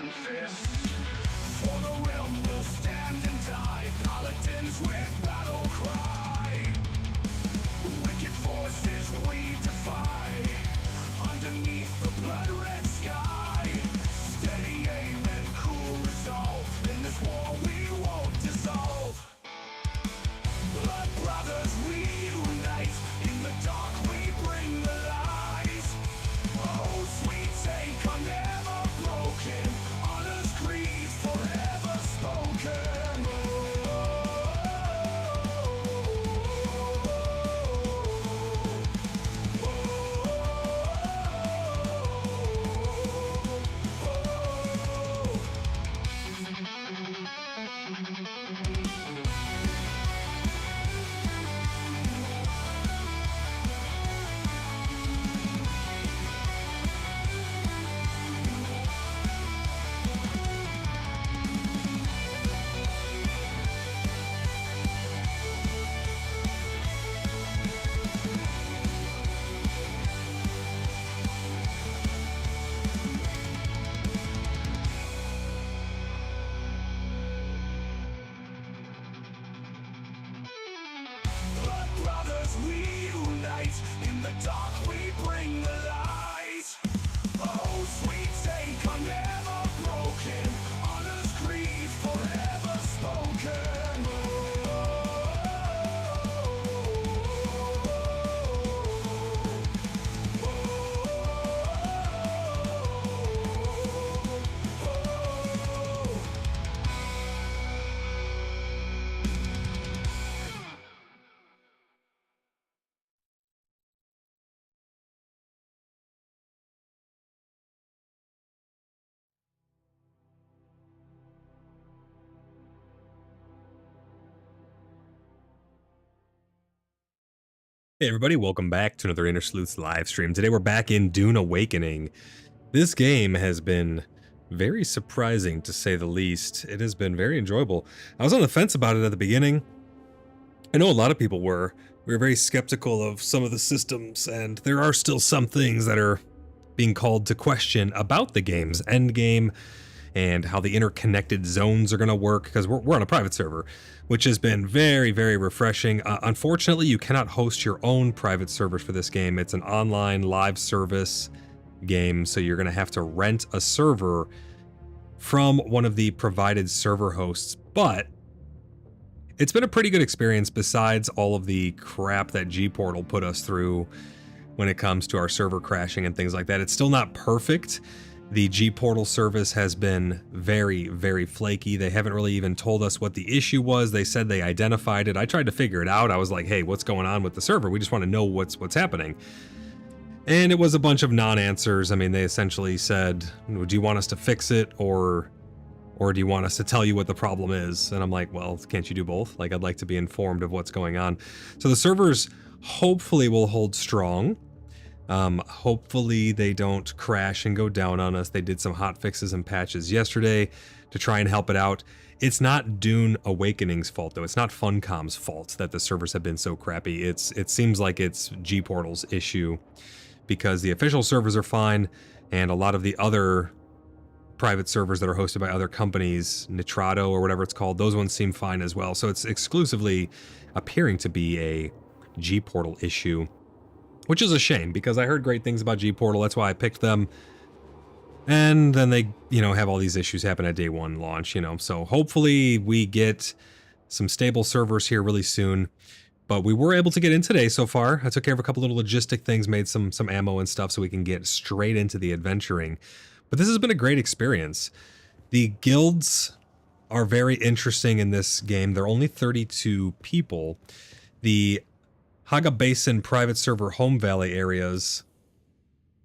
iron fist. For the realm will stand and die, paladins with battle cry. Wicked forces we defy, underneath the blood-red sky. Steady aim and cool resolve, in this war we won't dissolve. Blood brothers, we unite, in the dark we bring the light. Oh, sweet take are never broken, honor's creed forever spoken. Blood brothers, we unite, in the dark we bring the light. Oh, sweet take are never broken, honor's creed forever spoken. Hey everybody, welcome back to another InterSleuths live stream. Today we're back in Dune Awakening. This game has been very surprising to say the least. It has been very enjoyable. I was on the fence about it at the beginning. I know a lot of people were. We were very skeptical of some of the systems, and there are still some things that are being called to question about the game's endgame and how the interconnected zones are going to work, because we're on a private server, which has been very, very refreshing. Unfortunately, you cannot host your own private servers for this game. It's an online live service game, so you're going to have to rent a server from one of the provided server hosts. But it's been a pretty good experience besides all of the crap that G-Portal put us through when it comes to our server crashing and things like that. It's still not perfect. The G-Portal service has been very, very flaky. They haven't really even told us what the issue was. They said they identified it. I tried to figure it out. I was like, hey, what's going on with the server? We just want to know what's happening. And it was a bunch of non-answers. I mean, they essentially said, do you want us to fix it or do you want us to tell you what the problem is? And I'm like, well, can't you do both? Like, I'd like to be informed of what's going on. So the servers hopefully will hold strong. Hopefully they don't crash and go down on us. They did some hot fixes and patches yesterday to try and help it out. It's not Dune Awakening's fault, though. It's not Funcom's fault that the servers have been so crappy. It seems like it's G-Portal's issue, because the official servers are fine, and a lot of the other private servers that are hosted by other companies, Nitrato or whatever it's called, those ones seem fine as well. So it's exclusively appearing to be a G-Portal issue, which is a shame, because I heard great things about G-Portal. That's why I picked them. And then they, have all these issues happen at day one launch, So hopefully we get some stable servers here really soon. But we were able to get in today so far. I took care of a couple little logistic things, made some ammo and stuff so we can get straight into the adventuring. But this has been a great experience. The guilds are very interesting in this game. They're only 32 people. The Haga Basin private server home valley areas,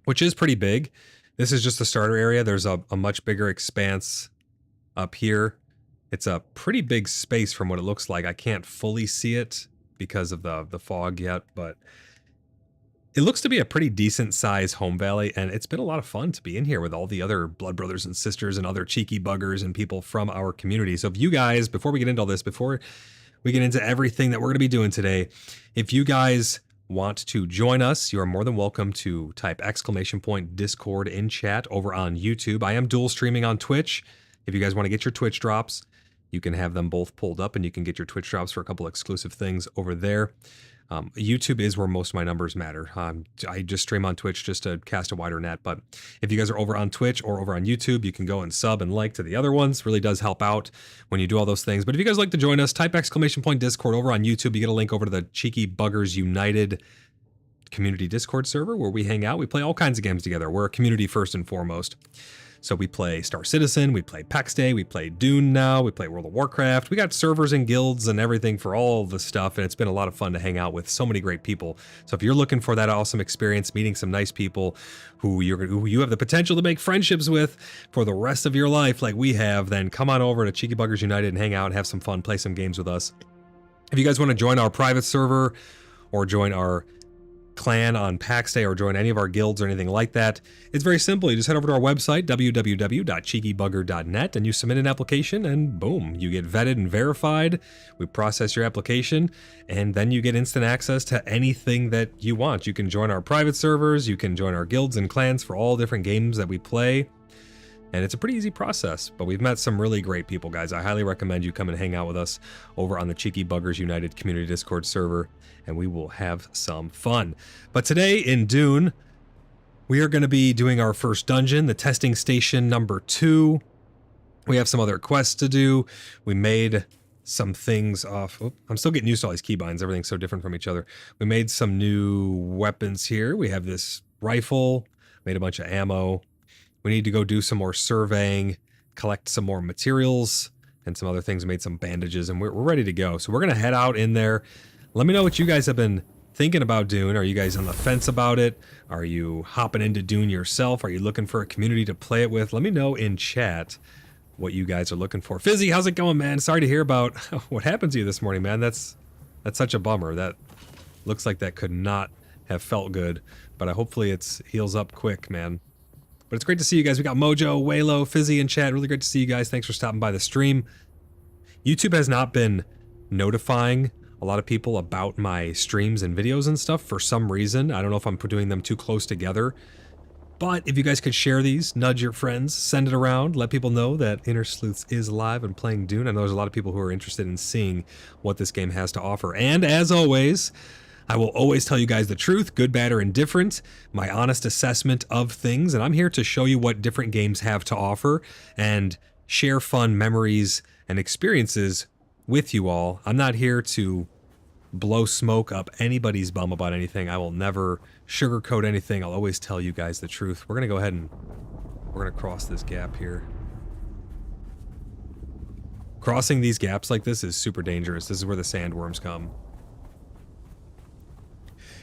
which is pretty big. This is just the starter area. There's a much bigger expanse up here. It's a pretty big space from what it looks like. I can't fully see it because of the fog yet, but it looks to be a pretty decent size home valley, and it's been a lot of fun to be in here with all the other blood brothers and sisters and other cheeky buggers and people from our community. So if you guys, before we get into all this, before we get into everything that we're going to be doing today, if you guys want to join us, you are more than welcome to type !Discord in chat over on YouTube. I am dual streaming on Twitch. If you guys want to get your Twitch drops, you can have them both pulled up and you can get your Twitch drops for a couple exclusive things over there. YouTube is where most of my numbers matter. I just stream on Twitch just to cast a wider net, but if you guys are over on Twitch or over on YouTube, you can go and sub and like to the other ones. Really does help out when you do all those things. But if you guys like to join us, type !Discord over on YouTube. You get a link over to the Cheeky Buggers United community Discord server where we hang out. We play all kinds of games together. We're a community first and foremost. So we play Star Citizen, we play PAX Day, we play Dune now, we play World of Warcraft. We got servers and guilds and everything for all the stuff, and it's been a lot of fun to hang out with so many great people. So if you're looking for that awesome experience, meeting some nice people who you have the potential to make friendships with for the rest of your life like we have, then come on over to Cheeky Buggers United and hang out and have some fun, play some games with us. If you guys want to join our private server or join our clan on PAX Day or join any of our guilds or anything like that, it's very simple. You just head over to our website, www.cheekybugger.net, and you submit an application and boom, you get vetted and verified. We process your application and then you get instant access to anything that you want. You can join our private servers, you can join our guilds and clans for all different games that we play. And it's a pretty easy process, but we've met some really great people, guys. I highly recommend you come and hang out with us over on the Cheeky Buggers United community Discord server, and we will have some fun. But today in Dune, we are going to be doing our first dungeon, the testing station number 2. We have some other quests to do. We made some things off. Oh, I'm still getting used to all these keybinds. Everything's so different from each other. We made some new weapons here. We have this rifle, made a bunch of ammo. We need to go do some more surveying, collect some more materials and some other things. We made some bandages and we're ready to go. So we're going to head out in there. Let me know what you guys have been thinking about Dune. Are you guys on the fence about it? Are you hopping into Dune yourself? Are you looking for a community to play it with? Let me know in chat what you guys are looking for. Fizzy, how's it going, man? Sorry to hear about what happened to you this morning, man. That's such a bummer. That looks like that could not have felt good, but hopefully it's heals up quick, man. But it's great to see you guys. We got Mojo, Waylo, Fizzy in chat. Really great to see you guys. Thanks for stopping by the stream. YouTube has not been notifying a lot of people about my streams and videos and stuff for some reason. I don't know if I'm doing them too close together. But if you guys could share these, nudge your friends, send it around, let people know that InterSleuths is live and playing Dune. I know there's a lot of people who are interested in seeing what this game has to offer. And as always, I will always tell you guys the truth, good, bad, or indifferent, my honest assessment of things, and I'm here to show you what different games have to offer and share fun memories and experiences with you all. I'm not here to blow smoke up anybody's bum about anything. I will never sugarcoat anything. I'll always tell you guys the truth. We're going to go ahead and we're going to cross this gap here. Crossing these gaps like this is super dangerous. This is where the sandworms come.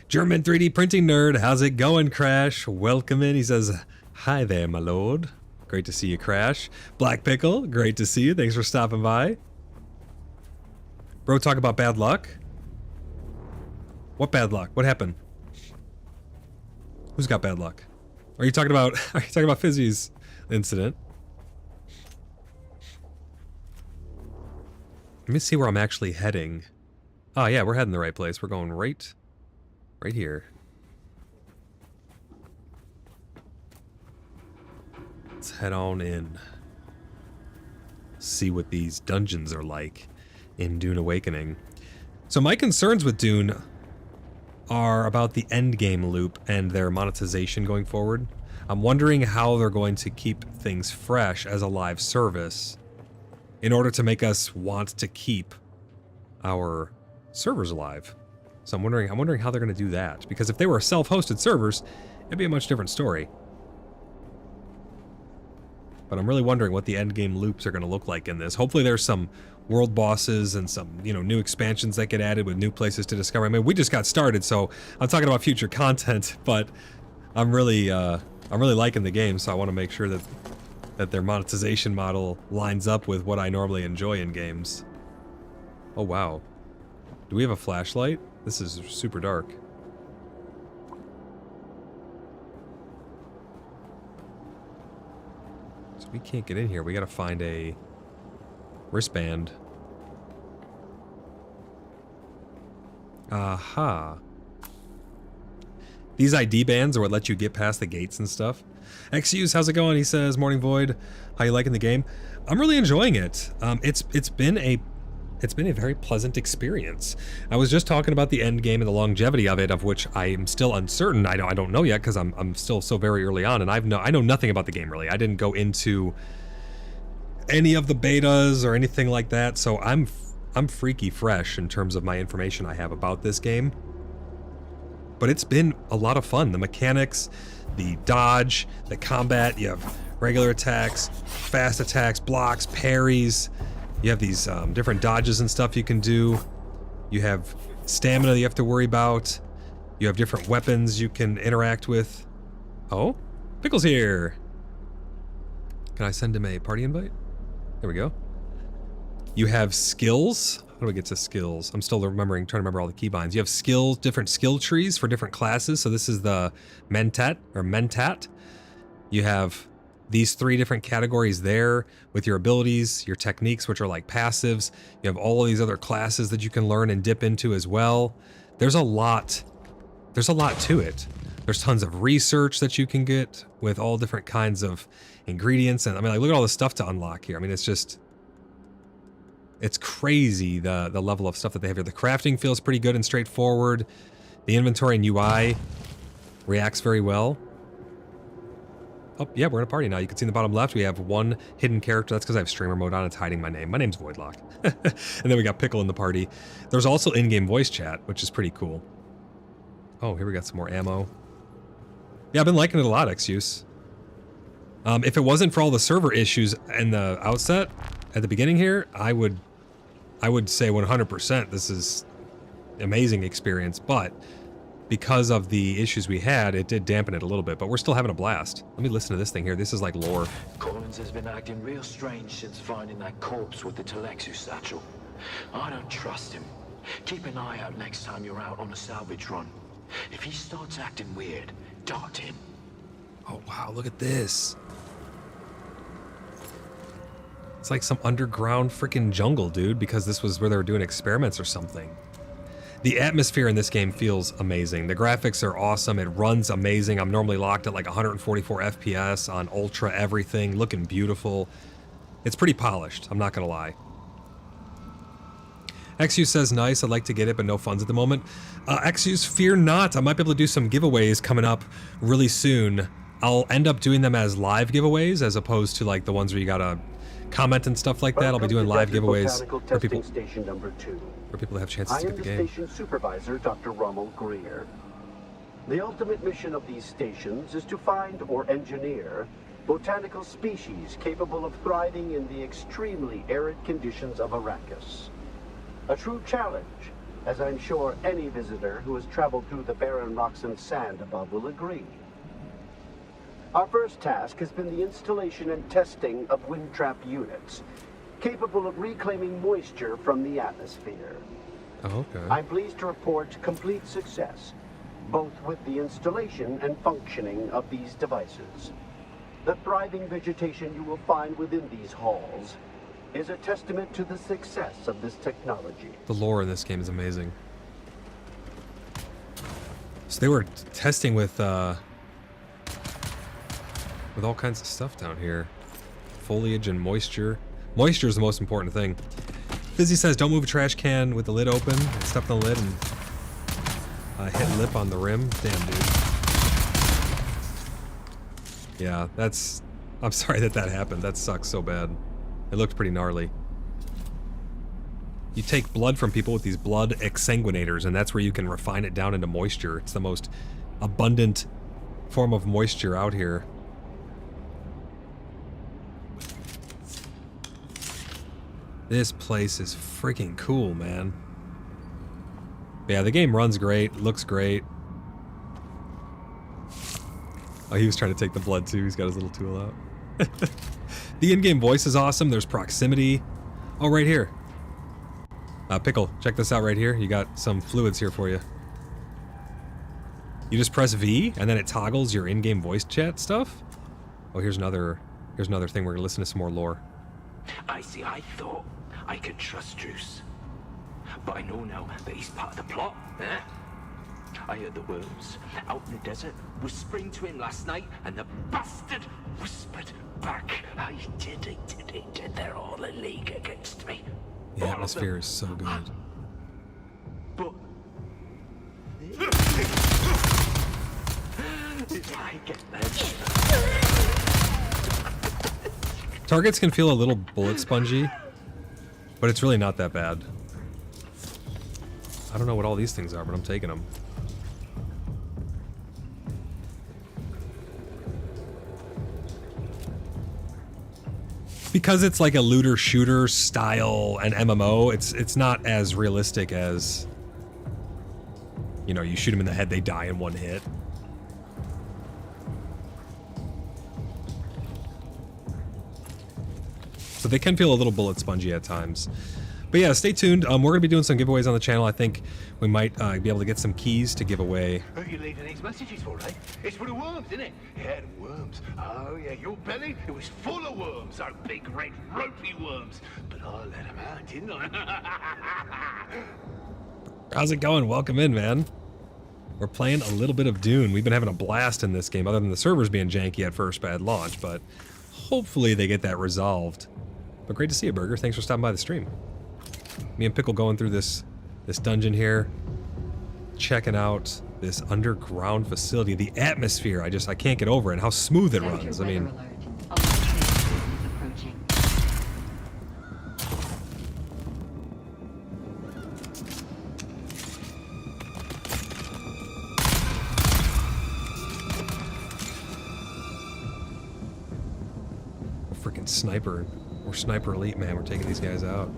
German 3D printing nerd, how's it going, Crash? Welcome in. He says, hi there, my lord. Great to see you, Crash. Black Pickle, great to see you. Thanks for stopping by. Bro, talk about bad luck. What bad luck? What happened? Who's got bad luck? Are you talking about Fizzy's incident? Let me see where I'm actually heading. Oh yeah, we're heading the right place. We're going right here. Let's head on in. See what these dungeons are like in Dune Awakening. So my concerns with Dune are about the endgame loop and their monetization going forward. I'm wondering how they're going to keep things fresh as a live service in order to make us want to keep our servers alive. So I'm wondering how they're going to do that, because if they were self-hosted servers, it'd be a much different story. But I'm really wondering what the endgame loops are going to look like in this. Hopefully there's some world bosses and some, new expansions that get added with new places to discover. I mean, we just got started, so I'm talking about future content, but I'm really liking the game, so I want to make sure that their monetization model lines up with what I normally enjoy in games. Oh wow. Do we have a flashlight? This is super dark. So we can't get in here. We gotta find a wristband. Aha. These ID bands are what let you get past the gates and stuff. XU's, how's it going? He says, Morning Void, how you liking the game? I'm really enjoying it. It's been a very pleasant experience. I was just talking about the end game and the longevity of it, of which I am still uncertain. I don't know yet because I'm still so very early on, and I know nothing about the game really. I didn't go into any of the betas or anything like that, so I'm freaky fresh in terms of my information I have about this game. But it's been a lot of fun. The mechanics, the dodge, the combat, you have regular attacks, fast attacks, blocks, parries. You have these different dodges and stuff you can do. You have stamina that you have to worry about. You have different weapons you can interact with. Oh, Pickle's here. Can I send him a party invite? There we go. You have skills. How do I get to skills? I'm still trying to remember all the keybinds. You have skills, different skill trees for different classes. So this is the Mentat. You have these 3 different categories there with your abilities, your techniques, which are like passives. You have all of these other classes that you can learn and dip into as well. There's a lot to it. There's tons of research that you can get with all different kinds of ingredients. And I mean, like, look at all the stuff to unlock here. I mean, it's crazy the level of stuff that they have here. The crafting feels pretty good and straightforward. The inventory and UI reacts very well. Oh, yeah, we're in a party now. You can see in the bottom left, we have 1 hidden character. That's because I have streamer mode on. It's hiding my name. My name's Voidlock. And then we got Pickle in the party. There's also in-game voice chat, which is pretty cool. Oh, here we got some more ammo. Yeah, I've been liking it a lot, XU's. If it wasn't for all the server issues in the outset, at the beginning here, I would say 100% this is an amazing experience, but because of the issues we had, it did dampen it a little bit, but we're still having a blast. Let me listen to this thing here. This is like lore. Collins has been acting real strange since finding that corpse with the Telexu satchel. I don't trust him. Keep an eye out next time you're out on a salvage run. If he starts acting weird, dart him. Oh, wow, look at this. It's like some underground freaking jungle, dude, because this was where they were doing experiments or something. The atmosphere in this game feels amazing. The graphics are awesome. It runs amazing. I'm normally locked at like 144 FPS on ultra everything, looking beautiful. It's pretty polished, I'm not gonna lie. XU says, nice, I'd like to get it, but no funds at the moment. XU's, fear not. I might be able to do some giveaways coming up really soon. I'll end up doing them as live giveaways as opposed to like the ones where you gotta comment and stuff like that. I'll be doing live giveaways for people. Station number 2. For people to have chances I to am get the the game. station supervisor, Dr. Rommel Greer. The ultimate mission of these stations is to find or engineer botanical species capable of thriving in the extremely arid conditions of Arrakis. A true challenge, as I'm sure any visitor who has traveled through the barren rocks and sand above will agree. Our first task has been the installation and testing of wind trap units, capable of reclaiming moisture from the atmosphere. Oh, okay. I'm pleased to report complete success, both with the installation and functioning of these devices. The thriving vegetation you will find within these halls is a testament to the success of this technology. The lore in this game is amazing. So they were testing with all kinds of stuff down here. Foliage and moisture. Moisture is the most important thing. Fizzy says, don't move a trash can with the lid open. I stepped on the lid and hit lip on the rim. Damn, dude. Yeah, that's... I'm sorry that happened. That sucks so bad. It looked pretty gnarly. You take blood from people with these blood exsanguinators, and that's where you can refine it down into moisture. It's the most abundant form of moisture out here. This place is freaking cool, man. But yeah, the game runs great, looks great. Oh, he was trying to take the blood too. He's got his little tool out. The in-game voice is awesome. There's proximity. Oh, right here. Pickle, check this out right here. You got some fluids here for you. You just press V, and then it toggles your in-game voice chat stuff. Oh, here's another thing. We're gonna listen to some more lore. I see, I thought I could trust Druce. But I know now that he's part of the plot, eh? I heard the worms out in the desert whispering to him last night, and the bastard whispered back. I did it. They're all a league against me. The atmosphere is so good. But if I get them, Targets can feel a little bullet spongy, but it's really not that bad. I don't know what all these things are, but I'm taking them. Because it's like a looter shooter style and MMO, it's not as realistic as, you know, you shoot them in the head, they die in one hit. So they can feel a little bullet spongy at times. But yeah, stay tuned. We're going to be doing some giveaways on the channel. I think we might be able to get some keys to give away. Who are you leaving these messages for, eh? It's for the worms, isn't it? Yeah, the worms. Oh, yeah, your belly, it was full of worms. Those big, red, ropey worms. But I let them out, didn't I? How's it going? Welcome in, man. We're playing a little bit of Dune. We've been having a blast in this game, other than the servers being janky at first bad launch, but hopefully they get that resolved. But great to see you, Burger. Thanks for stopping by the stream. Me and Pickle going through this dungeon here, checking out this underground facility. The atmosphere, I can't get over it. And how smooth it runs. I mean, freaking sniper. We're sniper elite, man. We're taking these guys out.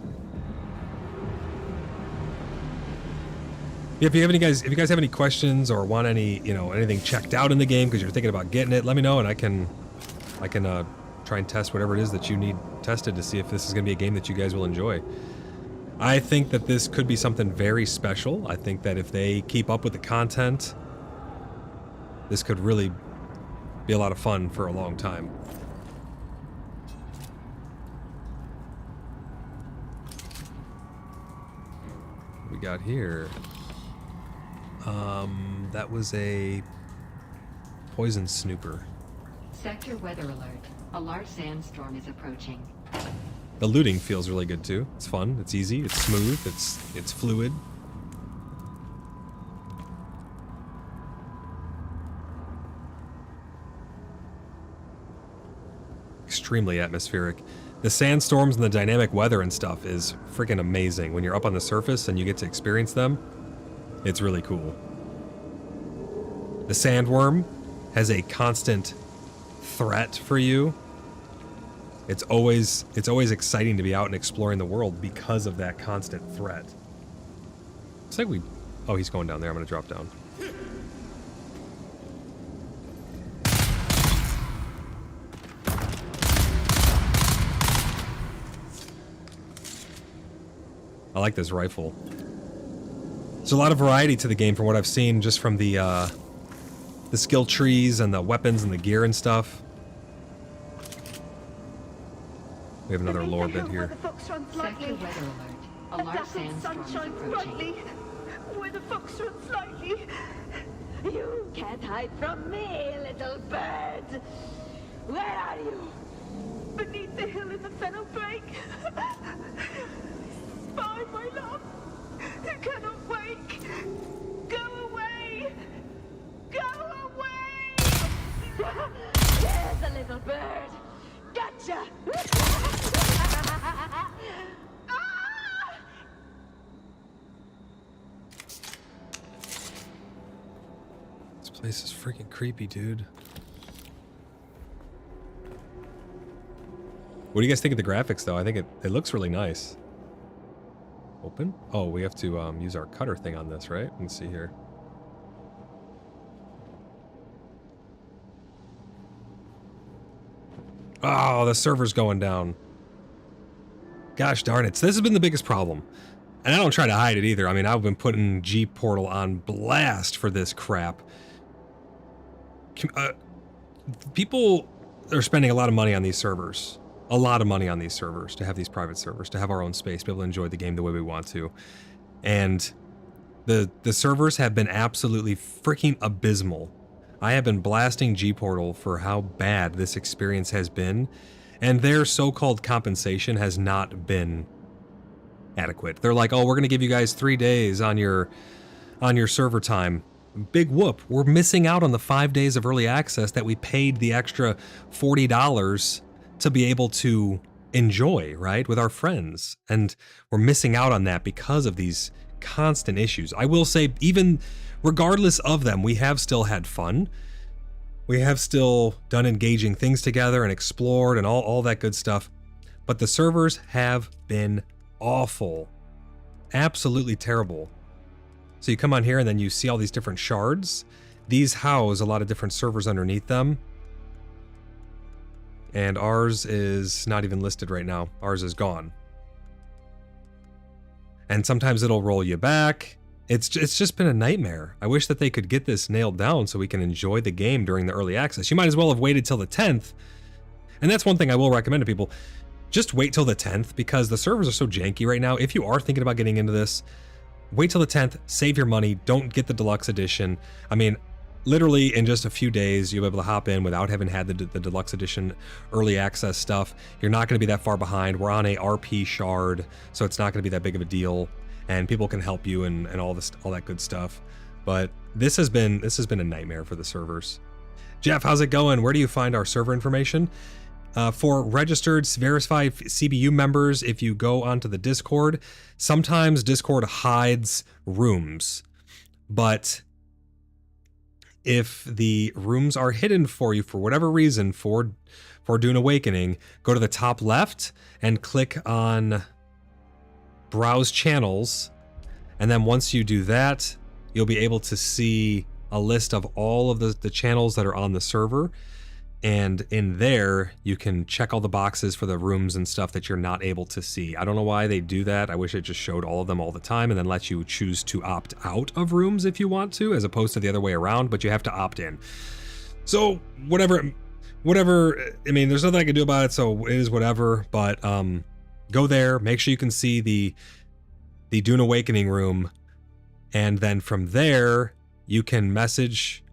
If you guys have any questions or want any, anything checked out in the game because you're thinking about getting it, let me know and I can try and test whatever it is that you need tested to see if this is going to be a game that you guys will enjoy. I think that this could be something very special. I think that if they keep up with the content, this could really be a lot of fun for a long time. What we got here? That was a poison snooper. Sector weather alert. A large sandstorm is approaching. The looting feels really good too. It's fun, it's easy, it's smooth, it's fluid. Extremely atmospheric. The sandstorms and the dynamic weather and stuff is freaking amazing. When you're up on the surface and you get to experience them, it's really cool. The sandworm has a constant threat for you. It's always exciting to be out and exploring the world because of that constant threat. It's like oh, he's going down there. I'm gonna drop down. I like this rifle. There's a lot of variety to the game from what I've seen, just from the skill trees and the weapons and the gear and stuff. We have another lore bit here. Sector weather alert. A large sandstorm is approaching. Where the fox runs slightly. You can't hide from me, little bird. Where are you? Beneath the hill in the fennel brake. Spy, my love. You cannot wake. Go away. Go away. There's the little bird. Gotcha. This place is freaking creepy, dude. What do you guys think of the graphics, though? I think it looks really nice. Open? Oh, we have to use our cutter thing on this, right? Let's see here. Oh, the server's going down. Gosh darn it. So this has been the biggest problem. And I don't try to hide it either. I mean, I've been putting G-Portal on blast for this crap. People are spending a lot of money on these servers. A lot of money on these servers to have these private servers, to have our own space, be able to enjoy the game the way we want to. And The servers have been absolutely freaking abysmal. I have been blasting G-Portal for how bad this experience has been, and their so-called compensation has not been adequate. They're like, oh, we're going to give you guys 3 days on your server time. Big whoop. We're missing out on the 5 days of early access that we paid the extra $40 to be able to enjoy, right, with our friends. And we're missing out on that because of these constant issues. I will say, even regardless of them, we have still had fun. We have still done engaging things together and explored and all that good stuff. But the servers have been awful. Absolutely terrible. So you come on here and then you see all these different shards. These house a lot of different servers underneath them. And ours is not even listed right now. Ours is gone. And sometimes it'll roll you back. It's just been a nightmare. I wish that they could get this nailed down so we can enjoy the game during the early access. You might as well have waited till the 10th. And that's one thing I will recommend to people. Just wait till the 10th because the servers are so janky right now. If you are thinking about getting into this, wait till the 10th, save your money, don't get the deluxe edition. I mean, literally in just a few days, you'll be able to hop in without having had the deluxe edition early access stuff. You're not going to be that far behind. We're on a RP shard, so it's not going to be that big of a deal, and people can help you and all that good stuff. But this has been a nightmare for the servers. Jeff, how's it going? Where do you find our server information? For registered, verified CBU members, if you go onto the Discord, sometimes Discord hides rooms, but if the rooms are hidden for you for whatever reason for Dune Awakening, go to the top left and click on Browse Channels, and then once you do that, you'll be able to see a list of all of the channels that are on the server. And in there, you can check all the boxes for the rooms and stuff that you're not able to see. I don't know why they do that. I wish it just showed all of them all the time and then let you choose to opt out of rooms if you want to, as opposed to the other way around, but you have to opt in. So whatever, I mean, there's nothing I can do about it, so it is whatever, but go there, make sure you can see the Dune Awakening room, and then from there, you can message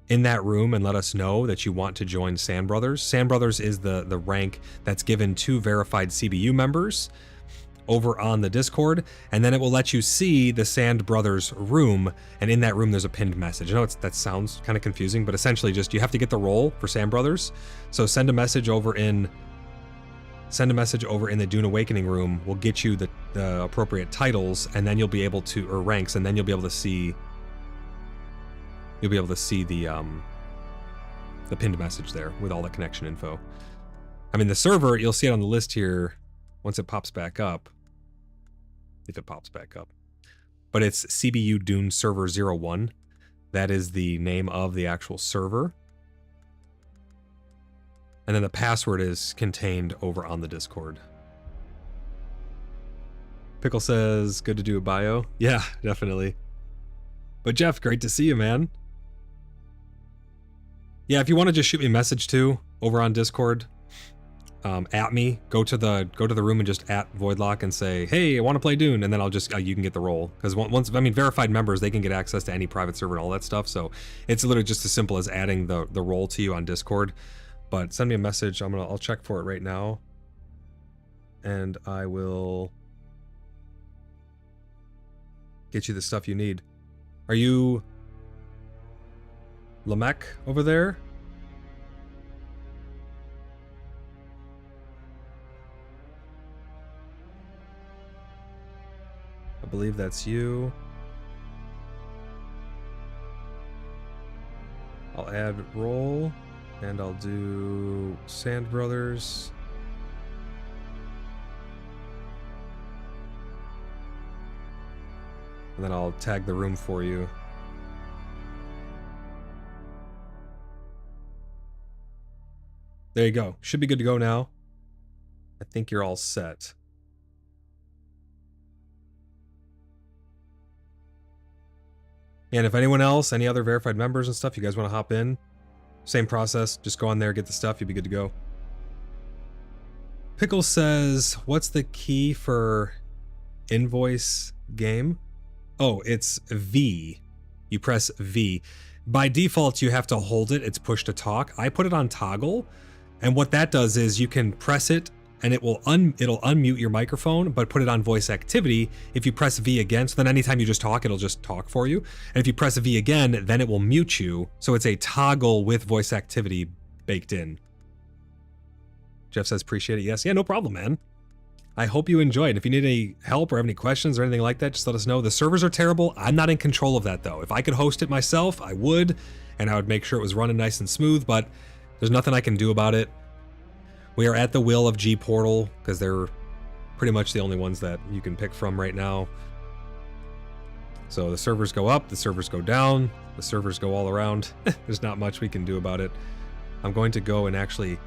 in that room and let us know that you want to join Sand Brothers. Sand Brothers is the rank that's given to verified CBU members over on the Discord, and then it will let you see the Sand Brothers room, and in that room there's a pinned message. I know that sounds kind of confusing, but essentially just you have to get the role for Sand Brothers. So send a message over in the Dune Awakening room. We'll get you the appropriate titles, and then you'll be able to, or ranks, and then you'll be able to see the pinned message there with all the connection info. I mean, the server, you'll see it on the list here once it pops back up. If it pops back up. But it's CBU Dune Server 01. That is the name of the actual server. And then the password is contained over on the Discord. Pickle says, good to do a bio. Yeah, definitely. But Jeff, great to see you, man. Yeah, if you want to just shoot me a message too over on Discord, at me, go to the room and just at Voidlock and say, hey, I want to play Dune, and then I'll just you can get the role, because once verified members, they can get access to any private server and all that stuff. So it's literally just as simple as adding the role to you on Discord. But send me a message. I'll check for it right now, and I will get you the stuff you need. Are you Lamech over there? I believe that's you. I'll add role, and I'll do Sand Brothers. And then I'll tag the room for you. There you go. Should be good to go now. I think you're all set. And if anyone else, any other verified members and stuff, you guys want to hop in, same process. Just go on there, get the stuff, you'll be good to go. Pickle says, what's the key for invoice game? Oh, it's V. You press V. By default, you have to hold it. It's push to talk. I put it on toggle, and what that does is you can press it, and it'll unmute your microphone, but put it on voice activity. If you press V again, so then anytime you just talk, it'll just talk for you. And if you press V again, then it will mute you. So it's a toggle with voice activity baked in. Jeff says, appreciate it. Yes. Yeah, no problem, man. I hope you enjoyed. If you need any help or have any questions or anything like that, just let us know. The servers are terrible. I'm not in control of that, though. If I could host it myself, I would, and I would make sure it was running nice and smooth, but there's nothing I can do about it. We are at the will of G-Portal, because they're pretty much the only ones that you can pick from right now. So the servers go up, the servers go down, the servers go all around. There's not much we can do about it. I'm going to go and actually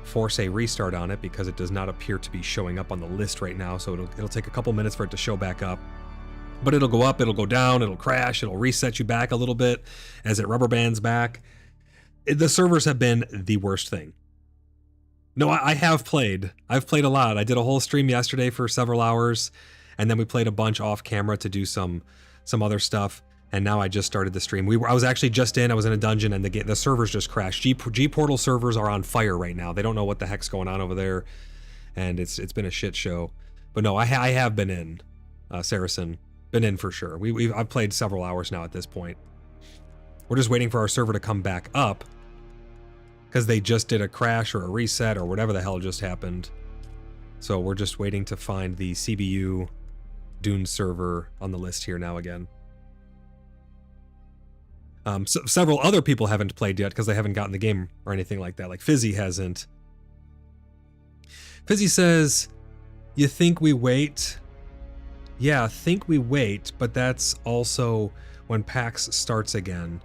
force a restart on it because it does not appear to be showing up on the list right now, so it'll take a couple minutes for it to show back up. But it'll go up, it'll go down, it'll crash, it'll reset you back a little bit as it rubber bands back. The servers have been the worst thing. No, I have played. I've played a lot. I did a whole stream yesterday for several hours, and then we played a bunch off camera to do some other stuff. And now I just started the stream. I was actually just in. I was in a dungeon, and the servers just crashed. G-Portal servers are on fire right now. They don't know what the heck's going on over there, and it's been a shit show. But no, I have been in, Saracen. Been in for sure. I've played several hours now at this point. We're just waiting for our server to come back up because they just did a crash or a reset or whatever the hell just happened. So we're just waiting to find the CBU Dune server on the list here now again. So several other people haven't played yet because they haven't gotten the game or anything like that. Like Fizzy hasn't. Fizzy says, you think we wait? Yeah, think we wait, but that's also when PAX starts again.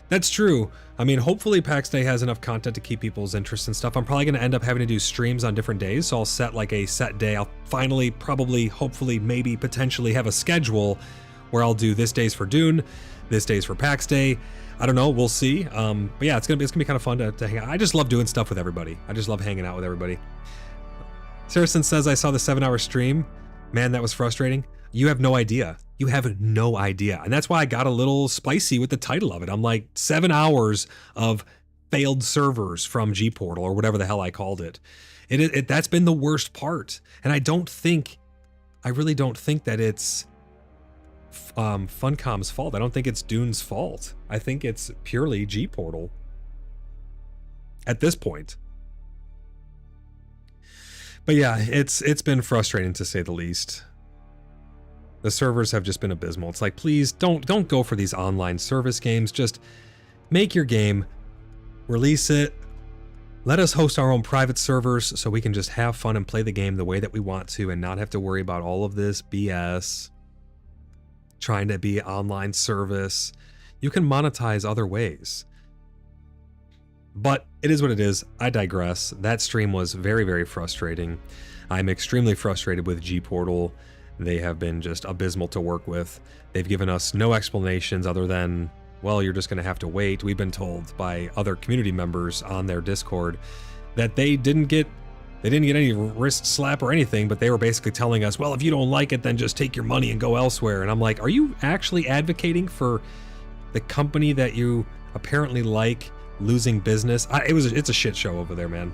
That's true. I mean, hopefully PAX Day has enough content to keep people's interest and stuff. I'm probably going to end up having to do streams on different days, so I'll set like a set day. I'll finally, probably, hopefully, maybe, potentially have a schedule where I'll do this day's for Dune, this day's for PAX Day. I don't know, we'll see. But yeah, it's gonna be kind of fun to hang out. I just love doing stuff with everybody. I just love hanging out with everybody. Saracen says, I saw the 7-hour stream. Man, that was frustrating. You have no idea. You have no idea. And that's why I got a little spicy with the title of it. I'm like, 7 hours of failed servers from G-Portal or whatever the hell I called it. That's been the worst part. And I really don't think that it's Funcom's fault. I don't think it's Dune's fault. I think it's purely G-Portal at this point. But yeah, it's been frustrating to say the least. The servers have just been abysmal. It's like, please don't go for these online service games. Just make your game, release it, let us host our own private servers so we can just have fun and play the game the way that we want to and not have to worry about all of this BS. Trying to be online service. You can monetize other ways. But it is what it is. I digress. That stream was very, very frustrating. I'm extremely frustrated with G-Portal. They have been just abysmal to work with. They've given us no explanations other than, well, you're just going to have to wait. We've been told by other community members on their Discord that they didn't get any wrist slap or anything, but they were basically telling us, well, if you don't like it, then just take your money and go elsewhere. And I'm like, are you actually advocating for the company that you apparently like losing business? It's a shit show over there, man.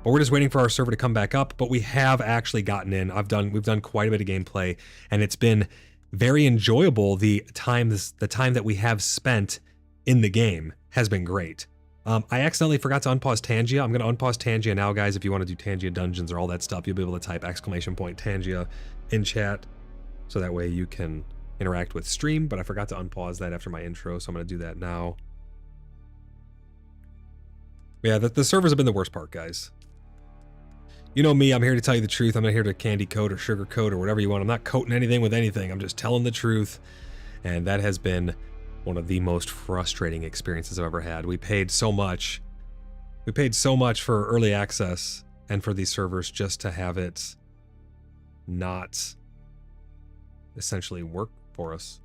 But we're just waiting for our server to come back up, but we have actually gotten in. We've done quite a bit of gameplay, and it's been very enjoyable. The time that we have spent in the game has been great. I accidentally forgot to unpause Tangia. I'm going to unpause Tangia now, guys. If you want to do Tangia dungeons or all that stuff, you'll be able to type !Tangia in chat, so that way you can interact with stream, but I forgot to unpause that after my intro, so I'm going to do that now. Yeah, the servers have been the worst part, guys. You know me, I'm here to tell you the truth. I'm not here to candy coat or sugar coat or whatever you want. I'm not coating anything with anything. I'm just telling the truth. And that has been one of the most frustrating experiences I've ever had. We paid so much. We paid so much for early access and for these servers just to have it not essentially work for us.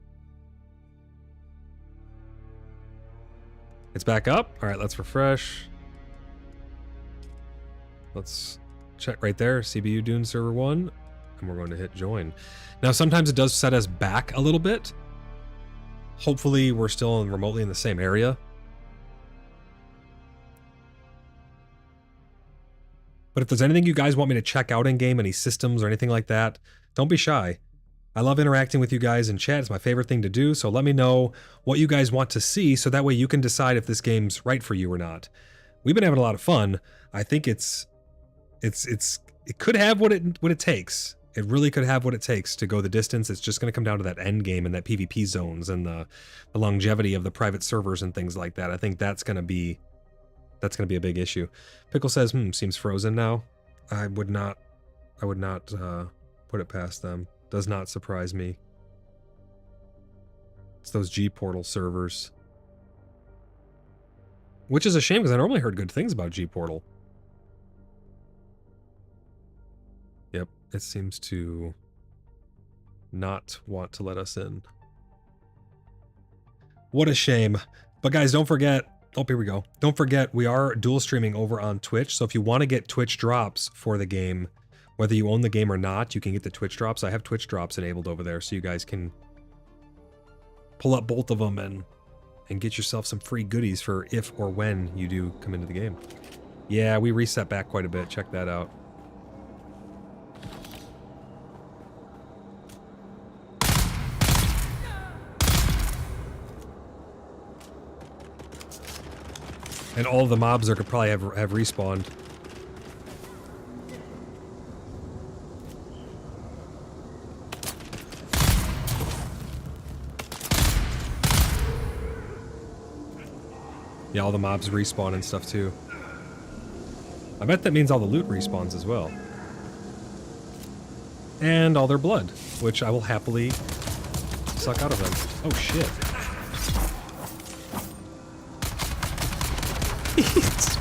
It's back up. All right, let's refresh. Let's check right there. CBU Dune server 1. and we're going to hit join. Now, sometimes it does set us back a little bit. Hopefully, we're still remotely in the same area. But if there's anything you guys want me to check out in game, any systems or anything like that, don't be shy. I love interacting with you guys in chat. It's my favorite thing to do. So let me know what you guys want to see, so that way you can decide if this game's right for you or not. We've been having a lot of fun. I think it could have what it takes. It really could have what it takes to go the distance. It's just going to come down to that end game and that PvP zones and the longevity of the private servers and things like that. I think that's going to be a big issue. Pickle says, seems frozen now. I would not put it past them. Does not surprise me. It's those G Portal servers. Which is a shame, because I normally heard good things about G Portal. Yep, it seems to not want to let us in. What a shame. But guys, don't forget, oh, here we go. Don't forget, we are dual streaming over on Twitch. So if you want to get Twitch drops for the game, whether you own the game or not, you can get the Twitch drops. I have Twitch drops enabled over there, so you guys can pull up both of them and get yourself some free goodies for if or when you do come into the game. Yeah, we reset back quite a bit. Check that out. And all the mobs are could probably have respawned. Yeah, all the mobs respawn and stuff too. I bet that means all the loot respawns as well. And all their blood, which I will happily suck out of them. Oh shit. It's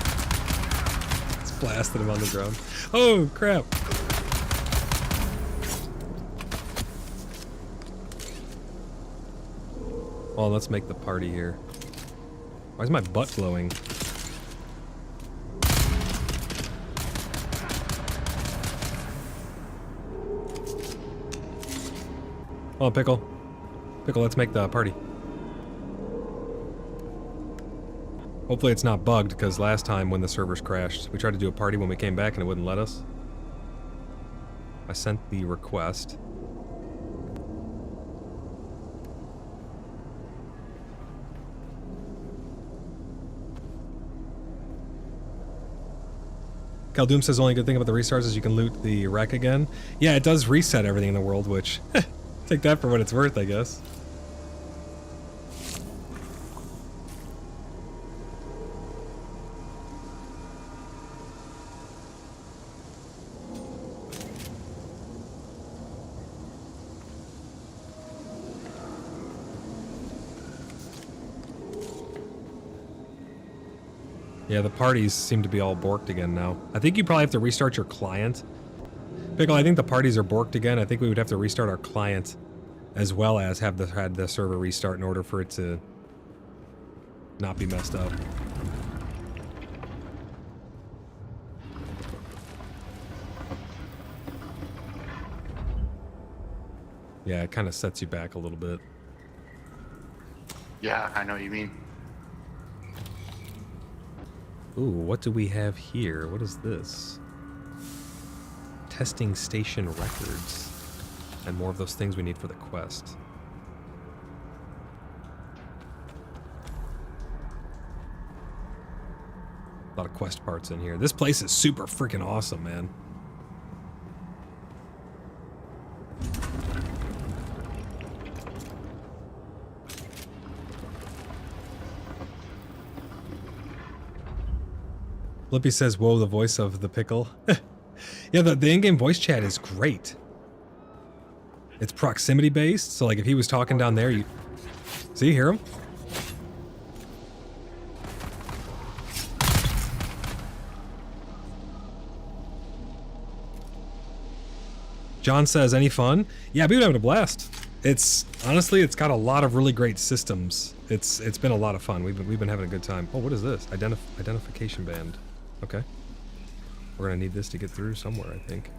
blasted him on the ground. Oh crap. Well, let's make the party here. Why is my butt glowing? Oh, Pickle. Pickle, let's make the party. Hopefully it's not bugged, because last time when the servers crashed, we tried to do a party when we came back and it wouldn't let us. I sent the request. Kaldoom says the only good thing about the restarts is you can loot the wreck again. Yeah, it does reset everything in the world, which... take that for what it's worth, I guess. Yeah, the parties seem to be all borked again now. I think you probably have to restart your client. Pickle, I think the parties are borked again. I think we would have to restart our client as well as have the server restart in order for it to not be messed up. Yeah, it kind of sets you back a little bit. Yeah, I know what you mean. Ooh, what do we have here? What is this? Testing station records. And more of those things we need for the quest. A lot of quest parts in here. This place is super freaking awesome, man. Lippy says, whoa, the voice of the pickle. Yeah, the in-game voice chat is great. It's proximity based, so like if he was talking down there, you... See, you hear him? John says, any fun? Yeah, we've been having a blast. It's, honestly, it's got a lot of really great systems. It's been a lot of fun. We've been having a good time. Oh, what is this? Identification band. Okay. We're gonna need this to get through somewhere, I think.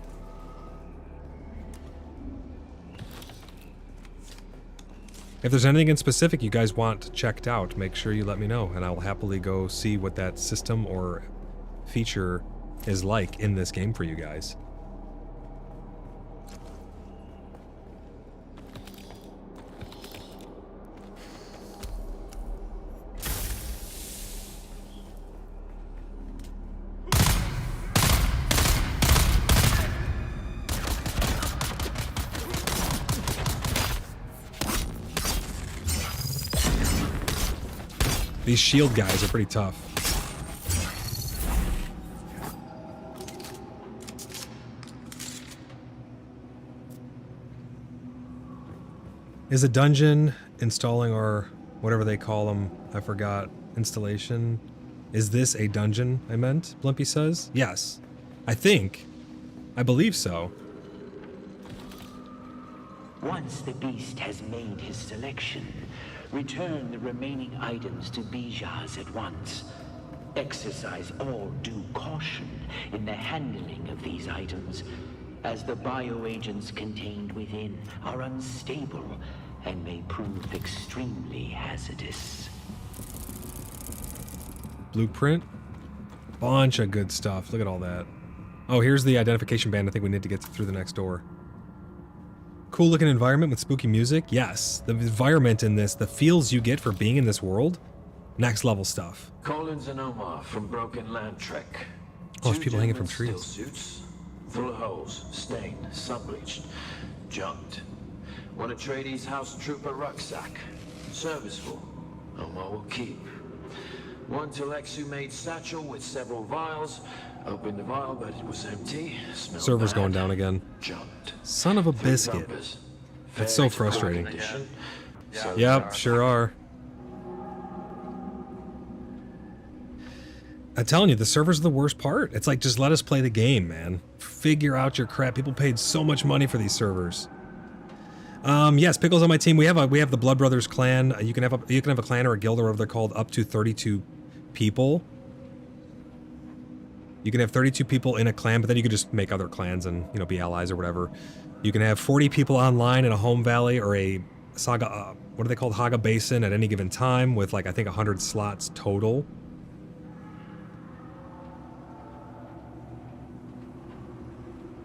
If there's anything in specific you guys want checked out, make sure you let me know, and I will happily go see what that system or feature is like in this game for you guys. These shield guys are pretty tough. Is a dungeon installing, or whatever they call them, I forgot, installation? Is this a dungeon, I meant? Blimpy says. Yes. I believe so. Once the beast has made his selection, return the remaining items to Bijaz at once. Exercise all due caution in the handling of these items, as the bioagents contained within are unstable and may prove extremely hazardous. Blueprint. Bunch of good stuff. Look at all that. Oh, here's the identification band. I think we need to get through the next door. Cool looking environment with spooky music. Yes, the environment in this, the feels you get for being in this world, next level stuff. Collins and Omar from Broken Land Trek. Oh, there's people hanging from Still trees. suits, full of holes, stained, sun-bleached, junked. One Atreides House Trooper rucksack, serviceful. Omar will keep. One Telexu-made satchel with several vials. Opened the vial, but it was empty. Smelled Server's bad. going down again. Junked. Son of a 3 biscuit. bumpers. That's so Very frustrating. poor condition. So Yep, sure are. I'm telling you, the servers are the worst part. It's like, just let us play the game, man. Figure out your crap. People paid so much money for these servers. Yes, Pickle's on my team. We have the Blood Brothers clan. You can have a clan or a guild or whatever they're called, up to 32 people. You can have 32 people in a clan, but then you can just make other clans and, you know, be allies or whatever. You can have 40 people online in a home valley or a saga, what are they called? Haga Basin at any given time with, like, I think 100 slots total.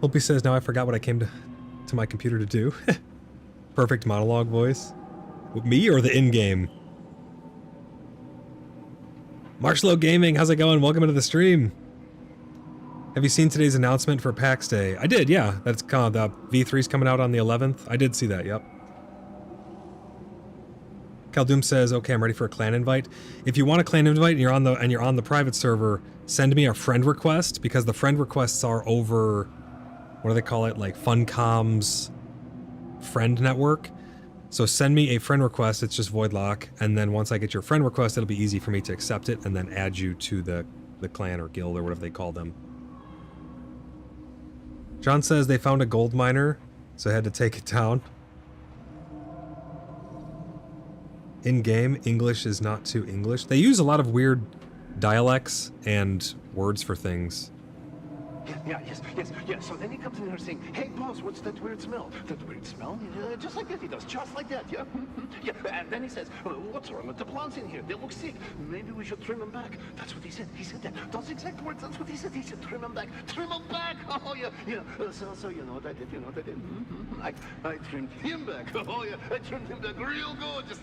Opie says, now I forgot what I came to my computer to do. Perfect monologue voice. With me or the in-game? Marshlow Gaming, how's it going? Welcome into the stream. Have you seen today's announcement for PAX Day? I did, yeah. That's called V3's coming out on the 11th. I did see that, yep. Kaldoom says, okay, I'm ready for a clan invite. If you want a clan invite and you're on the private server, send me a friend request, because the friend requests are over, what do they call it? Like Funcom's friend network. So send me a friend request, it's just void lock, and then once I get your friend request, it'll be easy for me to accept it and then add you to the clan or guild or whatever they call them. John says they found a gold miner, so I had to take it down. In-game, English is not too English. They use a lot of weird dialects and words for things. Yes. So then he comes in here saying, hey, boss, what's that weird smell? That weird smell? Just like that he does, just like that, yeah. Yeah, and then he says, what's wrong with the plants in here? They look sick. Maybe we should trim them back. That's what he said. He said that. Those exact words, that's what he said. He said, trim them back. Trim them back. Oh, yeah. So you know what I did? You know what I did? I trimmed him back. Oh, yeah. I trimmed him back real good. Just...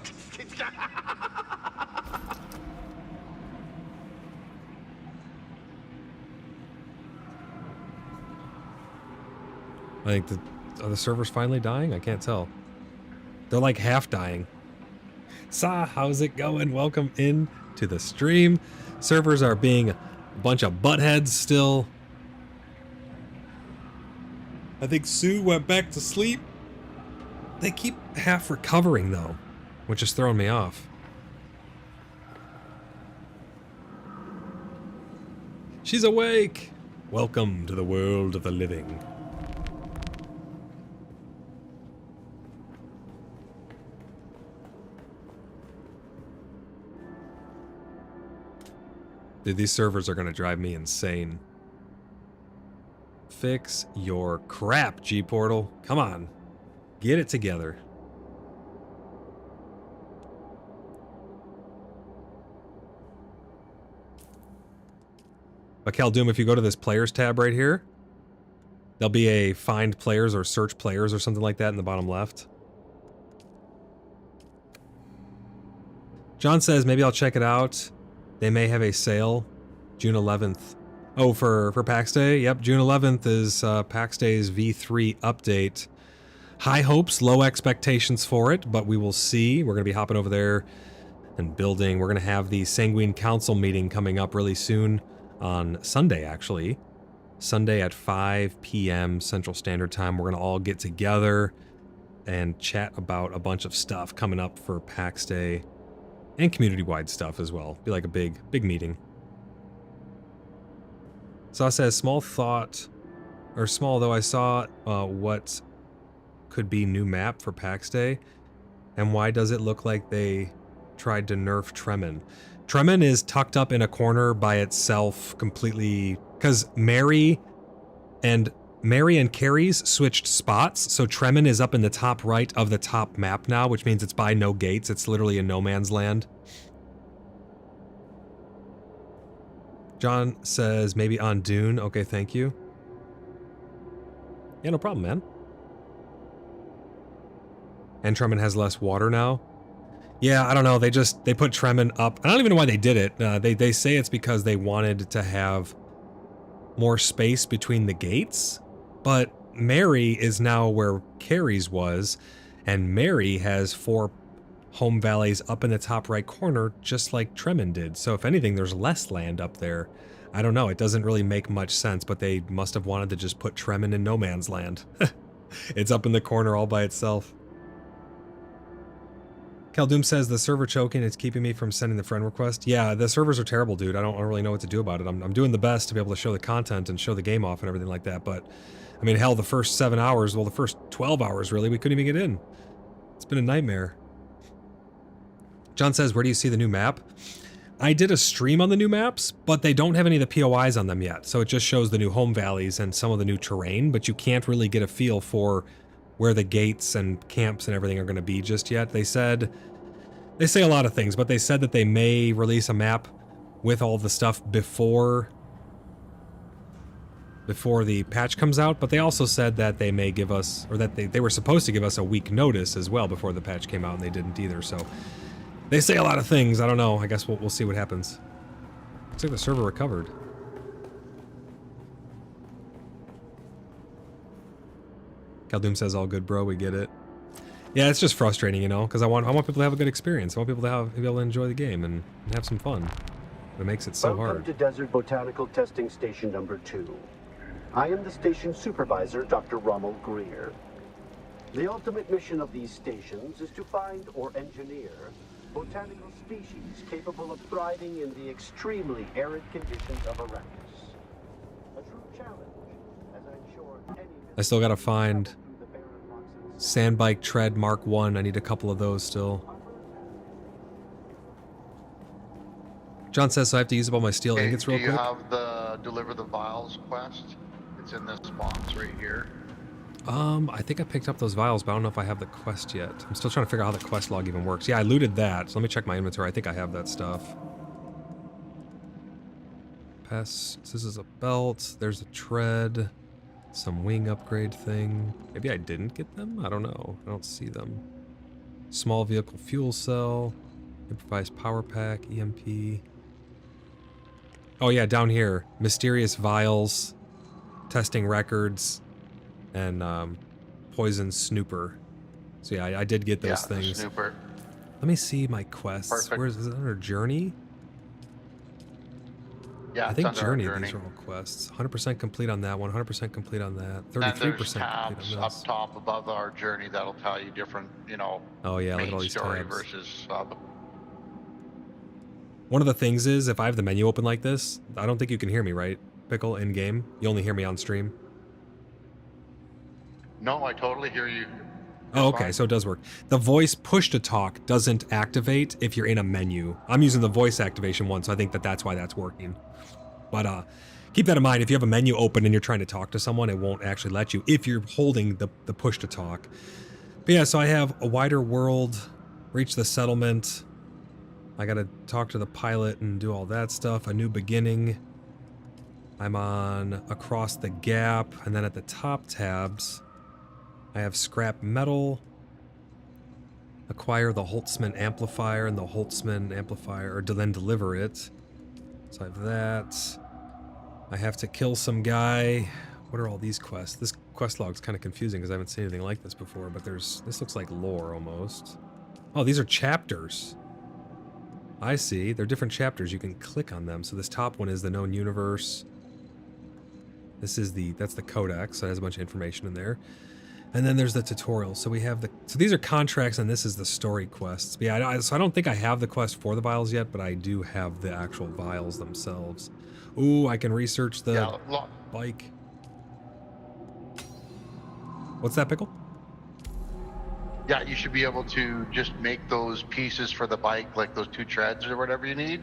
I think are the servers finally dying? I can't tell. They're like half dying. Sa, how's it going? Welcome in to the stream. Servers are being a bunch of buttheads still. I think Sue went back to sleep. They keep half recovering though, which is throwing me off. She's awake. Welcome to the world of the living. Dude, these servers are gonna drive me insane. Fix your crap, G-Portal. Come on. Get it together. But Khaldun, if you go to this players tab right here, there'll be a find players or search players or something like that in the bottom left. John says, maybe I'll check it out. They may have a sale June 11th. Oh, for PAX Day? Yep, June 11th is PAX Day's V3 update. High hopes, low expectations for it, but we will see. We're going to be hopping over there and building. We're going to have the Sanguine Council meeting coming up really soon on Sunday, actually. Sunday at 5 p.m. Central Standard Time. We're going to all get together and chat about a bunch of stuff coming up for PAX Day and community-wide stuff as well. Be like a big meeting. So I says, small thought, or small though, I saw what could be new map for PAX Day, and why does it look like they tried to nerf Tremin? Tremin is tucked up in a corner by itself completely, because Mary and Carrie's switched spots, so Tremin is up in the top right of the top map now, which means it's by no gates. It's literally in no man's land. John says, maybe on Dune. Okay, thank you. Yeah, no problem, man. And Tremin has less water now. Yeah, I don't know. They put Tremin up. I don't even know why they did it. They say it's because they wanted to have more space between the gates. But Mary is now where Carrie's was, and Mary has 4 home valleys up in the top right corner, just like Tremin did. So if anything, there's less land up there. I don't know. It doesn't really make much sense, but they must have wanted to just put Tremin in no man's land. It's up in the corner all by itself. Khaldun says the server choking is keeping me from sending the friend request. Yeah, the servers are terrible, dude. I don't really know what to do about it. I'm doing the best to be able to show the content and show the game off and everything like that, but I mean, hell, the first 7 hours, well, the first 12 hours, really, we couldn't even get in. It's been a nightmare. John says, where do you see the new map? I did a stream on the new maps, but they don't have any of the POIs on them yet, so it just shows the new home valleys and some of the new terrain, but you can't really get a feel for where the gates and camps and everything are going to be just yet. They say a lot of things, but they said that they may release a map with all the stuff before the patch comes out, but they also said that they may give us, or that they were supposed to give us a week notice as well before the patch came out, and they didn't either, so they say a lot of things. I don't know. I guess we'll see what happens. Looks like the server recovered. Khaldun says, all good, bro. We get it. Yeah, it's just frustrating, you know, because I want people to have a good experience. I want people to be able to enjoy the game and have some fun. But it makes it so hard. Welcome to Desert Botanical Testing Station number 2. I am the station supervisor, Dr. Rommel Greer. The ultimate mission of these stations is to find or engineer botanical species capable of thriving in the extremely arid conditions of Arrakis. A true challenge, as I'm sure any... I still gotta find Sandbike Tread Mark 1. I need a couple of those still. John says, so I have to use up all my steel ingots real quick. Do you have the Deliver the Vials quest? It's in this box right here. I think I picked up those vials, but I don't know if I have the quest yet. I'm still trying to figure out how the quest log even works. Yeah, I looted that, so let me check my inventory. I think I have that stuff. Pests. This is a belt. There's a tread. Some wing upgrade thing. Maybe I didn't get them? I don't know. I don't see them. Small vehicle fuel cell. Improvised power pack. EMP. Oh yeah, down here. Mysterious vials. Testing records. And poison snooper. So yeah, I did get those things. Snooper. Let me see my quests. Perfect. Where is it under journey? Yeah, I think it's journey. under These are all quests. 100% complete on that one. 100% complete on that. 33% And there's complete tabs on up this. top above our journey that'll tell you different, you know, Oh yeah, look main at all these story tabs. versus sub. One of the things is, if I have the menu open like this, I don't think you can hear me, right, Pickle, in game? You only hear me on stream. No, I totally hear you. Oh, okay, so it does work. The voice push to talk doesn't activate if you're in a menu. I'm using the voice activation one, so I think that's why that's working. But keep that in mind. If you have a menu open and you're trying to talk to someone, it won't actually let you if you're holding the push to talk. But yeah, so I have a wider world, reach the settlement. I gotta talk to the pilot and do all that stuff. A new beginning. I'm on across the gap, and then at the top tabs, I have scrap metal, acquire the Holtzman amplifier and the Holtzman amplifier, or then deliver it. So I have that. I have to kill some guy. What are all these quests? This quest log's kind of confusing because I haven't seen anything like this before, but this looks like lore almost. Oh, these are chapters. I see. They're different chapters. You can click on them. So this top one is the known universe. That's the codex, so it has a bunch of information in there. And then there's the tutorial. So we have so these are contracts, and this is the story quests. But yeah, so I don't think I have the quest for the vials yet, but I do have the actual vials themselves. Ooh, I can research the bike. What's that, Pickle? Yeah, you should be able to just make those pieces for the bike, like those 2 treads or whatever you need.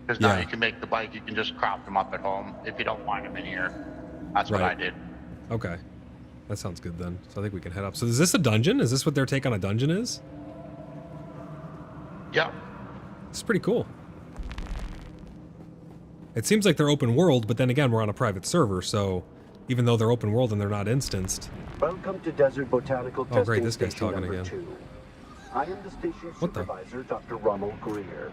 Because now you can make the bike, you can just crop them up at home if you don't find them in here. That's what I did. Okay. That sounds good then. So I think we can head up. So is this a dungeon? Is this what their take on a dungeon is? Yeah. It's pretty cool. It seems like they're open world, but then again, we're on a private server, so even though they're open world and they're not instanced. Welcome to Desert Botanical Testing great, this guy's Station talking number again. 2. I am the station What the? supervisor, Dr. Rommel Greer.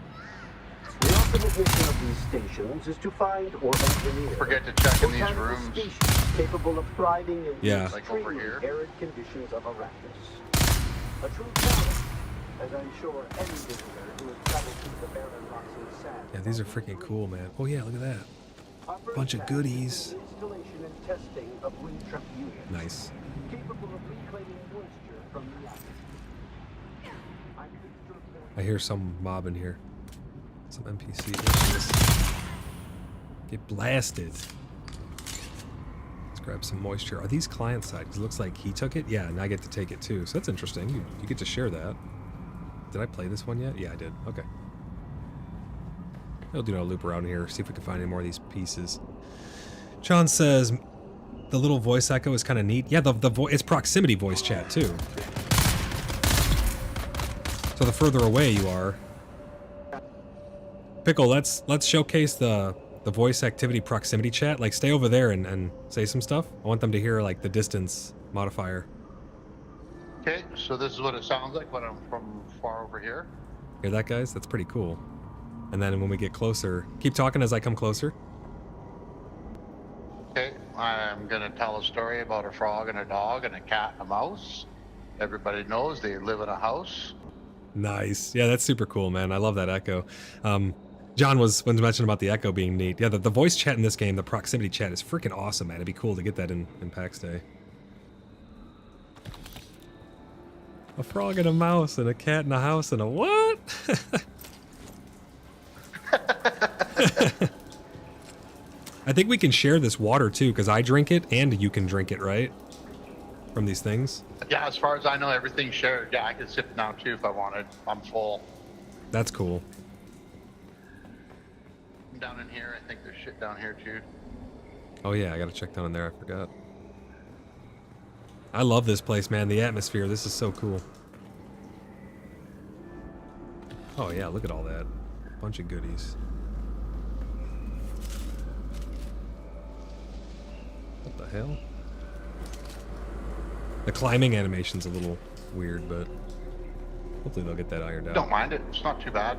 The ultimate mission of these stations is to find or engineer Forget to check in these botanical rooms. species capable of thriving in the Like over extremely here. arid conditions of Arrakis. A true challenge, as I'm sure any visitor who has traveled through the barren rocks and sand. Yeah, these are freaking cool, man. Oh yeah, look at that. Bunch of goodies. Installation and testing of wind truck units. Nice. Capable of reclaiming moisture from the atmosphere. I'm pleased to report I hear some mob in here. Some NPC. There she is. Get blasted. Let's grab some moisture. Are these client side? Because it looks like he took it. Yeah, and I get to take it too. So that's interesting. You get to share that. Did I play this one yet? Yeah, I did. Okay. We'll do a loop around here, see if we can find any more of these pieces. John says the little voice echo is kind of neat. Yeah, it's proximity voice chat too. So the further away you are. Pickle, let's showcase the voice activity proximity chat. Like, stay over there and say some stuff. I want them to hear like the distance modifier. Okay, so this is what it sounds like when I'm from far over here. Hear that, guys? That's pretty cool. And then when we get closer, keep talking as I come closer. Okay, I'm gonna tell a story about a frog and a dog and a cat and a mouse. Everybody knows they live in a house. Nice. Yeah, that's super cool, man. I love that echo. John was mentioning about the echo being neat. Yeah, the voice chat in this game, the proximity chat, is freaking awesome, man. It'd be cool to get that in PAX Day. A frog and a mouse and a cat in a house and a what? I think we can share this water too, because I drink it and you can drink it, right? From these things. Yeah, as far as I know, everything's shared. Yeah, I could sip now too if I wanted. I'm full. That's cool. Down in here, I think there's shit down here too. Oh yeah, I gotta check down in there, I forgot. I love this place, man. The atmosphere, this is so cool. Oh yeah, look at all that. Bunch of goodies. What the hell? The climbing animation's a little weird, but hopefully they'll get that ironed out. Don't mind it. It's not too bad.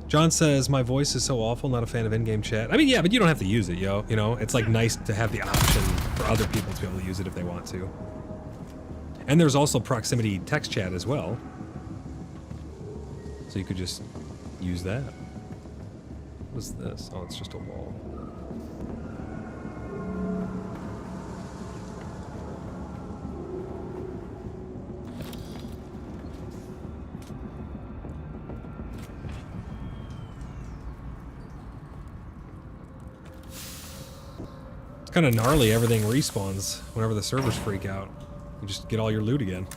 John says, my voice is so awful, not a fan of in-game chat. I mean, yeah, but you don't have to use it, yo. You know, it's like nice to have the option for other people to be able to use it if they want to. And there's also proximity text chat as well. So you could just use that. What is this? Oh, it's just a wall. It's kind of gnarly, everything respawns whenever the servers freak out. You just get all your loot again.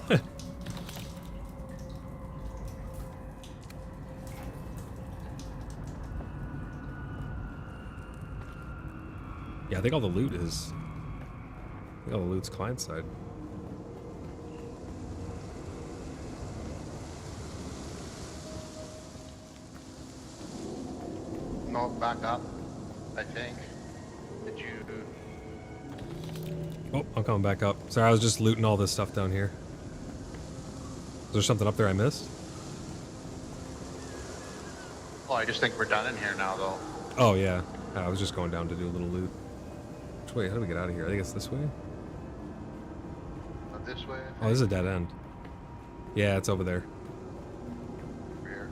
Yeah, I think all the loot is... I think all the loot's client side. No, back up, I think. Did you? Oh, I'm coming back up. Sorry, I was just looting all this stuff down here. Is there something up there I missed? Oh, I just think we're done in here now, though. Oh, yeah. I was just going down to do a little loot. Which way? How do we get out of here? I think it's this way? This way? Oh, this is a dead end. Yeah, it's over there. Here.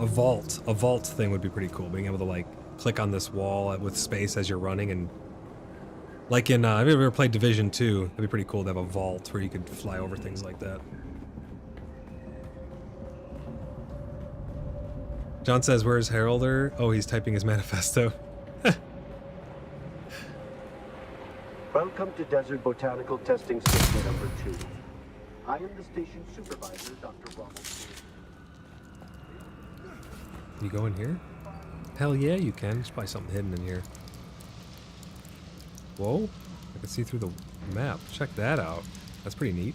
A vault thing would be pretty cool. Being able to, like, click on this wall with space as you're running and... Like in, have you ever played Division 2? That'd be pretty cool to have a vault where you could fly over things like that. John says, where's Heralder? Oh, he's typing his manifesto. Welcome to Desert Botanical Testing Station number 2. I am the station supervisor, Dr. Rommel. Can you go in here? Hell yeah, you can. There's probably something hidden in here. Whoa, I can see through the map. Check that out. That's pretty neat.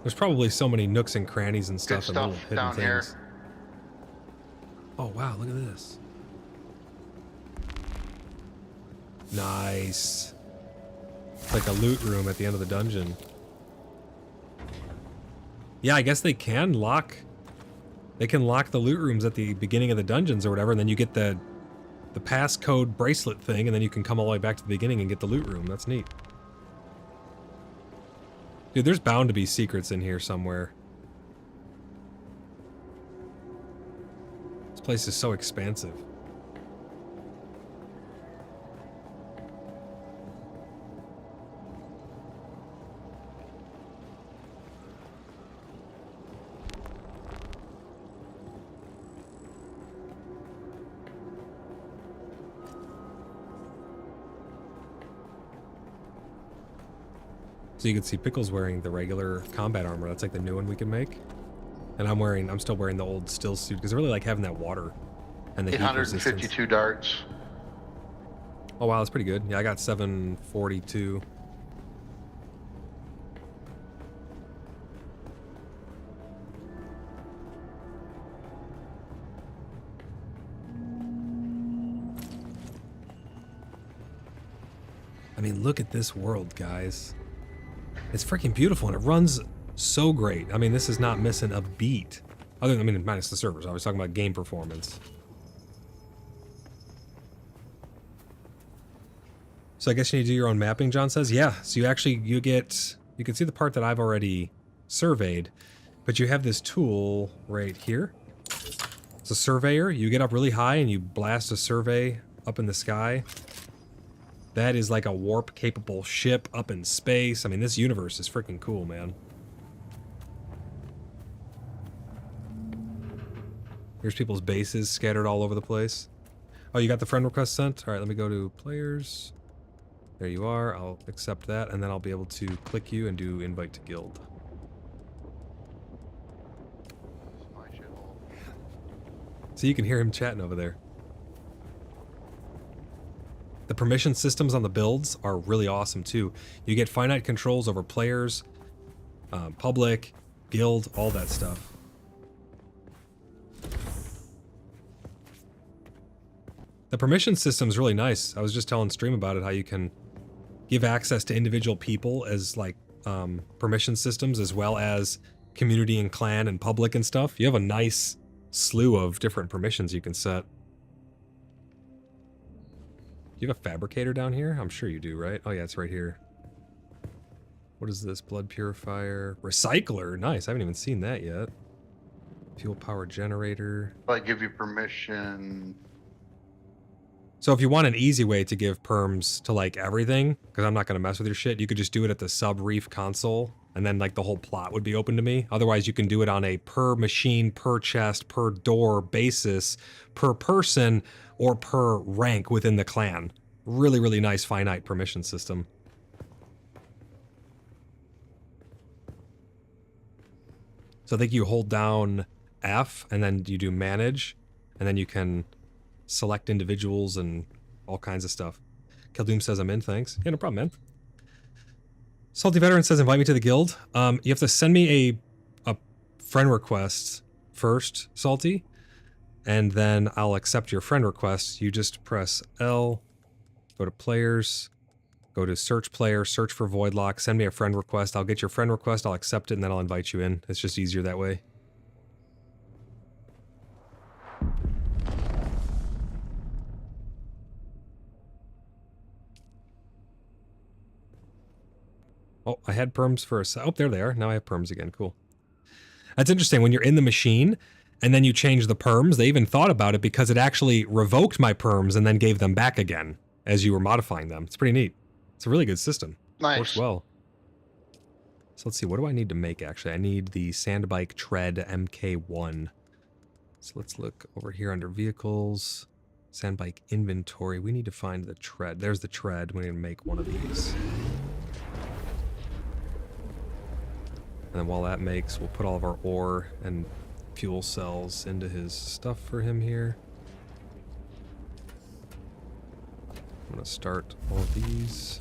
There's probably so many nooks and crannies and stuff. Good stuff and little hidden down things. here. Oh wow, look at this. Nice. It's like a loot room at the end of the dungeon. Yeah, I guess they can lock... They can lock the loot rooms at the beginning of the dungeons or whatever, and then you get the passcode bracelet thing, and then you can come all the way back to the beginning and get the loot room. That's neat. Dude, there's bound to be secrets in here somewhere. This place is so expansive. So you can see Pickle's wearing the regular combat armor. That's like the new one we can make. And I'm still wearing the old still suit because I really like having that water and the heat resistance. 852 darts. Oh wow, that's pretty good. Yeah, I got 742. I mean, look at this world, guys. It's freaking beautiful, and it runs so great. I mean, this is not missing a beat. Other than, I mean, minus the servers. I was talking about game performance. So I guess you need to do your own mapping, John says? Yeah, so you can see the part that I've already surveyed, but you have this tool right here. It's a surveyor. You get up really high and you blast a survey up in the sky. That is like a warp-capable ship up in space. I mean, this universe is freaking cool, man. Here's people's bases scattered all over the place. Oh, you got the friend request sent? All right, let me go to players. There you are. I'll accept that, and then I'll be able to click you and do invite to guild. So you can hear him chatting over there. The permission systems on the builds are really awesome too. You get finite controls over players, public, guild, all that stuff. The permission system is really nice. I was just telling Stream about it, how you can give access to individual people as like permission systems as well as community and clan and public and stuff. You have a nice slew of different permissions you can set. Do you have a fabricator down here? I'm sure you do, right? Oh yeah, it's right here. What is this? Blood purifier. Recycler. Nice. I haven't even seen that yet. Fuel power generator. I give you permission. So if you want an easy way to give perms to like everything, because I'm not going to mess with your shit, you could just do it at the sub-reef console, and then like the whole plot would be open to me. Otherwise, you can do it on a per machine, per chest, per door basis, per person, or per rank within the clan. Really, really nice finite permission system. So I think you hold down F, and then you do manage, and then you can select individuals and all kinds of stuff. Keldoom says I'm in, thanks. Yeah, no problem, man. Salty Veteran says invite me to the guild. You have to send me a friend request first, Salty, and then I'll accept your friend request. You just press L, go to players, go to search player, search for Voidlock, send me a friend request. I'll get your friend request, I'll accept it, and then I'll invite you in. It's just easier that way. Oh, I had perms for a sec. Oh, there they are. Now I have perms again. Cool. That's interesting. When you're in the machine and then you change the perms, they even thought about it because it actually revoked my perms and then gave them back again as you were modifying them. It's pretty neat. It's a really good system. Nice. Works well. So let's see. What do I need to make, actually? I need the Sandbike Tread MK1. So let's look over here under Vehicles. Sandbike Inventory. We need to find the tread. There's the tread. We need to make one of these. And then while that makes, we'll put all of our ore and fuel cells into his stuff for him here. I'm going to start all of these.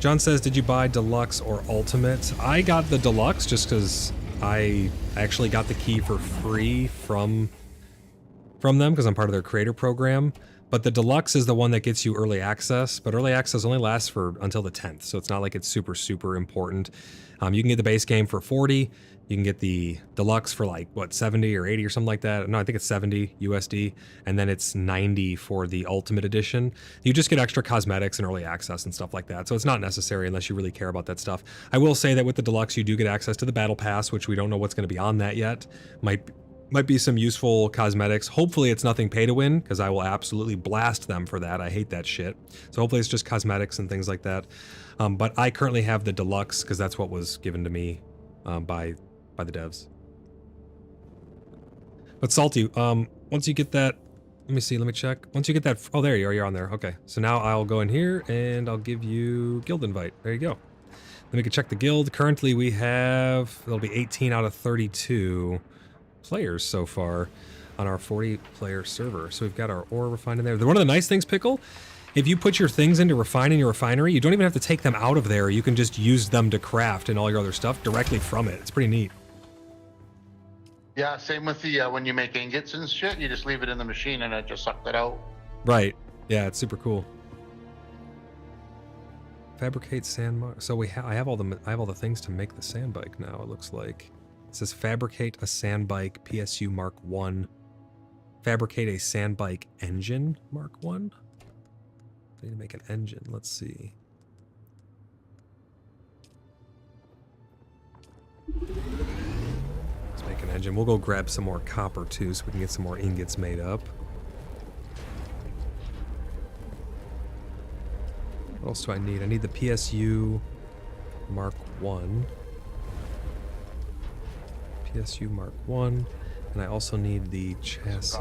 John says, did you buy Deluxe or Ultimate? I got the Deluxe just because I actually got the key for free from them because I'm part of their creator program. But the Deluxe is the one that gets you early access, but early access only lasts until the 10th, so it's not like it's super, super important. You can get the base game for 40, you can get the Deluxe for like, what, 70 or 80 or something like that? No, I think it's 70 USD, and then it's 90 for the Ultimate Edition. You just get extra cosmetics and early access and stuff like that, so it's not necessary unless you really care about that stuff. I will say that with the Deluxe, you do get access to the Battle Pass, which we don't know what's going to be on that yet. Might be some useful cosmetics. Hopefully it's nothing pay to win, because I will absolutely blast them for that. I hate that shit. So hopefully it's just cosmetics and things like that. But I currently have the Deluxe, because that's what was given to me by the devs. But Salty, once you get that, let me see, let me check. Once you get that, oh, there you are, you're on there. Okay, so now I'll go in here and I'll give you guild invite. There you go. Then we can check the guild. Currently we have, it'll be 18 out of 32 players so far on our 40-player server. So we've got our ore refined in there. One of the nice things, Pickle, if you put your things in to refine in your refinery, you don't even have to take them out of there. You can just use them to craft and all your other stuff directly from it. It's pretty neat. Yeah, same with the when you make ingots and shit, you just leave it in the machine and it just sucked it out. Right. Yeah, it's super cool. Fabricate sand mark. So I have all the things to make the sand bike now. It looks like. It says fabricate a sand bike PSU Mark 1. Fabricate a sand bike engine Mark 1. I need to make an engine. Let's see. Let's make an engine. We'll go grab some more copper too so we can get some more ingots made up. What else do I need? I need the PSU Mark 1. PSU Mark 1, and I also need the chassis.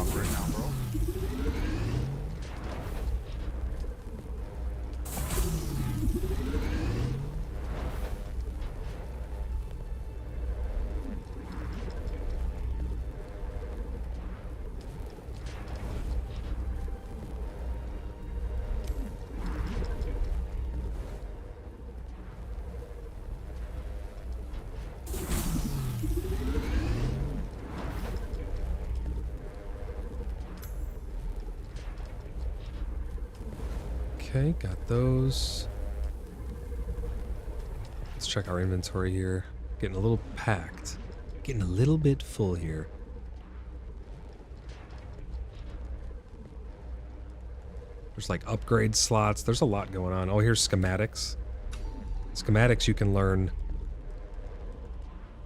Okay, got those. Let's check our inventory here. Getting a little packed. Getting a little bit full here. There's like upgrade slots. There's a lot going on. Oh, here's schematics. Schematics you can learn.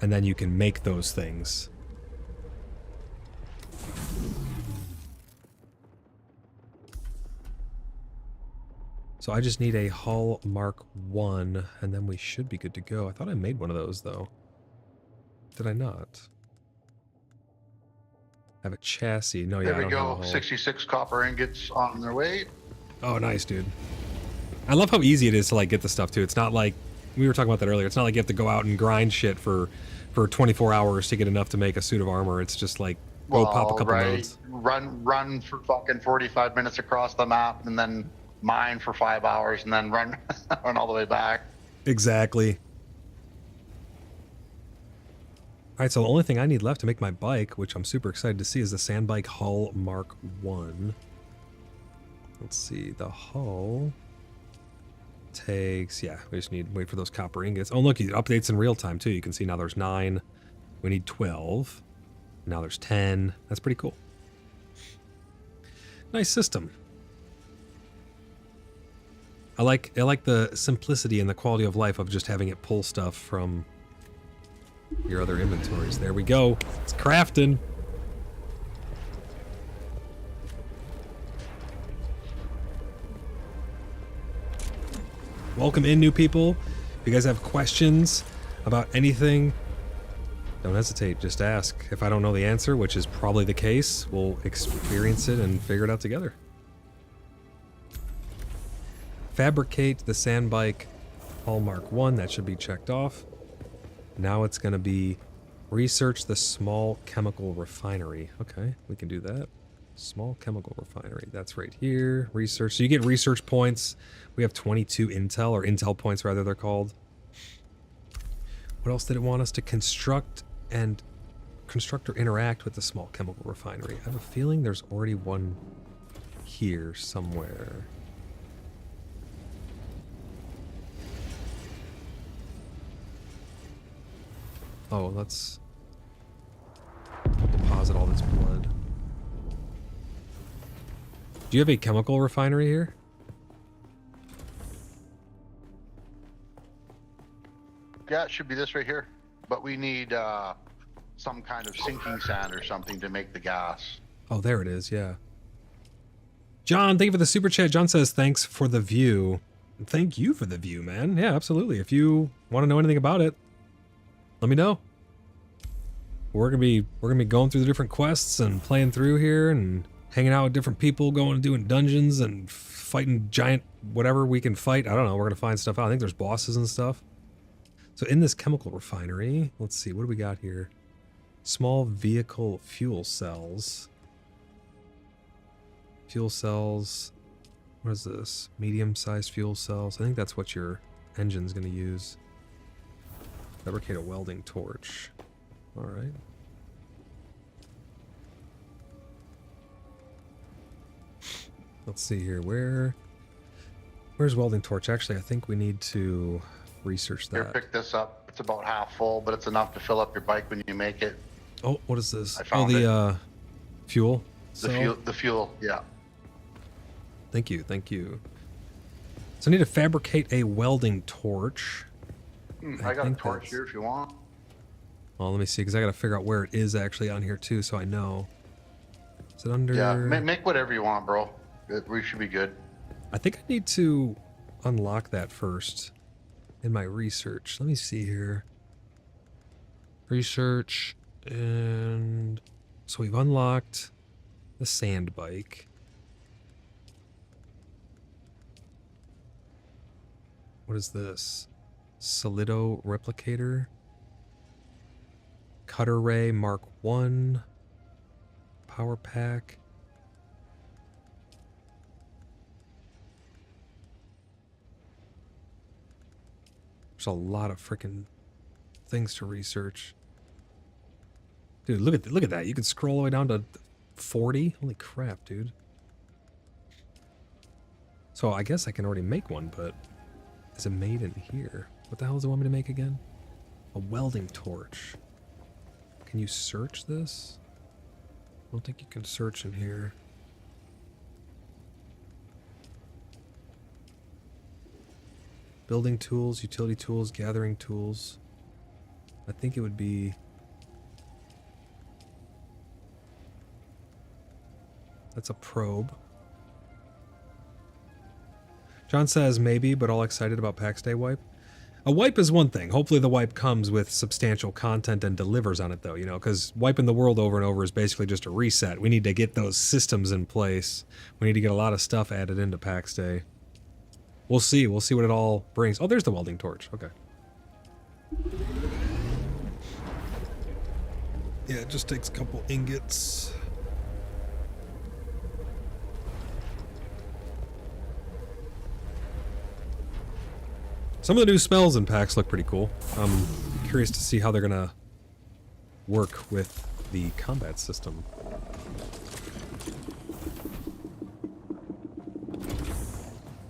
And then you can make those things. So I just need a hull Mark 1, and then we should be good to go. I thought I made one of those, though. Did I not? I have a chassis. No, yeah, there we go. 66 copper ingots on their way. Oh, nice, dude. I love how easy it is to, like, get the stuff, too. It's not like we were talking about that earlier. It's not like you have to go out and grind shit for 24 hours to get enough to make a suit of armor. It's just like go pop a couple nodes. Run for fucking 45 minutes across the map, and then mine for 5 hours, and then run run all the way back. Exactly. All right, so the only thing I need left to make my bike, which I'm super excited to see, is the sand bike hull Mark 1. Let's see, the hull takes, yeah, we just need to wait for those copper ingots. Oh, look, it updates in real time too. You can see now there's 9. We need 12. Now there's 10. That's pretty cool. Nice system. I like the simplicity and the quality of life of just having it pull stuff from your other inventories. There we go. It's crafting. Welcome in, new people. If you guys have questions about anything, don't hesitate. Just ask. If I don't know the answer, which is probably the case, we'll experience it and figure it out together. Fabricate the sand bike Hallmark 1. That should be checked off. Now it's going to be research the small chemical refinery. Okay, we can do that. Small chemical refinery. That's right here. Research. So you get research points. We have 22 intel, or intel points rather they're called. What else did it want us to construct or interact with the small chemical refinery? I have a feeling there's already one here somewhere. Oh, let's deposit all this blood. Do you have a chemical refinery here? Yeah, it should be this right here. But we need some kind of sinking sand or something to make the gas. Oh, there it is, yeah. John, thank you for the super chat. John says, thanks for the view. Thank you for the view, man. Yeah, absolutely. If you want to know anything about it, let me know. We're gonna be going through the different quests and playing through here and hanging out with different people, going and doing dungeons and fighting giant whatever we can fight. I don't know. We're gonna find stuff out. I think there's bosses and stuff. So in this chemical refinery, let's see, what do we got here? Small vehicle fuel cells. Fuel cells. What is this? Medium-sized fuel cells. I think that's what your engine's gonna use. Fabricate a welding torch. All right. Let's see here. Where's welding torch? Actually, I think we need to research that. Here, pick this up. It's about half full, but it's enough to fill up your bike when you make it. Oh, what is this? I found it. Fuel. The fuel. Yeah. Thank you. Thank you. So I need to fabricate a welding torch. I got a torch here if you want. Well, let me see, because I got to figure out where it is actually on here too, so I know. Is it under... Yeah, make whatever you want, bro. We should be good. I think I need to unlock that first in my research. Let me see here. Research, and... So we've unlocked the sand bike. What is this? Solido replicator. Cutter ray Mark 1. Power pack. There's a lot of freaking things to research. Dude, look at that. You can scroll all the way down to 40. Holy crap, dude. So I guess I can already make one, but is it made in here? What the hell does it want me to make again? A welding torch. Can you search this? I don't think you can search in here. Building tools, utility tools, gathering tools. I think it would be... That's a probe. John says maybe, but all excited about PAX Day wipe. A wipe is one thing. Hopefully the wipe comes with substantial content and delivers on it though, you know, because wiping the world over and over is basically just a reset. We need to get those systems in place. We need to get a lot of stuff added into PAX Day. We'll see. We'll see what it all brings. Oh, there's the welding torch. Okay. Yeah, it just takes a couple ingots. Some of the new spells and packs look pretty cool. I'm curious to see how they're gonna work with the combat system.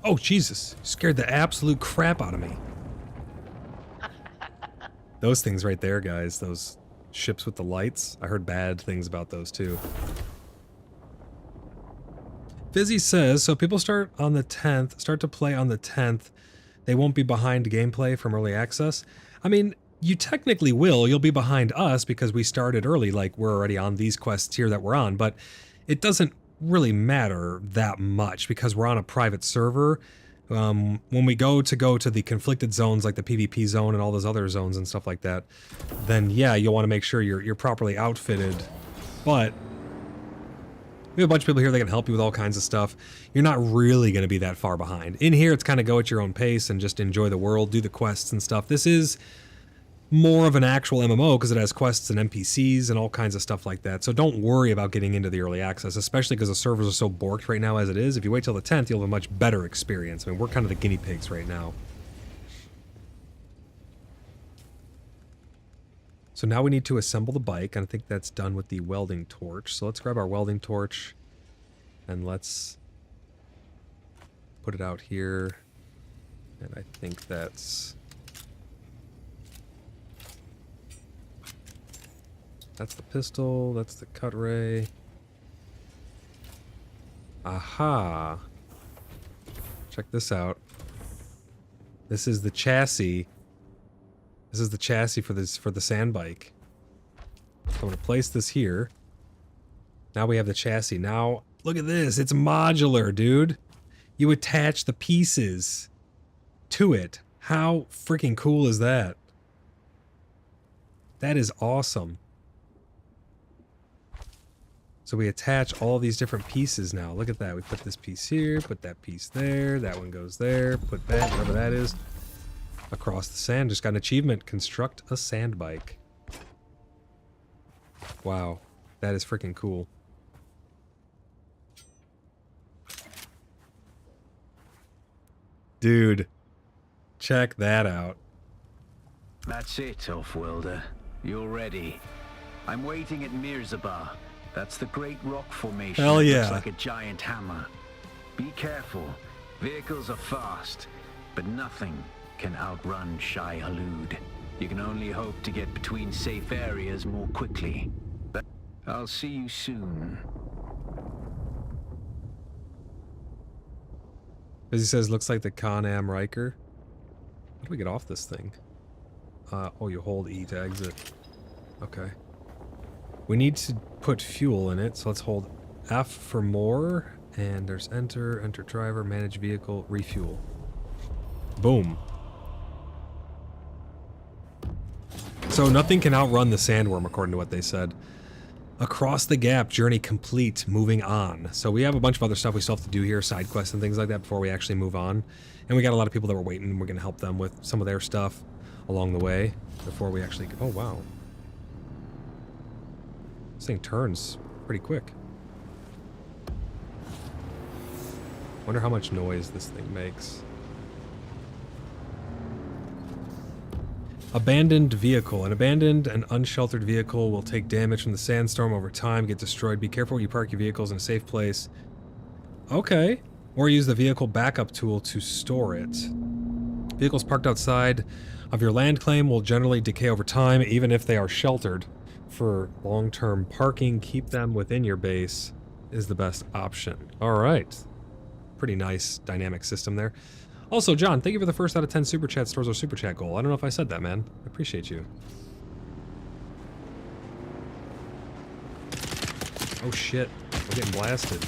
Oh, Jesus. Scared the absolute crap out of me. Those things right there, guys. Those ships with the lights. I heard bad things about those, too. Fizzy says, so people start on the 10th, start to play on the 10th. They won't be behind gameplay from early access. I mean, you technically will. You'll be behind us because we started early, like we're already on these quests here that we're on, but it doesn't really matter that much because we're on a private server. When we go to the conflicted zones like the PvP zone and all those other zones and stuff like that, then yeah, you'll want to make sure you're properly outfitted. But we have a bunch of people here that can help you with all kinds of stuff. You're not really going to be that far behind. In here, it's kind of go at your own pace and just enjoy the world, do the quests and stuff. This is more of an actual MMO because it has quests and NPCs and all kinds of stuff like that. So don't worry about getting into the early access, especially because the servers are so borked right now as it is. If you wait till the 10th, you'll have a much better experience. I mean, we're kind of the guinea pigs right now. So now we need to assemble the bike, and I think that's done with the welding torch. So let's grab our welding torch, and let's put it out here. And I think that's the pistol, that's the cut ray. Aha! Check this out. This is the chassis. This is the chassis for the sand bike. So I'm gonna place this here. Now we have the chassis. Now, look at this. It's modular, dude. You attach the pieces to it. How freaking cool is that? That is awesome. So we attach all these different pieces now. Look at that. We put this piece here, put that piece there, that one goes there, put that, whatever that is, across the sand. Just got an achievement. Construct a sand bike. Wow. That is freaking cool. Dude. Check that out. That's it, off-worlder. You're ready. I'm waiting at Mirzabar. That's the great rock formation. Hell yeah. Looks like a giant hammer. Be careful. Vehicles are fast, but nothing can outrun Shai Halud. You can only hope to get between safe areas more quickly. But I'll see you soon. As he says, looks like the Con-Am Riker. How do we get off this thing? Oh, you hold E to exit. Okay. We need to put fuel in it, so let's hold F for more. And there's enter driver, manage vehicle, refuel. Boom. So nothing can outrun the sandworm, according to what they said. Across the gap, journey complete, moving on. So we have a bunch of other stuff we still have to do here, side quests and things like that before we actually move on. And we got a lot of people that were waiting, and we're going to help them with some of their stuff along the way before we actually... Oh, wow. This thing turns pretty quick. Wonder how much noise this thing makes. Abandoned vehicle. An abandoned and unsheltered vehicle will take damage from the sandstorm over time, get destroyed. Be careful where you park your vehicles in a safe place. Okay. Or use the vehicle backup tool to store it. Vehicles parked outside of your land claim will generally decay over time, even if they are sheltered. For long-term parking, keep them within your base is the best option. Alright. Pretty nice dynamic system there. Also, John, thank you for the first out of 10 Super Chats towards our Super Chat goal. I don't know if I said that, man. I appreciate you. Oh shit, we're getting blasted.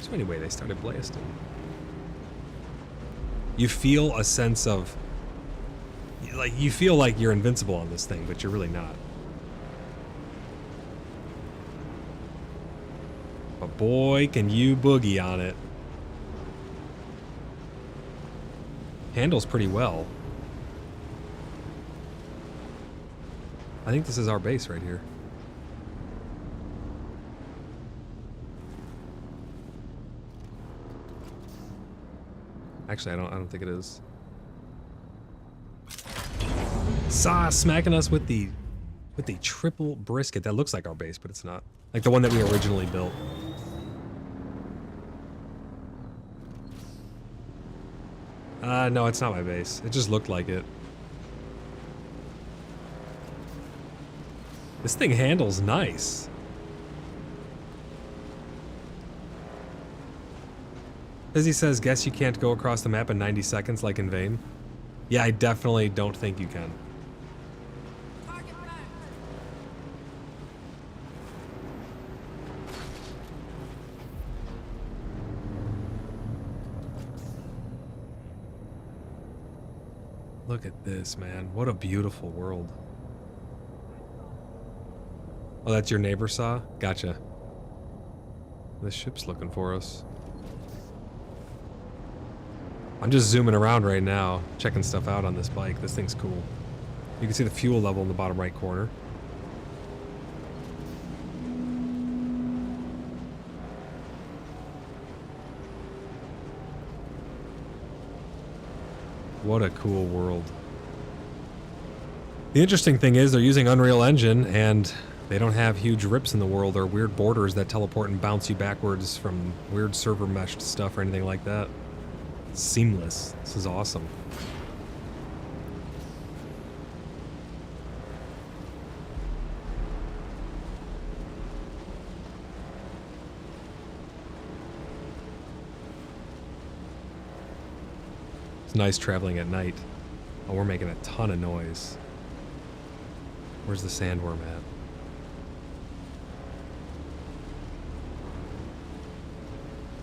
So anyway, they started blasting. You feel a sense of... like, you feel like you're invincible on this thing, but you're really not. But boy, can you boogie on it. Handles pretty well. I think this is our base right here. Actually, I don't think it is. Smacking us with the triple brisket. That looks like our base, but it's not. Like the one that we originally built. No, it's not my base. It just looked like it. This thing handles nice. Busy says, guess you can't go across the map in 90 seconds like in vain. Yeah, I definitely don't think you can. Look at this, man. What a beautiful world. Oh, that's your neighbor saw? Gotcha. This ship's looking for us. I'm just zooming around right now, checking stuff out on this bike. This thing's cool. You can see the fuel level in the bottom right corner. What a cool world. The interesting thing is they're using Unreal Engine and they don't have huge rips in the world or weird borders that teleport and bounce you backwards from weird server meshed stuff or anything like that. It's seamless. This is awesome. It's nice traveling at night. Oh, we're making a ton of noise. Where's the sandworm at?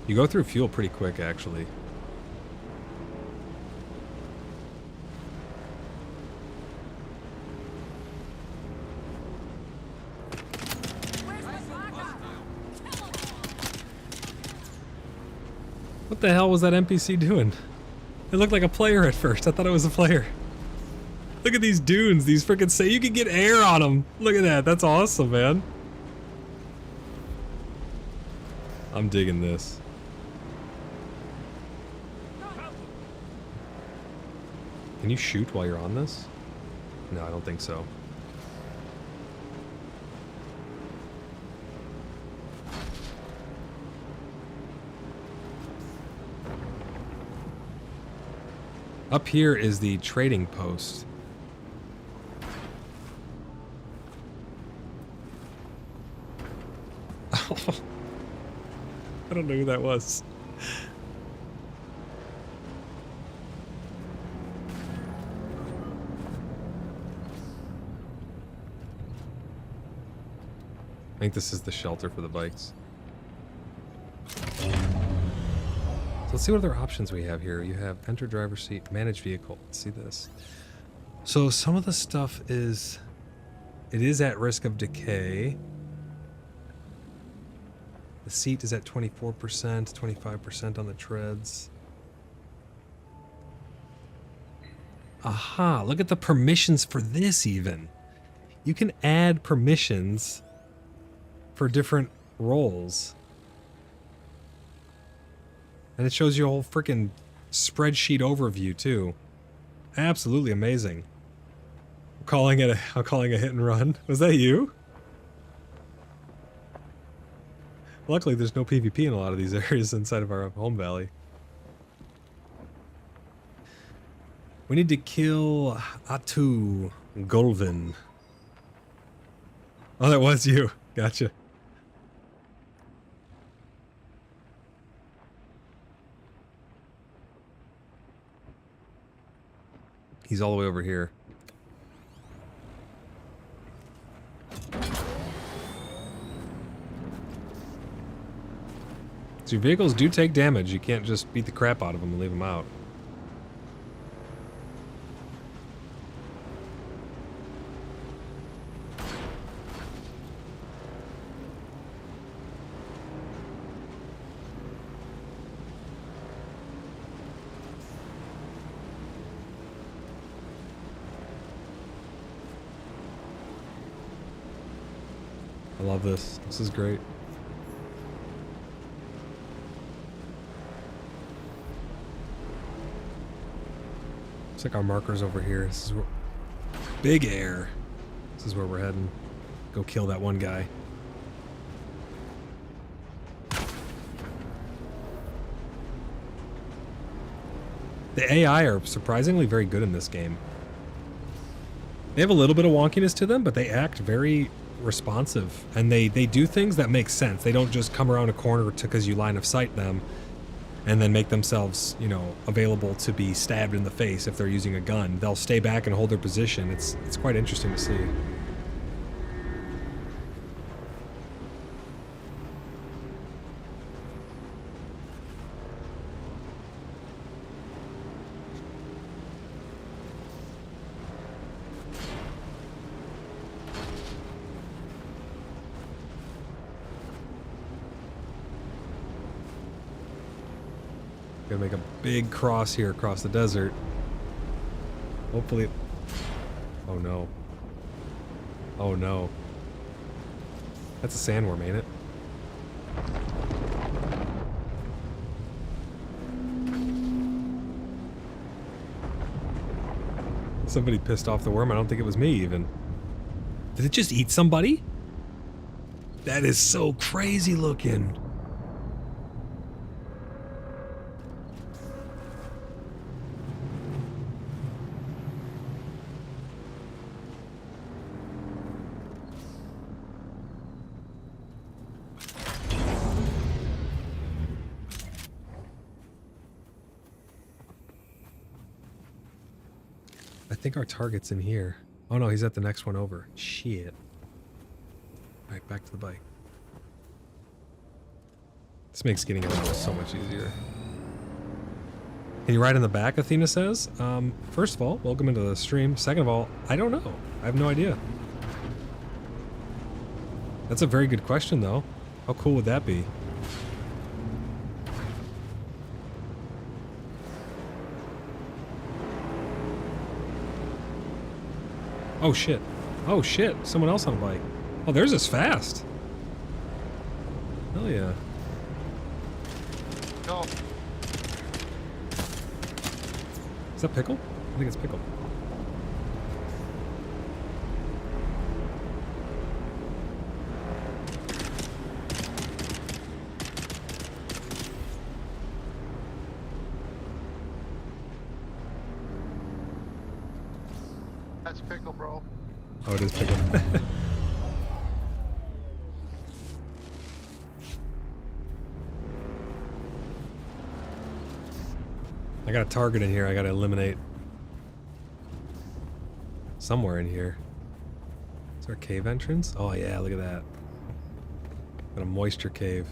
You go through fuel pretty quick, actually. What the hell was that NPC doing? It looked like a player at first. I thought it was a player. Look at these dunes. These freaking say you can get air on them. Look at that. That's awesome, man. I'm digging this. Can you shoot while you're on this? No, I don't think so. Up here is the trading post. I don't know who that was. I think this is the shelter for the bikes. So let's see what other options we have here. You have enter driver's seat, manage vehicle. Let's see this. So some of the stuff is, it is at risk of decay. The seat is at 24%, 25% on the treads. Aha, look at the permissions for this even. You can add permissions for different roles. And it shows you a whole freaking spreadsheet overview too. Absolutely amazing. I'm calling it a hit and run. Was that you? Luckily there's no PvP in a lot of these areas inside of our home valley. We need to kill Atu Golvin. Oh, that was you. Gotcha. He's all the way over here. So your vehicles do take damage. You can't just beat the crap out of them and leave them out. I love this. This is great. Looks like our marker's over here. This is where... Big air. This is where we're heading. Go kill that one guy. The AI are surprisingly very good in this game. They have a little bit of wonkiness to them, but they act very responsive. And they do things that make sense. They don't just come around a corner because you line of sight them and then make themselves, you know, available to be stabbed in the face if they're using a gun. They'll stay back and hold their position. It's quite interesting to see. Gonna make a big cross here across the desert. Hopefully... Oh no. Oh no. That's a sandworm, ain't it? Somebody pissed off the worm. I don't think it was me even. Did it just eat somebody? That is so crazy looking. I think our target's in here. Oh no, he's at the next one over. Shit. Alright, back to the bike. This makes getting around so much easier. Can you ride in the back, Athena says? First of all, welcome into the stream. Second of all, I don't know. I have no idea. That's a very good question, though. How cool would that be? Oh shit. Oh shit. Someone else on a bike. Oh, theirs is fast. Hell yeah. Go. Is that Pickle? I think it's Pickle. That's Pickle, bro. Oh, it is Pickle. I got a target in here I gotta eliminate. Somewhere in here. Is there a cave entrance? Oh yeah, look at that. Got a moisture cave.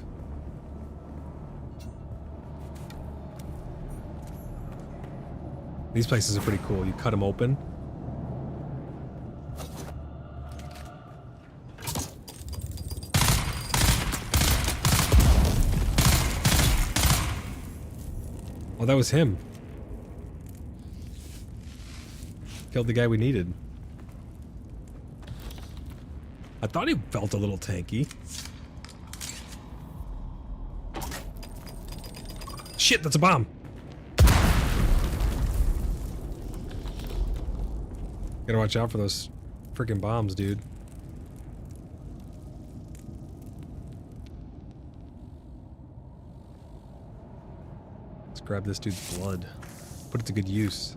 These places are pretty cool. You cut them open. Oh, that was him. Killed the guy we needed. I thought he felt a little tanky. Shit, that's a bomb. Gotta watch out for those freaking bombs, dude. Let's grab this dude's blood. Put it to good use.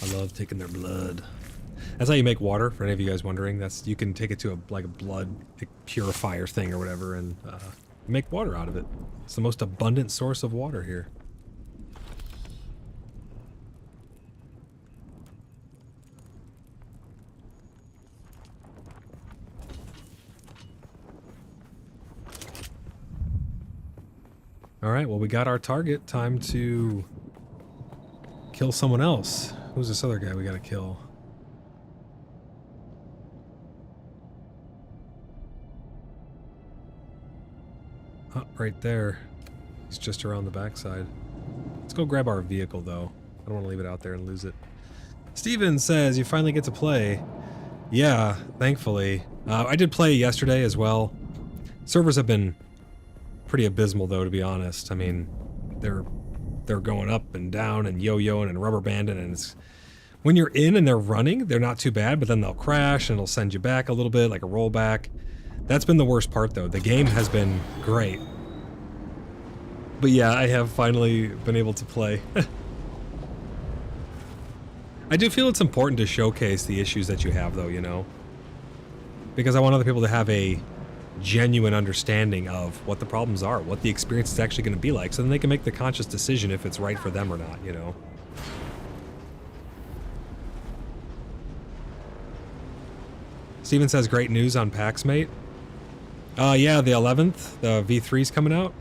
I love taking their blood. That's how you make water, for any of you guys wondering. That's, you can take it to a blood purifier thing or whatever and make water out of it. It's the most abundant source of water here. Alright, well, we got our target. Time to kill someone else. Who's this other guy we gotta kill? Oh, right there. He's just around the backside. Let's go grab our vehicle, though. I don't want to leave it out there and lose it. Steven says, you finally get to play. Yeah, thankfully. I did play yesterday as well. Servers have been pretty abysmal, though, to be honest. I mean, they're going up and down and yo-yoing and rubber banding, and it's... When you're in and they're running, they're not too bad, but then they'll crash and it'll send you back a little bit, like a rollback. That's been the worst part, though. The game has been great. But yeah, I have finally been able to play. I do feel it's important to showcase the issues that you have, though, you know? Because I want other people to have a genuine understanding of what the problems are, what the experience is actually going to be like, so then they can make the conscious decision if it's right for them or not, you know? Steven says, great news on PAX, mate. Yeah, the 11th, the V3's coming out.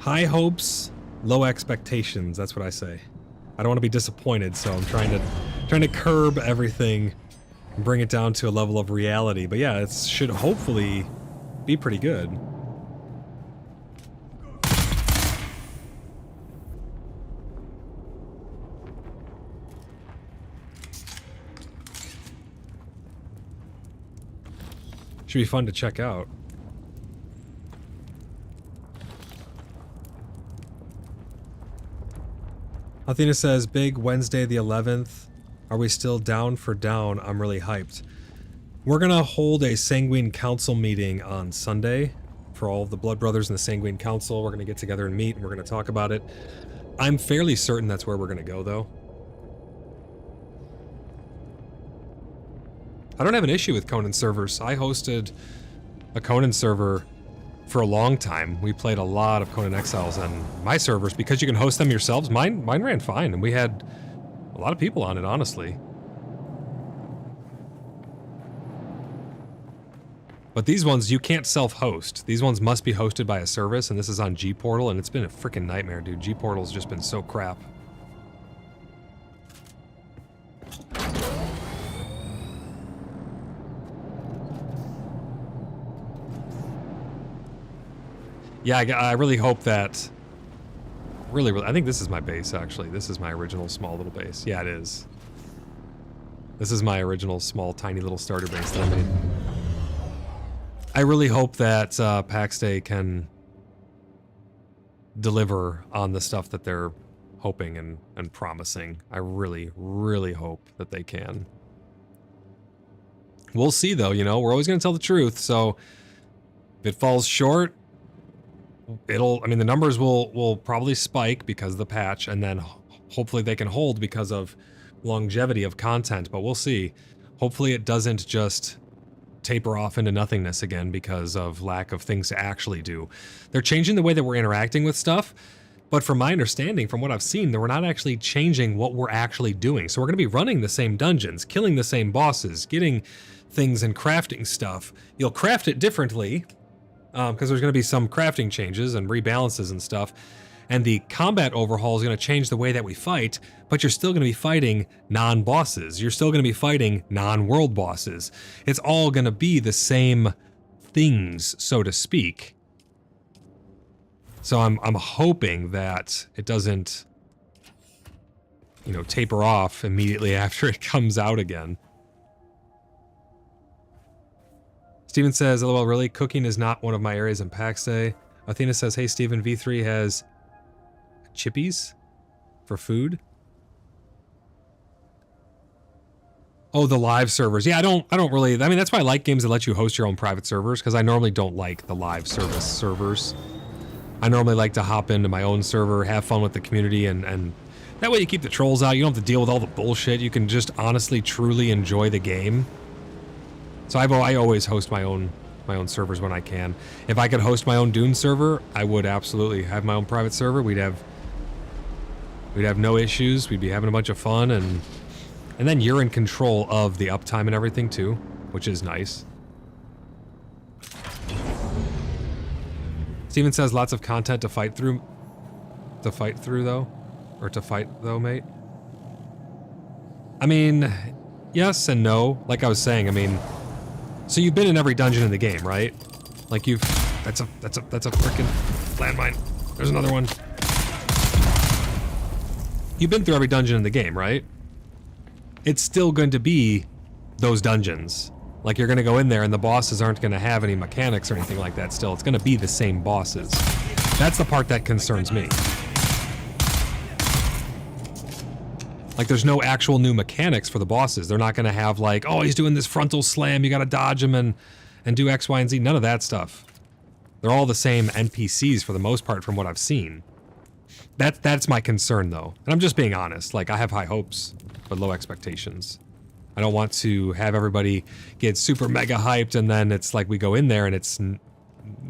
High hopes, low expectations, that's what I say. I don't want to be disappointed, so I'm trying to curb everything and bring it down to a level of reality. But yeah, it should hopefully be pretty good. Should be fun to check out. Athena says, big Wednesday the 11th. Are we still down for down? I'm really hyped. We're gonna hold a Sanguine Council meeting on Sunday for all of the Blood Brothers and the Sanguine Council. We're gonna get together and meet, and we're gonna talk about it. I'm fairly certain that's where we're gonna go, though. I don't have an issue with Conan servers. I hosted a Conan server for a long time. We played a lot of Conan Exiles on my servers because you can host them yourselves. Mine ran fine, and we had a lot of people on it, honestly. But these ones, you can't self-host. These ones must be hosted by a service, and this is on G-Portal, and it's been a freaking nightmare, dude. G-Portal's just been so crap. Yeah, I really hope that... Really, I think this is my base, actually. This is my original small little base. Yeah, it is. This is my original small, tiny little starter base that I made. I really hope that PAX Day can deliver on the stuff that they're hoping and promising. I really, really hope that they can. We'll see, though, you know? We're always going to tell the truth, so if it falls short... I mean, the numbers will probably spike because of the patch, and then hopefully they can hold because of longevity of content, but we'll see. Hopefully it doesn't just taper off into nothingness again because of lack of things to actually do. They're changing the way that we're interacting with stuff, but from my understanding, from what I've seen, we're not actually changing what we're actually doing. So we're going to be running the same dungeons, killing the same bosses, getting things and crafting stuff. You'll craft it differently, because there's going to be some crafting changes and rebalances and stuff, and the combat overhaul is going to change the way that we fight, but you're still going to be fighting non-bosses. You're still going to be fighting non-world bosses. It's all going to be the same things, so to speak. So I'm hoping that it doesn't, you know, taper off immediately after it comes out again. Steven says, LOL, really? Cooking is not one of my areas in PAX Day. Athena says, hey, Steven, V3 has chippies for food. Oh, the live servers. Yeah, I don't really, I mean, that's why I like games that let you host your own private servers, because I normally don't like the live service servers. I normally like to hop into my own server, have fun with the community, and that way you keep the trolls out. You don't have to deal with all the bullshit. You can just honestly, truly enjoy the game. So I always host my own servers when I can. If I could host my own Dune server, I would absolutely have my own private server. We'd have no issues. We'd be having a bunch of fun, and then you're in control of the uptime and everything too, which is nice. Steven says lots of content to fight through. To fight through, though? Or to fight, though, mate? I mean, yes and no. Like I was saying, I mean... So you've been in every dungeon in the game, right? Like you've... That's a freaking landmine. There's another one. You've been through every dungeon in the game, right? It's still going to be those dungeons. Like, you're going to go in there and the bosses aren't going to have any mechanics or anything like that still. It's going to be the same bosses. That's the part that concerns me. Like, there's no actual new mechanics for the bosses. They're not going to have, like, oh, he's doing this frontal slam, you got to dodge him and do X, Y, and Z. None of that stuff. They're all the same NPCs for the most part from what I've seen. That's my concern, though. And I'm just being honest. Like, I have high hopes, but low expectations. I don't want to have everybody get super mega hyped and then it's like we go in there and it's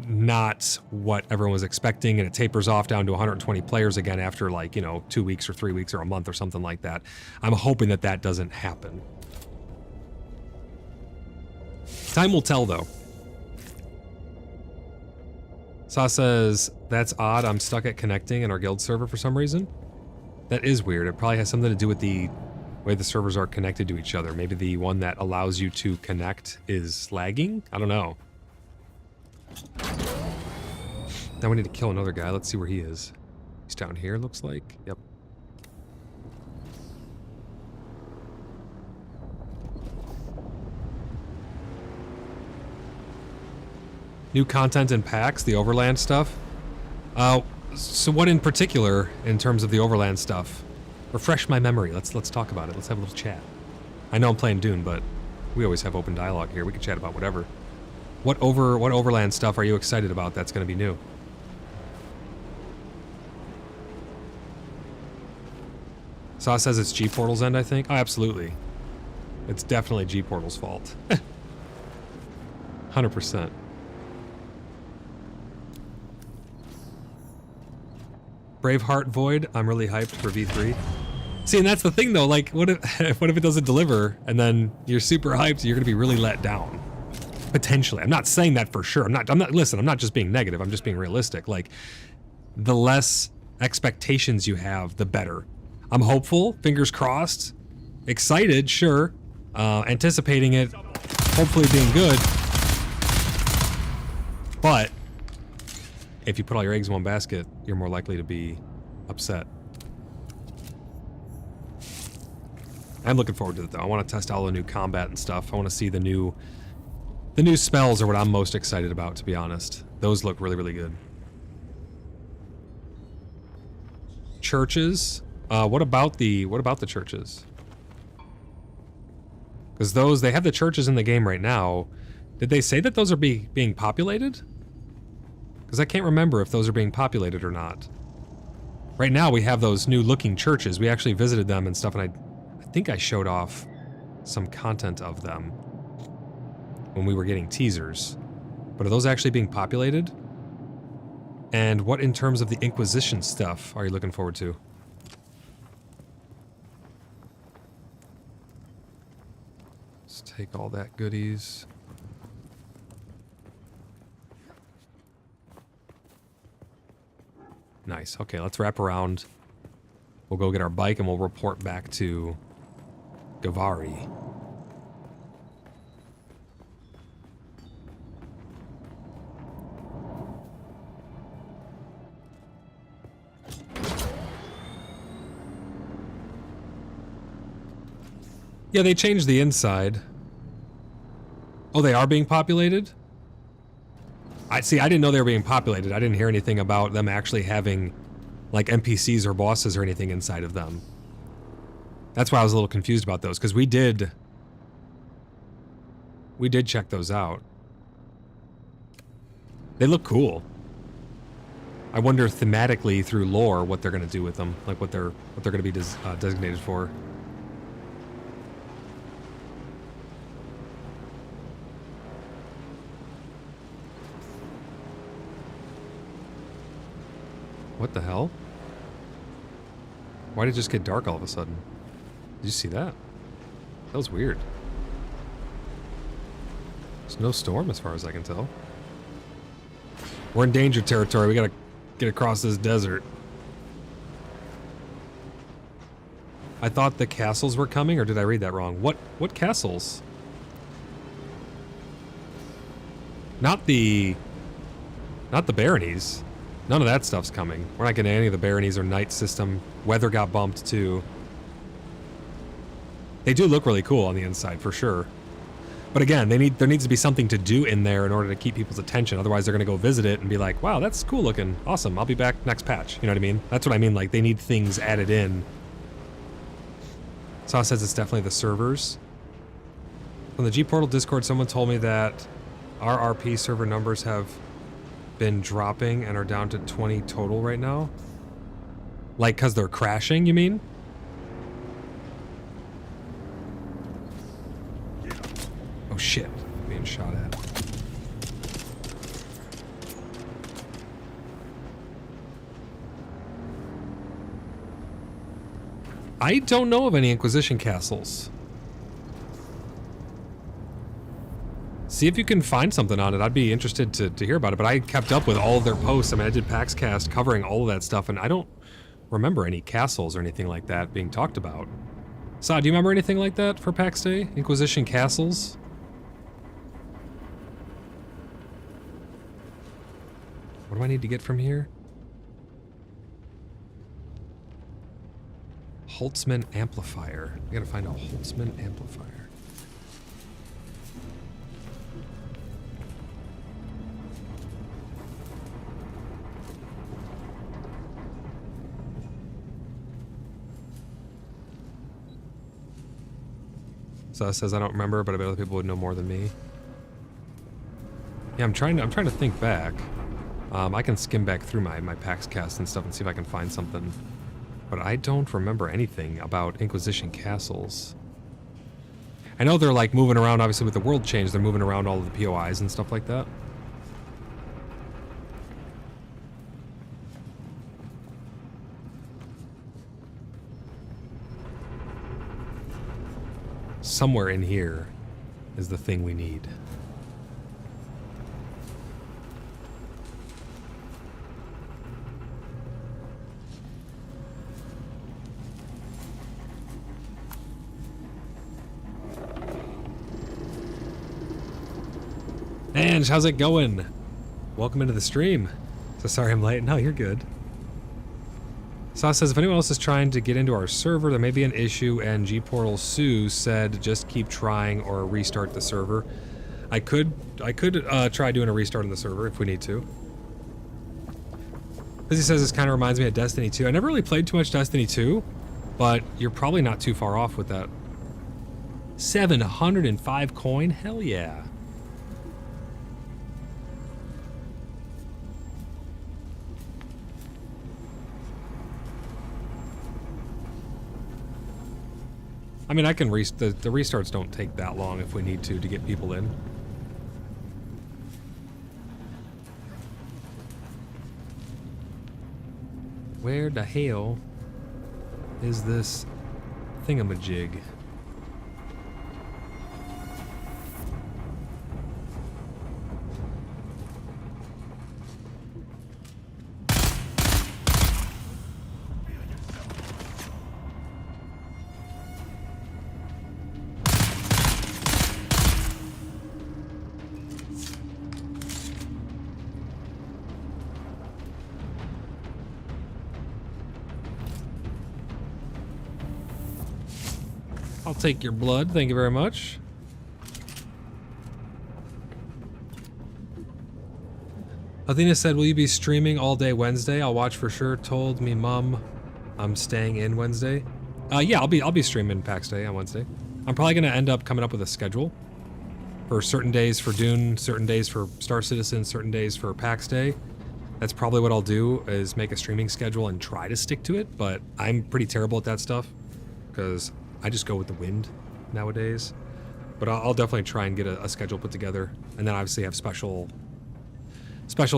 not what everyone was expecting and it tapers off down to 120 players again after, like, you know, 2 weeks or 3 weeks or a month or something like that. I'm hoping that that doesn't happen. Time will tell, though. Saw says, that's odd, I'm stuck at connecting in our guild server for some reason. That is weird. It probably has something to do with the way the servers are connected to each other. Maybe the one that allows you to connect is lagging? I don't know. Now we need to kill another guy. Let's see where he is. He's down here, looks like. Yep. New content in packs, the Overland stuff. So what in particular in terms of the Overland stuff? Refresh my memory. Let's talk about it. Let's have a little chat. I know I'm playing Dune, but we always have open dialogue here. We can chat about whatever. What Overland stuff are you excited about that's going to be new? Saw says it's G-Portal's end, I think. Oh, absolutely. It's definitely G-Portal's fault. 100%. Braveheart Void, I'm really hyped for V3. See, and that's the thing though, like, what if it doesn't deliver, and then you're super hyped, you're gonna be really let down? Potentially. I'm not saying that for sure. Listen, I'm not just being negative, I'm just being realistic. Like, the less expectations you have, the better. I'm hopeful, fingers crossed, excited, sure, anticipating it, hopefully being good, but if you put all your eggs in one basket, you're more likely to be upset. I'm looking forward to it, though. I want to test all the new combat and stuff. I want to see the new spells are what I'm most excited about, to be honest. Those look really, really good. Churches. What about the churches? Because they have the churches in the game right now. Did they say that those are being populated? Because I can't remember if those are being populated or not. Right now we have those new looking churches. We actually visited them and stuff, and I think I showed off some content of them when we were getting teasers. But are those actually being populated? And what in terms of the Inquisition stuff are you looking forward to? Let's take all that goodies. Nice. Okay, let's wrap around. We'll go get our bike and we'll report back to Gavari. Yeah, they changed the inside. Oh, they are being populated? I didn't know they were being populated. I didn't hear anything about them actually having, like, NPCs or bosses or anything inside of them. That's why I was a little confused about those, because we did check those out. They look cool. I wonder thematically through lore what they're going to do with them, like what they're going to be designated for. What the hell? Why did it just get dark all of a sudden? Did you see that? That was weird. There's no storm as far as I can tell. We're in danger territory. We gotta get across this desert. I thought the castles were coming, or did I read that wrong? What castles? Not the baronies. None of that stuff's coming. We're not getting any of the baronies or knight system. Weather got bumped too. They do look really cool on the inside for sure. But again, there needs to be something to do in there in order to keep people's attention. Otherwise, they're going to go visit it and be like, wow, that's cool looking. Awesome. I'll be back next patch. You know what I mean? That's what I mean. Like, they need things added in. Saw says it's definitely the servers. From the G Portal Discord, someone told me that our RP server numbers have been dropping and are down to 20 total right now. Like, because they're crashing, you mean? Oh shit, being shot at. I don't know of any Inquisition castles. See if you can find something on it. I'd be interested to hear about it, but I kept up with all of their posts. I mean, I did PAX Cast covering all of that stuff, and I don't remember any castles or anything like that being talked about. Sa, do you remember anything like that for PAX Day? Inquisition castles? What do I need to get from here? Holtzman amplifier. I gotta find a Holtzman amplifier. So says I don't remember, but I bet other people would know more than me. Yeah, I'm trying to think back. I can skim back through my PAX Cast and stuff and see if I can find something. But I don't remember anything about Inquisition castles. I know they're like moving around, obviously with the world change, they're moving around all of the POIs and stuff like that. Somewhere in here is the thing we need. Ange, how's it going? Welcome into the stream. So sorry I'm late. No, you're good. Sauce says, if anyone else is trying to get into our server, there may be an issue, and G-Portal Sue said just keep trying or restart the server. I could try doing a restart on the server if we need to. As he says, this kind of reminds me of Destiny 2. I never really played too much Destiny 2, but you're probably not too far off with that. 705 coin? Hell yeah. I mean, I can the restarts don't take that long if we need to get people in. Where the hell is this thingamajig? I'll take your blood, thank you very much. Athena said, will you be streaming all day Wednesday? I'll watch for sure. Told me mom I'm staying in Wednesday. Yeah, I'll be streaming PAX Day on Wednesday. I'm probably gonna end up coming up with a schedule for certain days for Dune, certain days for Star Citizen, certain days for PAX Day. That's probably what I'll do, is make a streaming schedule and try to stick to it, but I'm pretty terrible at that stuff because I just go with the wind nowadays. But I'll definitely try and get a schedule put together, and then obviously have special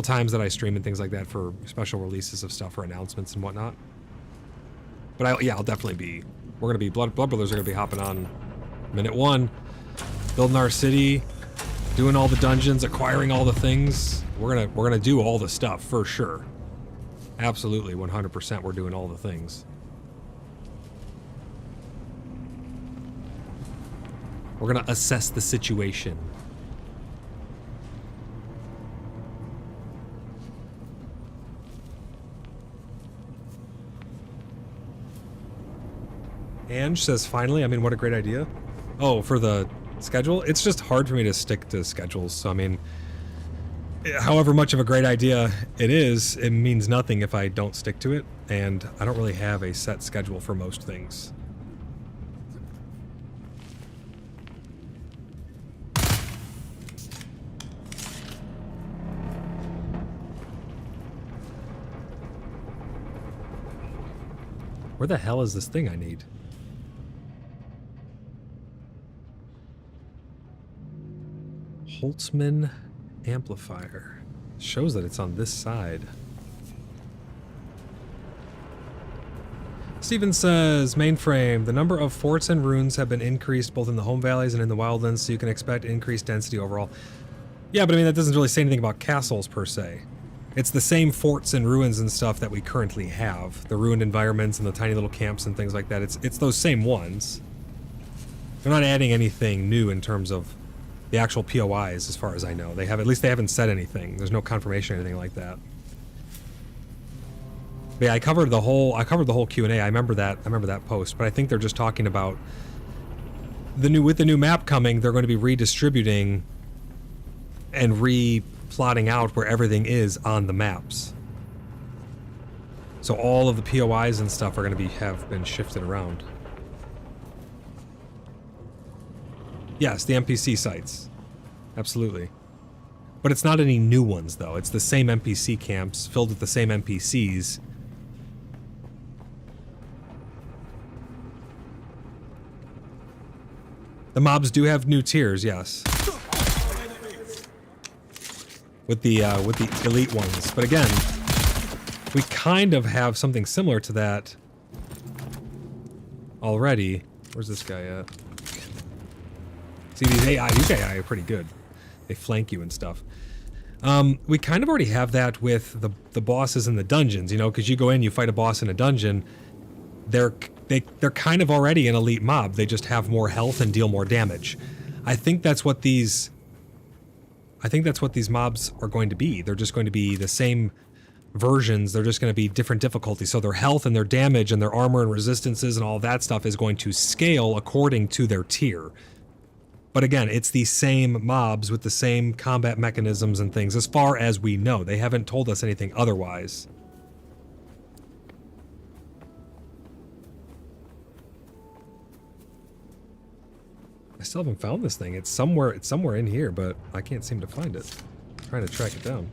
times that I stream and things like that for special releases of stuff or announcements and whatnot. But I'll definitely be. We're gonna be Blood Brothers are gonna be hopping on minute one, building our city, Doing all the dungeons, acquiring all the things. We're gonna do all the stuff for sure. Absolutely, 100% we're doing all the things. We're gonna assess the situation. Ange says, finally, I mean, what a great idea. Oh, for the schedule? It's just hard for me to stick to schedules. So, I mean, however much of a great idea it is, it means nothing if I don't stick to it. And I don't really have a set schedule for most things. Where the hell is this thing I need? Holtzman amplifier. Shows that it's on this side. Steven says, mainframe, the number of forts and ruins have been increased both in the home valleys and in the wildlands, so you can expect increased density overall. Yeah, but I mean, that doesn't really say anything about castles per se. It's the same forts and ruins and stuff that we currently have. The ruined environments and the tiny little camps and things like that. It's those same ones. They're not adding anything new in terms of the actual POIs, as far as I know. They have, at least they haven't said anything. There's no confirmation or anything like that. But yeah, I covered the whole Q&A. I remember that post, but I think they're just talking about with the new map coming, they're going to be redistributing and plotting out where everything is on the maps. So all of the POIs and stuff are going to have been shifted around. Yes, the NPC sites. Absolutely. But it's not any new ones, though. It's the same NPC camps filled with the same NPCs. The mobs do have new tiers, yes. With the elite ones. But again, we kind of have something similar to that already. Where's this guy at? See, these AI are pretty good. They flank you and stuff. We kind of already have that with the bosses in the dungeons, you know, because you go in, you fight a boss in a dungeon, they're kind of already an elite mob. They just have more health and deal more damage. I think that's what these mobs are going to be. They're just going to be the same versions. They're just going to be different difficulties. So their health and their damage and their armor and resistances and all that stuff is going to scale according to their tier. But again, it's the same mobs with the same combat mechanisms and things, as far as we know. They haven't told us anything otherwise. I still haven't found this thing. It's somewhere in here, but I can't seem to find it. I'm trying to track it down.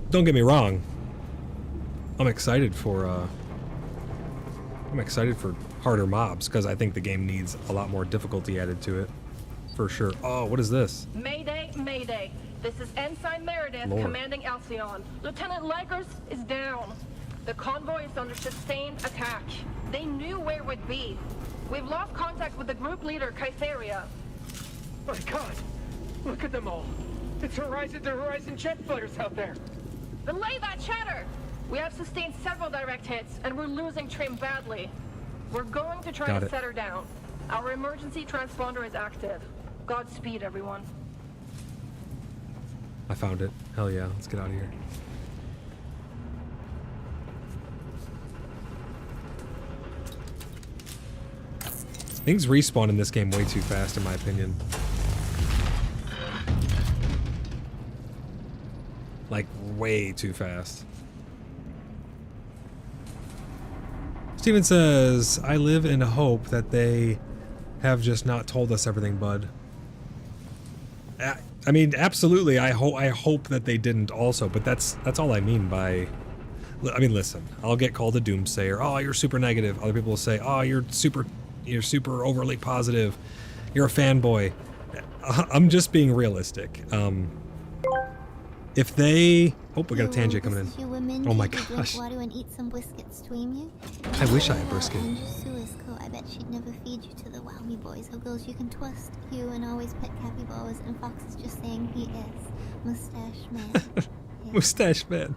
Don't get me wrong. I'm excited for harder mobs, because I think the game needs a lot more difficulty added to it. For sure. Oh, what is this? Mayday, mayday. This is Ensign Meredith, Lord. commanding Alcyon. Lieutenant Likers is down. The convoy is under sustained attack. They knew where we'd be. We've lost contact with the group leader, Kytheria. My God! Look at them all! It's horizon to horizon jet fighters out there! Relay that chatter! We have sustained several direct hits, and we're losing Trim badly. We're going to try to set her down. Our emergency transponder is active. Godspeed, everyone. I found it. Hell yeah, let's get out of here. Things respawn in this game way too fast, in my opinion. Like, way too fast. Steven says, I live in hope that they have just not told us everything, bud. I mean, absolutely, I hope that they didn't also, but that's all I mean by... I mean, listen, I'll get called a doomsayer. Oh, you're super negative. Other people will say, oh, you're super overly positive. You're a fanboy. I'm just being realistic. if they... Oh, we got a tangent coming This is your in. women. Oh my You drink gosh. water and eat some biscuits, dream you? I wish I had brisket. Angel Sue is cool. I bet she'd never feed you to the wowmy boys or girls you can twist. You and always pet capybaras, and Fox is just saying he is. Mustache man. Yeah. Mustache man.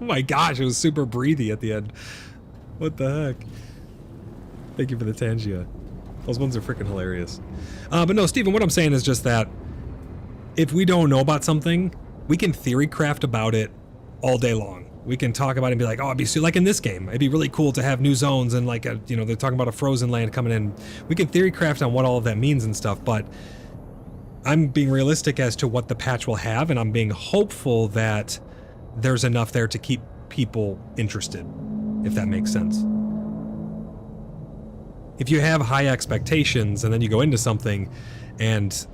Oh my gosh, it was super breathy at the end. What the heck? Thank you for the Tangia. Those ones are freaking hilarious. But no, Steven, what I'm saying is just that if we don't know about something, we can theory craft about it all day long. We can talk about it and be like, oh, it'd be like in this game, it'd be really cool to have new zones and like, you know, they're talking about a frozen land coming in. We can theory craft on what all of that means and stuff, but I'm being realistic as to what the patch will have, and I'm being hopeful that there's enough there to keep people interested, if that makes sense. If you have high expectations and then you go into something and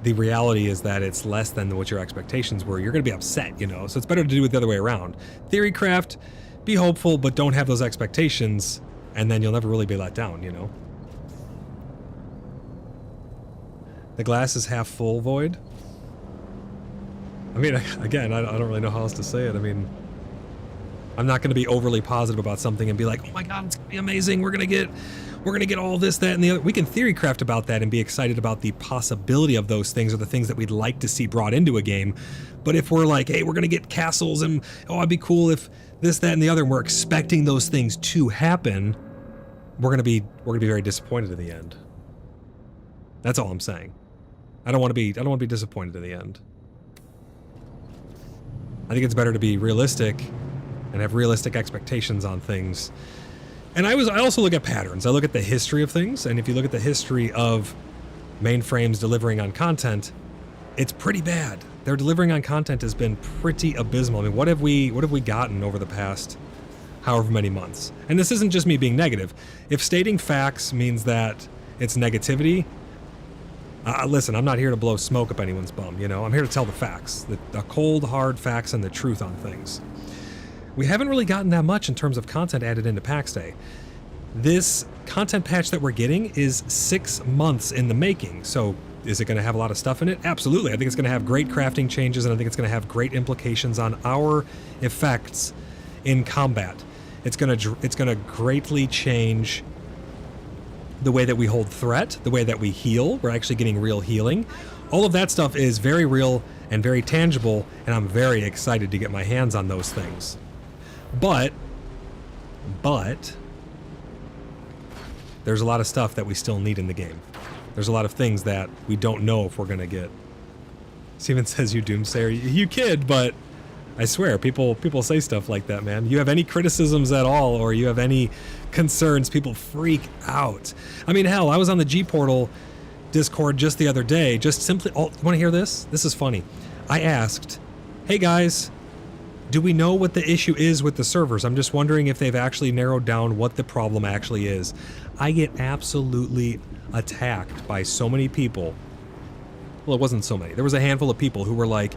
the reality is that it's less than what your expectations were, you're going to be upset, you know? So it's better to do it the other way around. Theory craft, be hopeful, but don't have those expectations, and then you'll never really be let down, you know? The glass is half full, Void. I mean, again, I don't really know how else to say it. I mean, I'm not going to be overly positive about something and be like, oh my god, it's going to be amazing, we're going to get all this, that, and the other. We can theory craft about that and be excited about the possibility of those things or the things that we'd like to see brought into a game. But if we're like, hey, we're going to get castles and, oh, it'd be cool if this, that, and the other, and we're expecting those things to happen, we're going to be very disappointed in the end. That's all I'm saying. I don't want to be disappointed in the end. I think it's better to be realistic and have realistic expectations on things. And I also look at patterns. I look at the history of things, and if you look at the history of mainframes delivering on content, it's pretty bad. Their delivering on content has been pretty abysmal. I mean, what have we gotten over the past however many months? And this isn't just me being negative. If stating facts means that it's negativity, listen, I'm not here to blow smoke up anyone's bum, you know? I'm here to tell the facts, the cold, hard facts and the truth on things. We haven't really gotten that much in terms of content added into PAX Day. This content patch that we're getting is 6 months in the making, so is it going to have a lot of stuff in it? Absolutely. I think it's going to have great crafting changes, and I think it's going to have great implications on our effects in combat. It's going to greatly change the way that we hold threat, the way that we heal. We're actually getting real healing. All of that stuff is very real and very tangible, and I'm very excited to get my hands on those things. But there's a lot of stuff that we still need in the game. There's a lot of things that we don't know if we're gonna get. Steven says, you doomsayer. You kid, but I swear, people say stuff like that, man. You have any criticisms at all, or you have any concerns, people freak out. I mean, hell, I was on the G-Portal Discord just the other day, just simply, oh, want to hear this? This is funny. I asked, hey guys, do we know what the issue is with the servers? I'm just wondering if they've actually narrowed down what the problem actually is. I get absolutely attacked by so many people. Well, it wasn't so many. There was a handful of people who were like,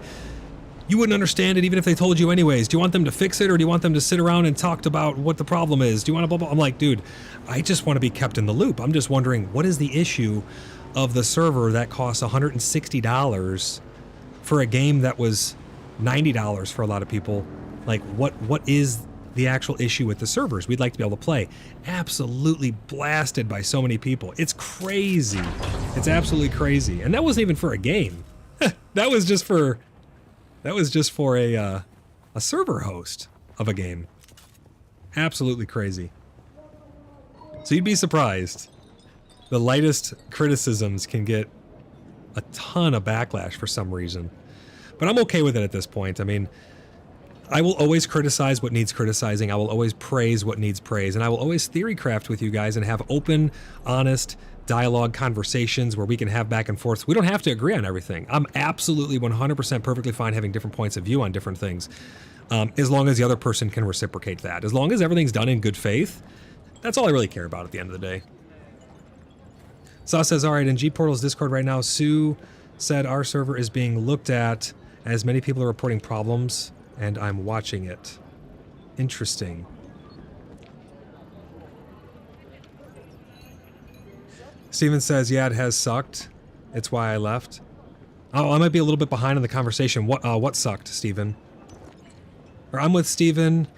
you wouldn't understand it even if they told you anyways. Do you want them to fix it, or do you want them to sit around and talk about what the problem is? Do you want to blah, blah? I'm like, dude, I just want to be kept in the loop. I'm just wondering, what is the issue of the server that costs $160 for a game that was $90 for a lot of people? Like, what is the actual issue with the servers? We'd like to be able to play. Absolutely blasted by so many people. It's crazy. It's absolutely crazy. And that wasn't even for a game. That was just for a server host of a game. Absolutely crazy. So you'd be surprised. The lightest criticisms can get a ton of backlash for some reason. But I'm okay with it at this point. I mean, I will always criticize what needs criticizing. I will always praise what needs praise. And I will always theory craft with you guys and have open, honest dialogue conversations where we can have back and forth. We don't have to agree on everything. I'm absolutely 100% perfectly fine having different points of view on different things, as long as the other person can reciprocate that. As long as everything's done in good faith, that's all I really care about at the end of the day. Saw says, all right, in G-Portal's Discord right now, Sue said our server is being looked at as many people are reporting problems, and I'm watching it. Interesting. Steven says, yeah, it has sucked. It's why I left. Oh, I might be a little bit behind in the conversation. What sucked, Steven? Or I'm with Steven,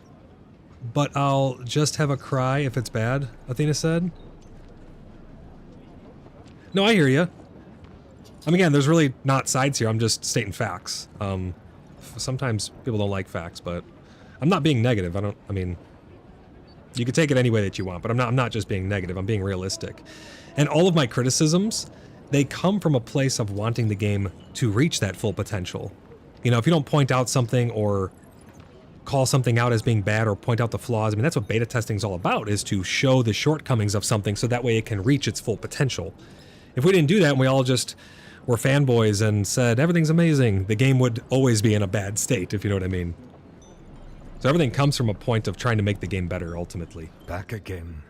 but I'll just have a cry if it's bad, Athena said. No, I hear you. I mean, again, there's really not sides here. I'm just stating facts. Sometimes people don't like facts, but I'm not being negative. I mean, you can take it any way that you want, but I'm not just being negative. I'm being realistic. And all of my criticisms, they come from a place of wanting the game to reach that full potential. You know, if you don't point out something or call something out as being bad or point out the flaws, I mean, that's what beta testing is all about, is to show the shortcomings of something so that way it can reach its full potential. If we didn't do that and we all just were fanboys and said everything's amazing, the game would always be in a bad state, if you know what I mean. So everything comes from a point of trying to make the game better, ultimately. Back again,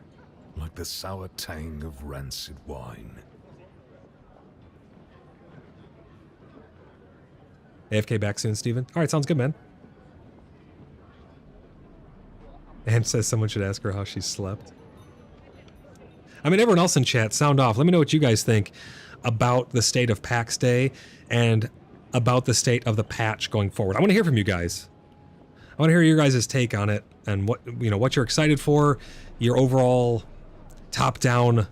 like the sour tang of rancid wine. AFK back soon, Steven? Alright, sounds good, man. And says someone should ask her how she slept. I mean, everyone else in chat, sound off. Let me know what you guys think about the state of PAX Day and about the state of the patch going forward. I want to hear from you guys. I want to hear your guys' take on it and what you're excited for, your overall top-down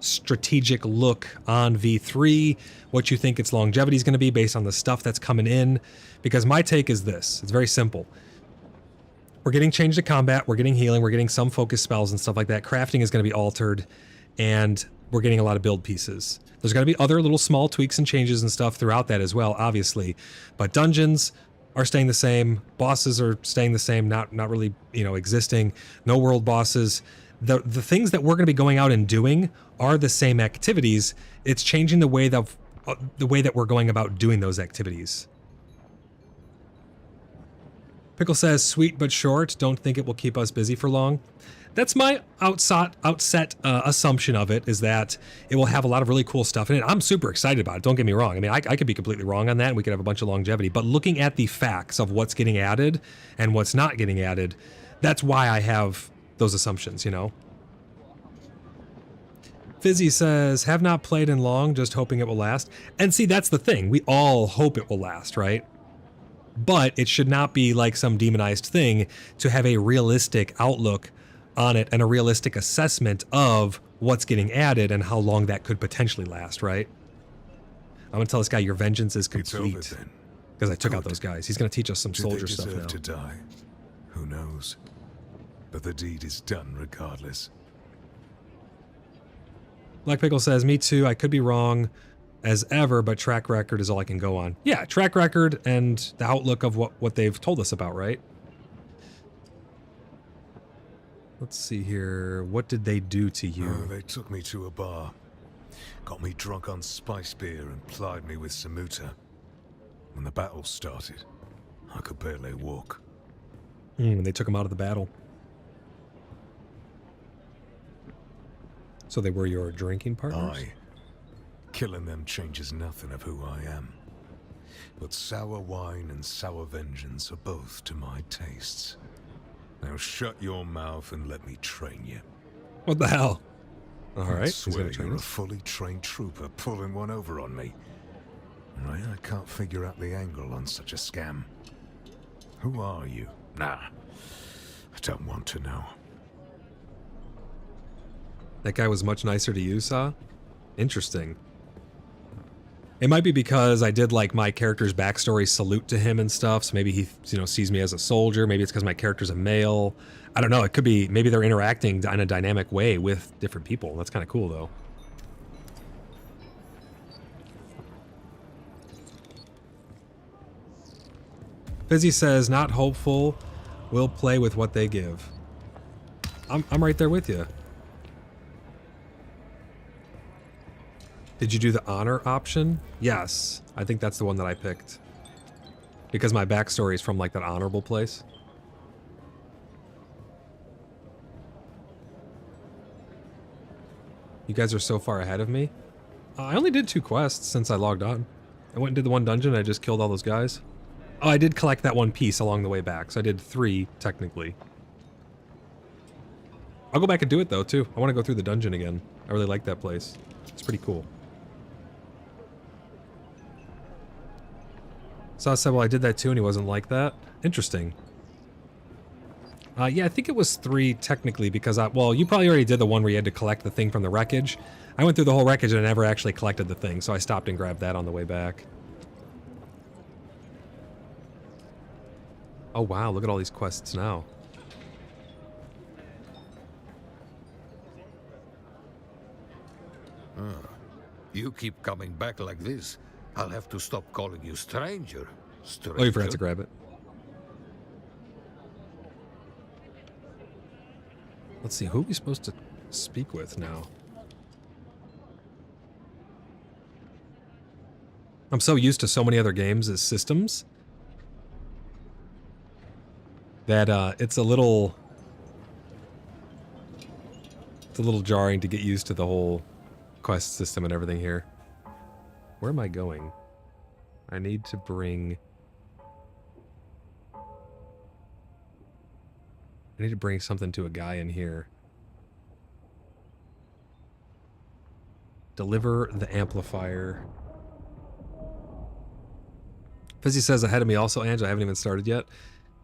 strategic look on V3, what you think its longevity is going to be based on the stuff that's coming in. Because my take is this. It's very simple. We're getting change to combat, we're getting healing, we're getting some focus spells and stuff like that. Crafting is going to be altered, and we're getting a lot of build pieces. There's going to be other little small tweaks and changes and stuff throughout that as well, obviously. But dungeons are staying the same, bosses are staying the same, not really, existing. No world bosses. The things that we're going to be going out and doing are the same activities. It's changing the way that we're going about doing those activities. Pickle says, sweet but short, don't think it will keep us busy for long. That's my outset assumption of it, is that it will have a lot of really cool stuff in it. I'm super excited about it, don't get me wrong. I mean, I could be completely wrong on that, and we could have a bunch of longevity, but looking at the facts of what's getting added and what's not getting added, that's why I have those assumptions, Fizzy says, have not played in long, just hoping it will last. And see, that's the thing. We all hope it will last, right? But it should not be like some demonized thing to have a realistic outlook on it and a realistic assessment of what's getting added and how long that could potentially last, right? I'm going to tell this guy your vengeance is complete. Because I took out those guys. He's going to teach us some soldier stuff now. To die? Who knows? But the deed is done regardless. Black Pickle says, me too, I could be wrong as ever, but track record is all I can go on. Yeah, track record and the outlook of what they've told us about, right? Let's see here. What did they do to you? Oh, they took me to a bar, got me drunk on spice beer and plied me with samuta. When the battle started, I could barely walk. When they took him out of the battle. So they were your drinking partners? Aye. Killing them changes nothing of who I am. But sour wine and sour vengeance are both to my tastes. Now shut your mouth and let me train you. What the hell? Alright. I swear you're a fully trained trooper pulling one over on me. Right, I can't figure out the angle on such a scam. Who are you? Nah, I don't want to know. That guy was much nicer to you, Saw? Interesting. It might be because I did like my character's backstory salute to him and stuff, so maybe he sees me as a soldier, maybe it's because my character's a male. I don't know, it could be, maybe they're interacting in a dynamic way with different people. That's kind of cool though. Fizzy says, not hopeful, we'll play with what they give. I'm right there with you. Did you do the honor option? Yes, I think that's the one that I picked. Because my backstory is from like that honorable place. You guys are so far ahead of me. I only did 2 quests since I logged on. I went and did the 1 dungeon and I just killed all those guys. Oh, I did collect that 1 piece along the way back, so I did 3 technically. I'll go back and do it though too. I want to go through the dungeon again. I really like that place. It's pretty cool. So I said, well, I did that too, and he wasn't like that. Interesting. Yeah, I think it was 3 technically because well, you probably already did the one where you had to collect the thing from the wreckage. I went through the whole wreckage and I never actually collected the thing, so I stopped and grabbed that on the way back. Oh wow, look at all these quests now. You keep coming back like this, I'll have to stop calling you stranger. Oh, you forgot to grab it. Let's see, who are we supposed to speak with now? I'm so used to so many other games as systems that it's a little jarring to get used to the whole quest system and everything here. Where am I going? I need to bring something to a guy in here. Deliver the amplifier. Fizzy says ahead of me also, Ange. I haven't even started yet.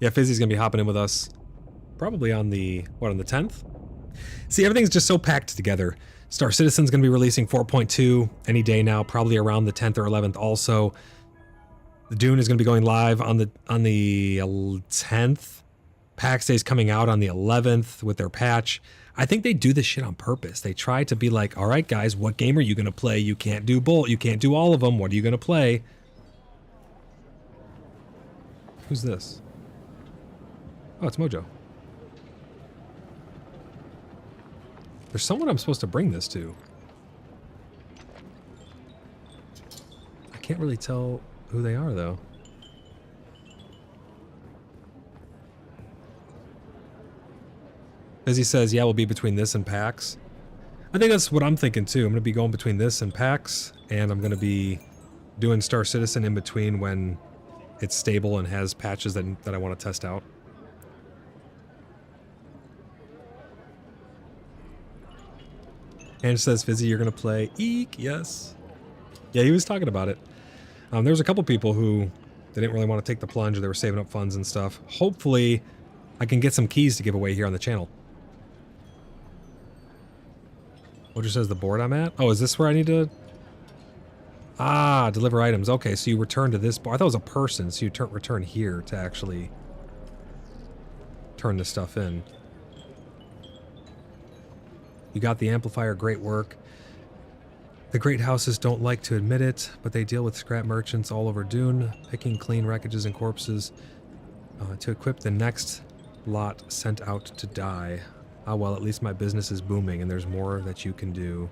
Yeah, Fizzy's gonna be hopping in with us probably on the, what, on the 10th? See, everything's just so packed together. Star Citizen's gonna be releasing 4.2 any day now, probably around the 10th or 11th also. The Dune is gonna be going live on the 10th. PAX Day's coming out on the 11th with their patch. I think they do this shit on purpose. They try to be like, all right, guys, what game are you gonna play? You can't do both. You can't do all of them. What are you gonna play? Who's this? Oh, it's Mojo. There's someone I'm supposed to bring this to. I can't really tell who they are, though. As he says, yeah, we'll be between this and PAX. I think that's what I'm thinking, too. I'm going to be going between this and PAX, and I'm going to be doing Star Citizen in between when it's stable and has patches that I want to test out. And it says, Fizzy, you're going to play Eek, yes. Yeah, he was talking about it. There was a couple people who they didn't really want to take the plunge, or they were saving up funds and stuff. Hopefully, I can get some keys to give away here on the channel. What just says the board I'm at? Oh, is this where I need to... Ah, deliver items. Okay, so you return to this board. I thought it was a person, so you return here to actually turn this stuff in. You got the amplifier, great work. The great houses don't like to admit it, but they deal with scrap merchants all over Dune, picking clean wreckages and corpses to equip the next lot sent out to die. Ah, well, at least my business is booming and there's more that you can do.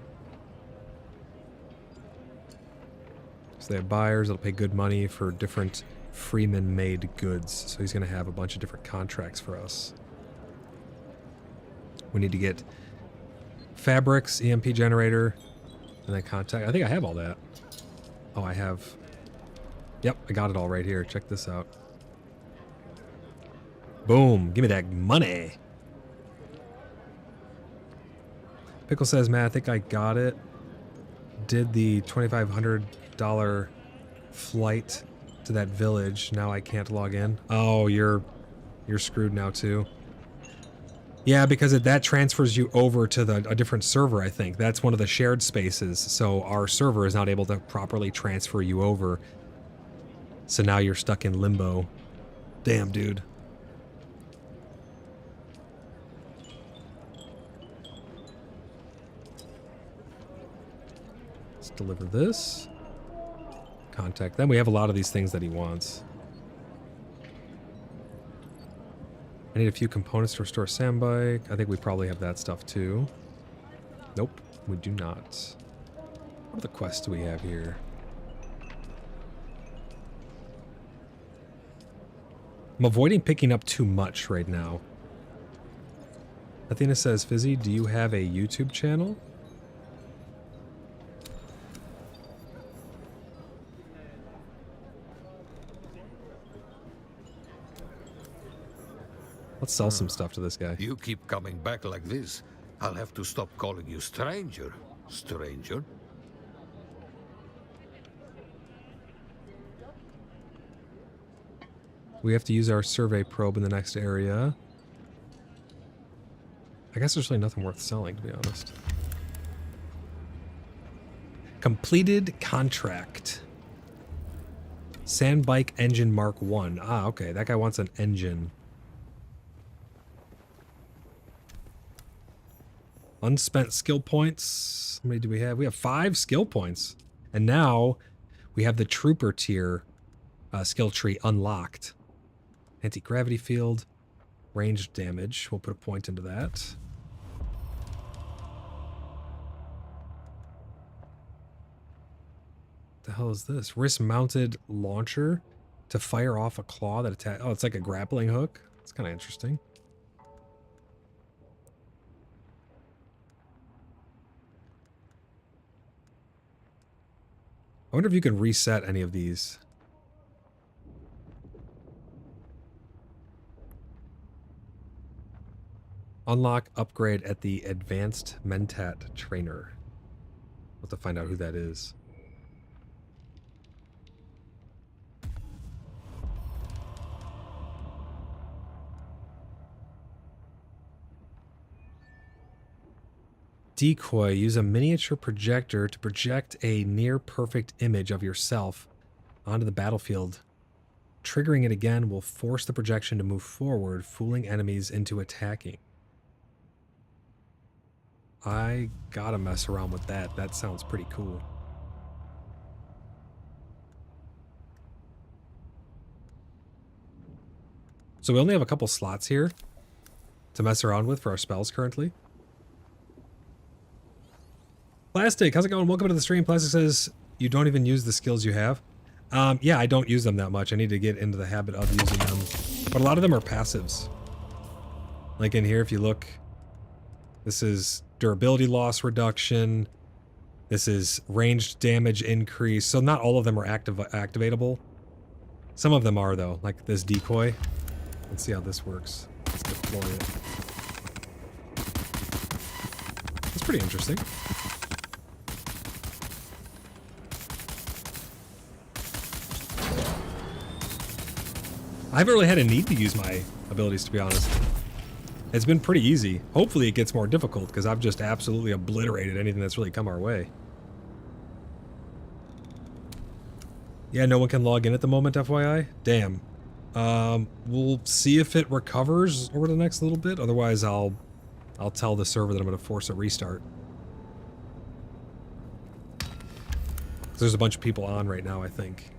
So they have buyers that'll pay good money for different Freeman-made goods. So he's going to have a bunch of different contracts for us. We need to get fabrics, EMP generator, and then contact. I think I have all that. Oh, I have. Yep, I got it all right here. Check this out. Boom. Give me that money. Pickle says, man, I think I got it. Did the $2,500 flight to that village. Now I can't log in. Oh, you're screwed now too. Yeah, because that transfers you over to a different server, I think. That's one of the shared spaces, so our server is not able to properly transfer you over. So now you're stuck in limbo. Damn, dude. Let's deliver this. Contact them. We have a lot of these things that he wants. I need a few components to restore sandbike. I think we probably have that stuff too. Nope, we do not. What other quests do we have here? I'm avoiding picking up too much right now. Athena says, Fizzy, do you have a YouTube channel? Let's sell some stuff to this guy. You keep coming back like this, I'll have to stop calling you stranger. Stranger? We have to use our survey probe in the next area. I guess there's really nothing worth selling, to be honest. Completed contract. Sandbike engine Mark 1. Ah, okay. That guy wants an engine. Unspent skill points. How many do we have? We have 5 skill points. And now we have the trooper tier skill tree unlocked. Anti-gravity field. Ranged damage. We'll put a point into that. The hell is this? Wrist-mounted launcher to fire off a claw that attack. Oh, it's like a grappling hook. It's kind of interesting. I wonder if you can reset any of these. Unlock upgrade at the Advanced Mentat Trainer. We'll have to find out who that is. Decoy. Use a miniature projector to project a near-perfect image of yourself onto the battlefield. Triggering it again will force the projection to move forward, fooling enemies into attacking. I gotta mess around with that. That sounds pretty cool. So we only have a couple slots here to mess around with for our spells currently. Plastic, how's it going? Welcome to the stream. Plastic says you don't even use the skills you have. Yeah, I don't use them that much. I need to get into the habit of using them. But a lot of them are passives. Like in here, if you look, this is durability loss reduction. This is ranged damage increase. So not all of them are activatable. Some of them are though, like this decoy. Let's see how this works. Let's deploy it. It's pretty interesting. I haven't really had a need to use my abilities, to be honest. It's been pretty easy. Hopefully it gets more difficult, because I've just absolutely obliterated anything that's really come our way. Yeah, no one can log in at the moment, FYI. Damn. We'll see if it recovers over the next little bit. Otherwise, I'll tell the server that I'm going to force a restart. There's a bunch of people on right now, I think.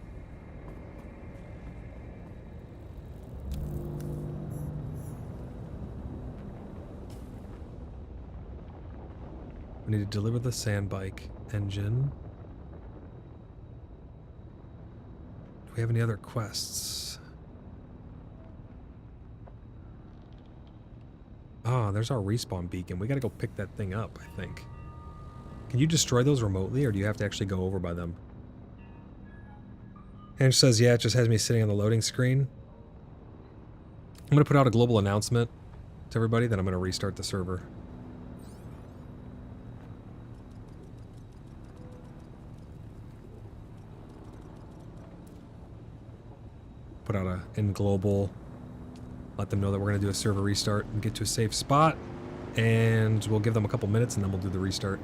We need to deliver the sandbike engine. Do we have any other quests? Ah, there's our respawn beacon. We gotta go pick that thing up, I think. Can you destroy those remotely, or do you have to actually go over by them? Ange says, yeah, it just has me sitting on the loading screen. I'm gonna put out a global announcement to everybody, then I'm gonna restart the server. Put out a in global, let them know that we're going to do a server restart and get to a safe spot, and we'll give them a couple minutes and then we'll do the restart.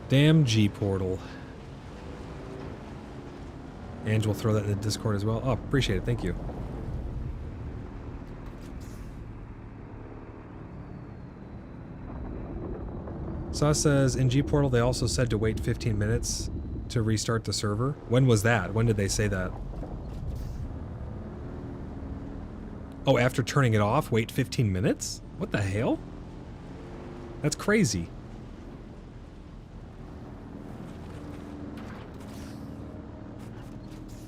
Damn G portal. And we'll throw that in the Discord as well. Oh, appreciate it. Thank you. Sauce says, in G-Portal, they also said to wait 15 minutes to restart the server. When was that? When did they say that? Oh, after turning it off, wait 15 minutes? What the hell? That's crazy.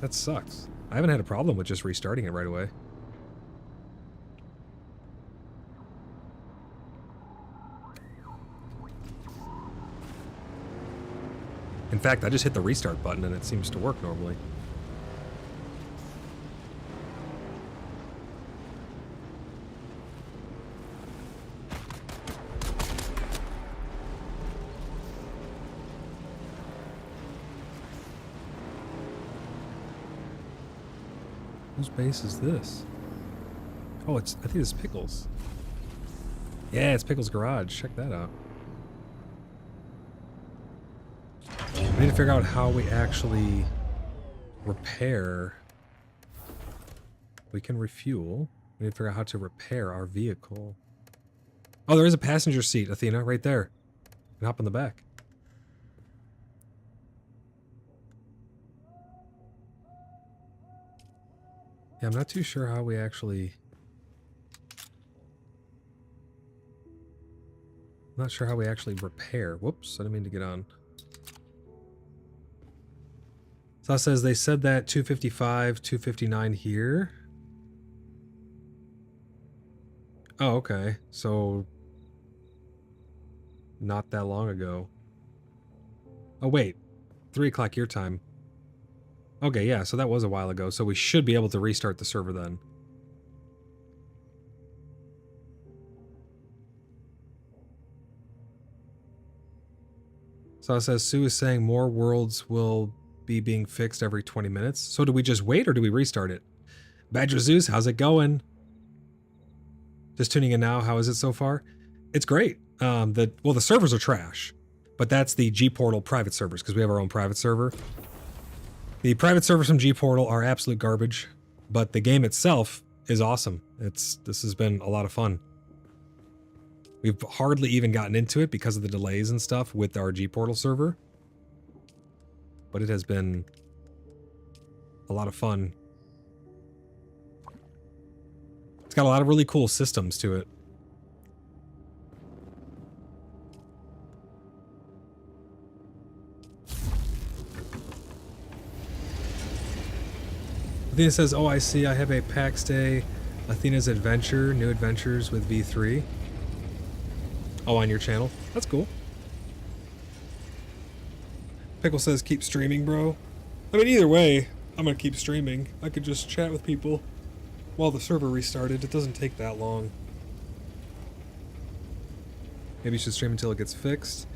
That sucks. I haven't had a problem with just restarting it right away. In fact, I just hit the restart button and it seems to work normally. Whose base is this? Oh, I think it's Pickles. Yeah, it's Pickles' garage. Check that out. We need to figure out how we actually repair. We can refuel. We need to figure out how to repair our vehicle. Oh, there is a passenger seat, Athena, right there. You can hop in the back. Yeah, I'm not too sure how we actually... I'm not sure how we actually repair. Whoops, I didn't mean to get on. So it says they said that 255, 259 here. Oh, okay. So not that long ago. Oh, wait. 3 o'clock your time. Okay, yeah, so that was a while ago. So we should be able to restart the server then. So it says Sue is saying more worlds will be being fixed every 20 minutes. So do we just wait or do we restart it? Badger Zeus, how's it going? Just tuning in now. How is it so far? It's great. Well, the servers are trash, but that's the G Portal private servers because we have our own private server. The private servers from G Portal are absolute garbage, but the game itself is awesome. This has been a lot of fun. We've hardly even gotten into it because of the delays and stuff with our G Portal server, but it has been a lot of fun. It's got a lot of really cool systems to it. Athena says, oh, I see. I have a PAX Day Athena's Adventure, New Adventures with V3. Oh, on your channel? That's cool. Pickle says, keep streaming, bro. I mean, either way, I'm going to keep streaming. I could just chat with people while the server restarted. It doesn't take that long. Maybe you should stream until it gets fixed.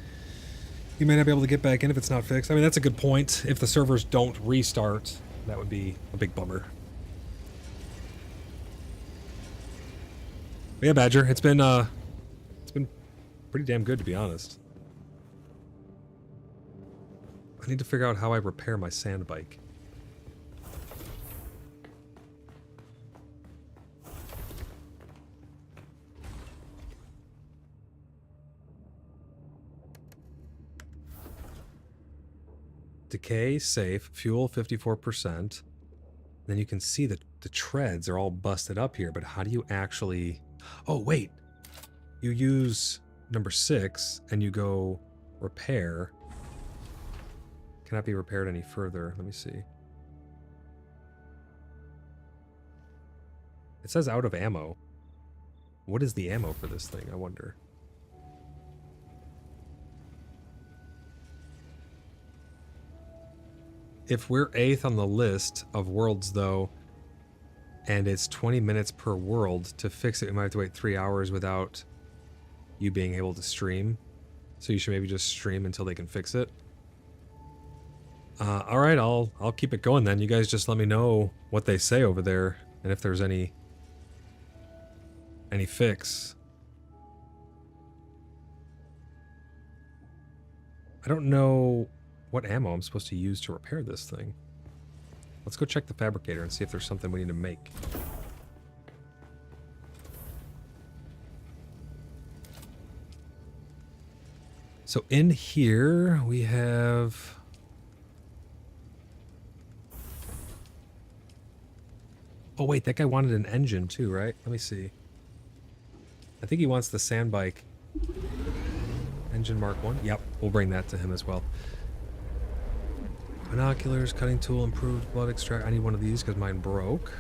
You may not be able to get back in if it's not fixed. I mean, that's a good point. If the servers don't restart, that would be a big bummer. But yeah, Badger, it's been pretty damn good, to be honest. I need to figure out how I repair my sand bike. Decay, safe, fuel 54%. Then you can see that the treads are all busted up here, but how do you actually... Oh, wait. You use number 6 and you go repair. Cannot be repaired any further. Let me see. It says out of ammo. What is the ammo for this thing, I wonder? If we're 8th on the list of worlds, though, and it's 20 minutes per world, to fix it, we might have to wait 3 hours without you being able to stream. So you should maybe just stream until they can fix it. All right, I'll keep it going then. You guys just let me know what they say over there and if there's any fix. I don't know what ammo I'm supposed to use to repair this thing. Let's go check the fabricator and see if there's something we need to make. So in here we have... Oh wait, that guy wanted an engine too, right? Let me see. I think he wants the sand bike. Engine Mark 1? Yep, we'll bring that to him as well. Binoculars, cutting tool, improved blood extract. I need one of these because mine broke.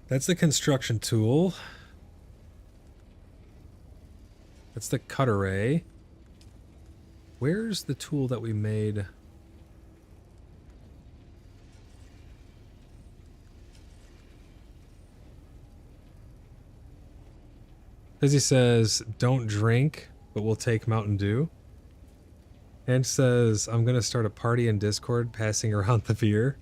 That's the construction tool. That's the cut array. Where's the tool that we made? Fizzy says, don't drink, but we'll take Mountain Dew. And says, I'm going to start a party in Discord passing around the beer.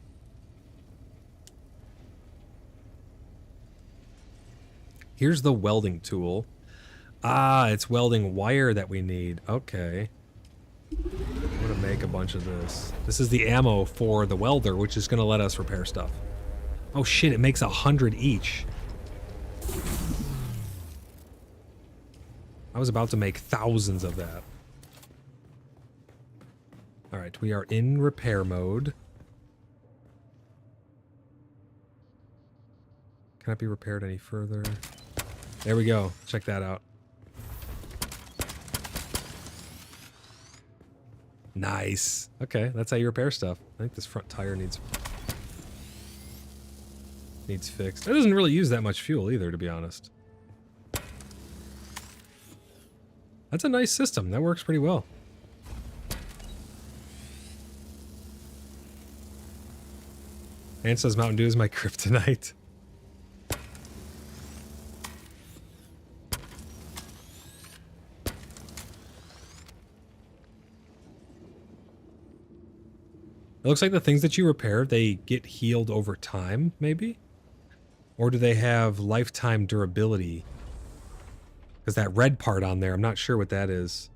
Here's the welding tool. Ah, it's welding wire that we need. Okay. I'm going to make a bunch of this. This is the ammo for the welder, which is going to let us repair stuff. Oh shit, it makes 100 each. I was about to make thousands of that. Alright, we are in repair mode. Can it be repaired any further? There we go. Check that out. Nice. Okay, that's how you repair stuff. I think this front tire needs fixed. It doesn't really use that much fuel either, to be honest. That's a nice system. That works pretty well. And says Mountain Dew is my kryptonite. It looks like the things that you repair, they get healed over time, maybe? Or do they have lifetime durability? Because that red part on there, I'm not sure what that is.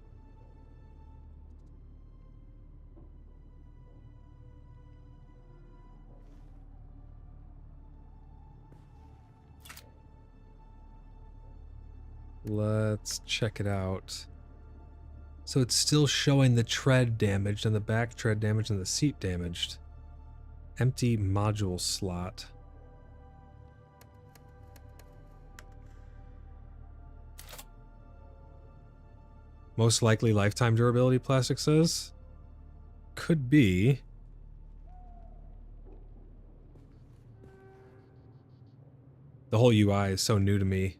Let's check it out. So it's still showing the tread damaged and the back tread damaged and the seat damaged. Empty module slot. Most likely lifetime durability, plastic says. Could be. The whole UI is so new to me.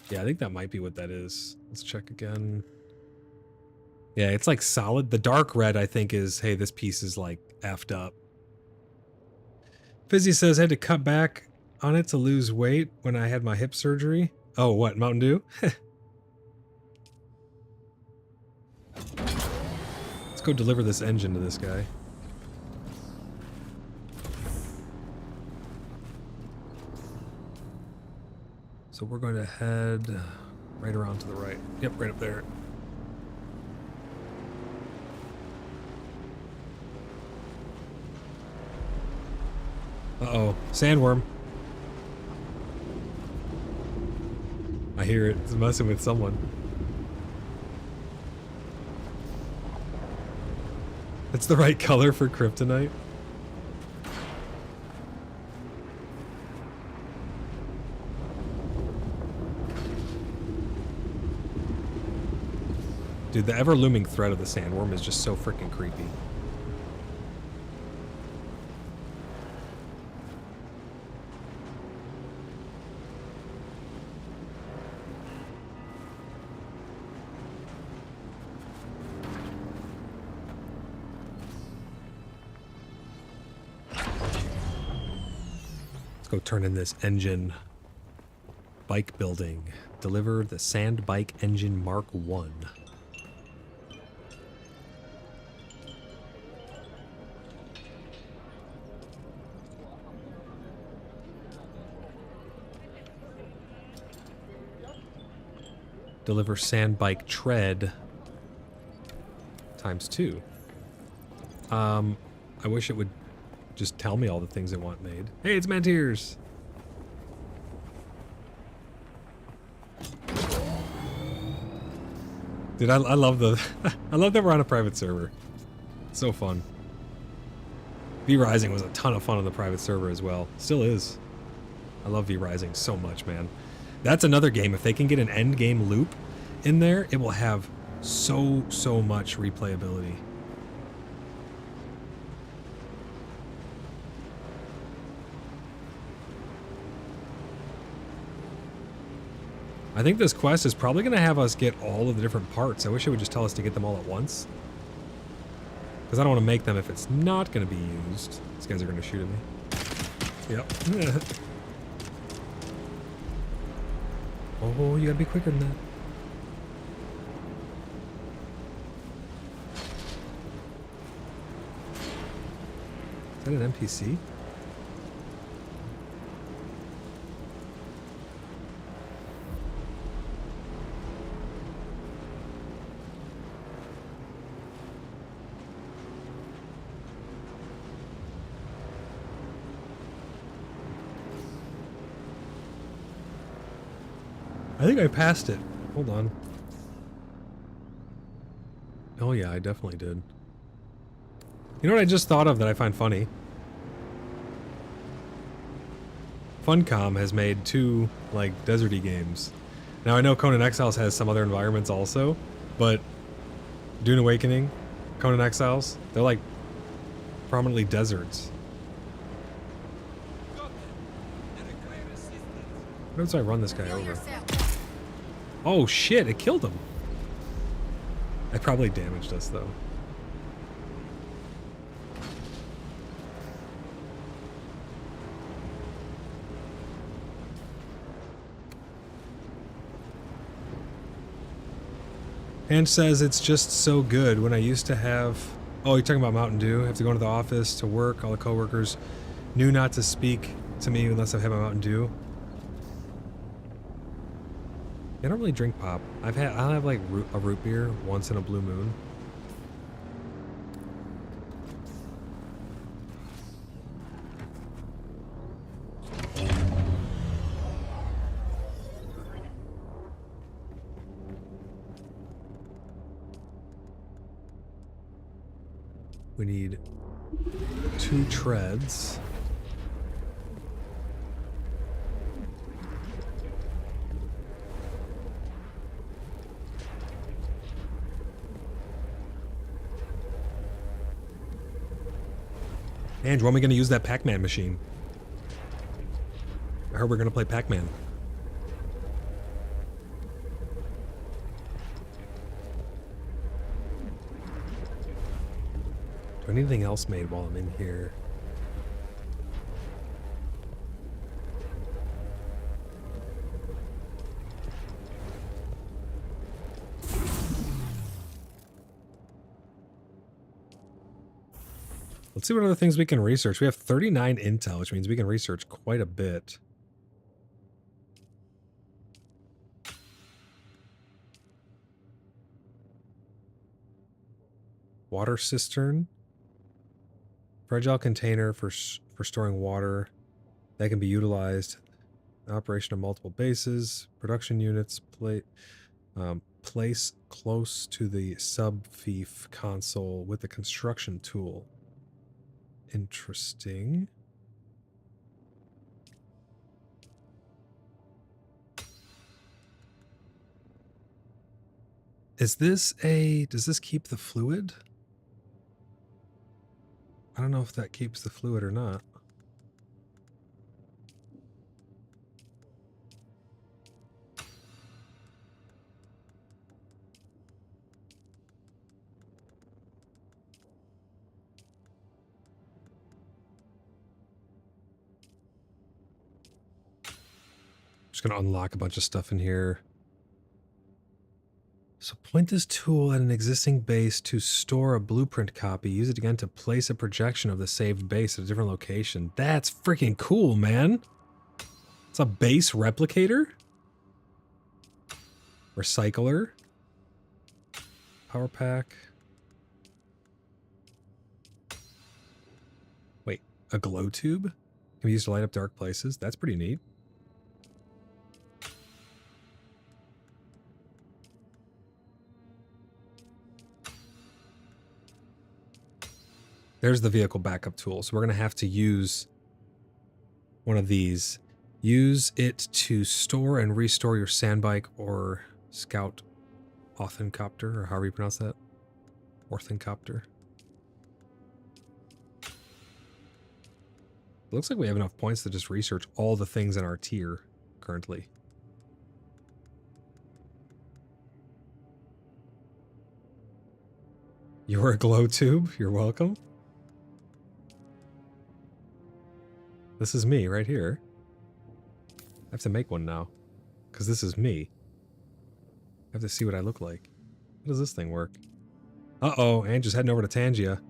Yeah, I think that might be what that is. Let's check again. Yeah, it's like solid. The dark red, I think, is, hey, this piece is like effed up. Fizzy says, I had to cut back on it to lose weight when I had my hip surgery. Oh, what, Mountain Dew? Let's go deliver this engine to this guy. So we're going to head right around to the right. Yep, right up there. Uh-oh, sandworm. I hear it. It's messing with someone. It's the right color for kryptonite. Dude, the ever-looming threat of the sandworm is just so freaking creepy. Let's go turn in this engine. Bike building. Deliver the Sand Bike Engine Mark 1. Deliver sand bike tread ×2. I wish it would just tell me all the things I want made. Hey, it's Mantiers! Dude, I love the I love that we're on a private server. It's so fun. V-Rising was a ton of fun on the private server as well. Still is. I love V-Rising so much, man. That's another game. If they can get an end game loop in there, it will have so much replayability. I think this quest is probably going to have us get all of the different parts. I wish it would just tell us to get them all at once. Because I don't want to make them if it's not going to be used. These guys are going to shoot at me. Yep. Oh, you gotta be quicker than that. Is that an NPC? I think I passed it. Hold on. Oh yeah, I definitely did. You know what I just thought of that I find funny? Funcom has made 2, like, deserty games. Now I know Conan Exiles has some other environments also, but Dune Awakening, Conan Exiles, they're like prominently deserts. What if I run this guy over? Oh shit, it killed him. It probably damaged us though. And says it's just so good. When I used to have... Oh, you're talking about Mountain Dew? I have to go into the office to work. All the coworkers knew not to speak to me unless I had my Mountain Dew. I don't really drink pop. I'll have like a root beer once in a blue moon. We need 2 treads. Andrew, when are we going to use that Pac-Man machine? I heard we're going to play Pac-Man. Do I need anything else made while I'm in here? Let's see what other things we can research. We have 39 intel, which means we can research quite a bit. Water cistern. Fragile container for storing water. That can be utilized. Operation of multiple bases. Production units. Place close to the sub-fief console with the construction tool. Interesting. Is this a... Does this keep the fluid? I don't know if that keeps the fluid or not. Just gonna unlock a bunch of stuff in here. So point this tool at an existing base to store a blueprint copy. Use it again to place a projection of the saved base at a different location. That's freaking cool, man. It's a base replicator. Recycler. Power pack. Wait, a glow tube? Can be used to light up dark places. That's pretty neat. There's the vehicle backup tool. So we're going to have to use one of these. Use it to store and restore your sandbike or scout orthocopter, or however you pronounce that. Orthocopter. Looks like we have enough points to just research all the things in our tier currently. You're a glow tube? You're welcome. This is me right here. I have to make one now. because this is me. I have to see what I look like. How does this thing work? Uh-oh, and just heading over to Tangia.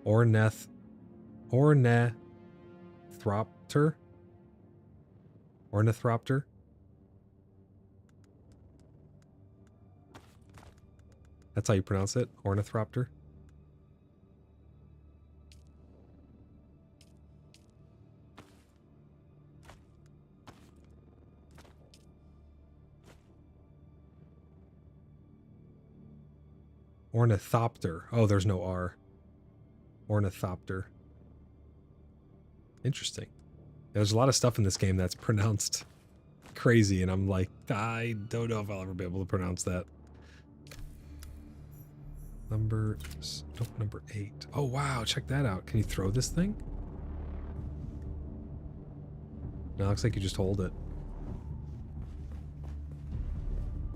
Ornithopter? Ornithopter? That's how you pronounce it? Ornithopter? Ornithopter. Oh, there's no R. Ornithopter. Interesting. There's a lot of stuff in this game that's pronounced crazy, and I'm like, I don't know if I'll ever be able to pronounce that. Number 8. Oh, wow, check that out. Can you throw this thing? No, it looks like you just hold it.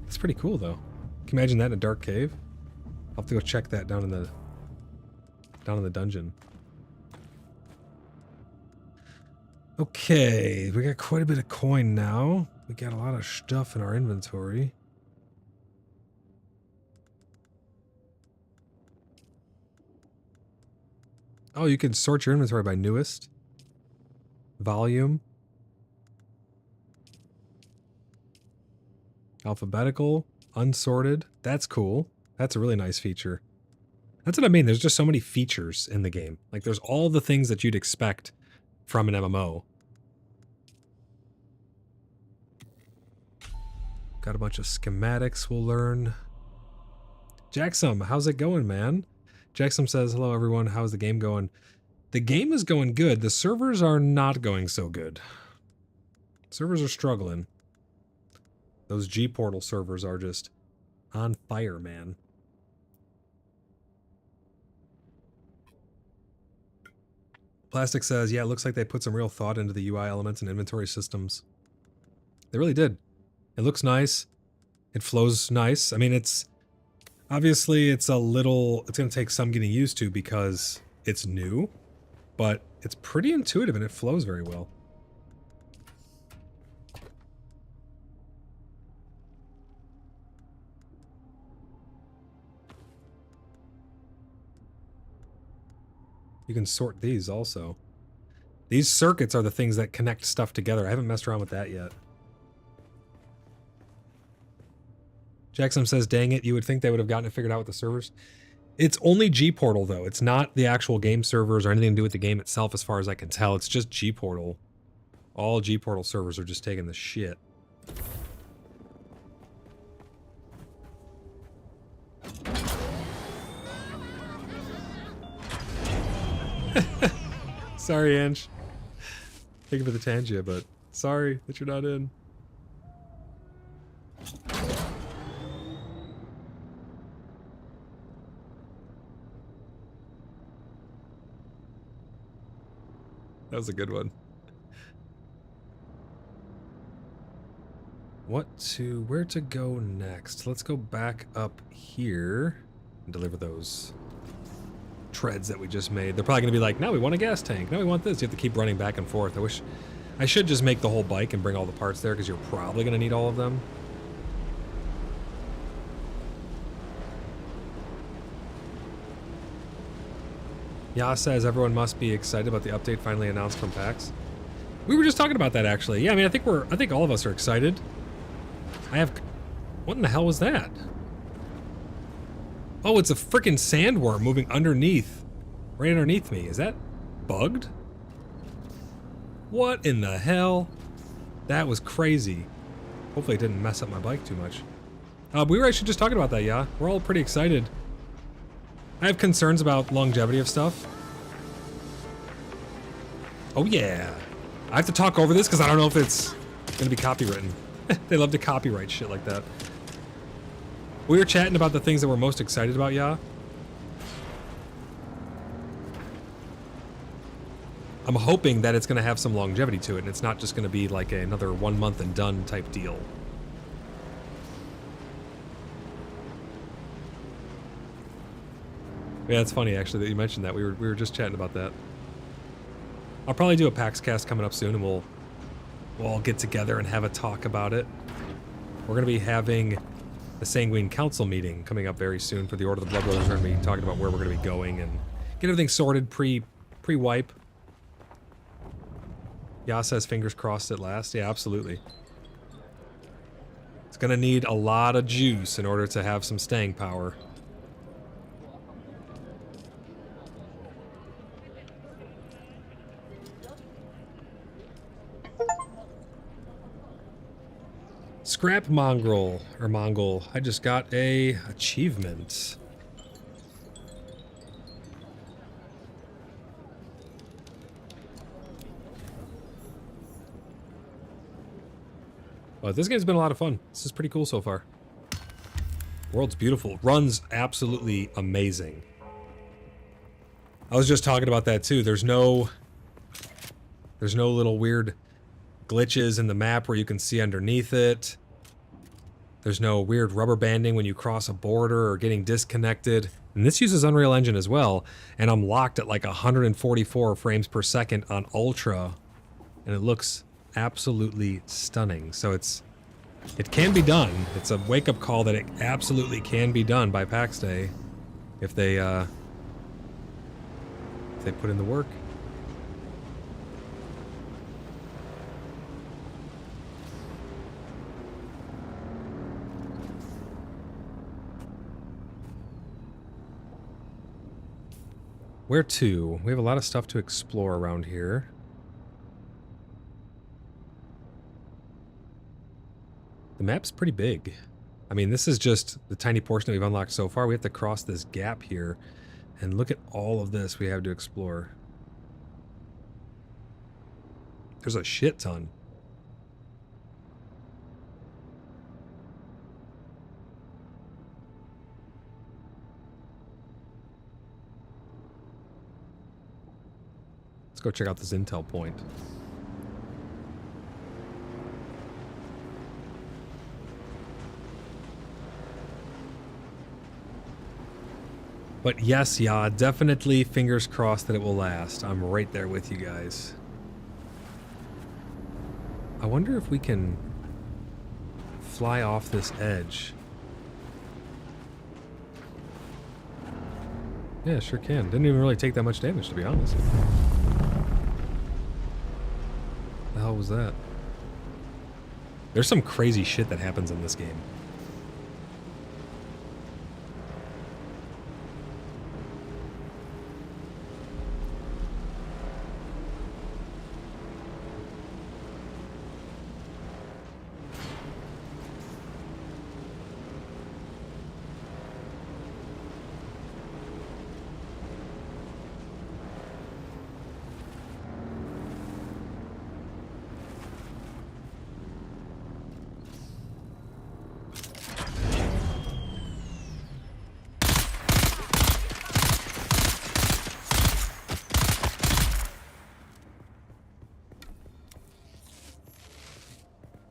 That's pretty cool, though. Can you imagine that in a dark cave? I'll have to go check that down in the dungeon. Okay, we got quite a bit of coin now. We got a lot of stuff in our inventory. Oh, you can sort your inventory by newest, volume, alphabetical, unsorted. That's cool. That's a really nice feature. That's what I mean. There's just so many features in the game. Like, there's all the things that you'd expect from an MMO. Got a bunch of schematics we'll learn. Jaxum, how's it going, man? Jaxum says, hello, everyone. How's the game going? The game is going good. The servers are not going so good. Servers are struggling. Those G-Portal servers are just on fire, man. Plastic says, yeah, it looks like they put some real thought into the UI elements and inventory systems. They really did. It looks nice. It flows nice. I mean, it's... Obviously, it's going to take some getting used to because it's new, but it's pretty intuitive and it flows very well. You can sort these also. These circuits are the things that connect stuff together. I haven't messed around with that yet. Jackson says, dang it, you would think they would have gotten it figured out with the servers. It's only G-Portal, though. It's not the actual game servers or anything to do with the game itself, as far as I can tell. It's just G-Portal. All G-Portal servers are just taking the shit. Sorry, Ange. Thank you for the Tangia, but sorry that you're not in. That was a good one. Where to go next? Let's go back up here and deliver those treads that we just made. They're probably gonna be like, now we want a gas tank, now we want this. You have to keep running back and forth. I should just make the whole bike and bring all the parts there, because you're probably gonna need all of them. Ya says everyone must be excited about the update finally announced from PAX. We were just talking about that, actually. Yeah, I mean, I think all of us are excited. What in the hell was that? Oh, it's a freaking sandworm moving underneath. Right underneath me. Is that bugged? What in the hell? That was crazy. Hopefully it didn't mess up my bike too much. We were actually just talking about that, yeah. We're all pretty excited. I have concerns about longevity of stuff. Oh yeah. I have to talk over this because I don't know if it's going to be copywritten. They love to copyright shit like that. We were chatting about the things that we're most excited about, yeah. I'm hoping that it's going to have some longevity to it, and it's not just going to be like another 1 month and done type deal. Yeah, it's funny actually that you mentioned that. We were just chatting about that. I'll probably do a PAX cast coming up soon, and we'll we'll all get together and have a talk about it. We're going to be having the Sanguine Council meeting coming up very soon for the Order of the Blood Brothers. We're going to be talking about where we're going to be going and get everything sorted pre-wipe. Yas says fingers crossed at last. Yeah, absolutely. It's going to need a lot of juice in order to have some staying power. Scrap Mongrel, or Mongol. I just got a achievement. But this game's been a lot of fun. This is pretty cool so far. World's beautiful. Runs absolutely amazing. I was just talking about that too. There's no little weird glitches in the map where you can see underneath it. There's no weird rubber banding when you cross a border or getting disconnected. And this uses Unreal Engine as well. And I'm locked at like 144 frames per second on Ultra. And it looks absolutely stunning. So it can be done. It's a wake-up call that it absolutely can be done by PAX Day if they put in the work. Where to? We have a lot of stuff to explore around here. The map's pretty big. I mean, this is just the tiny portion that we've unlocked so far. We have to cross this gap here. And look at all of this we have to explore. There's a shit ton. Let's go check out this intel point. But yes, yeah, definitely fingers crossed that it will last. I'm right there with you guys. I wonder if we can fly off this edge. Yeah, sure can. Didn't even really take that much damage, to be honest. The hell was that? There's some crazy shit that happens in this game.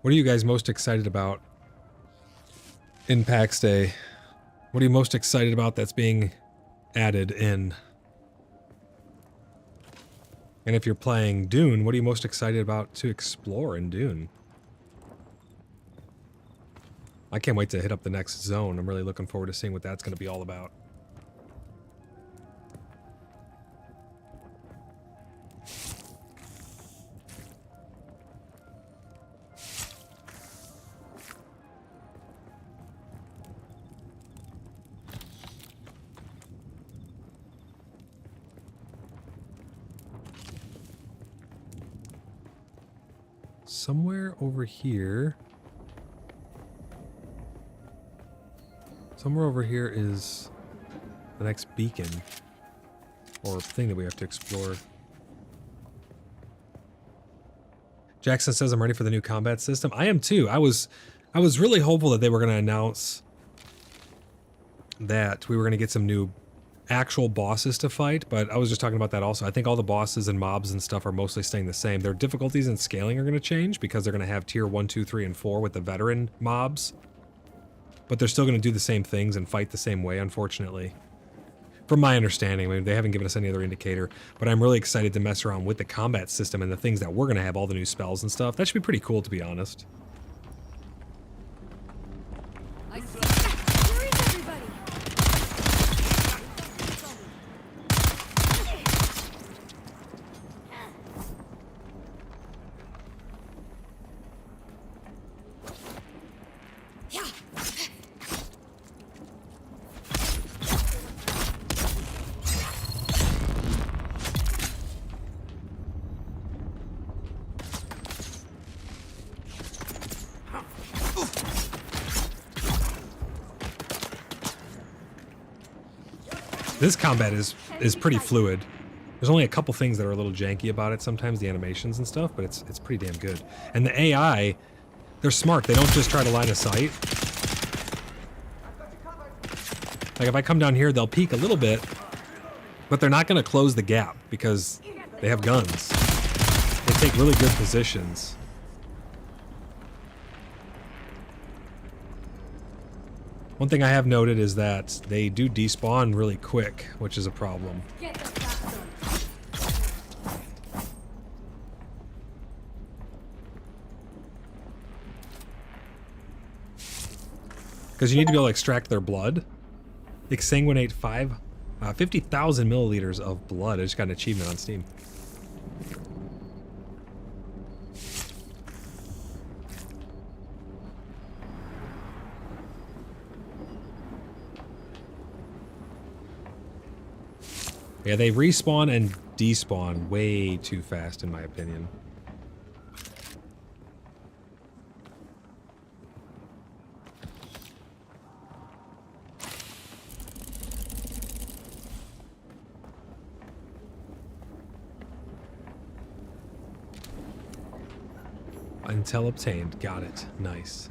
What are you guys most excited about in PAX Day? What are you most excited about that's being added in? And if you're playing Dune, what are you most excited about to explore in Dune? I can't wait to hit up the next zone. I'm really looking forward to seeing what that's going to be all about. Somewhere over here. Somewhere over here is the next beacon. Or thing that we have to explore. Jackson says I'm ready for the new combat system. I am too. I was really hopeful that they were going to announce that we were going to get some new actual bosses to fight, but I was just talking about that also. I think all the bosses and mobs and stuff are mostly staying the same. Their difficulties and scaling are going to change because they're going to have tier 1, 2, 3, and 4 with the veteran mobs. But they're still going to do the same things and fight the same way, unfortunately. from my understanding. I mean, they haven't given us any other indicator, but I'm really excited to mess around with the combat system and the things that we're going to have, all the new spells and stuff. That should be pretty cool, to be honest. This combat is pretty fluid. There's only a couple things that are a little janky about it sometimes, the animations and stuff, but it's pretty damn good. And the AI, they're smart. They don't just try to line of sight. Like if I come down here, they'll peek a little bit, but they're not going to close the gap because they have guns. They take really good positions. One thing I have noted is that they do despawn really quick, which is a problem. Because you need to be able to extract their blood. Exsanguinate 50,000 milliliters of blood. I just got an achievement on Steam. Yeah, they respawn and despawn way too fast, in my opinion. Intel obtained. Got it. Nice.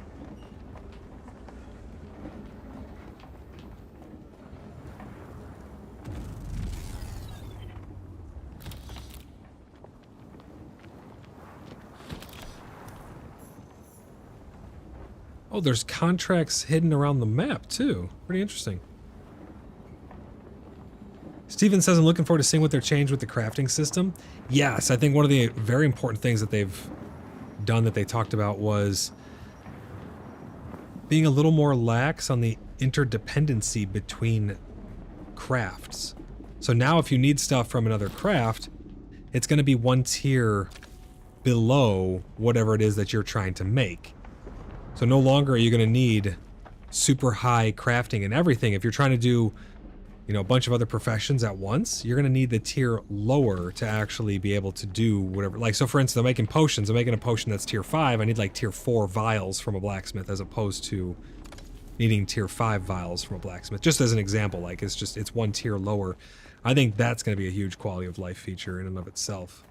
Oh, there's contracts hidden around the map, too. Pretty interesting. Steven says, I'm looking forward to seeing what they're changed with the crafting system. Yes, I think one of the very important things that they've done that they talked about was being a little more lax on the interdependency between crafts. So now if you need stuff from another craft, it's going to be one tier below whatever it is that you're trying to make. So no longer are you going to need super high crafting and everything. If you're trying to do, you know, a bunch of other professions at once, you're going to need the tier lower to actually be able to do whatever. Like, so for instance, I'm making potions. I'm making a potion that's tier 5. I need like tier 4 vials from a blacksmith as opposed to needing tier 5 vials from a blacksmith. Just as an example, like it's one tier lower. I think that's going to be a huge quality of life feature in and of itself.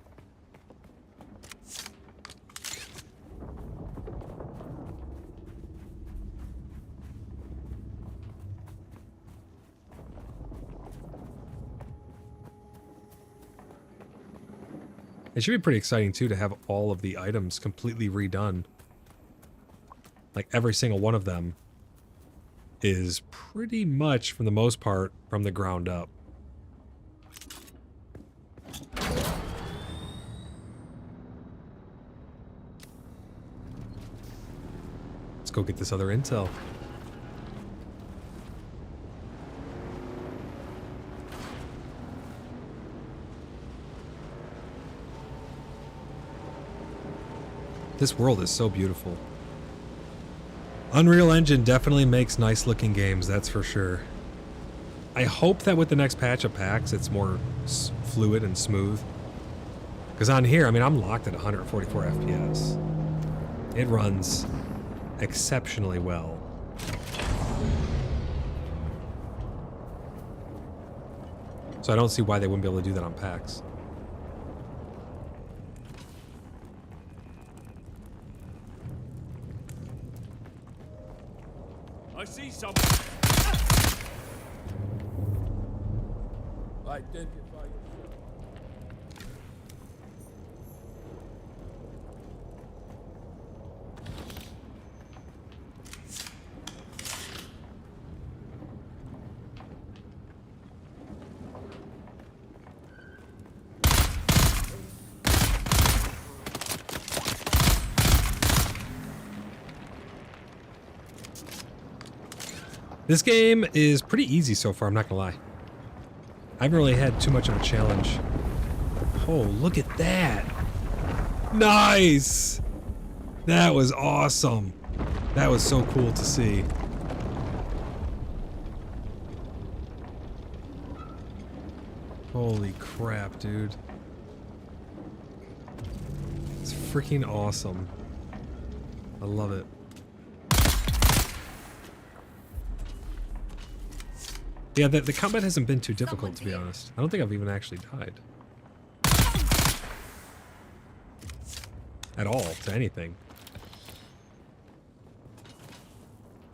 It should be pretty exciting, too, to have all of the items completely redone. Like, every single one of them is pretty much, for the most part, from the ground up. Let's go get this other intel. This world is so beautiful. Unreal Engine definitely makes nice looking games, that's for sure. I hope that with the next patch of PAX it's more fluid and smooth. Because on here, I mean, I'm locked at 144 FPS. It runs exceptionally well. So I don't see why they wouldn't be able to do that on PAX. I see someone. Identify yourself. This game is pretty easy so far, I'm not gonna lie. I haven't really had too much of a challenge. Oh, look at that. Nice! That was awesome. That was so cool to see. Holy crap, dude. It's freaking awesome. I love it. Yeah, the combat hasn't been too difficult, to be honest. I don't think I've even actually died. At all, to anything.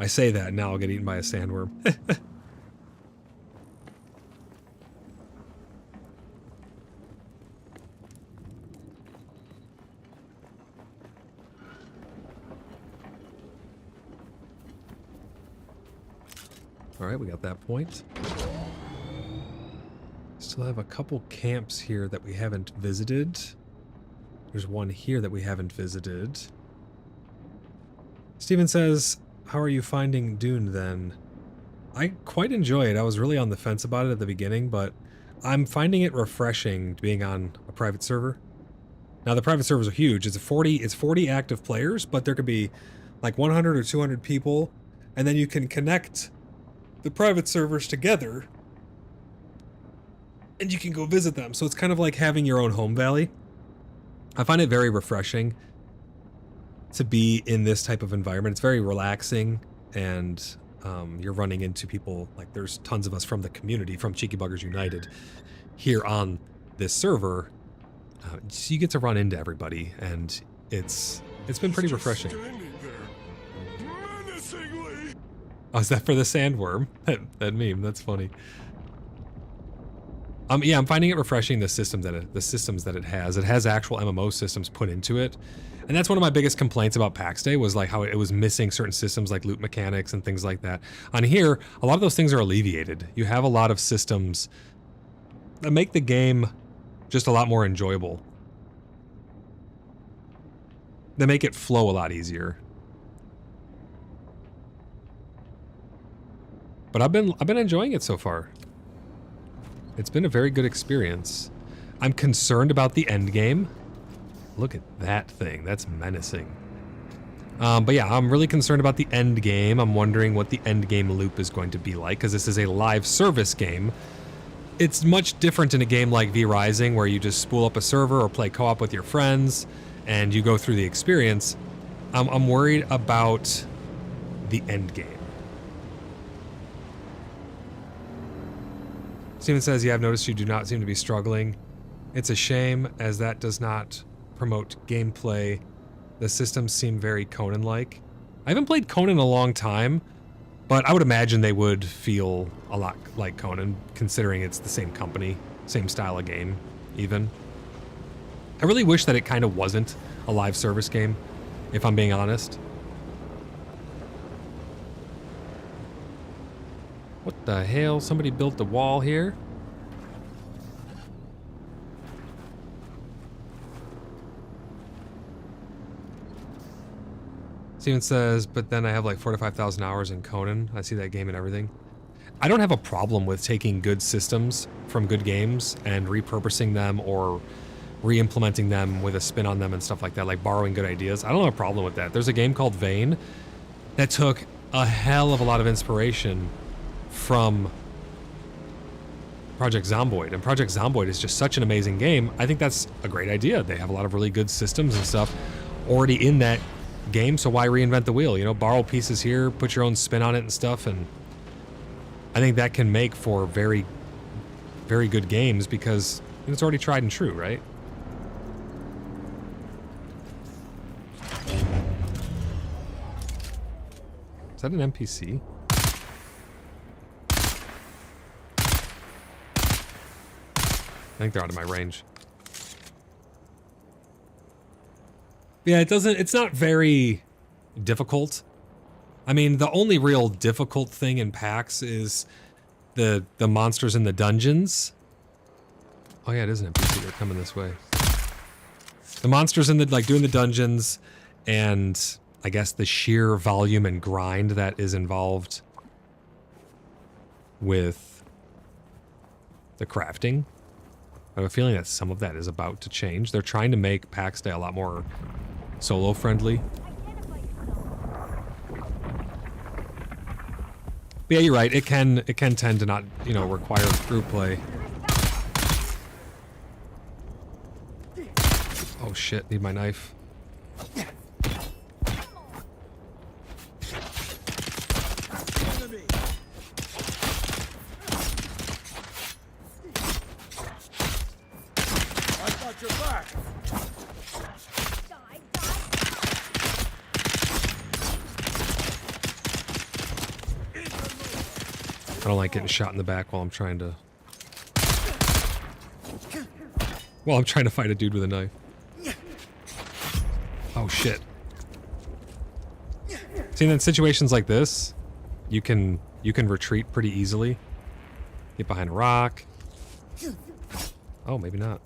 I say that, now I'll get eaten by a sandworm. Alright, we got that point. Still have a couple camps here that we haven't visited. There's one here that we haven't visited. Steven says, how are you finding Dune then? I quite enjoy it. I was really on the fence about it at the beginning, but I'm finding it refreshing being on a private server. Now the private servers are huge. It's 40 active players, but there could be like 100 or 200 people, and then you can connect the private servers together and you can go visit them. So it's kind of like having your own home valley. I find it very refreshing to be in this type of environment. It's very relaxing, and you're running into people, like there's tons of us from the community, from Cheeky Buggers United, here on this server. So you get to run into everybody, and it's been pretty refreshing. Oh, is that for the sandworm? That meme, that's funny. Yeah, I'm finding it refreshing, the systems that it has. It has actual MMO systems put into it. And that's one of my biggest complaints about PAX Day, was like how it was missing certain systems like loot mechanics and things like that. On here, a lot of those things are alleviated. You have a lot of systems that make the game just a lot more enjoyable. They make it flow a lot easier. But I've been enjoying it so far. It's been a very good experience. I'm concerned about the end game. Look at that thing. That's menacing. But yeah, I'm really concerned about the end game. I'm wondering what the end game loop is going to be like, because this is a live service game. It's much different in a game like V Rising, where you just spool up a server or play co-op with your friends and you go through the experience. I'm worried about the end game. Steven says, yeah, I've noticed you do not seem to be struggling. It's a shame, as that does not promote gameplay. The systems seem very Conan-like. I haven't played Conan in a long time, but I would imagine they would feel a lot like Conan, considering it's the same company, same style of game, even. I really wish that it kind of wasn't a live service game, if I'm being honest. What the hell? Somebody built the wall here? Steven says, but then I have like 4,000 to 5,000 hours in Conan. I see that game and everything. I don't have a problem with taking good systems from good games and repurposing them or re-implementing them with a spin on them and stuff like that, like borrowing good ideas. I don't have a problem with that. There's a game called Vane that took a hell of a lot of inspiration from Project Zomboid, and Project Zomboid is just such an amazing game. I think that's a great idea. They have a lot of really good systems and stuff already in that game, so why reinvent the wheel? You know, borrow pieces here, put your own spin on it and stuff, and I think that can make for very, very good games because it's already tried and true, right? Is that an NPC? I think they're out of my range. Yeah, it's not very difficult. I mean, the only real difficult thing in PAX is the monsters in the dungeons. Oh yeah, it is an NPC. They're coming this way. The monsters in the, like, doing the dungeons, and I guess the sheer volume and grind that is involved with the crafting. I have a feeling that some of that is about to change. They're trying to make PAX Day a lot more solo friendly. But yeah, you're right. It can tend to not, you know, require group play. Oh shit, need my knife. I don't like getting shot in the back while I'm trying to... While I'm trying to fight a dude with a knife. Oh shit. See, in situations like this, you can retreat pretty easily. Get behind a rock. Oh, maybe not.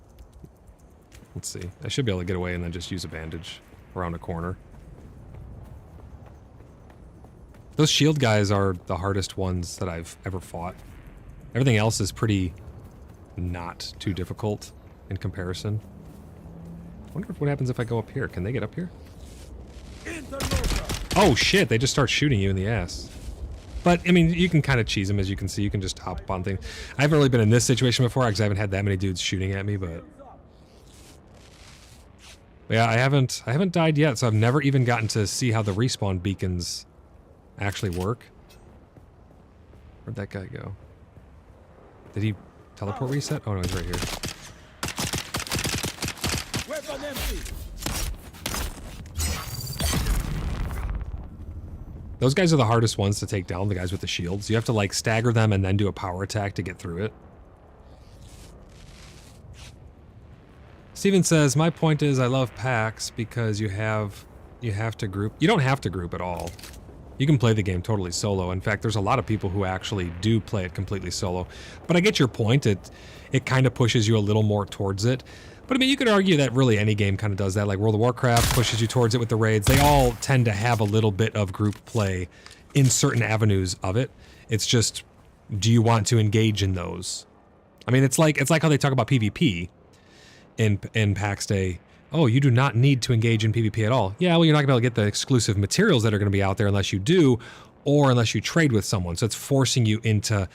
Let's see. I should be able to get away and then just use a bandage around a corner. Those shield guys are the hardest ones that I've ever fought. Everything else is pretty not too difficult in comparison. I wonder what happens if I go up here. Can they get up here? Oh shit, they just start shooting you in the ass. But, I mean, you can kind of cheese them, as you can see. You can just hop up on things. I haven't really been in this situation before because I haven't had that many dudes shooting at me, but yeah, I haven't died yet, so I've never even gotten to see how the respawn beacons actually work. Where'd that guy go? Did he teleport reset? Oh no, he's right here. Weapon empty. Those guys are the hardest ones to take down, the guys with the shields. You have to like stagger them and then do a power attack to get through it. Steven says, my point is I love PAX because you have to group. You don't have to group at all. You can play the game totally solo. In fact, there's a lot of people who actually do play it completely solo. But I get your point. It kind of pushes you a little more towards it. But I mean, you could argue that really any game kind of does that. Like World of Warcraft pushes you towards it with the raids. They all tend to have a little bit of group play in certain avenues of it. It's just, do you want to engage in those? I mean, it's like how they talk about PvP in PAX Day. Oh, you do not need to engage in PvP at all. Yeah, well, you're not going to be able to get the exclusive materials that are going to be out there unless you do, or unless you trade with someone. So it's forcing you into,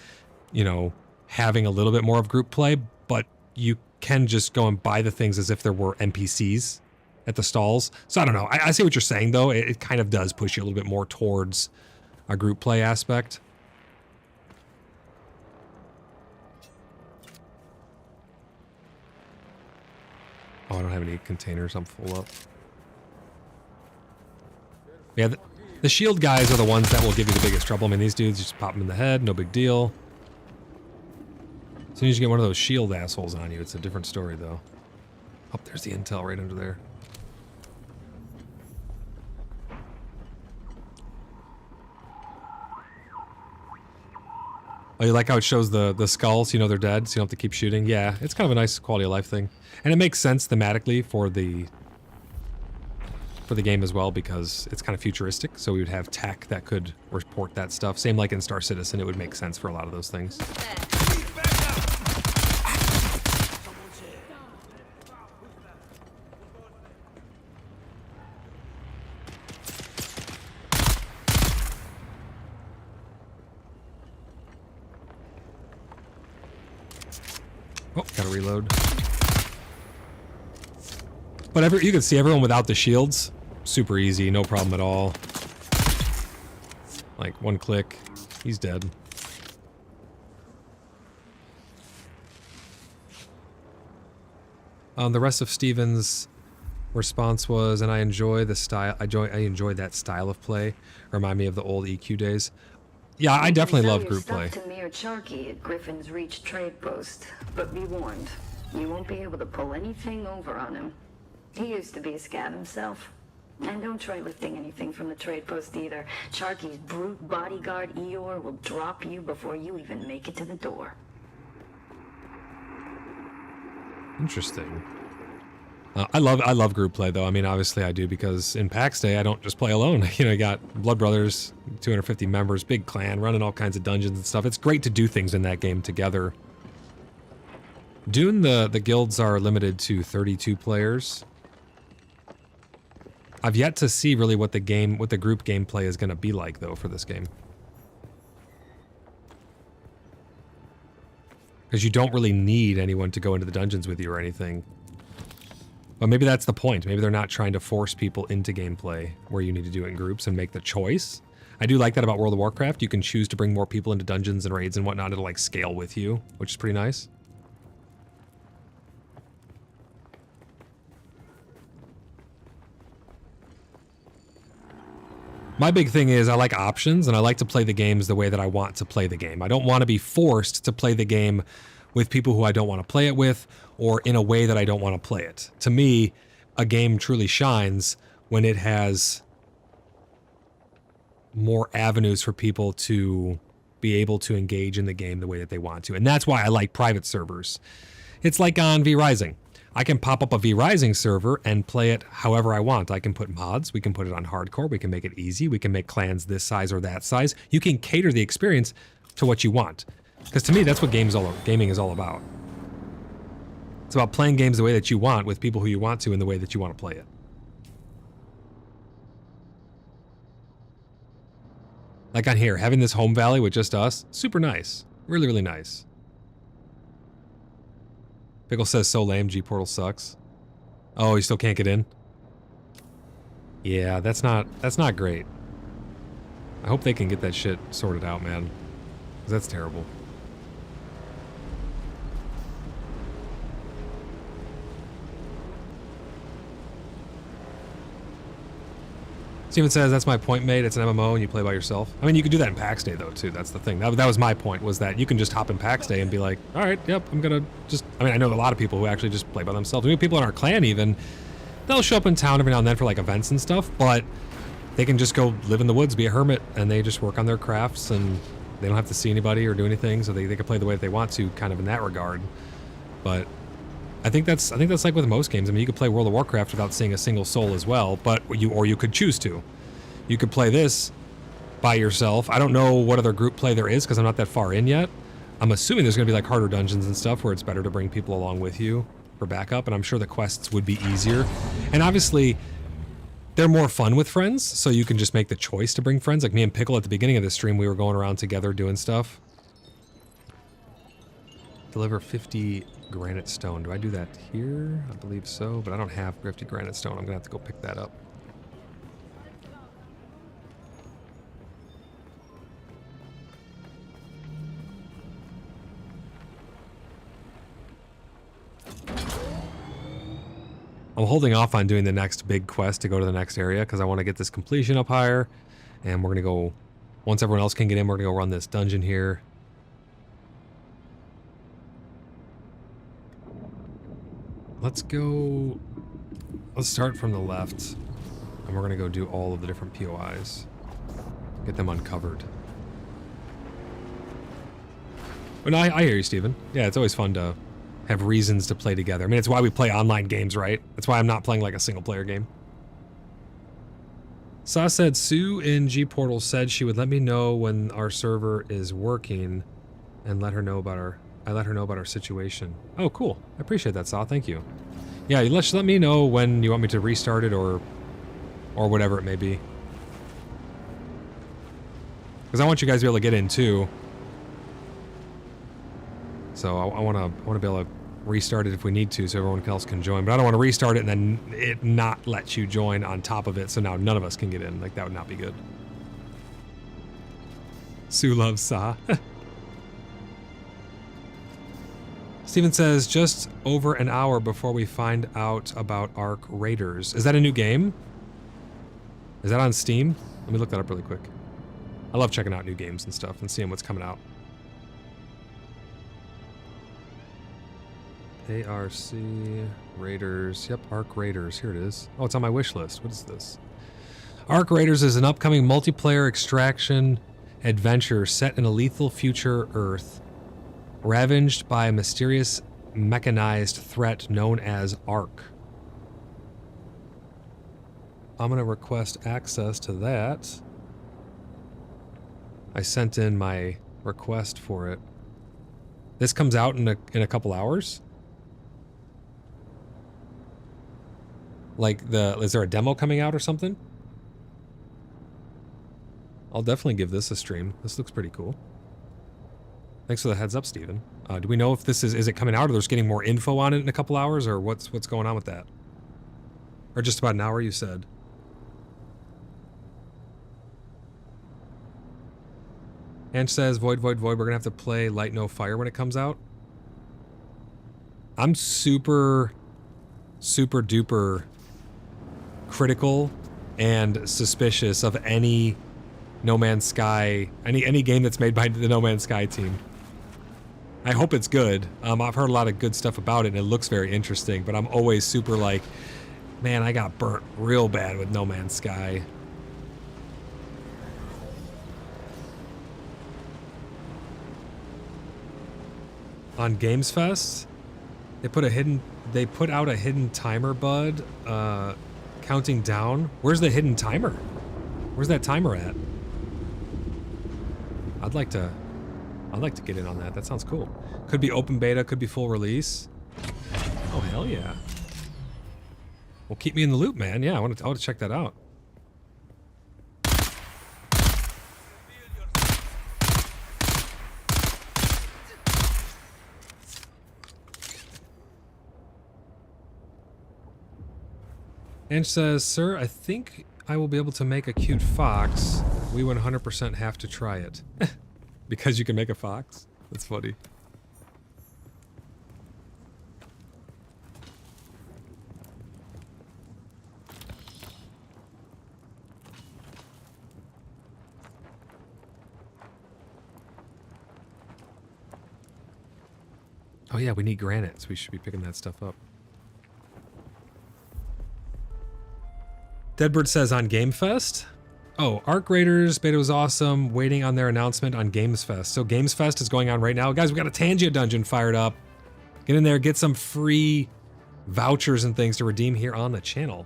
you know, having a little bit more of group play, but you can just go and buy the things as if there were NPCs at the stalls. So I don't know. I see what you're saying, though. It kind of does push you a little bit more towards a group play aspect. Oh, I don't have any containers. I'm full up. Yeah, the shield guys are the ones that will give you the biggest trouble. I mean, these dudes, you just pop them in the head, no big deal. As soon as you get one of those shield assholes on you, it's a different story, though. Oh, there's the intel right under there. Oh, you like how it shows the skulls? You know they're dead, so you don't have to keep shooting? Yeah, it's kind of a nice quality of life thing. And it makes sense thematically for the game as well, because it's kind of futuristic, so we would have tech that could report that stuff. Same like in Star Citizen, it would make sense for a lot of those things. Oh, gotta reload. But you can see everyone without the shields. Super easy, no problem at all. Like, one click, he's dead. The rest of Steven's response was, and I enjoy the style. I enjoy that style of play. Remind me of the old EQ days. Yeah, I definitely love group play. To me or Sharky at Griffin's Reach trade post, but be warned, you won't be able to pull anything over on him. He used to be a scav himself. And don't try lifting anything from the trade post either. Sharky's brute bodyguard Eeyore will drop you before you even make it to the door. Interesting. I love group play though. I mean, obviously I do because in PAX Day I don't just play alone. You know, you got Blood Brothers, 250 members, big clan, running all kinds of dungeons and stuff. It's great to do things in that game together. Dune, the guilds are limited to 32 players. I've yet to see really what the group gameplay is going to be like though for this game. Because you don't really need anyone to go into the dungeons with you or anything. But maybe that's the point. Maybe they're not trying to force people into gameplay where you need to do it in groups and make the choice. I do like that about World of Warcraft. You can choose to bring more people into dungeons and raids and whatnot. It'll like scale with you, which is pretty nice. My big thing is I like options and I like to play the games the way that I want to play the game. I don't want to be forced to play the game with people who I don't want to play it with or in a way that I don't want to play it. To me, a game truly shines when it has more avenues for people to be able to engage in the game the way that they want to. And that's why I like private servers. It's like on V-Rising. I can pop up a V-Rising server and play it however I want. I can put mods, we can put it on hardcore, we can make it easy, we can make clans this size or that size. You can cater the experience to what you want. Because to me, that's what gaming is all about. It's about playing games the way that you want with people who you want to in the way that you want to play it. Like on here, having this home valley with just us, super nice. Really, really nice. Pickle says, so lame, G-Portal sucks. Oh, you still can't get in? Yeah, that's not great. I hope they can get that shit sorted out, man. 'Cause that's terrible. Steven says, that's my point, mate. It's an MMO and you play by yourself. I mean, you could do that in PAX Day, though, too. That's the thing. That was my point, was that you can just hop in PAX Day and be like, all right, yep, I'm going to just... I mean, I know a lot of people who actually just play by themselves. I mean, people in our clan, even, they'll show up in town every now and then for, like, events and stuff, but they can just go live in the woods, be a hermit, and they just work on their crafts, and they don't have to see anybody or do anything, so they can play the way that they want to, kind of in that regard. But... I think that's like with most games. I mean, you could play World of Warcraft without seeing a single soul as well, but you could choose to. You could play this by yourself. I don't know what other group play there is because I'm not that far in yet. I'm assuming there's going to be like harder dungeons and stuff where it's better to bring people along with you for backup, and I'm sure the quests would be easier. And obviously, they're more fun with friends, so you can just make the choice to bring friends. Like me and Pickle at the beginning of the stream, we were going around together doing stuff. Deliver 50 granite stone. Do I do that here? I believe so, but I don't have 50 granite stone. I'm gonna have to go pick that up. I'm holding off on doing the next big quest to go to the next area because I want to get this completion up higher, and we're gonna go, once everyone else can get in, we're gonna go run this dungeon here. Let's start from the left, and we're gonna go do all of the different POIs. Get them uncovered. But no, I hear you, Steven. Yeah, it's always fun to have reasons to play together. I mean, it's why we play online games, right? That's why I'm not playing like a single player game. Sa said, Sue in G-Portal said she would let me know when our server is working and let her know about our... I let her know about our situation. Oh, cool. I appreciate that, Saw. Thank you. Yeah, let me know when you want me to restart it or whatever it may be. Because I want you guys to be able to get in too. So I want to be able to restart it if we need to, so everyone else can join. But I don't want to restart it and then it not let you join on top of it, so now none of us can get in. Like, that would not be good. Sue loves Saw. Steven says, just over an hour before we find out about Arc Raiders. Is that a new game? Is that on Steam? Let me look that up really quick. I love checking out new games and stuff and seeing what's coming out. ARC Raiders. Yep, Arc Raiders. Here it is. Oh, it's on my wish list. What is this? Arc Raiders is an upcoming multiplayer extraction adventure set in a lethal future Earth, ravaged by a mysterious mechanized threat known as Arc. I'm going to request access to that. I sent in my request for it. This comes out in a couple hours? Like is there a demo coming out or something? I'll definitely give this a stream. This looks pretty cool. Thanks for the heads up, Steven. Do we know if this is it coming out or there's getting more info on it in a couple hours, or what's going on with that? Or just about an hour, you said? Ange says, void, we're gonna have to play Light No Fire when it comes out. I'm super duper critical and suspicious of any No Man's Sky, any game that's made by the No Man's Sky team. I hope it's good. I've heard a lot of good stuff about it and it looks very interesting, but I'm always super like, man, I got burnt real bad with No Man's Sky. On Games Fest, they put out a hidden timer, bud, counting down. Where's the hidden timer? Where's that timer at? I'd like to get in on that. That sounds cool. Could be open beta, could be full release. Oh hell yeah. Well, keep me in the loop, man. Yeah, I want to check that out. Ange says, sir, I think I will be able to make a cute fox. We 100% have to try it. Because you can make a fox? That's funny. Oh yeah, we need granite, so we should be picking that stuff up. Deadbird says on Game Fest. Oh, Arc Raiders beta was awesome. Waiting on their announcement on Games Fest. So Games Fest is going on right now. Guys, we got a Tangia dungeon fired up. Get in there, get some free vouchers and things to redeem here on the channel.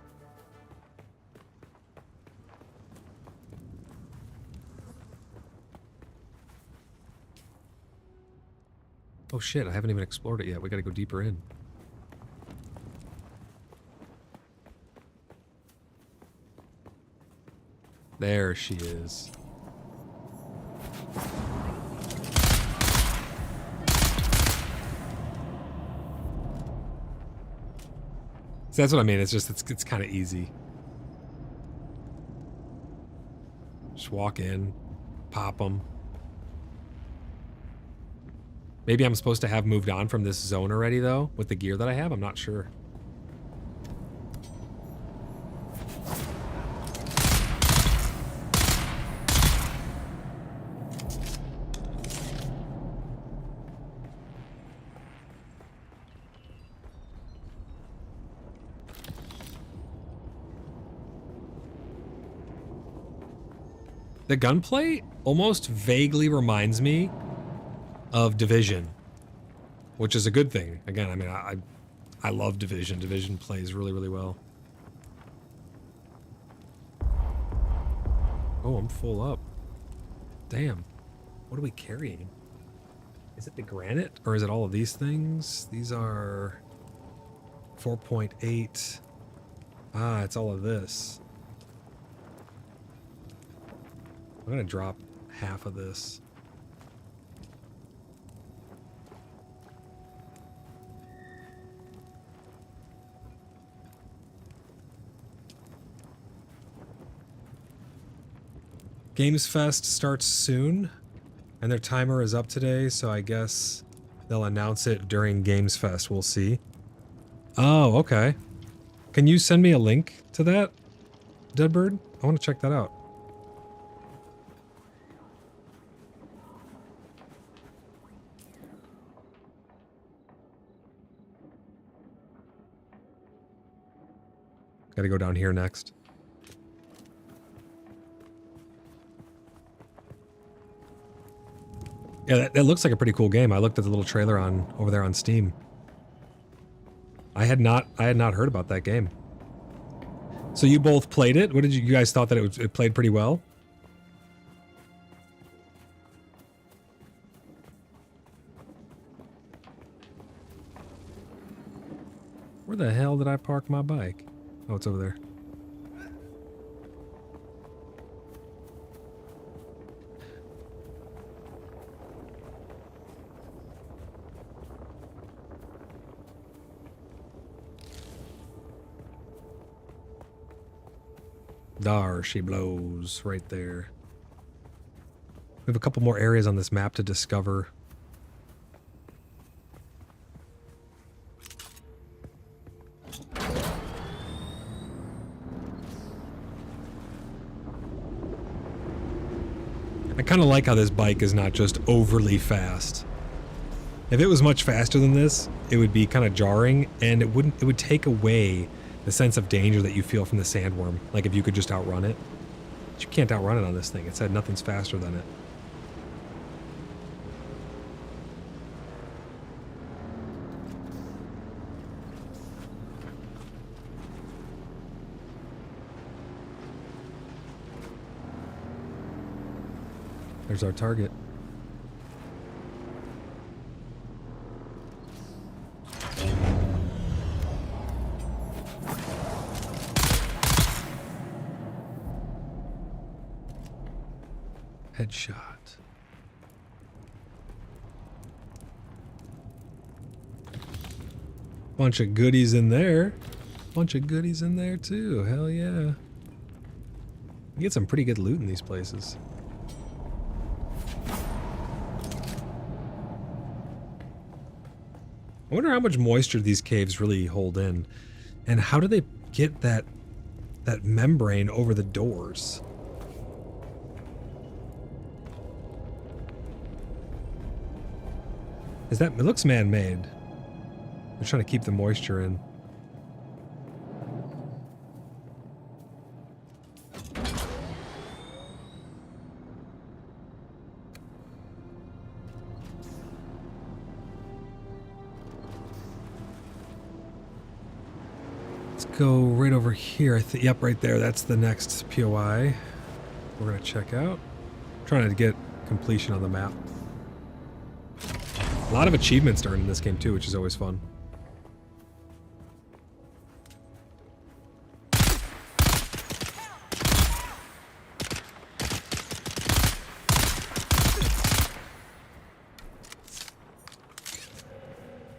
Oh shit, I haven't even explored it yet. We gotta go deeper in. There she is. So that's what I mean. It's just, it's kind of easy. Just walk in, pop them. Maybe I'm supposed to have moved on from this zone already, though, with the gear that I have. I'm not sure. The gunplay almost vaguely reminds me of Division, which is a good thing. Again, I mean, I love Division. Division plays really, really well. Oh, I'm full up. Damn. What are we carrying? Is it the granite or is it all of these things? These are 4.8. Ah, it's all of this. I'm gonna drop half of this. Games Fest starts soon, and their timer is up today, so I guess they'll announce it during Games Fest. We'll see. Oh, okay. Can you send me a link to that, Deadbird? I want to check that out. Gotta go down here next. Yeah, that looks like a pretty cool game. I looked at the little trailer over there on Steam. I had not heard about that game. So you both played it? What did you guys thought that it played pretty well? Where the hell did I park my bike? Oh, it's over there. There she blows, right there. We have a couple more areas on this map to discover. I kind of like how this bike is not just overly fast. If it was much faster than this, it would be kind of jarring, and it would take away the sense of danger that you feel from the sandworm. Like if you could just outrun it. But you can't outrun it on this thing. It said nothing's faster than it. There's our target. Headshot. Bunch of goodies in there. Bunch of goodies in there too. Hell yeah. You get some pretty good loot in these places. I wonder how much moisture these caves really hold in, and how do they get that membrane over the doors? Is that, it looks man-made. They're trying to keep the moisture in. Go right over here. Yep, right there. That's the next POI we're going to check out. I'm trying to get completion on the map. A lot of achievements to earn in this game too, which is always fun.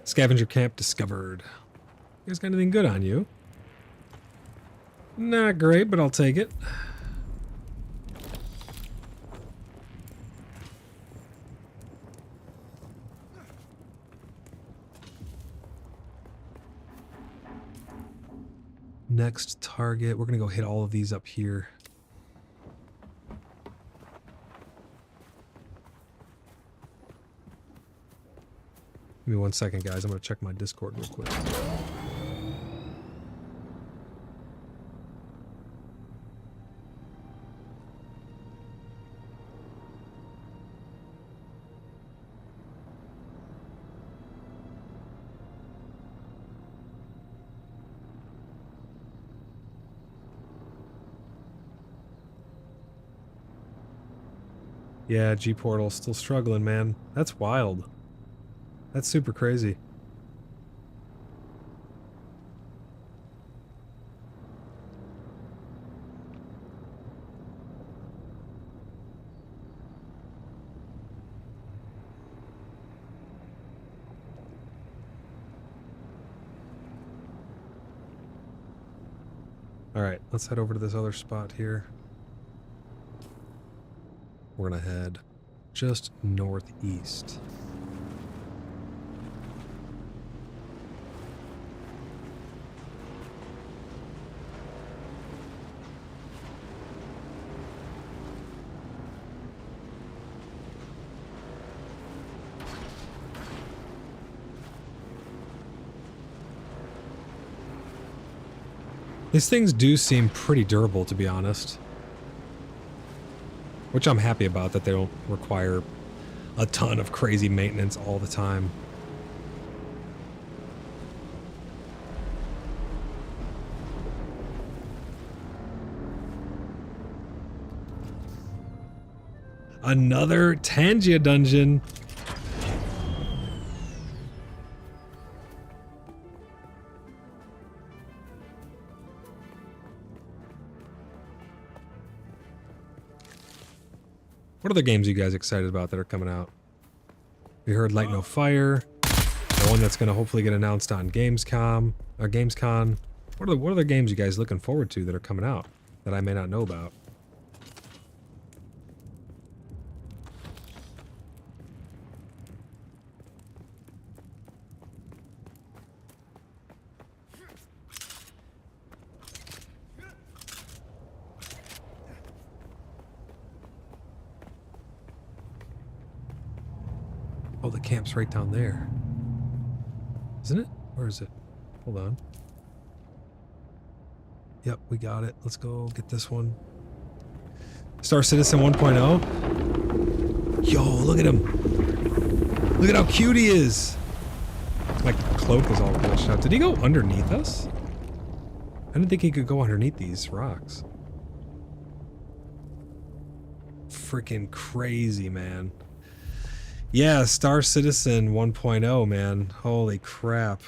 Scavenger camp discovered. You guys got anything good on you? Not great, but I'll take it. Next target, we're gonna go hit all of these up here. Give me 1 second, guys. I'm gonna check my Discord real quick. Yeah, G-Portal still struggling, man. That's wild. That's super crazy. All right, let's head over to this other spot here. We're gonna head just northeast. These things do seem pretty durable, to be honest. Which I'm happy about, that they don't require a ton of crazy maintenance all the time. Another Tangia dungeon. What other games are you guys excited about that are coming out? We heard Light No Fire, the one that's going to hopefully get announced on Gamescom. What other games you guys looking forward to that are coming out that I may not know about? Oh, the camp's right down there. Isn't it? Where is it? Hold on. Yep, we got it. Let's go get this one. Star Citizen 1.0. Yo, look at him. Look at how cute he is. My cloak is all glitched out. Did he go underneath us? I didn't think he could go underneath these rocks. Freaking crazy, man. Yeah, Star Citizen 1.0, man. Holy crap.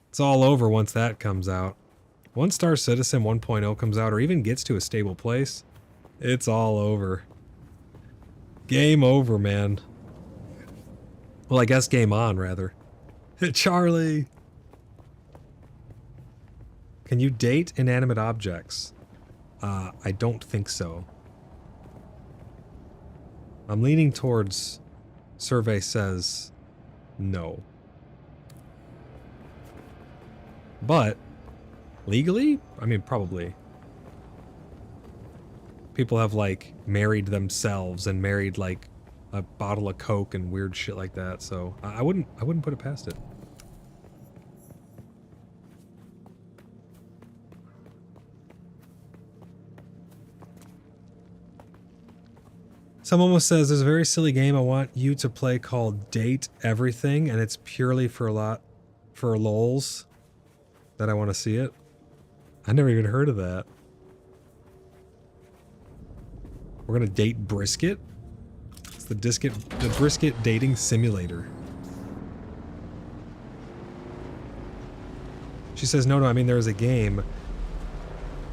It's all over once that comes out. Once Star Citizen 1.0 comes out or even gets to a stable place, it's all over. Game over, man. Well, I guess game on, rather. Charlie! Can you date inanimate objects? I don't think so. I'm leaning towards... Survey says no. But legally, I mean, probably. People have like married themselves and married like a bottle of Coke and weird shit like that. So I wouldn't put it past it. Someone almost says, there's a very silly game I want you to play called Date Everything, and it's purely for lols that I want to see it. I never even heard of that. We're gonna date brisket? It's the brisket dating simulator. She says, no, I mean there is a game.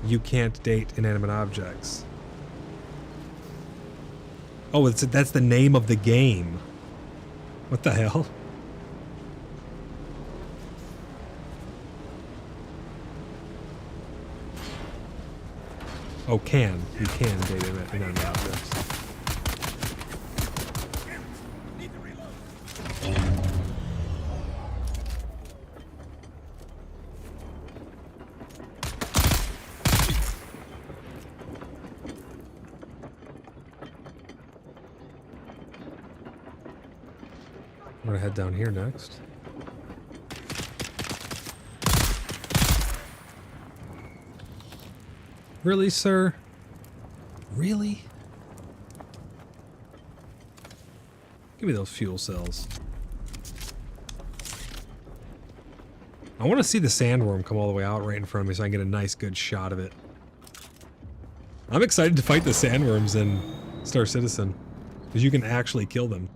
You can't date inanimate objects. Oh, that's the name of the game. What the hell? Oh, you can date inanimate objects. I'm gonna head down here next. Really, sir? Really? Give me those fuel cells. I want to see the sandworm come all the way out right in front of me so I can get a nice good shot of it. I'm excited to fight the sandworms in Star Citizen, because you can actually kill them.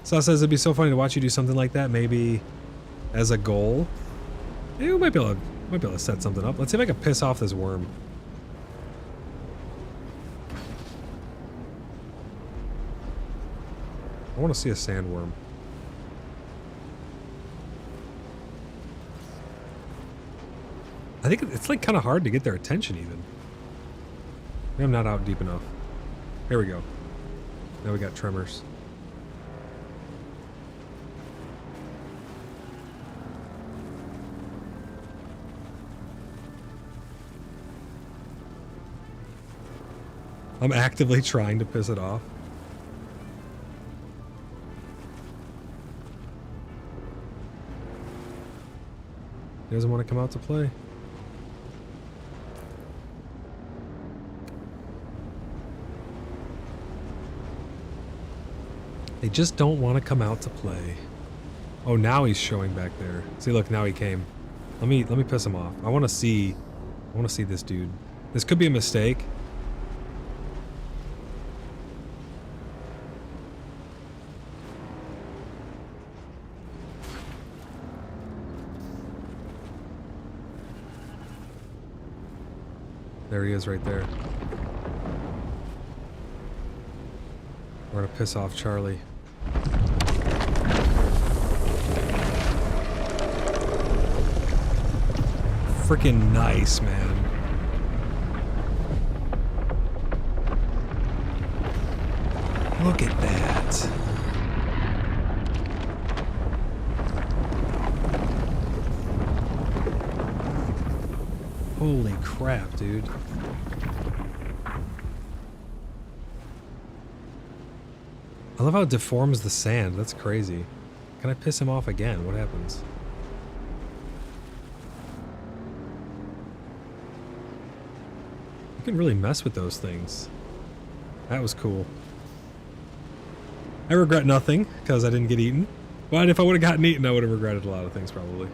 Saw says it'd be so funny to watch you do something like that, maybe as a goal. Yeah, we might be able to set something up. Let's see if I can piss off this worm. I want to see a sandworm. I think it's like kind of hard to get their attention even. Maybe I'm not out deep enough. Here we go. Now we got tremors. I'm actively trying to piss it off. He doesn't want to come out to play. They just don't want to come out to play. Oh, now he's showing back there. See, look, now he came. Let me piss him off. I want to see this dude. This could be a mistake. There he is right there. We're gonna piss off Charlie. Freaking nice, man. Look at that. Holy crap, dude. I love how it deforms the sand. That's crazy. Can I piss him off again? What happens? You can really mess with those things. That was cool. I regret nothing, because I didn't get eaten. But if I would have gotten eaten, I would have regretted a lot of things, probably.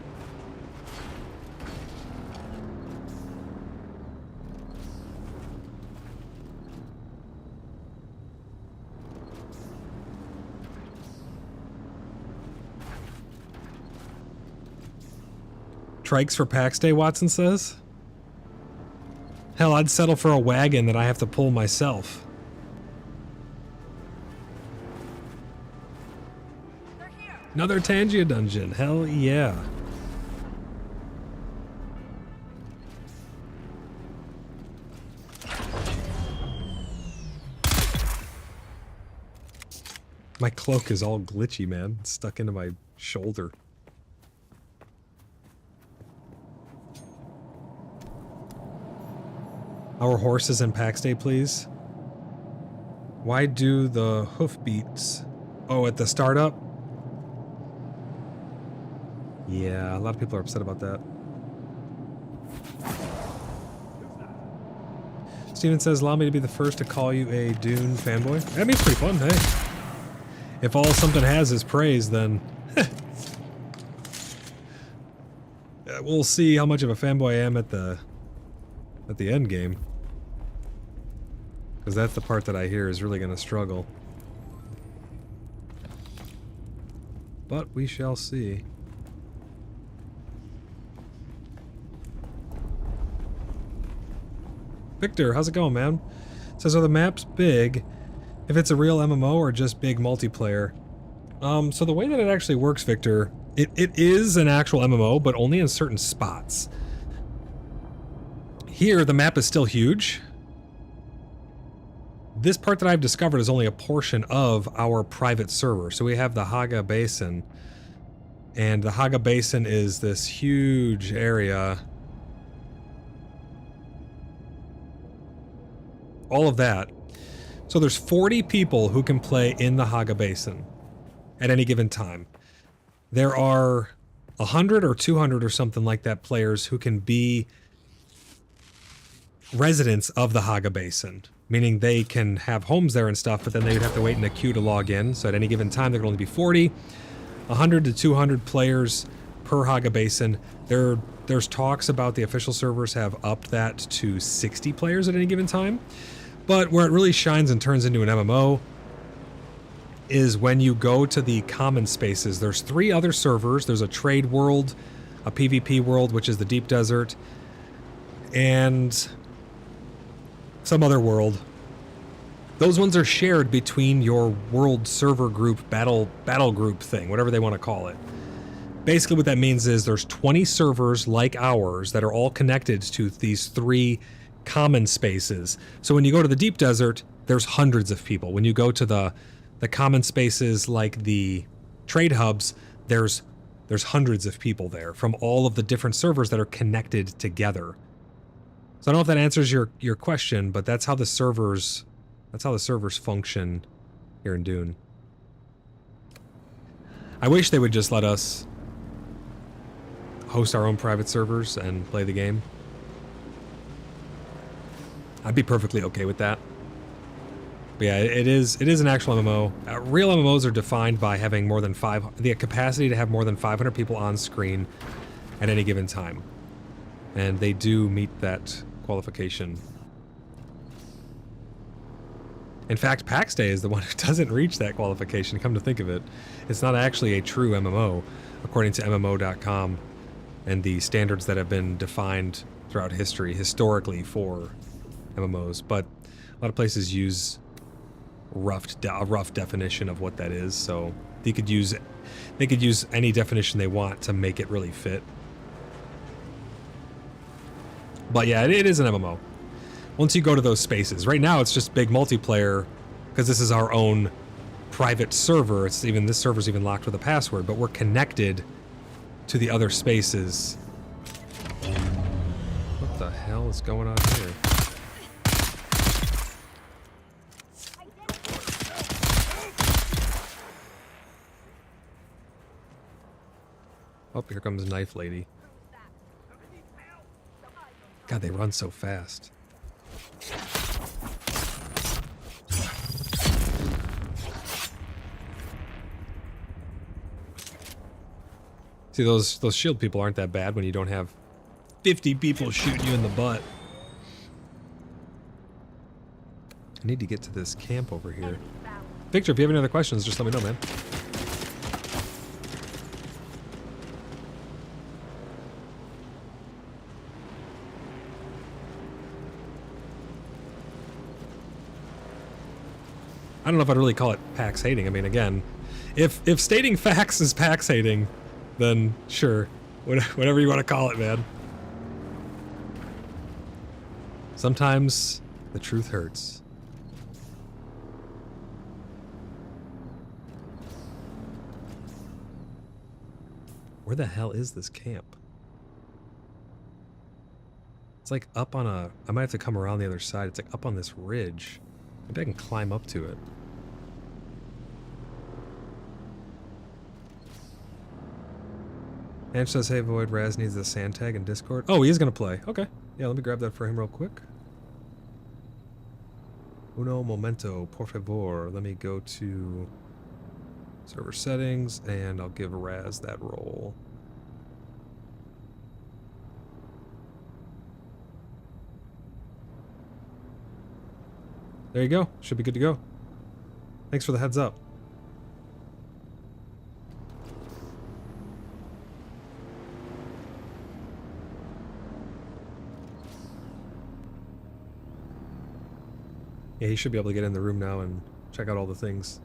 Trikes for PAX Day, Watson says? Hell, I'd settle for a wagon that I have to pull myself. Another Tangia dungeon. Hell yeah. My cloak is all glitchy, man. It's stuck into my shoulder. Our horses in PAX Day, please. Why do the hoofbeats? Oh, at the startup? Yeah, a lot of people are upset about that. Steven says, allow me to be the first to call you a Dune fanboy. That means pretty fun, hey. If all something has is praise, then... we'll see how much of a fanboy I am at the end game. Because that's the part that I hear is really going to struggle. But we shall see. Victor, how's it going, man? Says, are the maps big if it's a real MMO or just big multiplayer? So the way that it actually works, Victor, it is an actual MMO, but only in certain spots. Here, the map is still huge. This part that I've discovered is only a portion of our private server. So we have the Haga Basin. And the Haga Basin is this huge area. All of that. So there's 40 people who can play in the Haga Basin at any given time. There are 100 or 200 or something like that players who can be residents of the Haga Basin, meaning they can have homes there and stuff, but then they would have to wait in a queue to log in. So at any given time, there could only be 40, 100 to 200 players per Haga Basin. There's talks about the official servers have upped that to 60 players at any given time. But where it really shines and turns into an MMO is when you go to the common spaces. There's 3 other servers. There's a trade world, a PvP world, which is the deep desert, and some other world. Those ones are shared between your world server group, battle group thing, whatever they want to call it. Basically what that means is there's 20 servers like ours that are all connected to these 3 common spaces. So when you go to the deep desert, there's hundreds of people. When you go to the common spaces like the trade hubs, there's hundreds of people there from all of the different servers that are connected together. So I don't know if that answers your question, but that's how the servers function here in Dune. I wish they would just let us host our own private servers and play the game. I'd be perfectly okay with that. But yeah, it is an actual MMO. Real MMOs are defined by having more than the capacity to have more than 500 people on screen at any given time. And they do meet that qualification. In fact, PAX Day is the one who doesn't reach that qualification, come to think of it. It's not actually a true MMO, according to MMO.com and the standards that have been defined throughout history, historically, for MMOs. But a lot of places use a rough definition of what that is, so they could use any definition they want to make it really fit. But yeah, it is an MMO. Once you go to those spaces. Right now it's just big multiplayer because this is our own private server. This server's even locked with a password, but we're connected to the other spaces. What the hell is going on here? Oh, here comes Knife Lady. God, they run so fast. See, those shield people aren't that bad when you don't have 50 people shooting you in the butt. I need to get to this camp over here. Victor, if you have any other questions, just let me know, man. I don't know if I'd really call it PAX hating. I mean, again, if stating facts is PAX hating, then sure, whatever you want to call it, man. Sometimes the truth hurts. Where the hell is this camp? It's like up on a... I might have to come around the other side. It's like up on this ridge. Maybe I can climb up to it. Ange says, hey, Void, Raz needs the sand tag in Discord. Oh, he is going to play. Okay. Yeah, let me grab that for him real quick. Uno momento, por favor. Let me go to server settings, and I'll give Raz that role. There you go. Should be good to go. Thanks for the heads up. Yeah, he should be able to get in the room now and check out all the things.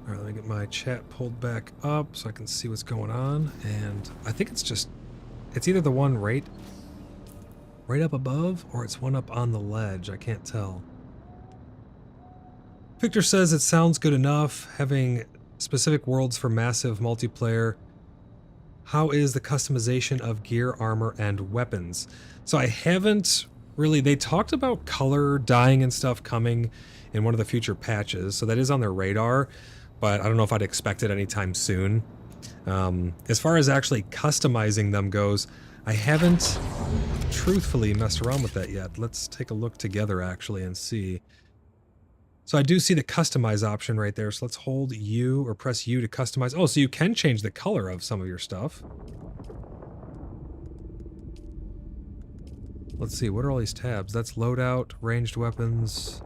Alright, let me get my chat pulled back up so I can see what's going on. And I think it's either the one right up above, or it's one up on the ledge. I can't tell. Victor says it sounds good enough, having specific worlds for massive multiplayer. How is the customization of gear, armor, and weapons? So I haven't really... They talked about color dyeing and stuff coming in one of the future patches, so that is on their radar, but I don't know if I'd expect it anytime soon. As far as actually customizing them goes, I haven't truthfully messed around with that yet. Let's take a look together actually and see. So I do see the customize option right there. So let's hold U or press U to customize. Oh, so you can change the color of some of your stuff. Let's see, what are all these tabs? That's loadout, ranged weapons.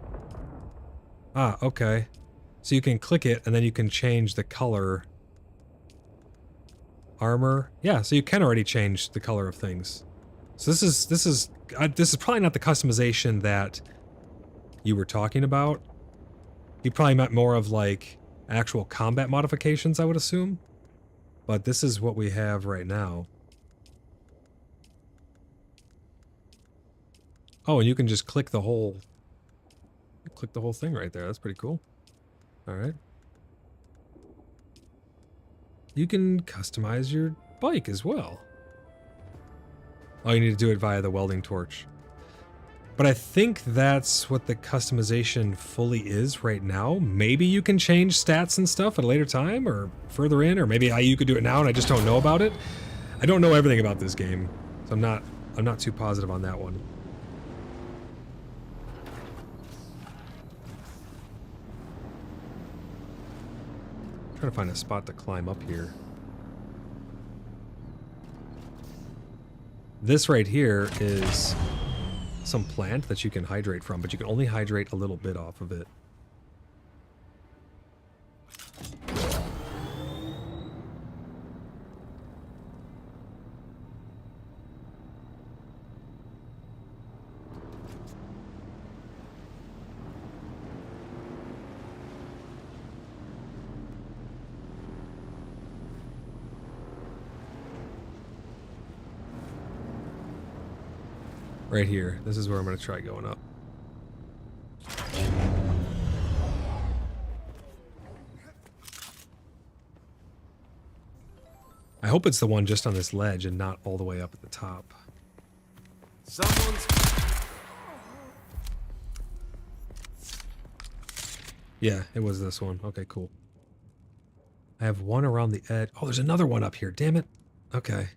Ah, okay. So you can click it and then you can change the color. Armor. Yeah, so you can already change the color of things. So this is probably not the customization that you were talking about. You probably meant more of like actual combat modifications, I would assume. But this is what we have right now. Oh, and you can just click the whole thing right there. That's pretty cool. All right. You can customize your bike as well. Oh, you need to do it via the welding torch. But I think that's what the customization fully is right now. Maybe you can change stats and stuff at a later time or further in, or maybe you could do it now and I just don't know about it. I don't know everything about this game, so I'm not too positive on that one. Trying to find a spot to climb up here. This right here is some plant that you can hydrate from, but you can only hydrate a little bit off of it. Right here. This is where I'm going to try going up. I hope it's the one just on this ledge and not all the way up at the top. Someone's... Yeah, it was this one. Okay, cool. I have one around the edge. Oh, there's another one up here. Damn it. Okay.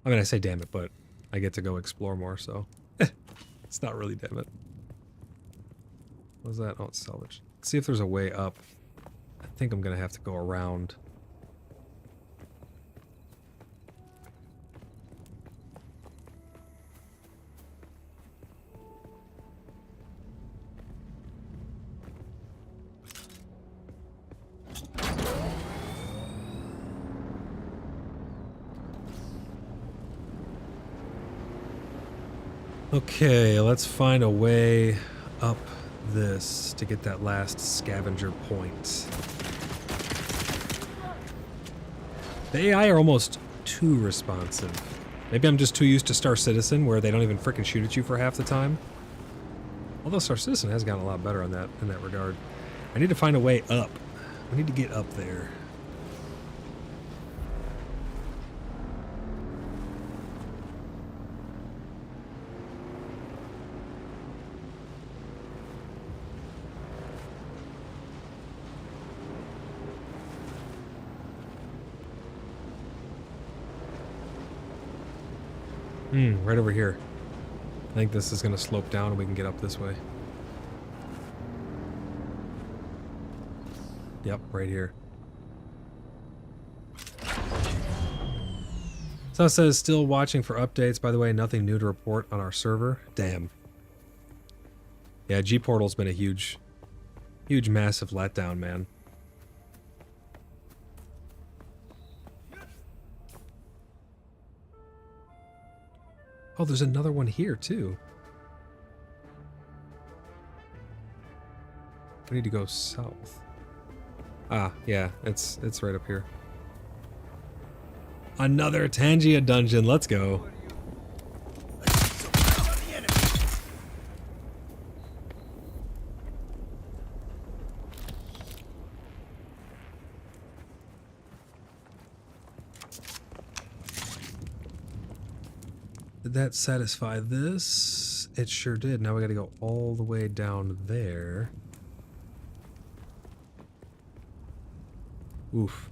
I mean, I say damn it, but I get to go explore more, so... It's not really damn it. What was that? Oh, it's salvage. Let's see if there's a way up. I think I'm gonna have to go around. Okay, let's find a way up this to get that last scavenger point. The AI are almost too responsive. Maybe I'm just too used to Star Citizen, where they don't even frickin' shoot at you for half the time. Although Star Citizen has gotten a lot better on that in that regard. I need to find a way up. I need to get up there. Right over here. I think this is going to slope down and we can get up this way. Yep, right here. So it says, still watching for updates. By the way, nothing new to report on our server. Damn. Yeah, G-Portal's been a huge, massive letdown, man. Oh, there's another one here, too. We need to go south. Ah, yeah, it's right up here. Another Tangia dungeon, let's go. Did that satisfy this? It sure did. Now we gotta go all the way down there. Oof.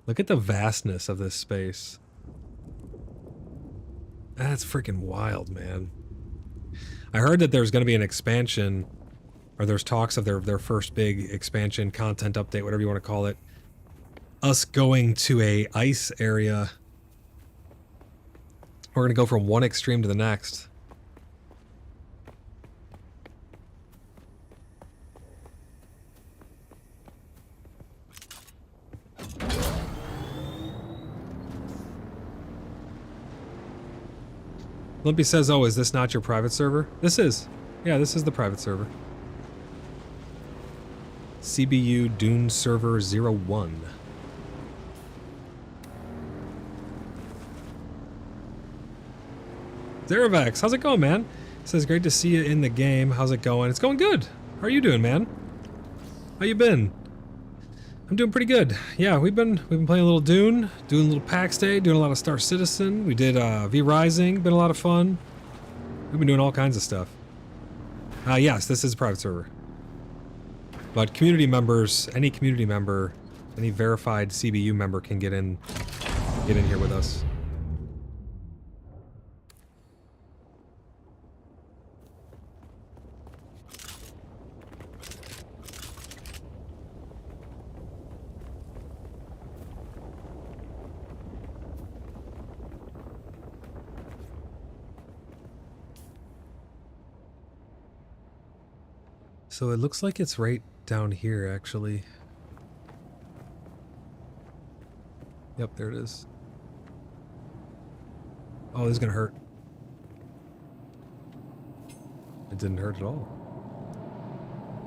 Look at the vastness of this space. That's freaking wild, man. I heard that there's gonna be an expansion, or there's talks of their first big expansion, content update, whatever you want to call it. Us going to a ice area. We're going to go from one extreme to the next. Limpy says, oh, is this not your private server? This is. Yeah, this is the private server. CBU Dune Server 01. Zerovax, how's it going, man? Says, great to see you in the game. How's it going? It's going good. How are you doing, man? How you been? I'm doing pretty good. Yeah, we've been playing a little Dune, doing a little PAX Day, doing a lot of Star Citizen. We did V Rising, been a lot of fun. We've been doing all kinds of stuff. Yes, this is a private server. But community members, any community member, any verified CBU member can get in here with us. So it looks like it's right down here, actually. Yep, there it is. Oh, this is gonna hurt. It didn't hurt at all.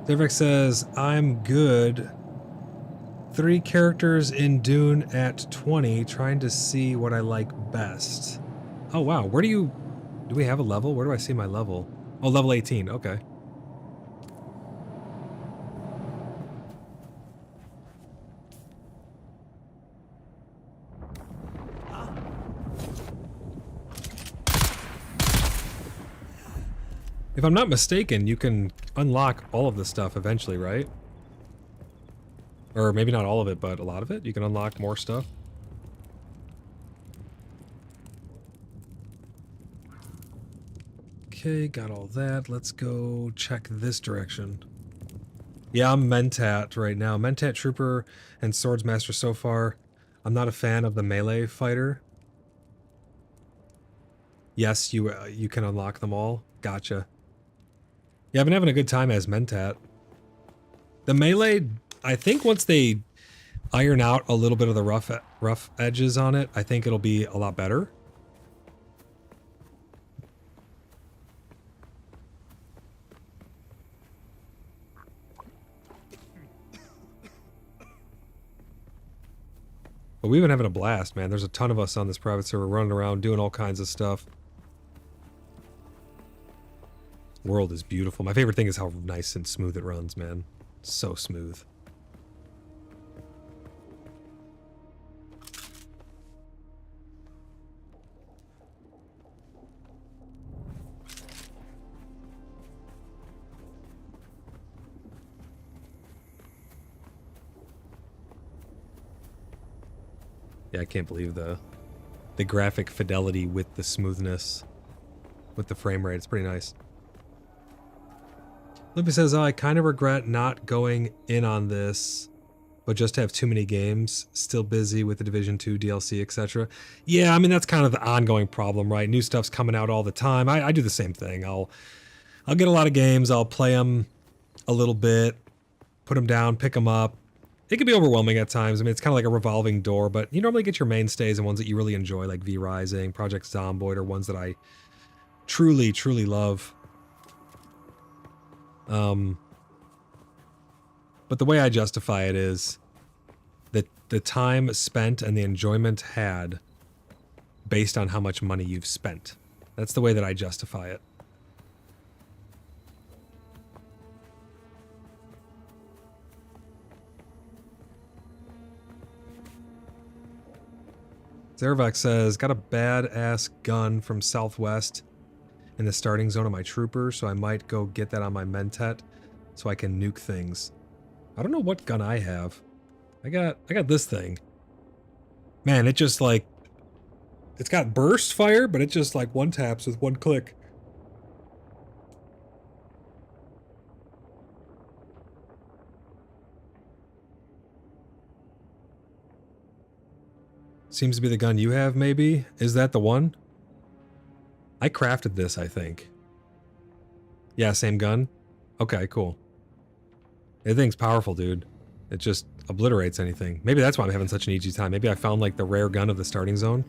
Zervix says, I'm good. 3 characters in Dune at 20, trying to see what I like best. Oh, wow. Where do we have a level? Where do I see my level? Oh, level 18. Okay. If I'm not mistaken, you can unlock all of this stuff eventually, right? Or maybe not all of it, but a lot of it? You can unlock more stuff? Okay, got all that. Let's go check this direction. Yeah, I'm Mentat right now. Mentat Trooper and Swordsmaster so far. I'm not a fan of the melee fighter. Yes, you can unlock them all. Gotcha. Yeah, I've been having a good time as Mentat. The melee, I think once they iron out a little bit of the rough edges on it, I think it'll be a lot better. But we've been having a blast, man. There's a ton of us on this private server running around doing all kinds of stuff. World is beautiful. My favorite thing is how nice and smooth it runs, man. So smooth. Yeah, I can't believe the graphic fidelity with the smoothness, with the frame rate. It's pretty nice. Lippy says, oh, I kind of regret not going in on this, but just have too many games. Still busy with the Division 2 DLC, etc. Yeah, I mean, that's kind of the ongoing problem, right? New stuff's coming out all the time. I do the same thing. I'll get a lot of games. I'll play them a little bit, put them down, pick them up. It can be overwhelming at times. I mean, it's kind of like a revolving door, but you normally get your mainstays and ones that you really enjoy, like V Rising, Project Zomboid, or ones that I truly, truly love. But the way I justify it is that the time spent and the enjoyment had based on how much money you've spent. That's the way that I justify it. Zervac says, got a badass gun from Southwest in the starting zone of my trooper, so I might go get that on my Mentat so I can nuke things. I don't know what gun I have. I got this thing. Man, it just like, it's got burst fire, but it just like one taps with one click. Seems to be the gun you have, maybe? Is that the one? I crafted this, I think. Yeah, same gun? Okay, cool. That thing's powerful, dude. It just obliterates anything. Maybe that's why I'm having such an easy time. Maybe I found, like, the rare gun of the starting zone.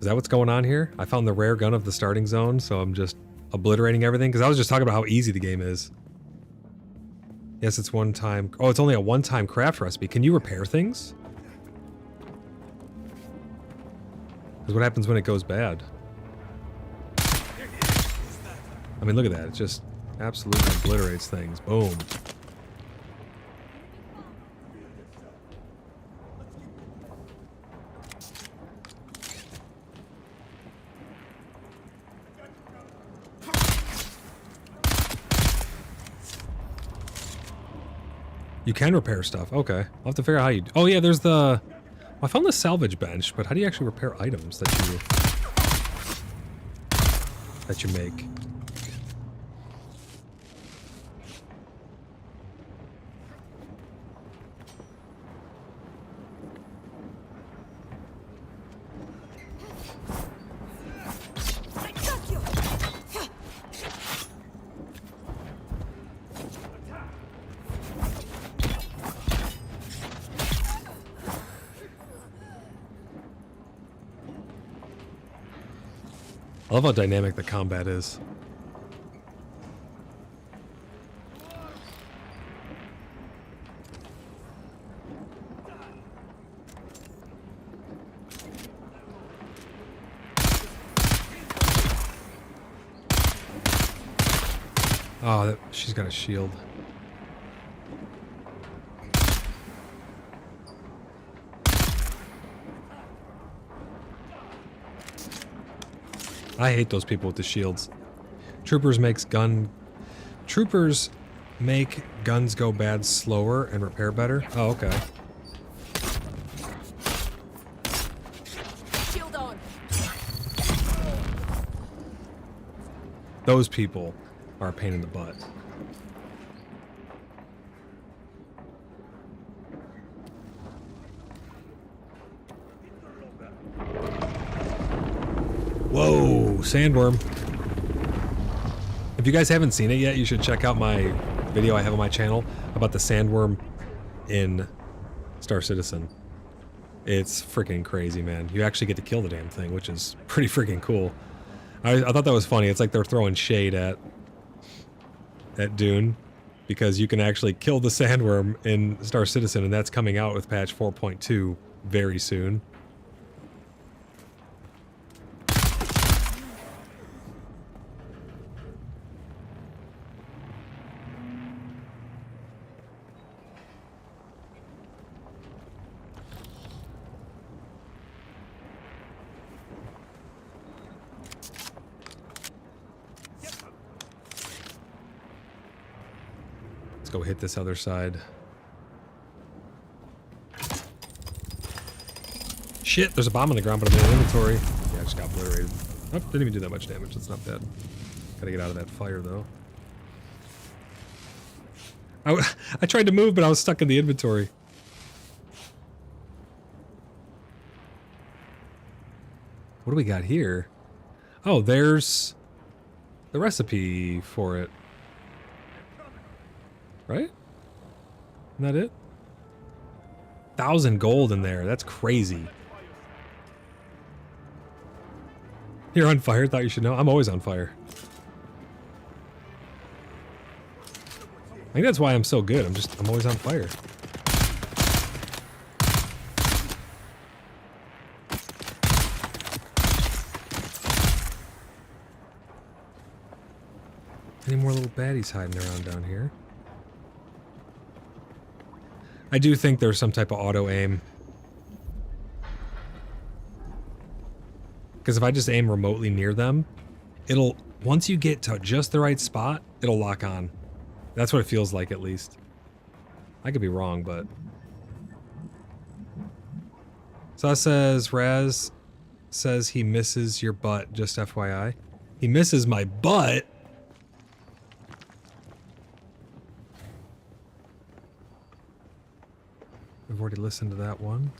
Is that what's going on here? I found the rare gun of the starting zone, so I'm just obliterating everything? Because I was just talking about how easy the game is. Yes, it's one time. Oh, it's only a one-time craft recipe. Can you repair things? Because what happens when it goes bad? I mean, look at that. It just absolutely obliterates things. Boom. You can repair stuff. Okay. I'll have to figure out how you... Oh, yeah, there's the... I found the salvage bench, but how do you actually repair items that you make? I love how dynamic the combat is. Oh, she's got a shield. I hate those people with the shields. Troopers make guns go bad slower and repair better. Oh, okay. Shield on. Those people are a pain in the butt. Whoa, sandworm. If you guys haven't seen it yet, you should check out my video I have on my channel about the sandworm in Star Citizen. It's freaking crazy, man. You actually get to kill the damn thing, which is pretty freaking cool. I thought that was funny. It's like they're throwing shade at Dune, because you can actually kill the sandworm in Star Citizen, and that's coming out with patch 4.2 very soon. Go hit this other side. Shit, there's a bomb on the ground, but I'm in inventory. Yeah, I just got obliterated. Oh, didn't even do that much damage. That's not bad. Gotta get out of that fire, though. I tried to move, but I was stuck in the inventory. What do we got here? Oh, there's the recipe for it. Right? Isn't that it? 1,000 gold in there. That's crazy. You're on fire? Thought you should know. I'm always on fire. I think that's why I'm so good. I'm always on fire. Any more little baddies hiding around down here? I do think there's some type of auto aim. Because if I just aim remotely near them, it'll, once you get to just the right spot, it'll lock on. That's what it feels like, at least. I could be wrong, but... So says, Raz says he misses your butt, just FYI. He misses my butt? I've already listened to that one.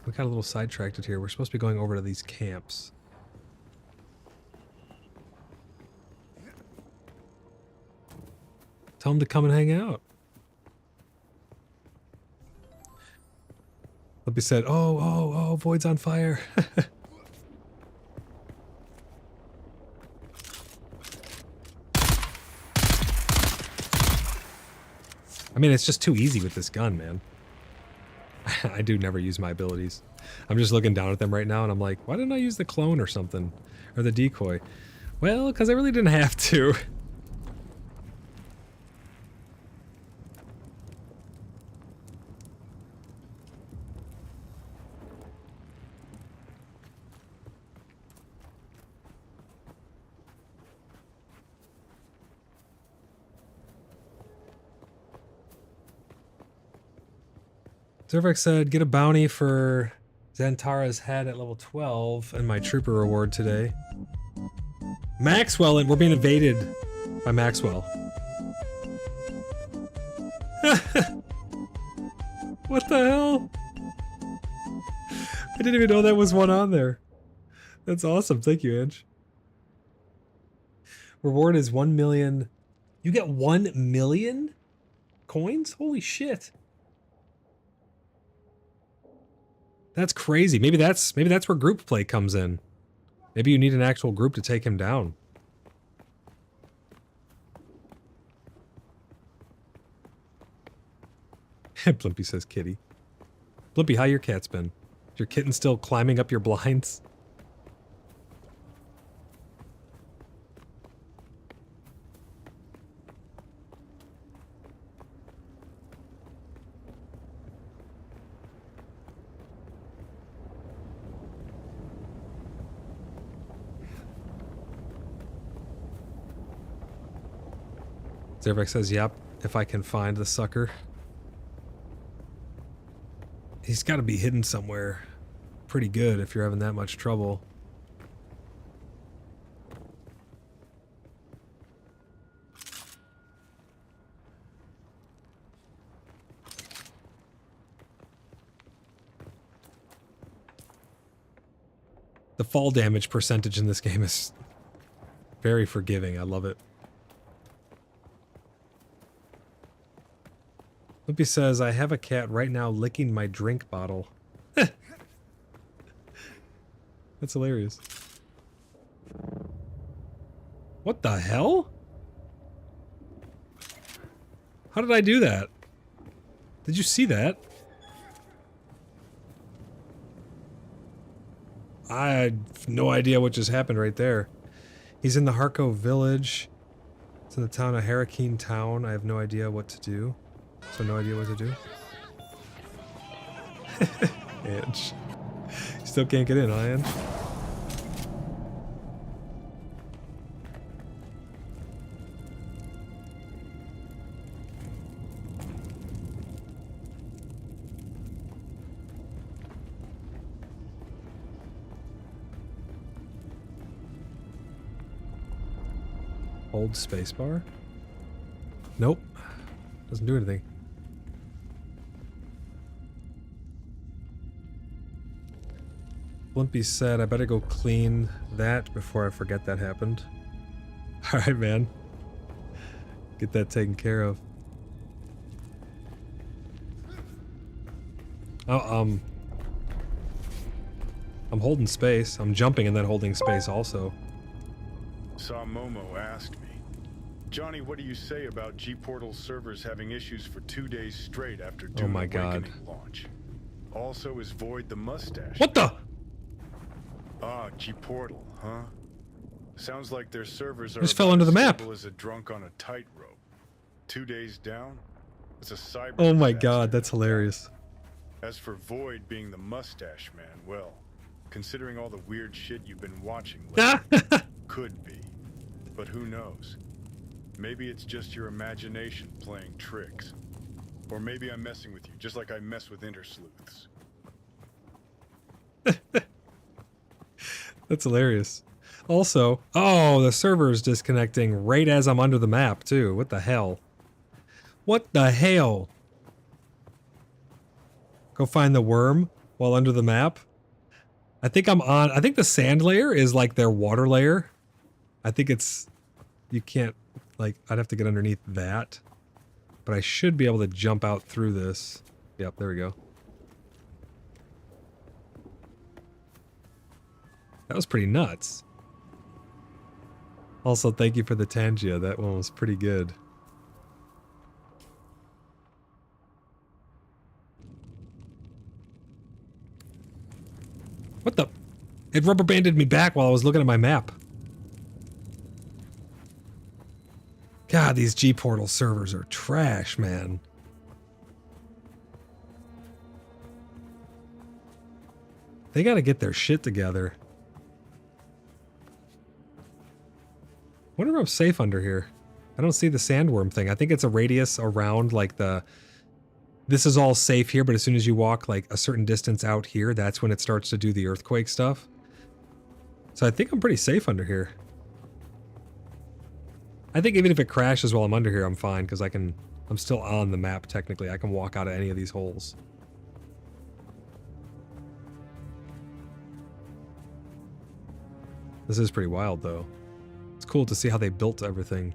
We got a little sidetracked here. We're supposed to be going over to these camps. Tell them to come and hang out. Libby said, oh, Void's on fire. I mean, it's just too easy with this gun, man. I do never use my abilities. I'm just looking down at them right now, and I'm like, why didn't I use the clone or something? Or the decoy? Well, because I really didn't have to. Zervix said, get a bounty for Xantara's head at level 12 and my trooper reward today. Maxwell, and we're being invaded by Maxwell. What the hell? I didn't even know that was one on there. That's awesome. Thank you, Ange. Reward is 1 million. You get 1 million coins? Holy shit. That's crazy. Maybe that's where group play comes in. Maybe you need an actual group to take him down. Blimpy says kitty. Blimpy, how your cat's been? Is your kitten still climbing up your blinds? Zervek says, yep, if I can find the sucker. He's got to be hidden somewhere pretty good if you're having that much trouble. The fall damage percentage in this game is very forgiving. I love it. Lippy says, I have a cat right now licking my drink bottle. That's hilarious. What the hell? How did I do that? Did you see that? I have no idea what just happened right there. He's in the Harco village. It's in the town of Hurricane Town. I have no idea what to do. So no idea what to do. Ange. Still can't get in, huh, Ange? Hold spacebar? Nope. Doesn't do anything. Blimpy said, I better go clean that before I forget that happened. Alright, man. Get that taken care of. Oh, I'm holding space. I'm jumping and then holding space also. Saw Momo asked me, Johnny, what do you say about G-Portal servers having issues for 2 days straight after Dune Awakening launch? Also, is Void the mustache? What the? Ah, G-Portal, huh? Sounds like their servers are just fell under the map. As a drunk on a tightrope. 2 days down? It's a cyber Oh my disaster. god, that's hilarious. As for Void being the mustache man, well, considering all the weird shit you've been watching lately, could be. But who knows? Maybe it's just your imagination playing tricks. Or maybe I'm messing with you, just like I mess with InterSleuths. That's hilarious. Also, oh, the server is disconnecting right as I'm under the map, too. What the hell? What the hell? Go find the worm while under the map? I think the sand layer is like their water layer. I think it's... You can't... Like, I'd have to get underneath that. But I should be able to jump out through this. Yep, there we go. That was pretty nuts. Also, thank you for the Tangia. That one was pretty good. What the? It rubber banded me back while I was looking at my map. God, these G-Portal servers are trash, man. They gotta get their shit together. I wonder if I'm safe under here. I don't see the sandworm thing. I think it's a radius around, like, the... This is all safe here, but as soon as you walk, like, a certain distance out here, that's when it starts to do the earthquake stuff. So I think I'm pretty safe under here. I think even if it crashes while I'm under here, I'm fine, because I'm still on the map, technically. I can walk out of any of these holes. This is pretty wild, though. It's cool to see how they built everything.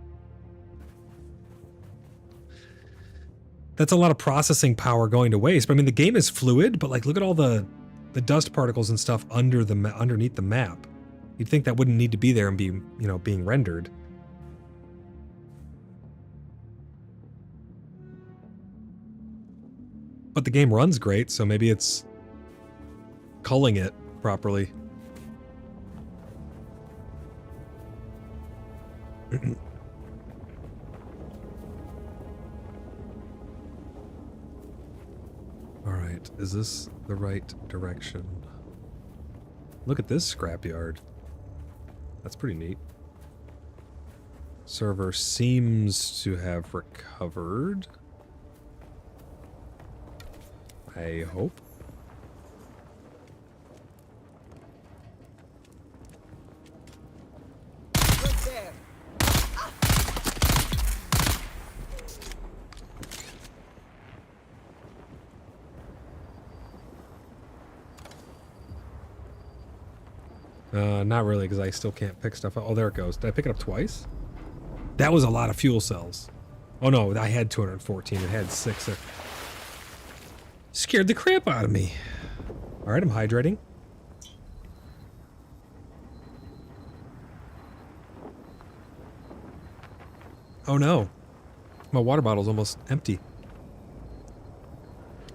That's a lot of processing power going to waste. But I mean, the game is fluid, but like, look at all the the dust particles and stuff underneath the map. You'd think that wouldn't need to be there and be, you know, being rendered. But the game runs great, so maybe it's culling it properly. Alright, is this the right direction? Look at this scrapyard. That's pretty neat. Server seems to have recovered. I hope. Not really, because I still can't pick stuff up. Oh, there it goes. Did I pick it up twice? That was a lot of fuel cells. Oh no, I had 214. It had 6 there. Scared the crap out of me. Alright, I'm hydrating. Oh no. My water bottle's almost empty.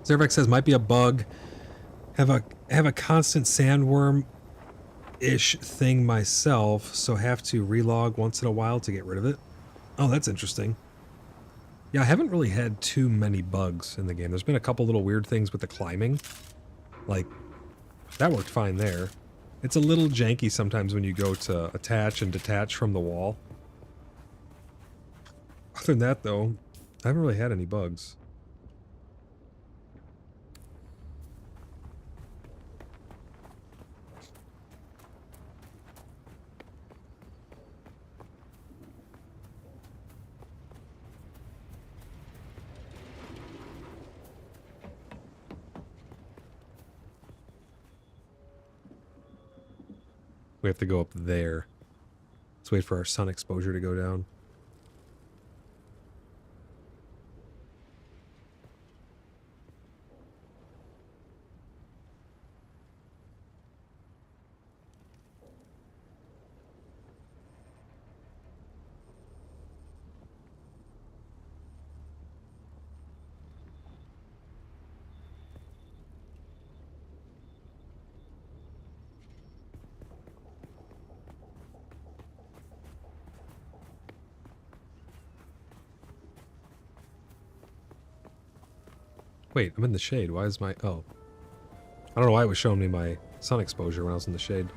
Zervex says, might be a bug. Have a constant sandworm-ish thing myself, so have to relog once in a while to get rid of it. Oh, that's interesting. Yeah, I haven't really had too many bugs in the game. There's been a couple little weird things with the climbing. Like, that worked fine there. It's a little janky sometimes when you go to attach and detach from the wall. Other than that, though, I haven't really had any bugs. We have to go up there. Let's wait for our sun exposure to go down. Wait, I'm in the shade. Why is my... Oh. I don't know why it was showing me my sun exposure when I was in the shade.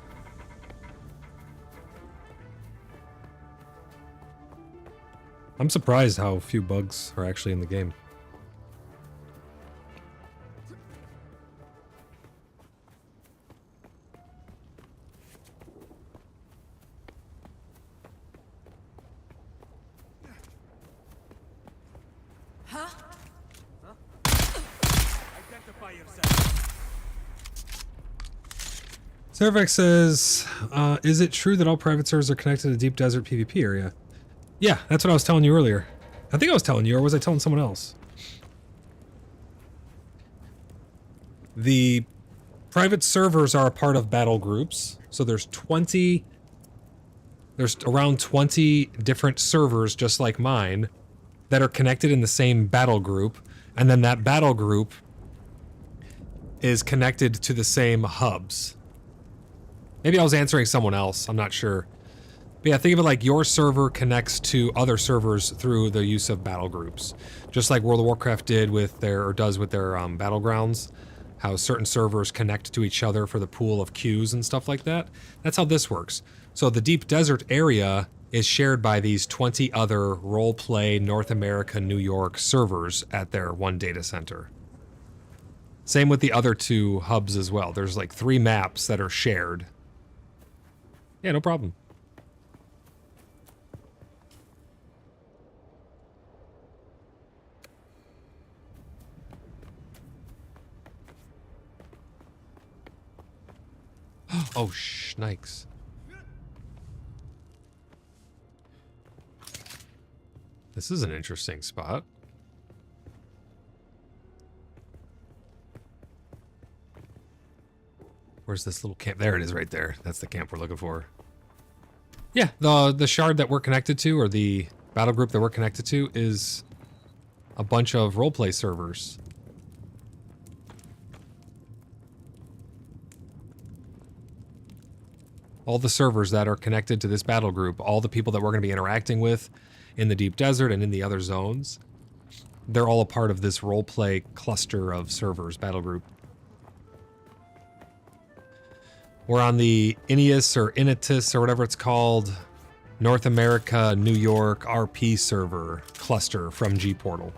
I'm surprised how few bugs are actually in the game. Cervex says, is it true that all private servers are connected to the deep desert PvP area? Yeah, that's what I was telling you earlier. I think I was telling you, or was I telling someone else? The private servers are a part of battle groups. So there's around 20 different servers just like mine that are connected in the same battle group. And then that battle group is connected to the same hubs. Maybe I was answering someone else, I'm not sure. But yeah, think of it like your server connects to other servers through the use of battle groups. Just like World of Warcraft did with their, or does with their battlegrounds. How certain servers connect to each other for the pool of queues and stuff like that. That's how this works. So the deep desert area is shared by these 20 other roleplay North America, New York servers at their one data center. Same with the other 2 hubs as well. There's like 3 maps that are shared. Yeah, no problem. Oh, shnikes. This is an interesting spot. Where's this little camp? There it is right there. That's the camp we're looking for. Yeah, the shard that we're connected to, or the battle group that we're connected to, is a bunch of roleplay servers. All the servers that are connected to this battle group, all the people that we're going to be interacting with in the deep desert and in the other zones, they're all a part of this roleplay cluster of servers, battle group. We're on the INEAS or INITIS or whatever it's called, North America, New York RP server cluster from G-Portal.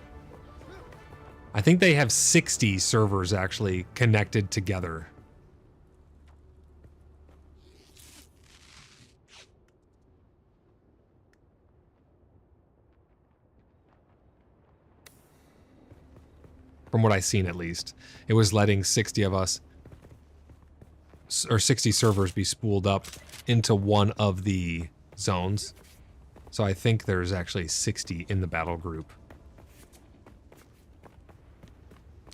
I think they have 60 servers actually connected together. From what I've seen, at least. It was letting 60 of us, or 60 servers, be spooled up into one of the zones. So I think there's actually 60 in the battle group.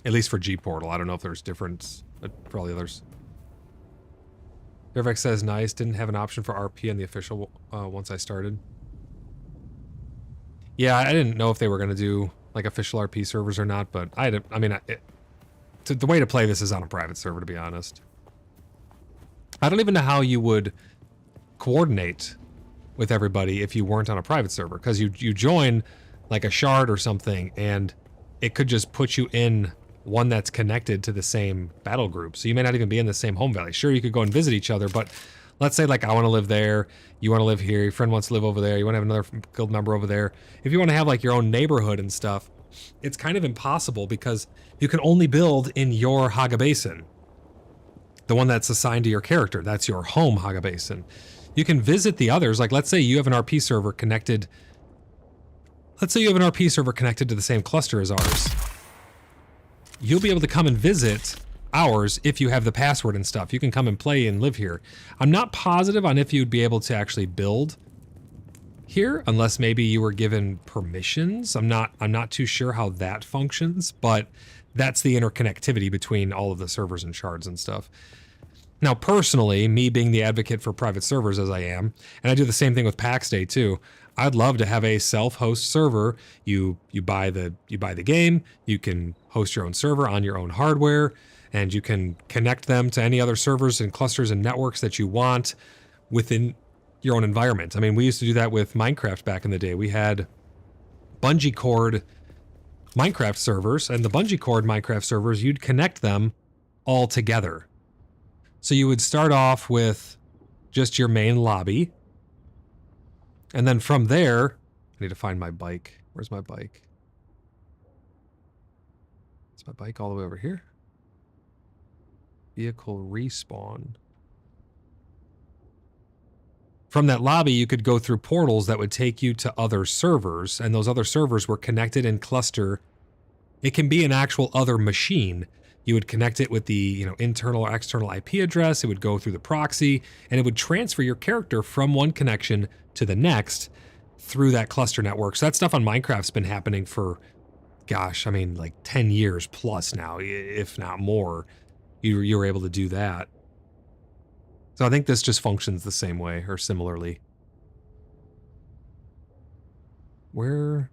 At least for G-Portal. I don't know if there's difference for all the others. Fairfax says, nice. Didn't have an option for RP on the official once I started. Yeah, I didn't know if they were going to do like official RP servers or not, but the way to play this is on a private server, to be honest. I don't even know how you would coordinate with everybody if you weren't on a private server, because you join like a shard or something, and it could just put you in one that's connected to the same battle group. So you may not even be in the same home valley. Sure, you could go and visit each other, but let's say like I want to live there, you want to live here, your friend wants to live over there, you want to have another guild member over there. If you want to have like your own neighborhood and stuff, it's kind of impossible because you can only build in your Haga Basin. The one that's assigned to your character. That's your home Haga Basin. You can visit the others. Like let's say you have an RP server connected. Let's say you have an RP server connected to the same cluster as ours. You'll be able to come and visit ours if you have the password and stuff. You can come and play and live here. I'm not positive on if you'd be able to actually build here, unless maybe you were given permissions. I'm not too sure how that functions, but that's the interconnectivity between all of the servers and shards and stuff. Now, personally, me being the advocate for private servers as I am, and I do the same thing with PAX Day too, I'd love to have a self-host server. You buy the game, you can host your own server on your own hardware, and you can connect them to any other servers and clusters and networks that you want within your own environment. I mean, we used to do that with Minecraft back in the day. We had bungee cord Minecraft servers, and the bungee cord Minecraft servers, you'd connect them all together. So you would start off with just your main lobby, and then from there, I need to find my bike. Where's my bike? Is my bike all the way over here? Vehicle respawn. From that lobby, you could go through portals that would take you to other servers, and those other servers were connected in cluster. It can be an actual other machine. You would connect it with the internal or external IP address. It would go through the proxy, and it would transfer your character from one connection to the next through that cluster network. So that stuff on Minecraft's been happening for, gosh, I mean, like 10 years plus now, if not more. You were able to do that. So I think this just functions the same way or similarly. Where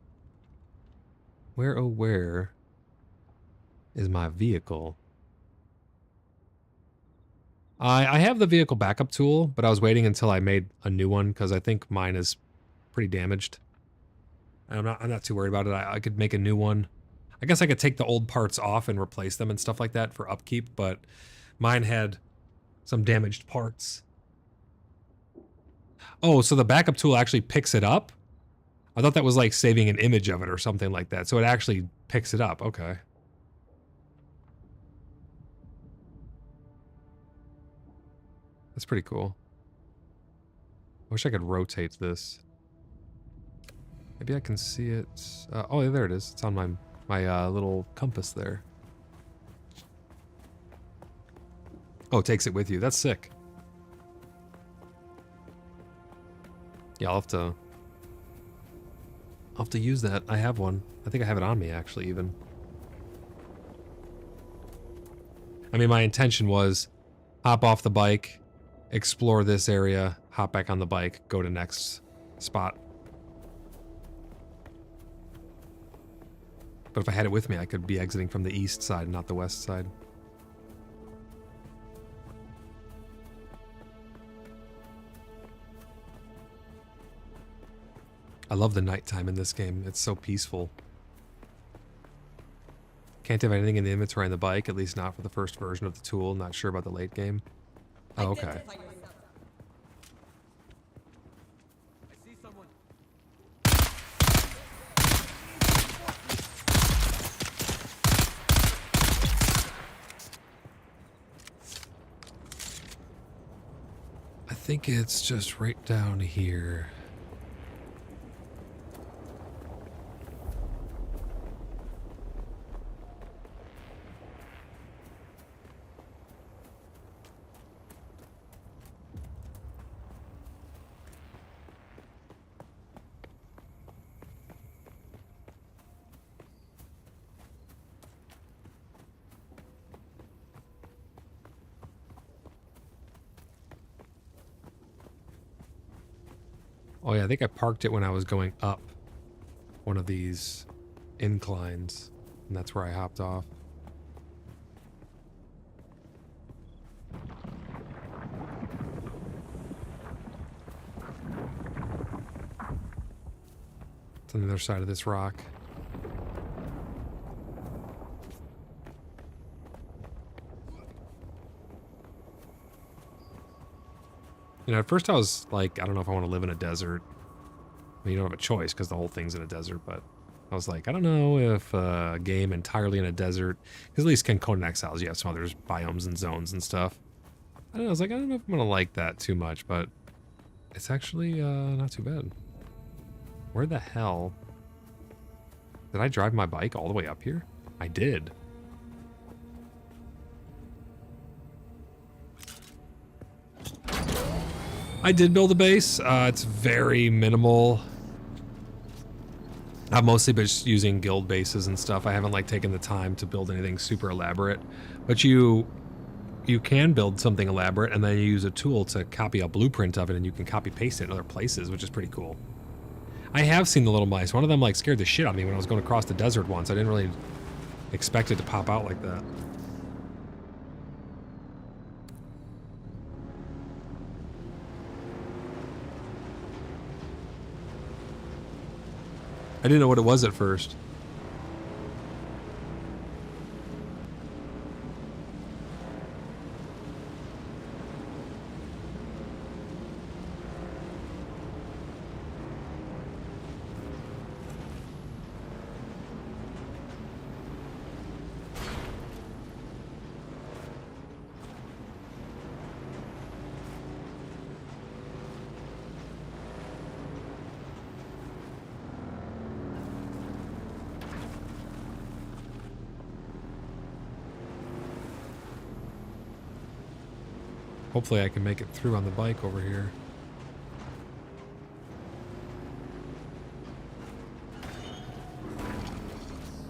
is my vehicle? I have the vehicle backup tool, but I was waiting until I made a new one because I think mine is pretty damaged. I'm not too worried about it. I could make a new one. I guess I could take the old parts off and replace them and stuff like that for upkeep, but mine had some damaged parts. Oh, so the backup tool actually picks it up? I thought that was like saving an image of it or something like that. So it actually picks it up. Okay. That's pretty cool. I wish I could rotate this. Maybe I can see it. Oh, yeah, there it is. It's on my little compass there. Oh, it takes it with you. That's sick. Yeah, I'll have to use that. I have one. I think I have it on me, actually, even. I mean, my intention was hop off the bike, explore this area, hop back on the bike, go to next spot. But if I had it with me, I could be exiting from the east side, not the west side. I love the nighttime in this game. It's so peaceful. Can't have anything in the inventory on the bike, at least not for the first version of the tool. Not sure about the late game. Oh, okay. I think it's just right down here. Oh yeah, I think I parked it when I was going up one of these inclines, and that's where I hopped off. It's on the other side of this rock. You know, at first I was like, I don't know if I want to live in a desert. I mean, you don't have a choice because the whole thing's in a desert, but I was like, I don't know if a game entirely in a desert, because at least in Conan Exiles, you have some other biomes and zones and stuff. I don't know, I was like, I don't know if I'm going to like that too much, but it's actually not too bad. Where the hell? Did I drive my bike all the way up here? I did. I did build a base. It's very minimal. I've mostly been just using guild bases and stuff. I haven't like taken the time to build anything super elaborate. But you can build something elaborate and then you use a tool to copy a blueprint of it and you can copy paste it in other places, which is pretty cool. I have seen the little mice. One of them like scared the shit out of me when I was going across the desert once. I didn't really expect it to pop out like that. I didn't know what it was at first. Hopefully I can make it through on the bike over here.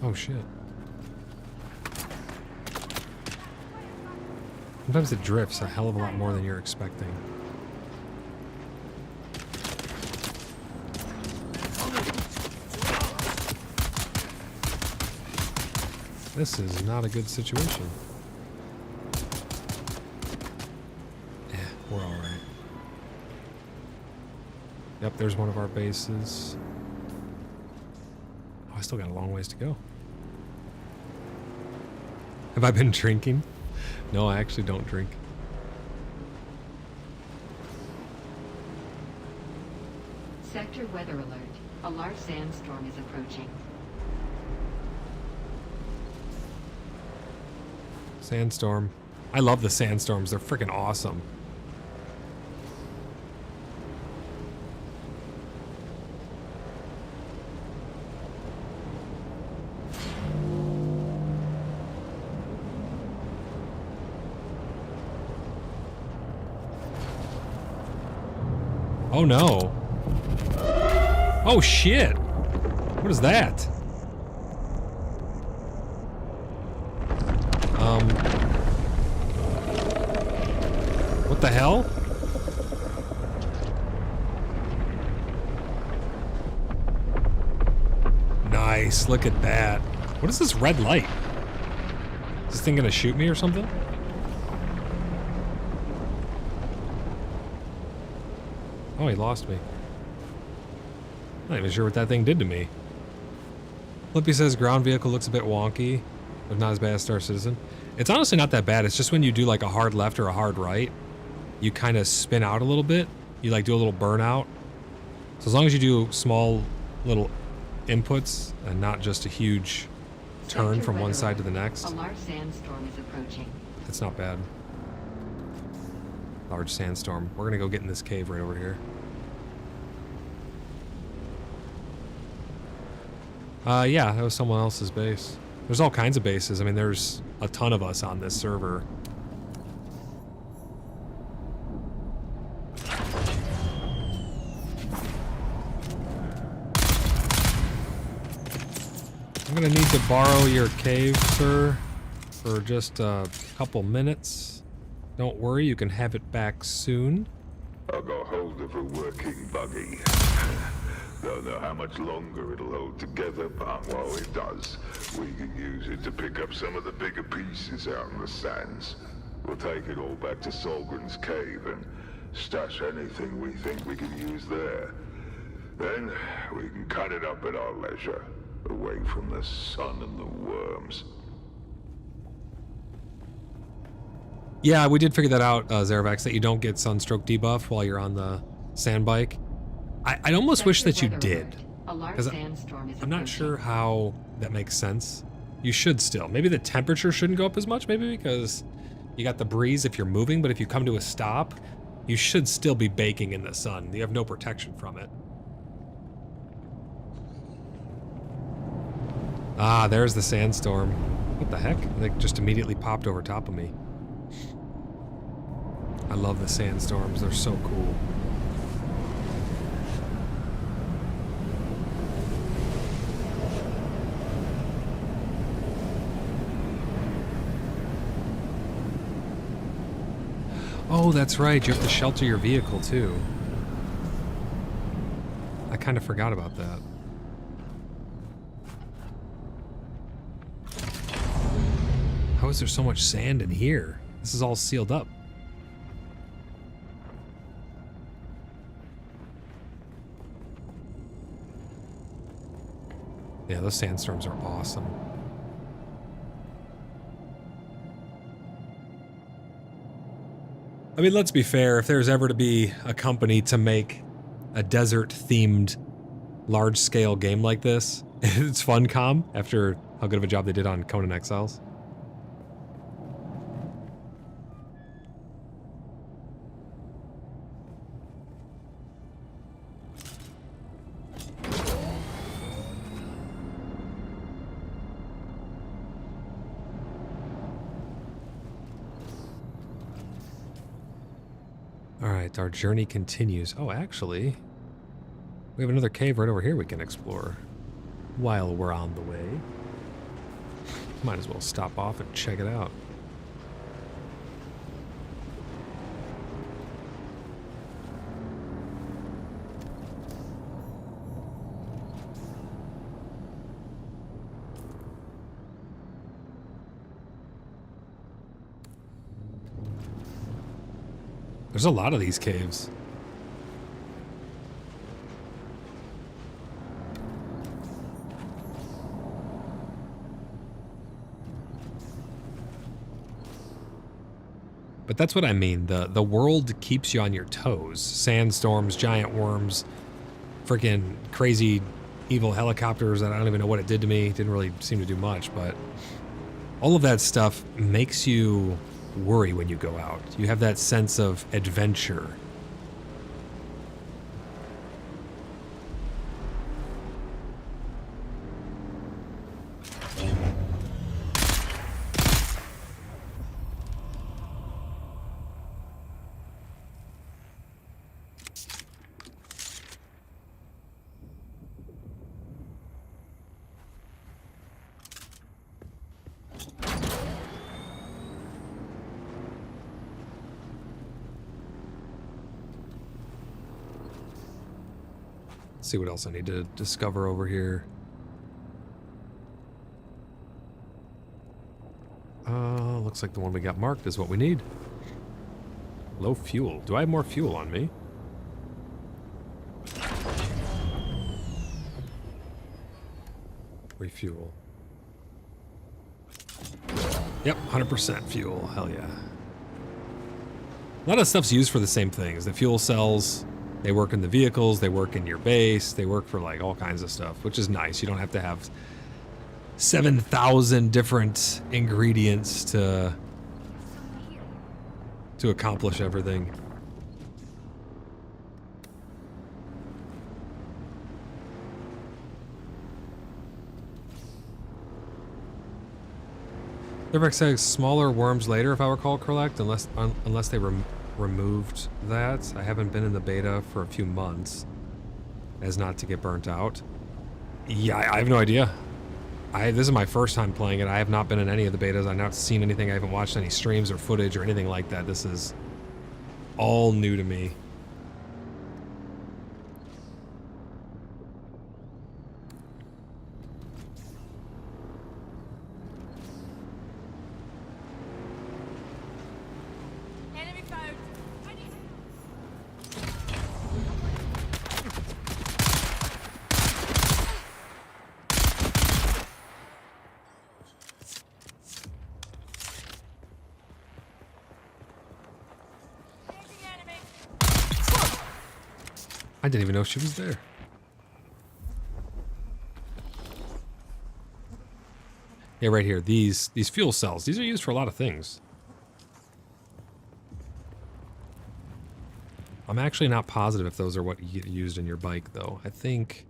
Oh shit. Sometimes it drifts a hell of a lot more than you're expecting. This is not a good situation. We're alright. Yep, there's one of our bases. Oh, I still got a long ways to go. Have I been drinking? No, I actually don't drink. Sector weather alert. A large sandstorm is approaching. Sandstorm. I love the sandstorms. They're freaking awesome. Oh no. Oh shit. What is that? What the hell? Nice, look at that. What is this red light? Is this thing gonna shoot me or something? Oh, he lost me. I'm not even sure what that thing did to me. Flippy says ground vehicle looks a bit wonky, but not as bad as Star Citizen. It's honestly not that bad. It's just when you do like a hard left or a hard right, you kind of spin out a little bit. You like do a little burnout. So as long as you do small little inputs and not just a huge turn from one side to the next. A large sandstorm is approaching. That's not bad. Large sandstorm. We're gonna go get in this cave right over here. Yeah, that was someone else's base. There's all kinds of bases. I mean, there's a ton of us on this server. I'm gonna need to borrow your cave, sir, for just a couple minutes. Don't worry, you can have it back soon. I got hold of a working buggy. Don't know how much longer it'll hold together, but while it does, we can use it to pick up some of the bigger pieces out in the sands. We'll take it all back to Solgren's cave and stash anything we think we can use there. Then, we can cut it up at our leisure, away from the sun and the worms. Yeah, we did figure that out, Zaravax, that you don't get sunstroke debuff while you're on the sand bike. I'd almost wish that you did, because I'm not sure how that makes sense. You should still. Maybe the temperature shouldn't go up as much, maybe because you got the breeze if you're moving, but if you come to a stop, you should still be baking in the sun. You have no protection from it. Ah, there's the sandstorm. What the heck? It just immediately popped over top of me. I love the sandstorms. They're so cool. Oh, that's right. You have to shelter your vehicle, too. I kind of forgot about that. How is there so much sand in here? This is all sealed up. Yeah, those sandstorms are awesome. I mean, let's be fair. If there's ever to be a company to make a desert-themed, large-scale game like this, it's Funcom, after how good of a job they did on Conan Exiles. Alright, our journey continues. Oh, actually, we have another cave right over here we can explore while we're on the way. Might as well stop off and check it out. There's a lot of these caves. But that's what I mean. The world keeps you on your toes. Sandstorms, giant worms, freaking crazy evil helicopters that I don't even know what it did to me. It didn't really seem to do much, but all of that stuff makes you worry when you go out. You have that sense of adventure. Let's see what else I need to discover over here. Looks like the one we got marked is what we need. Low fuel. Do I have more fuel on me? Refuel. Yep, 100% fuel. Hell yeah. A lot of stuff's used for the same things. The fuel cells, they work in the vehicles, they work in your base, they work for like all kinds of stuff, which is nice. You don't have to have 7,000 different ingredients to accomplish everything. Everett says smaller worms later, if I recall correct, unless they removed that. I haven't been in the beta for a few months, as not to get burnt out. Yeah, I have no idea. This is my first time playing it. I have not been in any of the betas. I've not seen anything. I haven't watched any streams or footage or anything like that. This is all new to me. I didn't even know she was there. Yeah, right here. These fuel cells. These are used for a lot of things. I'm actually not positive if those are what you get used in your bike, though. I think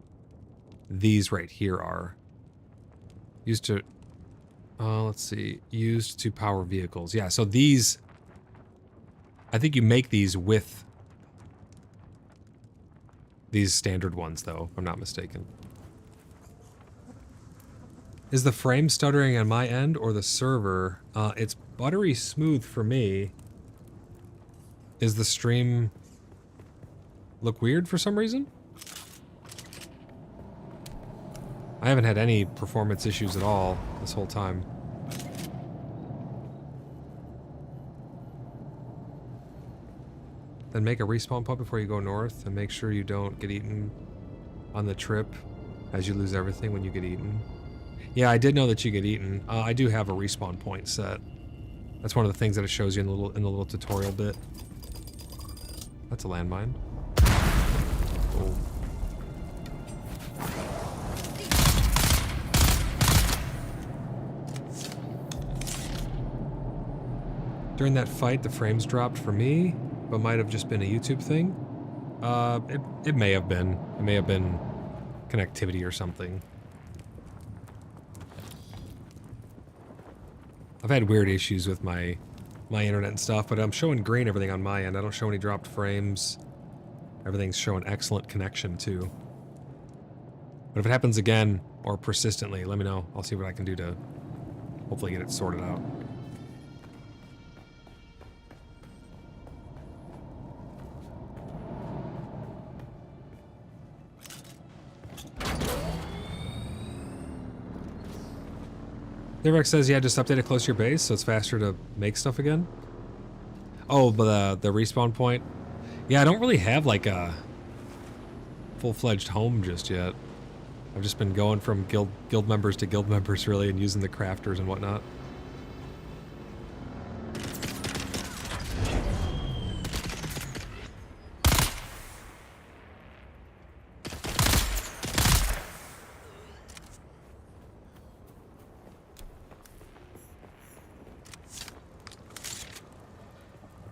these right here are used to... let's see. Used to power vehicles. Yeah, so these... I think you make these with these standard ones, though, if I'm not mistaken. Is the frame stuttering on my end or the server? It's buttery smooth for me. Is the stream look weird for some reason? I haven't had any performance issues at all this whole time. Then make a respawn point before you go north and make sure you don't get eaten on the trip, as you lose everything when you get eaten. Yeah, I did know that you get eaten. I do have a respawn point set. That's one of the things that it shows you in the little tutorial bit. That's a landmine. Oh. During that fight, the frames dropped for me, but might have just been a YouTube thing. It may have been. It may have been connectivity or something. I've had weird issues with my internet and stuff, but I'm showing green everything on my end. I don't show any dropped frames. Everything's showing excellent connection too. But if it happens again or persistently, let me know. I'll see what I can do to hopefully get it sorted out. Derek says, yeah, just update it close to your base so it's faster to make stuff again. Oh, but the respawn point. Yeah, I don't really have like a full-fledged home just yet. I've just been going from guild members to guild members really and using the crafters and whatnot.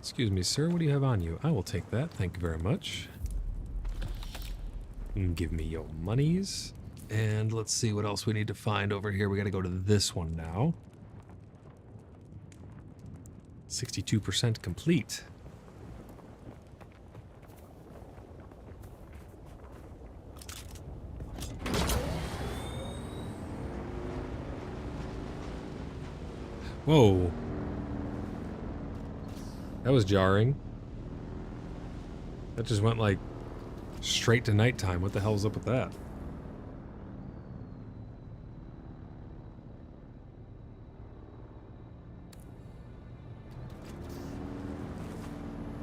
Excuse me, sir, what do you have on you? I will take that, thank you very much. Give me your monies. And let's see what else we need to find over here. We gotta go to this one now. 62% complete. Whoa. That was jarring. That just went like Straight to nighttime. What the hell's up with that?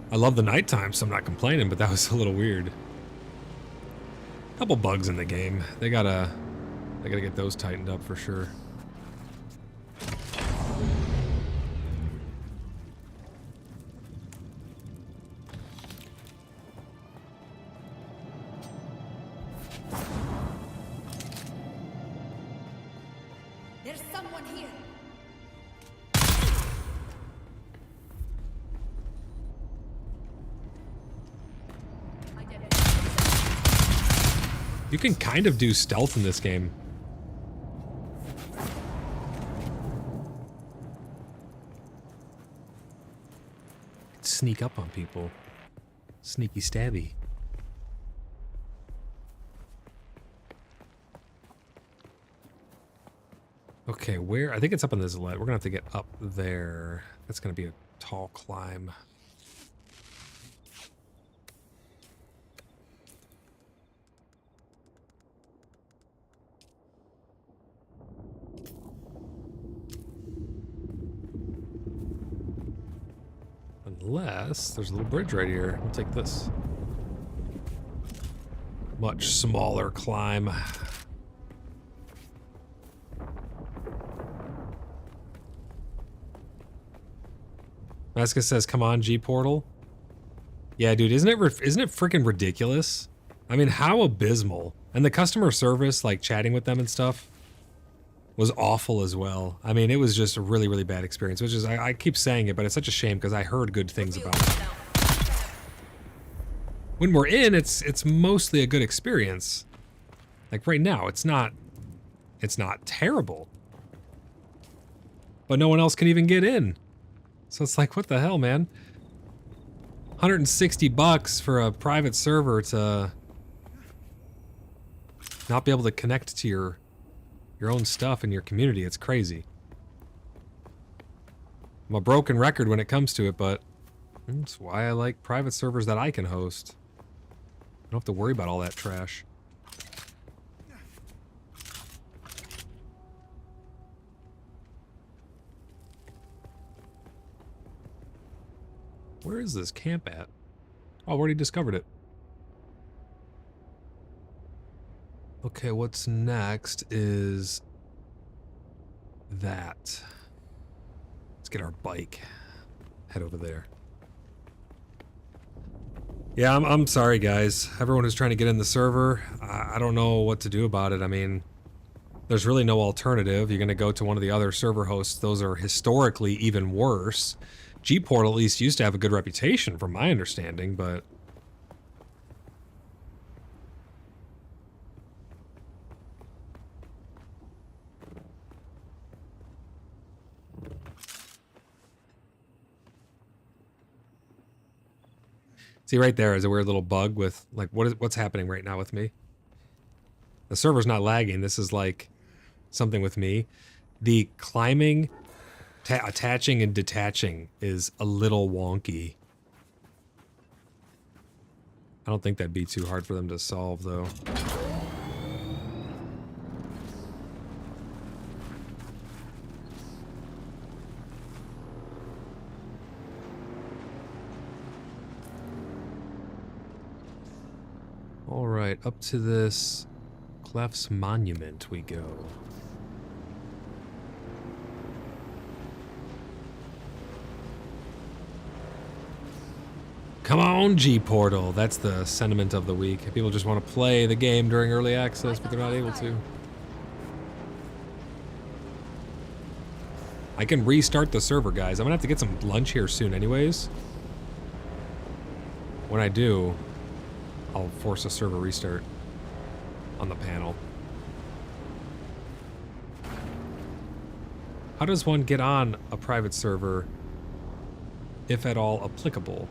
I love the nighttime, so I'm not complaining, but that was a little weird. Couple bugs in the game. They gotta get those tightened up for sure. There's someone here. You can kind of do stealth in this game. Sneak up on people. Sneaky stabby. Okay, where? I think it's up on this ledge. We're gonna have to get up there. That's gonna be a tall climb. Unless there's a little bridge right here. We'll take this. Much smaller climb. Maska says, "Come on, G Portal." Yeah, dude, isn't it freaking ridiculous? I mean, how abysmal. And the customer service, like chatting with them and stuff, was awful as well. I mean, it was just a really, really bad experience, which is, I keep saying it, but it's such a shame because I heard good things about it. When we're in, it's mostly a good experience. Like right now, it's not terrible. But no one else can even get in. So it's like, what the hell, man? 160 bucks for a private server to not be able to connect to your own stuff in your community. It's crazy. I'm a broken record when it comes to it, but that's why I like private servers that I can host. I don't have to worry about all that trash. Where is this camp at? Oh, I already discovered it. Okay, what's next is that. Let's get our bike. Head over there. Yeah, I'm sorry, guys. Everyone who's trying to get in the server, I don't know what to do about it. I mean, there's really no alternative. You're going to go to one of the other server hosts. Those are historically even worse. G-Port at least used to have a good reputation, from my understanding, but... See, right there is a weird little bug with, like, what's happening right now with me? The server's not lagging. This is, like, something with me. The climbing, attaching, and detaching is a little wonky. I don't think that'd be too hard for them to solve, though. Alright, up to this Clef's Monument we go. Come on, G-Portal! That's the sentiment of the week. People just want to play the game during early access, but they're not able to. I can restart the server, guys. I'm gonna have to get some lunch here soon anyways. When I do, I'll force a server restart on the panel. How does one get on a private server, if at all applicable?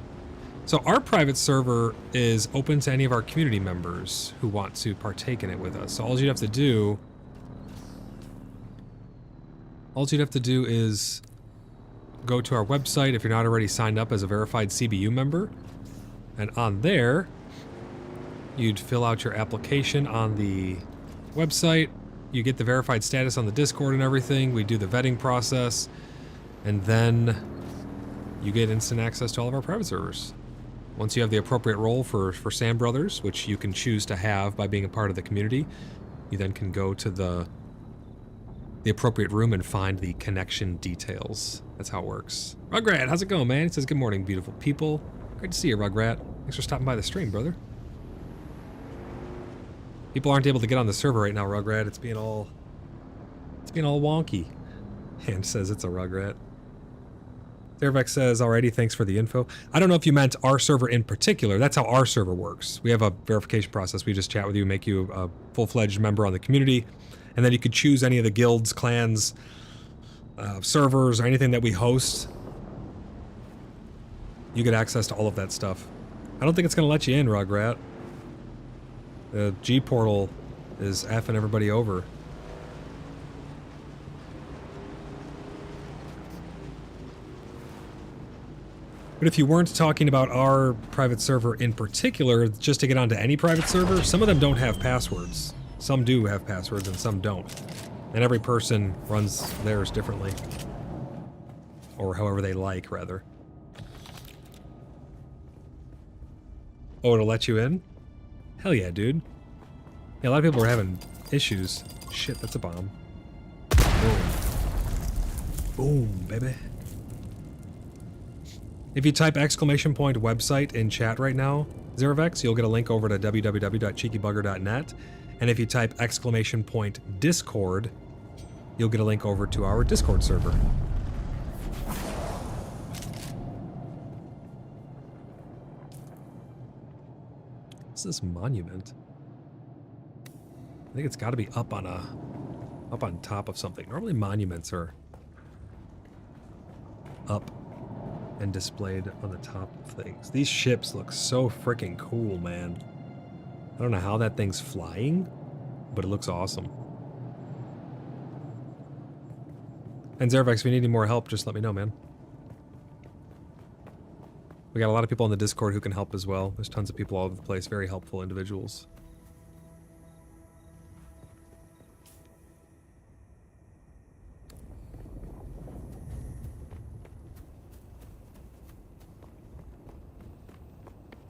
So our private server is open to any of our community members who want to partake in it with us. So all you'd have to do is go to our website if you're not already signed up as a verified CBU member. And on there, You'd fill out your application on the website. You get the verified status on the Discord and everything. We do the vetting process. And then you get instant access to all of our private servers. Once you have the appropriate role for Sam Brothers, which you can choose to have by being a part of the community, you then can go to the appropriate room and find the connection details. That's how it works. Rugrat, how's it going, man? It says, good morning, beautiful people. Great to see you, Rugrat. Thanks for stopping by the stream, brother. People aren't able to get on the server right now, Rugrat. It's being all wonky. Hand says it's a Rugrat. Zervex says, alrighty, thanks for the info. I don't know if you meant our server in particular. That's how our server works. We have a verification process. We just chat with you, make you a full-fledged member on the community, and then you could choose any of the guilds, clans, servers, or anything that we host. You get access to all of that stuff. I don't think it's going to let you in, Rugrat. The G portal is effing everybody over. But if you weren't talking about our private server in particular, just to get onto any private server, some of them don't have passwords. Some do have passwords and some don't. And every person runs theirs differently. Or however they like, rather. Oh, it'll let you in? Hell yeah, dude. Yeah, a lot of people are having issues. Shit, that's a bomb. Boom. Boom, baby. If you type !website in chat right now, Zerovex, you'll get a link over to www.cheekybugger.net. And if you type !Discord, you'll get a link over to our Discord server. What's this monument? I think it's got to be up on top of something. Normally monuments are up and displayed on the top of things. These ships look so freaking cool, man. I don't know how that thing's flying, but it looks awesome. And Zerovex, if you need any more help, just let me know, man. We got a lot of people on the Discord who can help as well. There's tons of people all over the place, very helpful individuals.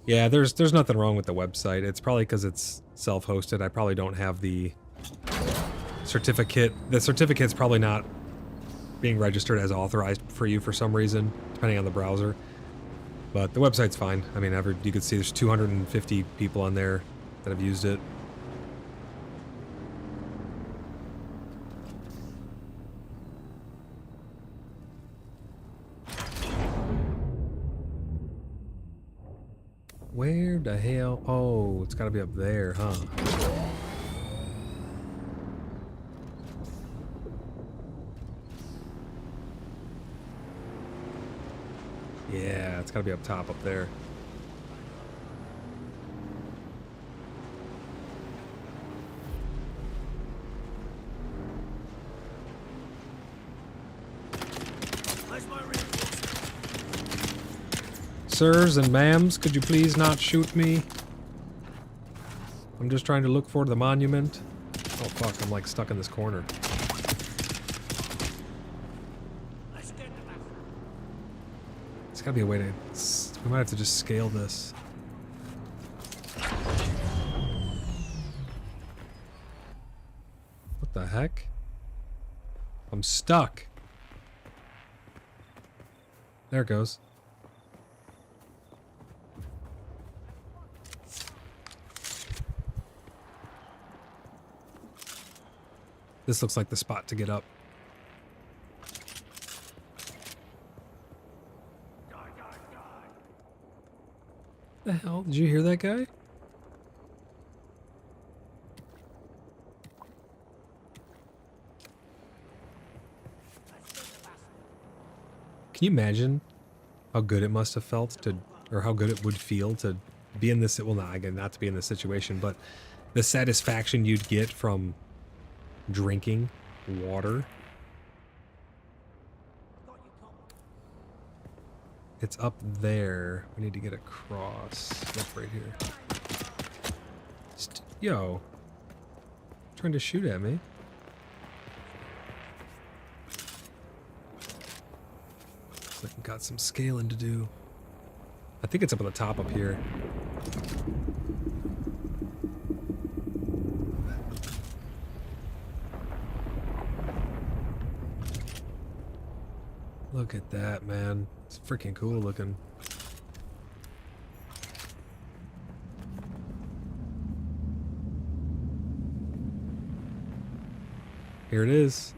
Yeah, there's nothing wrong with the website. It's probably because it's self-hosted. I probably don't have the certificate. The certificate's probably not being registered as authorized for you for some reason, depending on the browser. But the website's fine. I mean, you can see there's 250 people on there that have used it. Where the hell? Oh, it's got to be up there, huh? Yeah, it's got to be up top up there. Sirs and ma'ams, could you please not shoot me? I'm just trying to look for the monument. Oh fuck, I'm like stuck in this corner. There's gotta be a way to... We might have to just scale this. What the heck? I'm stuck. There it goes. This looks like the spot to get up. The hell? Did you hear that guy? Can you imagine how good it must have felt to, or how good it would feel to be in this, well, not again, not to be in this situation, but the satisfaction you'd get from drinking water. It's up there. We need to get across. Yep, right here. Yo. Trying to shoot at me. Looks like we got some scaling to do. I think it's up on the top up here. Look at that, man. It's freaking cool looking. Here it is.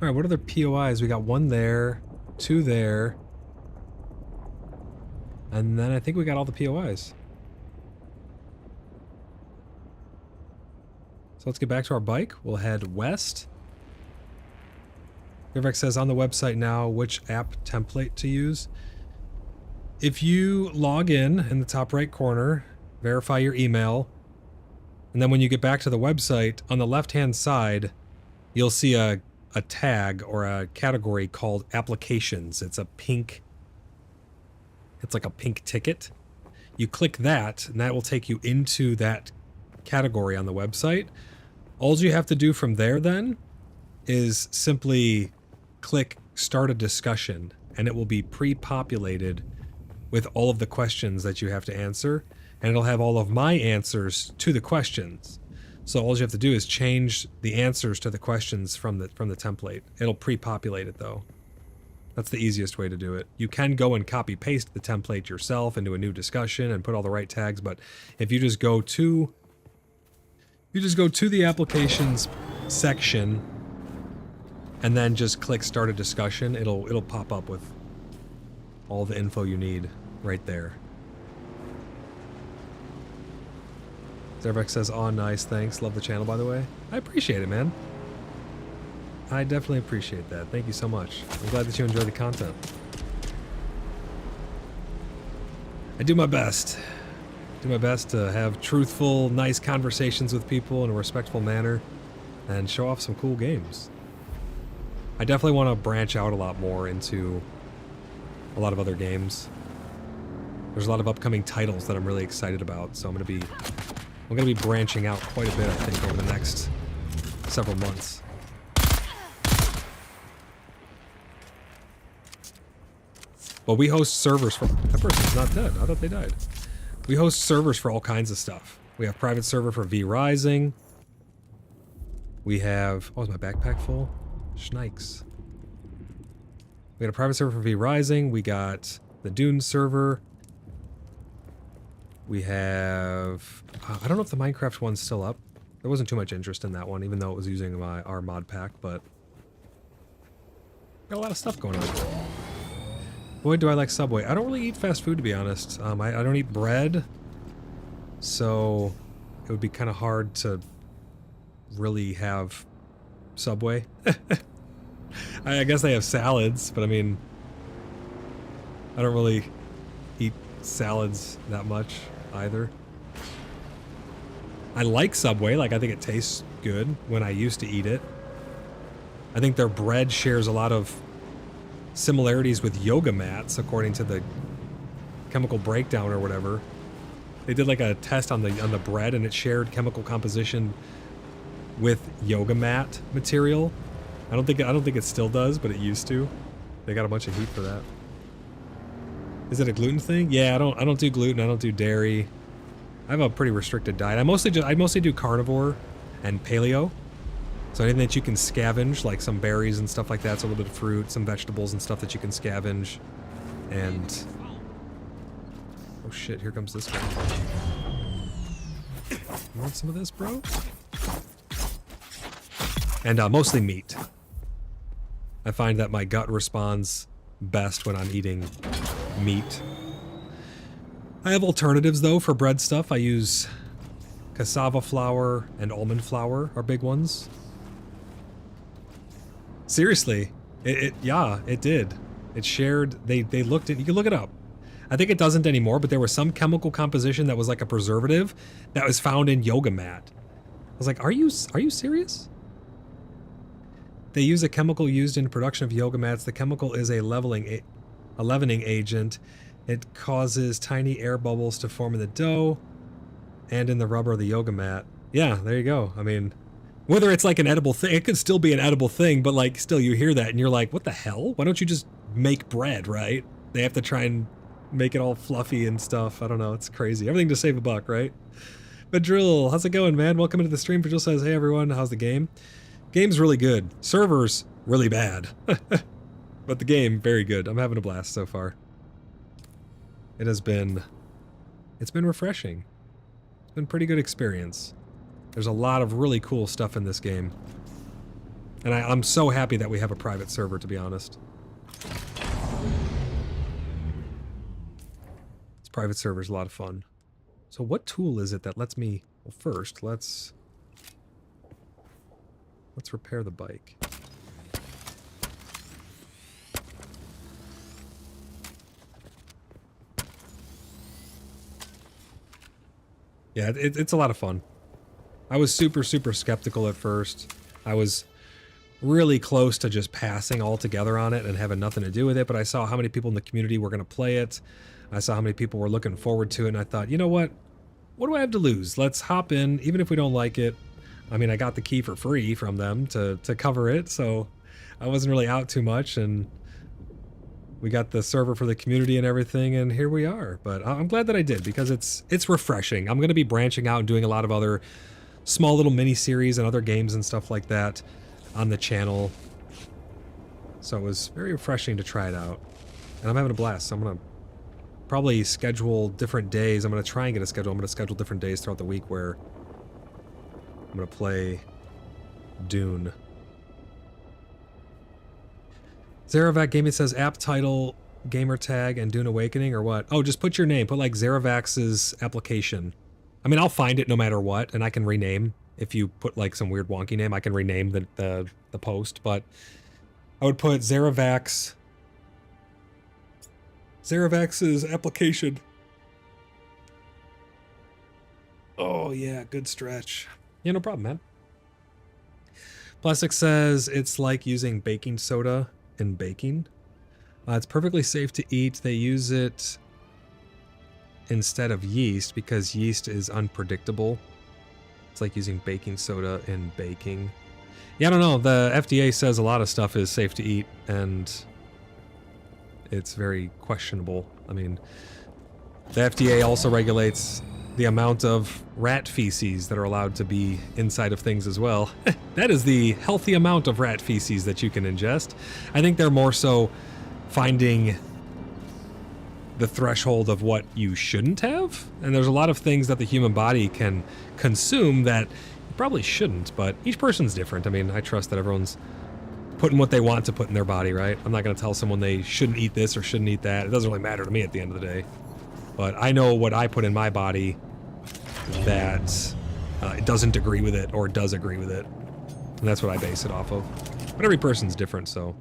Alright, what other POIs? We got one there, two there, and then I think we got all the POIs. So let's get back to our bike. We'll head west. Vivek says on the website now which app template to use. If you log in the top right corner, verify your email, and then when you get back to the website, on the left-hand side, you'll see a tag or a category called applications. It's like a pink ticket. You click that and that will take you into that category on the website. All you have to do from there then is simply click start a discussion and it will be pre-populated with all of the questions that you have to answer, and it'll have all of my answers to the questions. So all you have to do is change the answers to the questions from the template. It'll pre-populate it though. That's the easiest way to do it. You can go and copy paste the template yourself into a new discussion and put all the right tags, but if you just go to the applications section and then just click start a discussion, it'll pop up with all the info you need right there. Zerbeck says, "Aw, nice, thanks. Love the channel, by the way." I appreciate it, man. I definitely appreciate that. Thank you so much. I'm glad that you enjoy the content. I do my best. Do my best to have truthful, nice conversations with people in a respectful manner and show off some cool games. I definitely want to branch out a lot more into a lot of other games. There's a lot of upcoming titles that I'm really excited about, so I'm going to be branching out quite a bit, I think, over the next several months. Well, we host servers for... That person's not dead. I thought they died. We host servers for all kinds of stuff. We have private server for V Rising. We have... Oh, is my backpack full? Schnikes. We got a private server for V Rising. We got the Dune server. We have... I don't know if the Minecraft one's still up. There wasn't too much interest in that one, even though it was using our mod pack, but... Got a lot of stuff going on. Boy, do I like Subway. I don't really eat fast food, to be honest. I don't eat bread, so it would be kind of hard to really have Subway. I guess they have salads, but I mean, I don't really eat salads that much either. I like Subway, like I think it tastes good when I used to eat it. I think their bread shares a lot of similarities with yoga mats, according to the chemical breakdown or whatever. They did like a test on the bread, and it shared chemical composition with yoga mat material. I don't think it still does, but it used to. They got a bunch of heat for that. Is it a gluten thing? Yeah, I don't do gluten. I don't do dairy. I have a pretty restricted diet. I mostly do carnivore and paleo. So anything that you can scavenge, like some berries and stuff like that, so a little bit of fruit, some vegetables and stuff that you can scavenge. And... oh shit, here comes this guy. You want some of this, bro? And mostly meat. I find that my gut responds best when I'm eating meat. I have alternatives, though, for bread stuff. I use cassava flour and almond flour are big ones. Seriously, yeah, it did. It shared, they looked at, you can look it up. I think it doesn't anymore, but there was some chemical composition that was like a preservative that was found in yoga mat. I was like, are you serious? They use a chemical used in production of yoga mats. The chemical is a leavening agent. It causes tiny air bubbles to form in the dough and in the rubber of the yoga mat. Yeah, there you go. I mean, whether it's like an edible thing, it could still be an edible thing, but like still you hear that and you're like, what the hell? Why don't you just make bread, right? They have to try and make it all fluffy and stuff. I don't know. It's crazy. Everything to save a buck, right? But Drill, how's it going, man? Welcome into the stream. Drill says, hey everyone, how's the game? Game's really good. Servers, really bad. But the game, very good. I'm having a blast so far. It's been refreshing. It's been a pretty good experience. There's a lot of really cool stuff in this game. And I'm so happy that we have a private server, to be honest. This private server is a lot of fun. So what tool is it that lets me... Well, first, let's repair the bike. Yeah, it's a lot of fun. I was super skeptical at first. I was really close to just passing altogether on it and having nothing to do with it, but I saw how many people in the community were going to play it. I saw how many people were looking forward to it, and I thought, you know what? What do I have to lose? Let's hop in, even if we don't like it. I mean, I got the key for free from them to cover it, so I wasn't really out too much, and we got the server for the community and everything, and here we are. But I'm glad that I did, because it's refreshing. I'm going to be branching out and doing a lot of other small little mini-series and other games and stuff like that on the channel. So it was very refreshing to try it out. And I'm having a blast, so I'm going to probably schedule different days. I'm going to try and get a schedule. I'm going to schedule different days throughout the week where I'm going to play Dune. Zaravac Gaming says app title, gamer tag, and Dune Awakening, or what? Oh, just put your name. Put like Zaravac's application. I mean, I'll find it no matter what, and I can rename. If you put like some weird wonky name, I can rename the post, but I would put Zaravac's application. Oh yeah, good stretch. Yeah, no problem, man. Plastic says it's like using baking soda in baking. It's perfectly safe to eat. They use it instead of yeast because yeast is unpredictable. It's like using baking soda in baking. Yeah, I don't know. The FDA says a lot of stuff is safe to eat, and it's very questionable. I mean, the FDA also regulates the amount of rat feces that are allowed to be inside of things as well. That is the healthy amount of rat feces that you can ingest. I think they're more so finding the threshold of what you shouldn't have. And there's a lot of things that the human body can consume that you probably shouldn't, but each person's different. I mean, I trust that everyone's putting what they want to put in their body, right? I'm not going to tell someone they shouldn't eat this or shouldn't eat that. It doesn't really matter to me at the end of the day. But I know what I put in my body that it doesn't agree with it or does agree with it. And that's what I base it off of. But every person's different, so.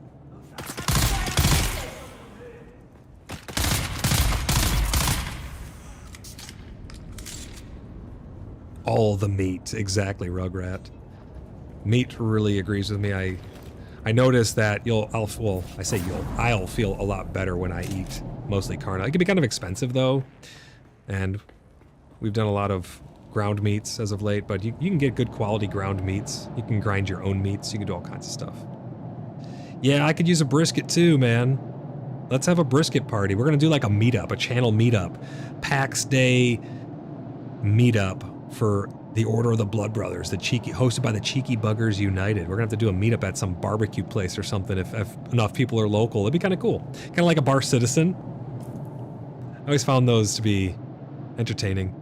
All the meat, exactly, Rugrat. Meat really agrees with me. I notice that I'll feel a lot better when I eat mostly carne. It can be kind of expensive though, and we've done a lot of ground meats as of late, but you can get good quality ground meats. You can grind your own meats. You can do all kinds of stuff. Yeah, I could use a brisket too, man. Let's have a brisket party. We're gonna do like a meetup, a channel meetup, PAX Day meetup for the Order of the Blood Brothers, hosted by the Cheeky Buggers United. We're gonna have to do a meetup at some barbecue place or something if enough people are local. It'd be kind of cool. Kind of like a Bar Citizen. I always found those to be entertaining.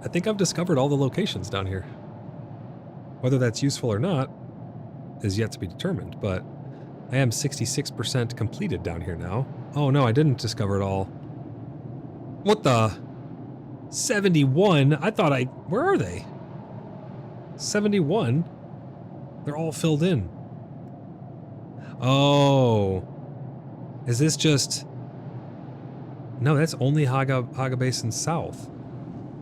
I think I've discovered all the locations down here. Whether that's useful or not is yet to be determined, but I am 66% completed down here now. Oh no, I didn't discover it all. What the? 71? I thought where are they? 71? They're all filled in. Oh. Is this just... No, that's only Haga Basin South.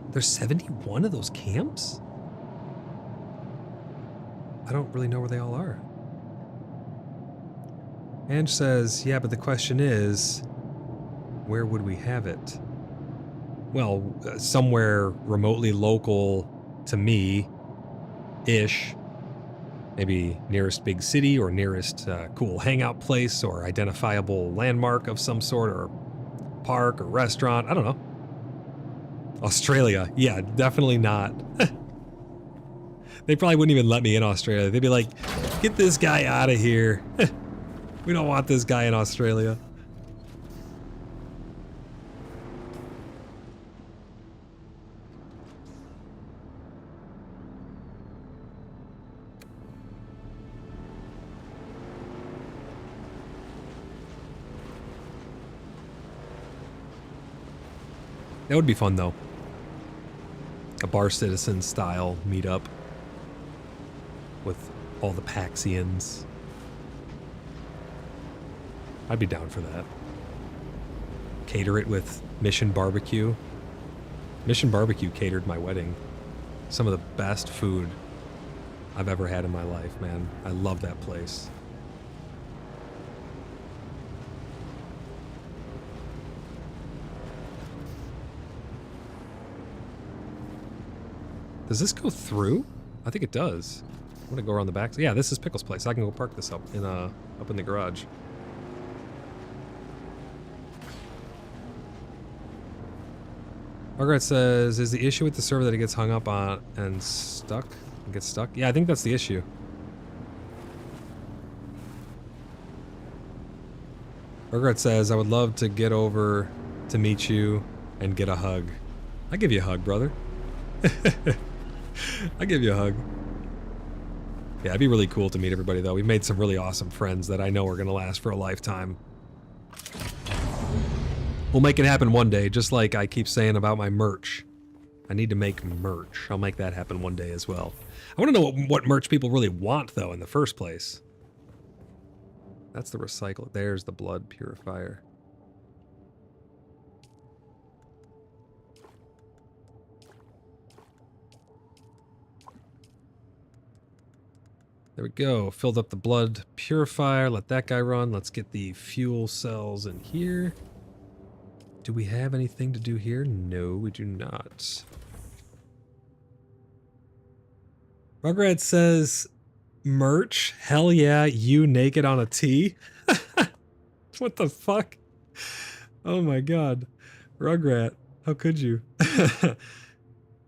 There's 71 of those camps? I don't really know where they all are. Ange says, yeah, but the question is, where would we have it? Well, somewhere remotely local to me-ish. Maybe nearest big city or nearest cool hangout place or identifiable landmark of some sort or park or restaurant. I don't know. Australia. Yeah, definitely not. They probably wouldn't even let me in Australia. They'd be like, get this guy out of here. We don't want this guy in Australia. That would be fun, though. A Bar Citizen style meetup with all the Paxians. I'd be down for that. Cater it with Mission Barbecue. Mission Barbecue catered my wedding. Some of the best food I've ever had in my life, man. I love that place. Does this go through? I think it does. I'm gonna go around the back. Yeah, this is Pickle's place. I can go park this up in the garage. Margaret says, is the issue with the server that it gets hung up on and stuck? It gets stuck? Yeah, I think that's the issue. Margaret says, I would love to get over to meet you and get a hug. I'll give you a hug, brother. I'll give you a hug. Yeah, it'd be really cool to meet everybody, though. We've made some really awesome friends that I know are going to last for a lifetime. We'll make it happen one day, just like I keep saying about my merch. I need to make merch. I'll make that happen one day as well. I want to know what merch people really want, though, in the first place. That's the recycle. There's the blood purifier. There we go. Filled up the blood purifier. Let that guy run. Let's get the fuel cells in here. Do we have anything to do here? No, we do not. Margaret says, merch? Hell yeah, you naked on a tee? What the fuck? Oh my god. Rugrat, how could you?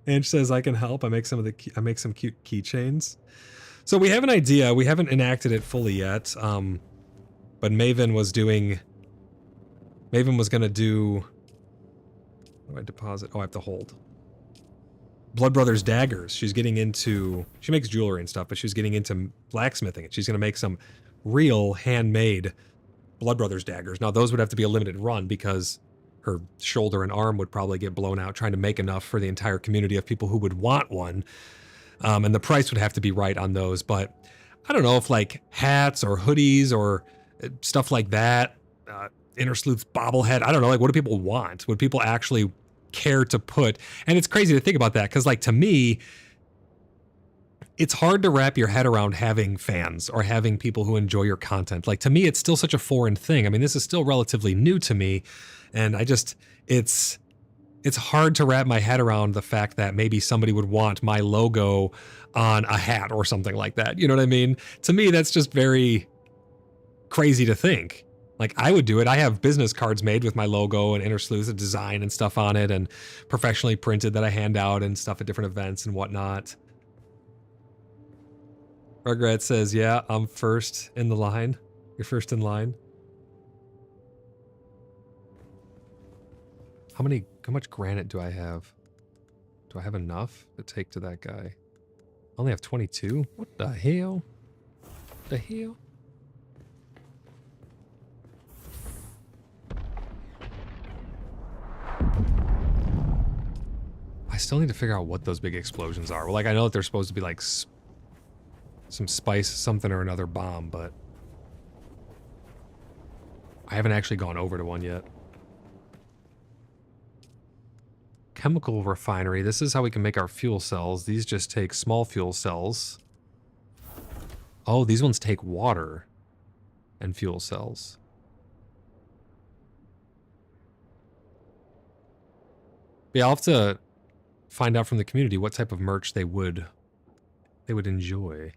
Ange says, I can help. I make some cute keychains. So we have an idea. We haven't enacted it fully yet. But Maven was gonna do... How do I deposit? Oh, I have to hold. Blood Brothers daggers. She's getting into... She makes jewelry and stuff, but she's getting into blacksmithing. And she's gonna make some real handmade Blood Brothers daggers. Now, those would have to be a limited run because her shoulder and arm would probably get blown out trying to make enough for the entire community of people who would want one. And the price would have to be right on those, but I don't know if like hats or hoodies or stuff like that, InterSleuths bobblehead, I don't know, like what do people want? Would people actually care to put? And it's crazy to think about that because like to me, it's hard to wrap your head around having fans or having people who enjoy your content. Like to me, it's still such a foreign thing. I mean, this is still relatively new to me and it's hard to wrap my head around the fact that maybe somebody would want my logo on a hat or something like that. You know what I mean? To me, that's just very crazy to think. Like, I would do it. I have business cards made with my logo and InterSleuths design and stuff on it and professionally printed that I hand out and stuff at different events and whatnot. Regret says, yeah, I'm first in the line. You're first in line. How much granite do I have? Do I have enough to take to that guy? I only have 22? What the hell? What the hell? I still need to figure out what those big explosions are. Well, like, I know that they're supposed to be like some spice, something or another bomb, but I haven't actually gone over to one yet. Chemical refinery. This is how we can make our fuel cells. These just take small fuel cells. Oh, these ones take water and fuel cells. Yeah, I'll have to find out from the community what type of merch they would enjoy.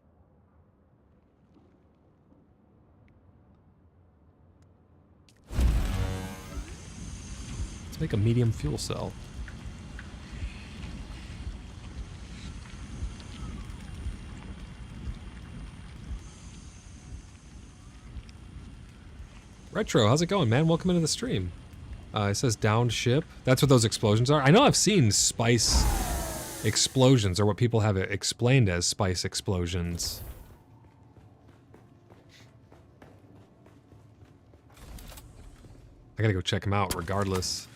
Let's make a medium fuel cell. Retro, how's it going, man? Welcome into the stream. It says downed ship. That's what those explosions are. I know I've seen spice explosions, or what people have it explained as spice explosions. I gotta go check them out regardless.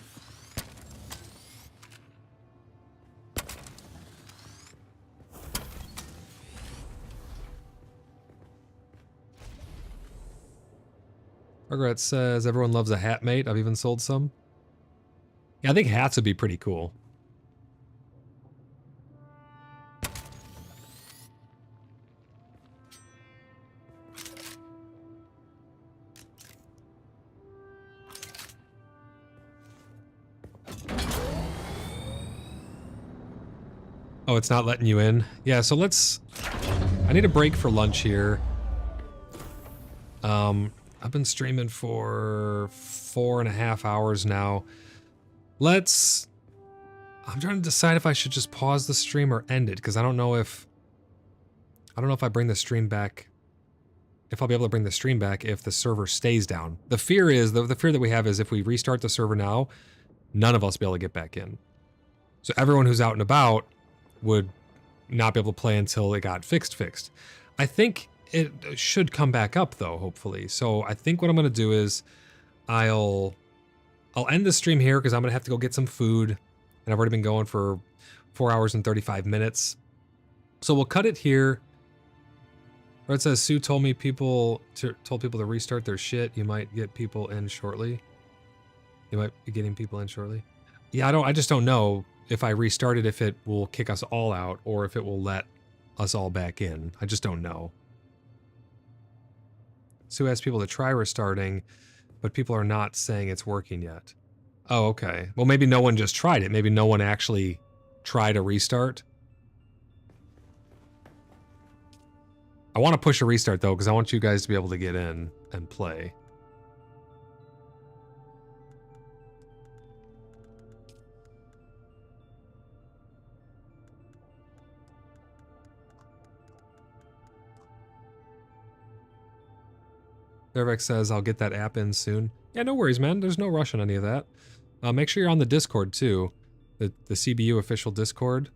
Margaret says, everyone loves a hat, mate. I've even sold some. Yeah, I think hats would be pretty cool. Oh, it's not letting you in? Yeah, so let's... I need a break for lunch here. I've been streaming for 4.5 hours now. I'm trying to decide if I should just pause the stream or end it, because I don't know if I bring the stream back, if I'll be able to bring the stream back if the server stays down. The fear is, the fear that we have is if we restart the server now, none of us will be able to get back in. So everyone who's out and about would not be able to play until it got fixed. I think it should come back up though, hopefully. So I think what I'm gonna do is I'll end the stream here because I'm gonna have to go get some food, and I've already been going for 4 hours and 35 minutes. So we'll cut it here. Or it says Sue told people to restart their shit. You might get people in shortly. You might be getting people in shortly. Yeah, I just don't know if I restart it, if it will kick us all out or if it will let us all back in. I just don't know. Sue asked people to try restarting, but people are not saying it's working yet. Oh, okay. Well, maybe no one just tried it. Maybe no one actually tried a restart. I want to push a restart, though, because I want you guys to be able to get in and play. Dervek says, I'll get that app in soon. Yeah, no worries, man. There's no rush on any of that. Make sure you're on the Discord, too. The CBU official Discord.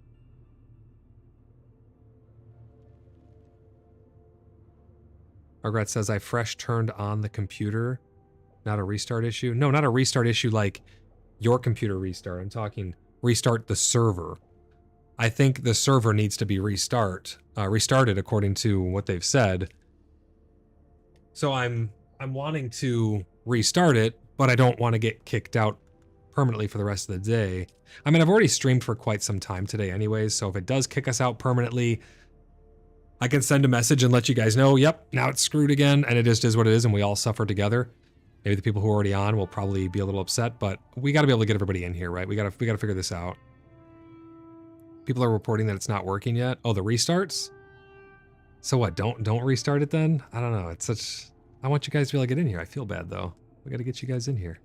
Margaret says, I fresh turned on the computer. Not a restart issue. No, not a restart issue like your computer restart. I'm talking restart the server. I think the server needs to be restarted according to what they've said. So I'm wanting to restart it, but I don't want to get kicked out permanently for the rest of the day. I mean, I've already streamed for quite some time today anyways, so if it does kick us out permanently, I can send a message and let you guys know, yep, now it's screwed again, and it just is what it is, and we all suffer together. Maybe the people who are already on will probably be a little upset, but we got to be able to get everybody in here, right? We got to figure this out. People are reporting that it's not working yet. Oh, the restarts? So what, don't restart it then? I don't know, it's such... I want you guys to be able to get in here. I feel bad, though. We gotta get you guys in here.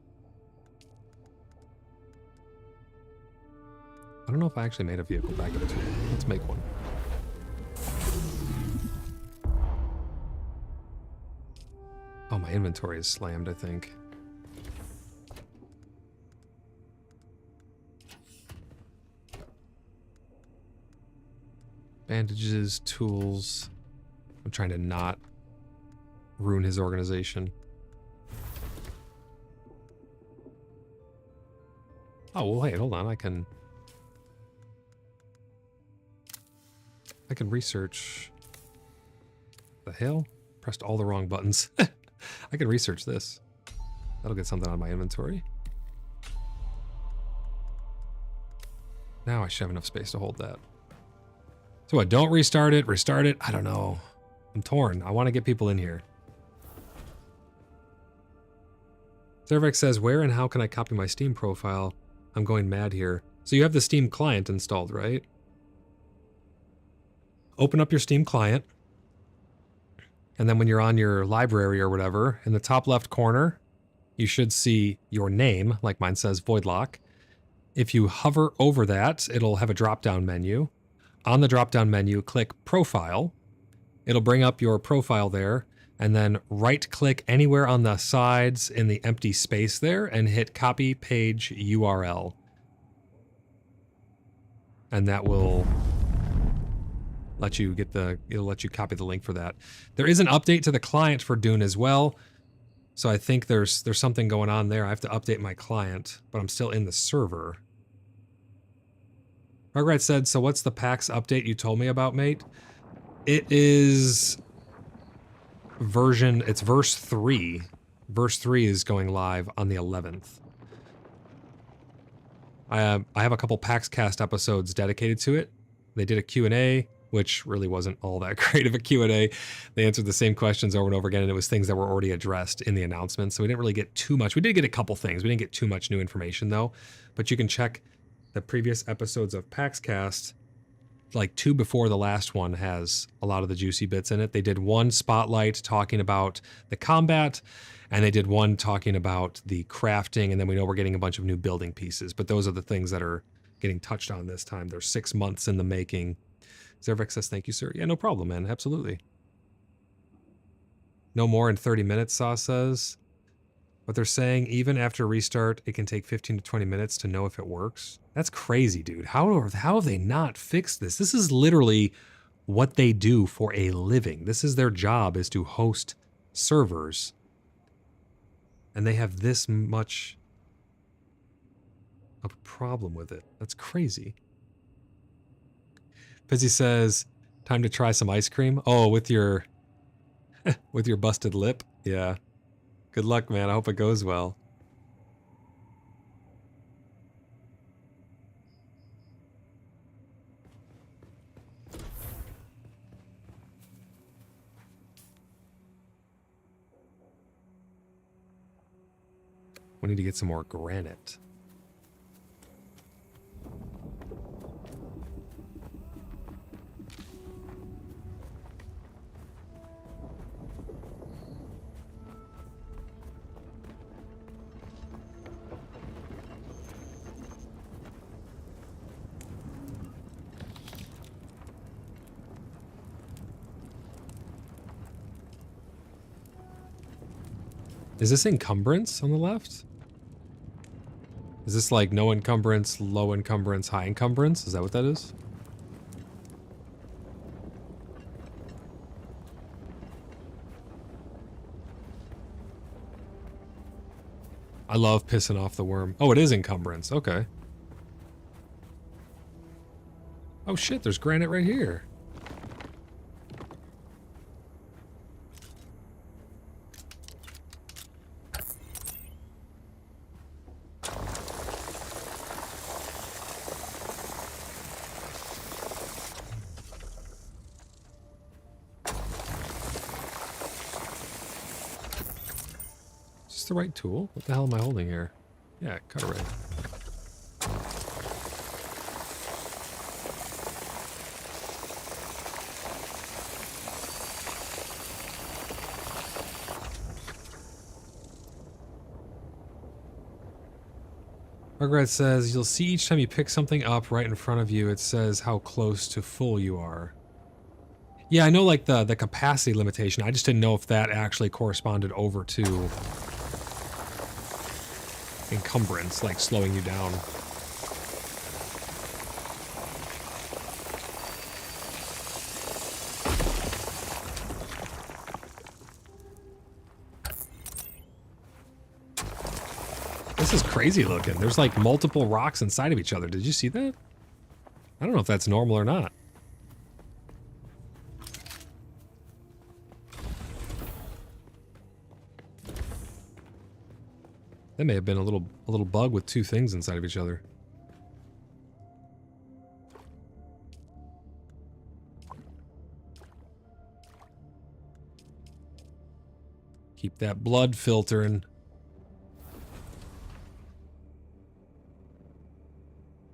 I don't know if I actually made a vehicle backup tool. Let's make one. Oh, my inventory is slammed, I think. Bandages, tools. I'm trying to not ruin his organization. Oh, well, wait, hold on. I can research. The hell? Pressed all the wrong buttons. I can research this. That'll get something on my inventory. Now I should have enough space to hold that. So what, don't restart it, restart it? I don't know. I'm torn. I want to get people in here. Zervex says, where and how can I copy my Steam profile? I'm going mad here. So you have the Steam client installed, right? Open up your Steam client. And then when you're on your library or whatever, in the top left corner, you should see your name, like mine says, Voidlock. If you hover over that, it'll have a drop-down menu. On the drop-down menu, click Profile. It'll bring up your profile there, and then right-click anywhere on the sides in the empty space there and hit Copy Page URL. And that will let you get it'll let you copy the link for that. There is an update to the client for Dune as well. So I think there's something going on there. I have to update my client, but I'm still in the server. Margaret said, so what's the PAX update you told me about, mate? It is it's verse 3. Verse 3 is going live on the 11th. I have a couple PAX Cast episodes dedicated to it. They did a Q&A, which really wasn't all that great of a Q&A. They answered the same questions over and over again, and it was things that were already addressed in the announcement, so we didn't really get too much. We did get a couple things. We didn't get too much new information, though. But you can check the previous episodes of PAX Cast. Like 2 before the last one has a lot of the juicy bits in it. They did one spotlight talking about the combat, and they did one talking about the crafting, and then we know we're getting a bunch of new building pieces. But those are the things that are getting touched on this time. They're 6 months in the making. Zervex says, thank you, sir. Yeah, no problem, man. Absolutely. No more in 30 minutes, Saw says. But they're saying even after restart, it can take 15 to 20 minutes to know if it works. That's crazy, dude. How have they not fixed this? This is literally what they do for a living. This is their job, is to host servers. And they have this much of a problem with it. That's crazy. Fizzy says, time to try some ice cream. Oh, with your with your busted lip? Yeah. Good luck, man. I hope it goes well. We need to get some more granite. Is this encumbrance on the left? Is this like no encumbrance, low encumbrance, high encumbrance? Is that what that is? I love pissing off the worm. Oh, it is encumbrance. Okay. Oh shit, there's granite right here. The right tool? What the hell am I holding here? Yeah, cut array. Margaret says, you'll see each time you pick something up right in front of you, it says how close to full you are. Yeah, I know like the capacity limitation. I just didn't know if that actually corresponded over to encumbrance, like slowing you down. This is crazy looking. There's like multiple rocks inside of each other. Did you see that? I don't know if that's normal or not. That may have been a little bug with two things inside of each other. Keep that blood filtering.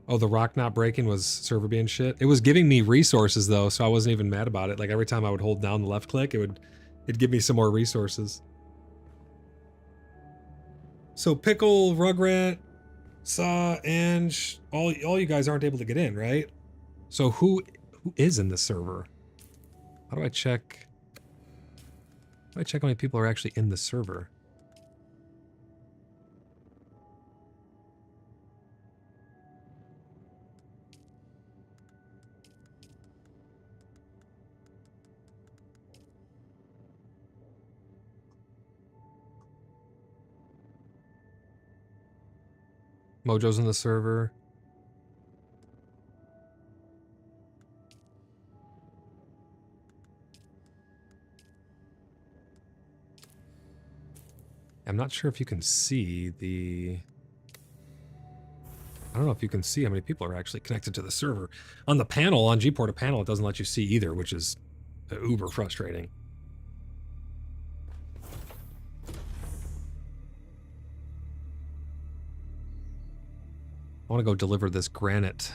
Oh, the rock not breaking was server being shit. It was giving me resources though, so I wasn't even mad about it. Like every time I would hold down the left click, it'd give me some more resources. So Pickle, Rugrat, Saw, Ange, all you guys aren't able to get in, right? So who is in the server? How do I check? How do I check how many people are actually in the server? Mojo's in the server. I'm not sure if you can see the... I don't know if you can see how many people are actually connected to the server. On the panel, on Gporta panel, it doesn't let you see either, which is uber frustrating. I want to go deliver this granite.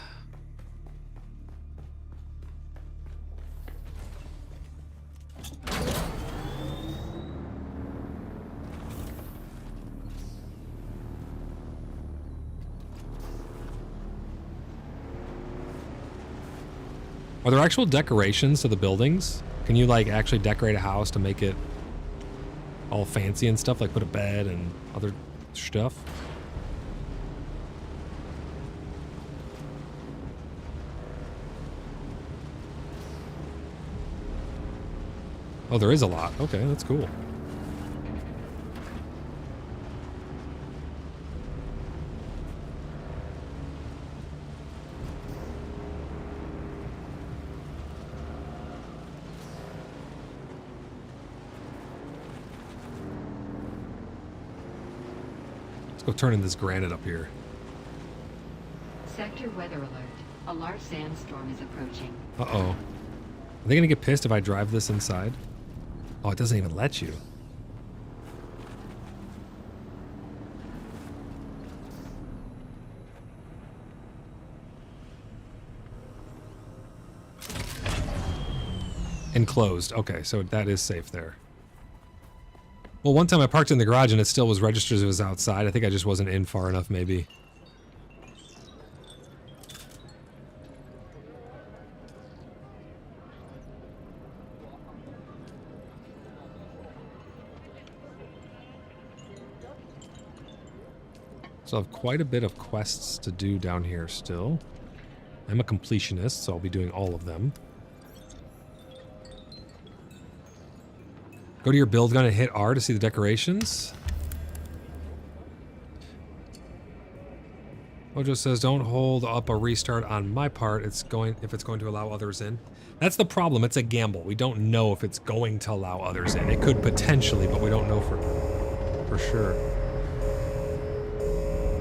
Are there actual decorations to the buildings? Can you like actually decorate a house to make it all fancy and stuff, like put a bed and other stuff? Oh, there is a lot. Okay, that's cool. Let's go turn in this granite up here. Sector weather alert. A large sandstorm is approaching. Uh-oh. Are they gonna get pissed if I drive this inside? Oh, it doesn't even let you. Enclosed. Okay, so that is safe there. Well, one time I parked in the garage and it still was registered as it was outside. I think I just wasn't in far enough, maybe. So I have quite a bit of quests to do down here still. I'm a completionist, so I'll be doing all of them. Go to your build gun and hit R to see the decorations. Mojo says, don't hold up a restart on my part. If it's going to allow others in. That's the problem. It's a gamble. We don't know if it's going to allow others in. It could potentially, but we don't know for sure.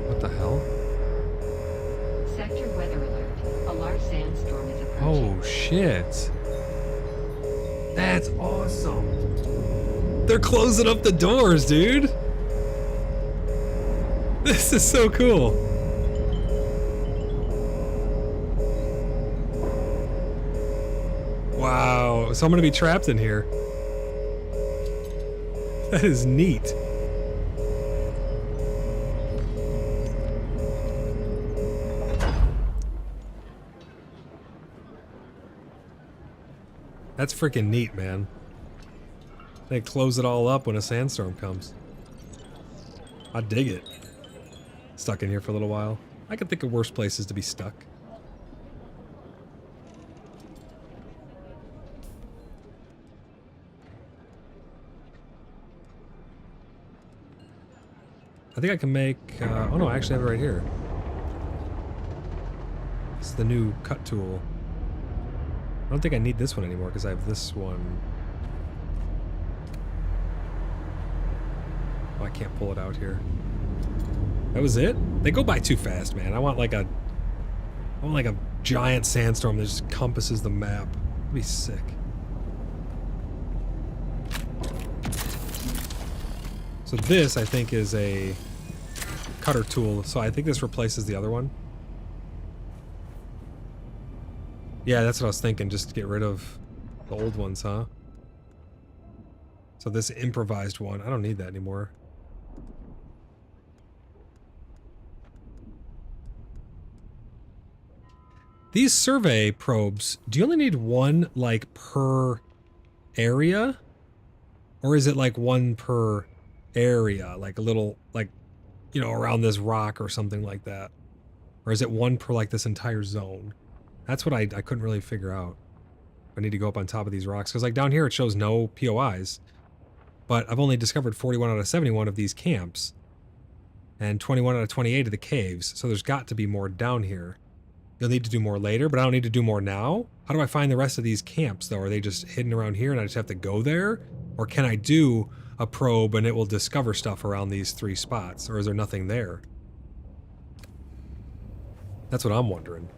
What the hell? Sector weather alert. A large sandstorm is approaching. Oh, shit. That's awesome. They're closing up the doors, dude. This is so cool. Wow. So I'm going to be trapped in here. That is neat. That's freaking neat, man. They close it all up when a sandstorm comes. I dig it. Stuck in here for a little while. I can think of worse places to be stuck. I think I can make... oh no, I actually have it right here. It's the new cut tool. I don't think I need this one anymore because I have this one. Oh, I can't pull it out here. That was it? They go by too fast, man. I want like a giant sandstorm that just compasses the map. That'd be sick. So this, I think, is a cutter tool. So I think this replaces the other one. Yeah, that's what I was thinking. Just get rid of the old ones, huh? So this improvised one, I don't need that anymore. These survey probes, do you only need one, like, per area? Or is it, like, one per area? Like, a little, like, you know, around this rock or something like that? Or is it one per, like, this entire zone? That's what I couldn't really figure out. I need to go up on top of these rocks. Because, like, down here it shows no POIs. But I've only discovered 41 out of 71 of these camps. And 21 out of 28 of the caves. So there's got to be more down here. You'll need to do more later, but I don't need to do more now? How do I find the rest of these camps, though? Are they just hidden around here and I just have to go there? Or can I do a probe and it will discover stuff around these 3 spots? Or is there nothing there? That's what I'm wondering.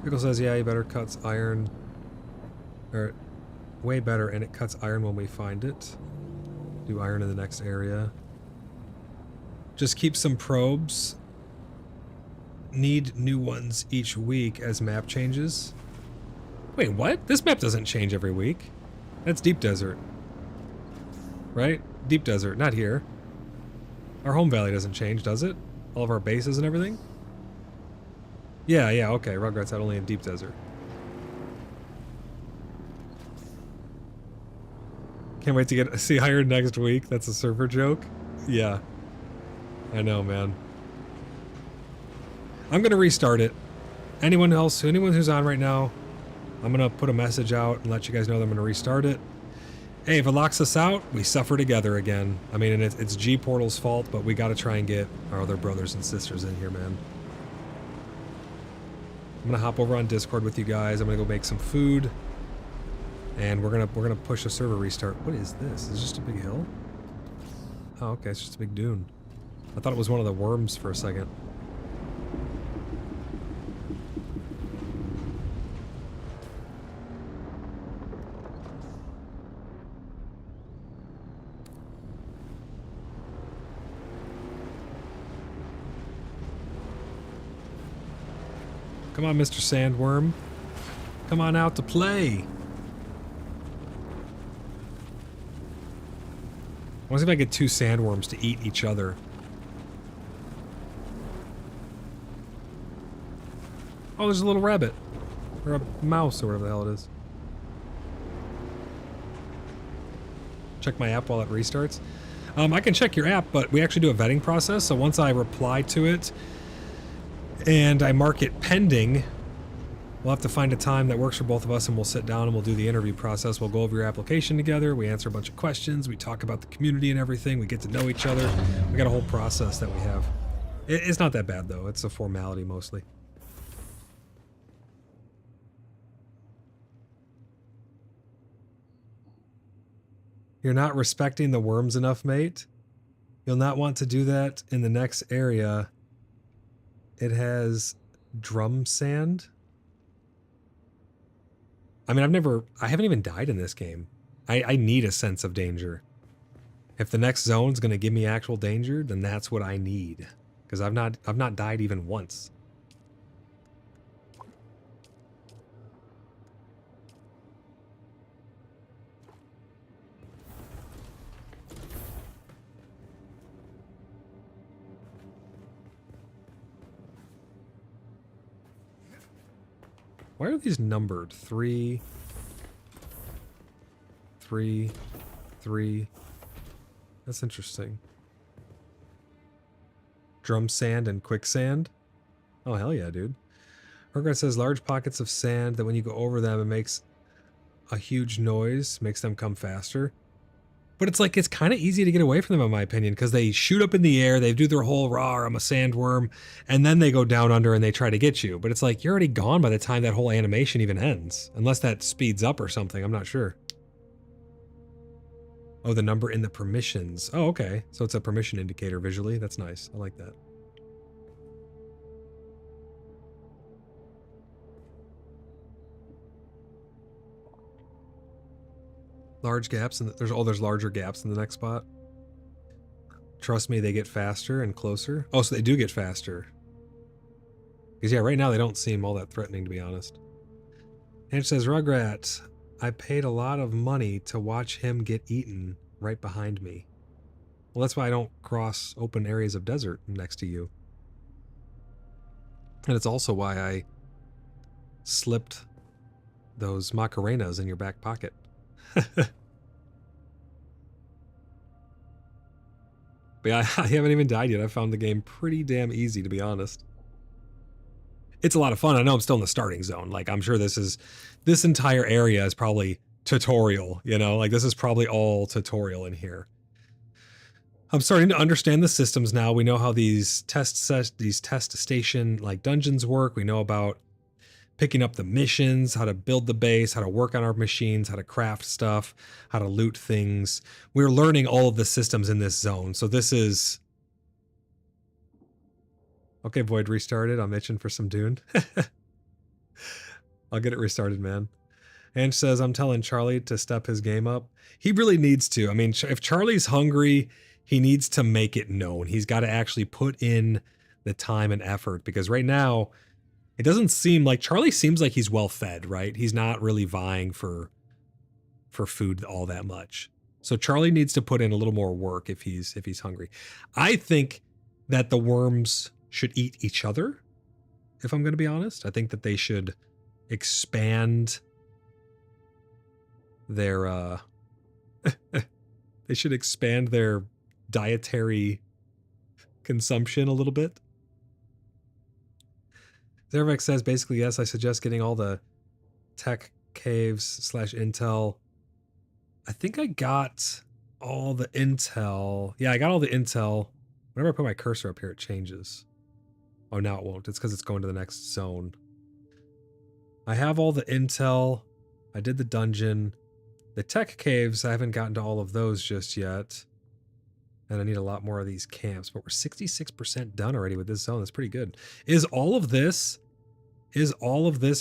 Pickle says, yeah, he better cuts iron. Or, way better, and it cuts iron when we find it. Do iron in the next area. Just keep some probes. Need new ones each week as map changes. Wait, what? This map doesn't change every week. That's Deep Desert. Right? Deep Desert, not here. Our home valley doesn't change, does it? All of our bases and everything? Yeah, okay. Rugrats out only in Deep Desert. Can't wait to see hired next week. That's a server joke. Yeah. I know, man. I'm gonna restart it. Anyone who's on right now, I'm gonna put a message out and let you guys know that I'm gonna restart it. Hey, if it locks us out, we suffer together again. I mean, and it's G-Portal's fault, but we gotta try and get our other brothers and sisters in here, man. I'm gonna hop over on Discord with you guys. I'm gonna go make some food. And we're gonna push a server restart. What is this? Is this just a big hill? Oh, okay, it's just a big dune. I thought it was one of the worms for a second. Come on, Mr. Sandworm. Come on out to play. I want to see if I get 2 sandworms to eat each other. Oh, there's a little rabbit. Or a mouse, or whatever the hell it is. Check my app while it restarts. I can check your app, but we actually do a vetting process. So once I reply to it and I mark it pending, we'll have to find a time that works for both of us, and we'll sit down and we'll do the interview process. We'll go over your application together. We answer a bunch of questions. We talk about the community and everything. We get to know each other. We got a whole process that we have. It's not that bad, though. It's a formality mostly. You're not respecting the worms enough, mate. You'll not want to do that in the next area. It has drum sand. I mean, I haven't even died in this game. I need a sense of danger. If the next zone's gonna give me actual danger, then that's what I need. Because I've not died even once. Why are these numbered? 3, 3, 3. That's interesting. Drum sand and quicksand? Oh, hell yeah, dude. Regret says large pockets of sand that when you go over them, it makes a huge noise, makes them come faster. But it's like, it's kind of easy to get away from them, in my opinion, because they shoot up in the air, they do their whole "rawr, I'm a sandworm," and then they go down under and they try to get you. But it's like, you're already gone by the time that whole animation even ends. Unless that speeds up or something, I'm not sure. Oh, the number in the permissions. Oh, okay. So it's a permission indicator visually. That's nice. I like that. Large gaps, and there's larger gaps in the next spot. Trust me, they get faster and closer. Oh, so they do get faster. Because yeah, right now they don't seem all that threatening, to be honest. And it says, Rugrat, I paid a lot of money to watch him get eaten right behind me. Well, that's why I don't cross open areas of desert next to you. And it's also why I slipped those Macarenas in your back pocket. But yeah, I haven't even died yet. I found the game pretty damn easy, to be honest. It's a lot of fun. I know I'm still in the starting zone. Like, I'm sure this entire area is probably tutorial, you know? Like, this is probably all tutorial in here. I'm starting to understand the systems now. We know how these test station, like, dungeons work. We know about picking up the missions, how to build the base, how to work on our machines, how to craft stuff, how to loot things. We're learning all of the systems in this zone. So this is... Okay, Void restarted. I'm itching for some Dune. I'll get it restarted, man. Ange says, I'm telling Charlie to step his game up. He really needs to. I mean, if Charlie's hungry, he needs to make it known. He's got to actually put in the time and effort, because right now, it doesn't seem like Charlie seems like he's well fed, right? He's not really vying for food all that much. So Charlie needs to put in a little more work if he's hungry. I think that the worms should eat each other, if I'm going to be honest. I think that they should expand their they should expand their dietary consumption a little bit. Zervex says, basically, yes, I suggest getting all the tech caves / intel. I think I got all the intel. Yeah, I got all the intel. Whenever I put my cursor up here, it changes. Oh, now it won't. It's because it's going to the next zone. I have all the intel. I did the dungeon. The tech caves, I haven't gotten to all of those just yet. And I need a lot more of these camps, but we're 66% done already with this zone. That's pretty good. Is all of this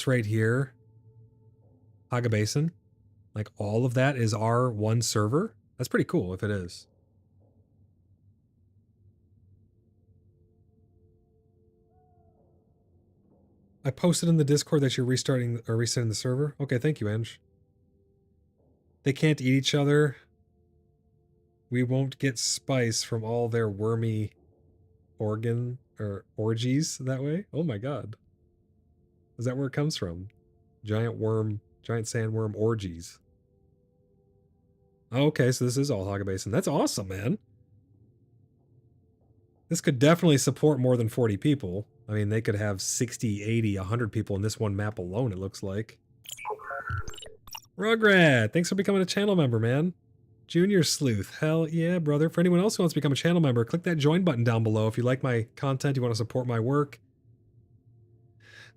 right here Haga Basin? Like, all of that is our one server? That's pretty cool if it is. I posted in the Discord that you're restarting or resetting the server. Okay, thank you, Ange. They can't eat each other. We won't get spice from all their wormy orgies that way. Oh my god. Is that where it comes from? Giant sandworm orgies. Okay, so this is all Haga Basin. That's awesome, man. This could definitely support more than 40 people. I mean, they could have 60, 80, 100 people in this one map alone, it looks like. Rugrat, thanks for becoming a channel member, man. Junior Sleuth, hell yeah, brother. For anyone else who wants to become a channel member, click that join button down below if you like my content, you want to support my work.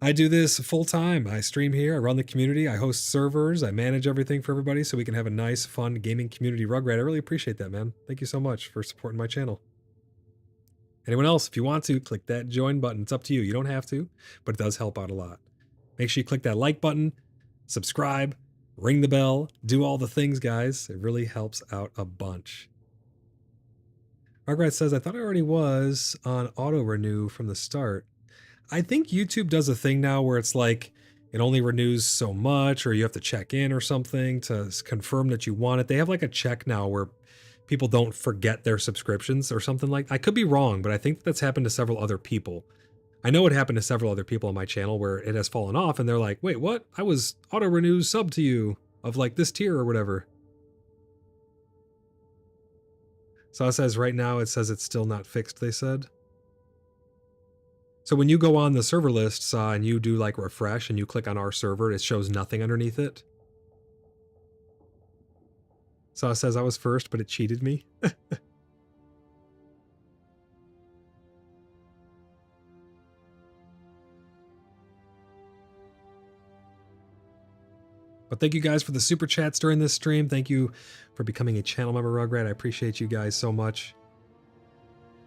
I do this full time. I stream here, I run the community, I host servers, I manage everything for everybody so we can have a nice, fun gaming community. Rugrat, I really appreciate that, man. Thank you so much for supporting my channel. Anyone else, if you want to, click that join button. It's up to you. You don't have to, but it does help out a lot. Make sure you click that like button, subscribe, ring the bell, do all the things, guys. It really helps out a bunch. Rugrat says, I thought I already was on auto renew from the start. I think YouTube does a thing now where it's like it only renews so much, or you have to check in or something to confirm that you want it. They have like a check now where people don't forget their subscriptions or something like that. I could be wrong, but I think that's happened to several other people. I know it happened to several other people on my channel where it has fallen off and they're like, wait, what? I was auto renew sub to you of like this tier or whatever. So it says right now, it says it's still not fixed, they said. So when you go on the server lists and you do like refresh and you click on our server, it shows nothing underneath it. So it says I was first, but it cheated me. But Thank you guys for the super chats during this stream. Thank you for becoming a channel member, Rugrat. I appreciate you guys so much.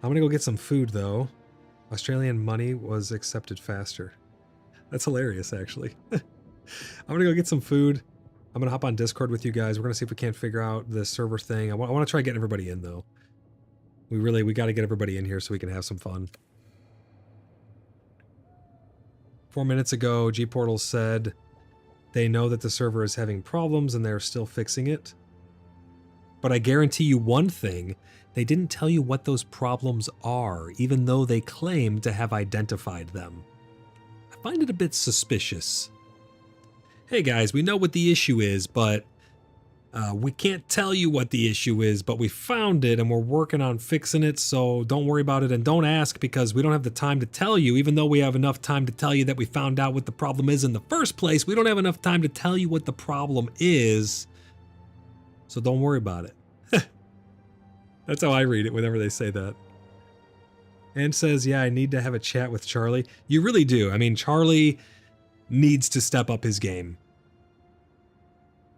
I'm going to go get some food, though. Australian money was accepted faster. That's hilarious, actually. I'm going to go get some food. I'm going to hop on Discord with you guys. We're going to see if we can't figure out the server thing. I want to try getting everybody in, though. We got to get everybody in here so we can have some fun. 4 minutes ago, G-Portal said they know that the server is having problems and they're still fixing it. But I guarantee you one thing, they didn't tell you what those problems are, even though they claim to have identified them. I find it a bit suspicious. Hey guys, we know what the issue is, but we can't tell you what the issue is, but we found it and we're working on fixing it, so don't worry about it and don't ask because we don't have the time to tell you, even though we have enough time to tell you that we found out what the problem is in the first place. We don't have enough time to tell you what the problem is, so don't worry about it. That's how I read it whenever they say that. And says, yeah, I need to have a chat with Charlie. You really do. I mean, Charlie needs to step up his game.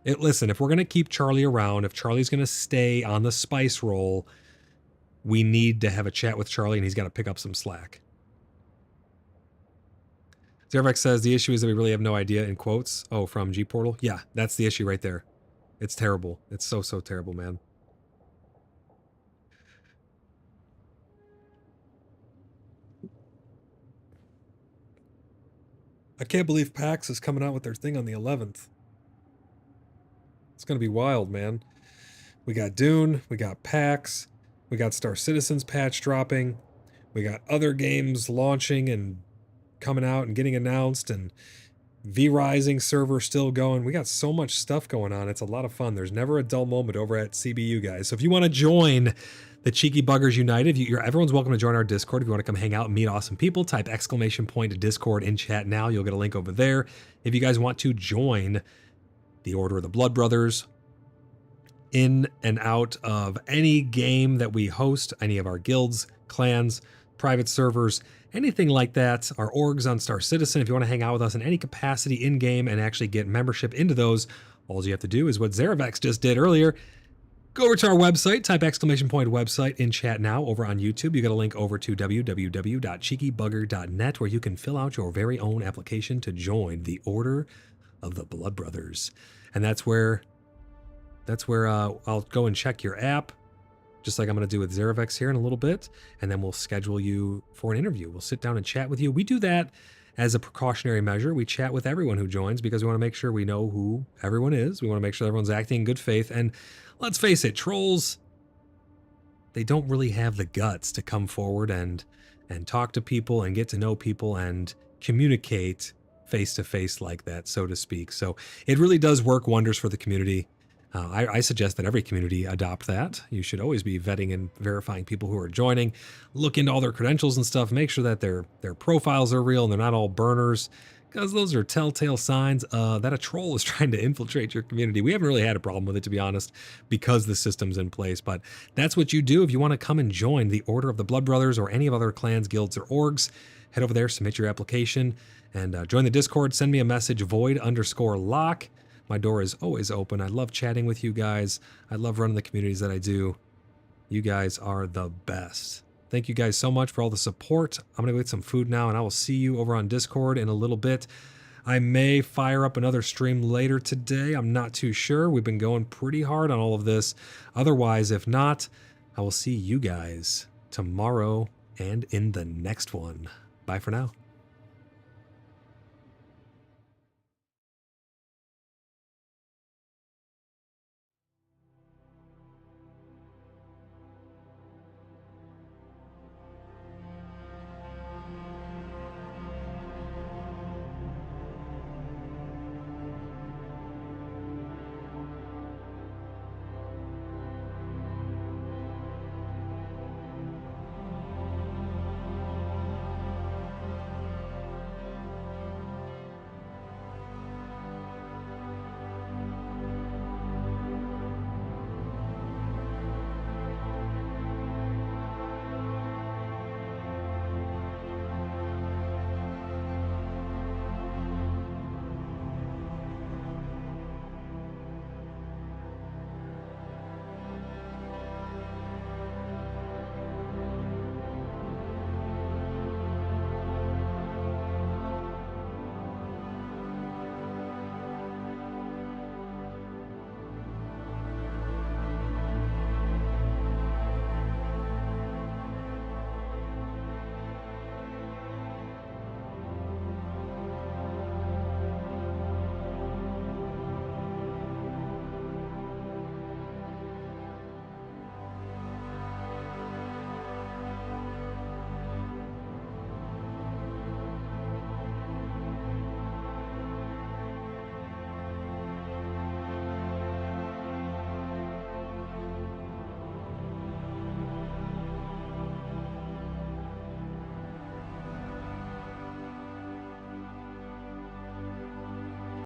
Listen, if we're going to keep Charlie around, if Charlie's going to stay on the spice roll, we need to have a chat with Charlie and he's got to pick up some slack. Zervex says, the issue is that we really have no idea, in quotes. Oh, from G-Portal? Yeah, that's the issue right there. It's terrible. It's so, so terrible, man. I can't believe PAX is coming out with their thing on the 11th. It's going to be wild, man. We got Dune, we got PAX, we got Star Citizen's patch dropping, we got other games launching and coming out and getting announced, and V-Rising server still going. We got so much stuff going on. It's a lot of fun. There's never a dull moment over at CBU, guys. So if you want to join the Cheeky Buggers United, everyone's welcome to join our Discord. If you want to come hang out and meet awesome people, type !Discord in chat now. You'll get a link over there. If you guys want to join the Order of the Blood Brothers, in and out of any game that we host, any of our guilds, clans, private servers, anything like that, our orgs on Star Citizen, if you want to hang out with us in any capacity in-game and actually get membership into those, all you have to do is what Zeravex just did earlier. Go over to our website, type !Website in chat now over on YouTube. You got a link over to www.cheekybugger.net where you can fill out your very own application to join the Order of the Blood Brothers. And that's where I'll go and check your app, just like I'm going to do with Zeravex here in a little bit, and then we'll schedule you for an interview. We'll sit down and chat with you. We do that as a precautionary measure. We chat with everyone who joins because we want to make sure we know who everyone is. We want to make sure everyone's acting in good faith. And let's face it, trolls, they don't really have the guts to come forward and talk to people and get to know people and communicate face-to-face like that, so to speak. So it really does work wonders for the community. I suggest that every community adopt that. You should always be vetting and verifying people who are joining. Look into all their credentials and stuff. Make sure that their profiles are real and they're not all burners, because those are telltale signs that a troll is trying to infiltrate your community. We haven't really had a problem with it, to be honest, because the system's in place. But that's what you do if you want to come and join the Order of the Blood Brothers or any of other clans, guilds, or orgs. Head over there, submit your application, and join the Discord. Send me a message, void_lock. My door is always open. I love chatting with you guys. I love running the communities that I do. You guys are the best. Thank you guys so much for all the support. I'm going to go get some food now, and I will see you over on Discord in a little bit. I may fire up another stream later today. I'm not too sure. We've been going pretty hard on all of this. Otherwise, if not, I will see you guys tomorrow and in the next one. Bye for now.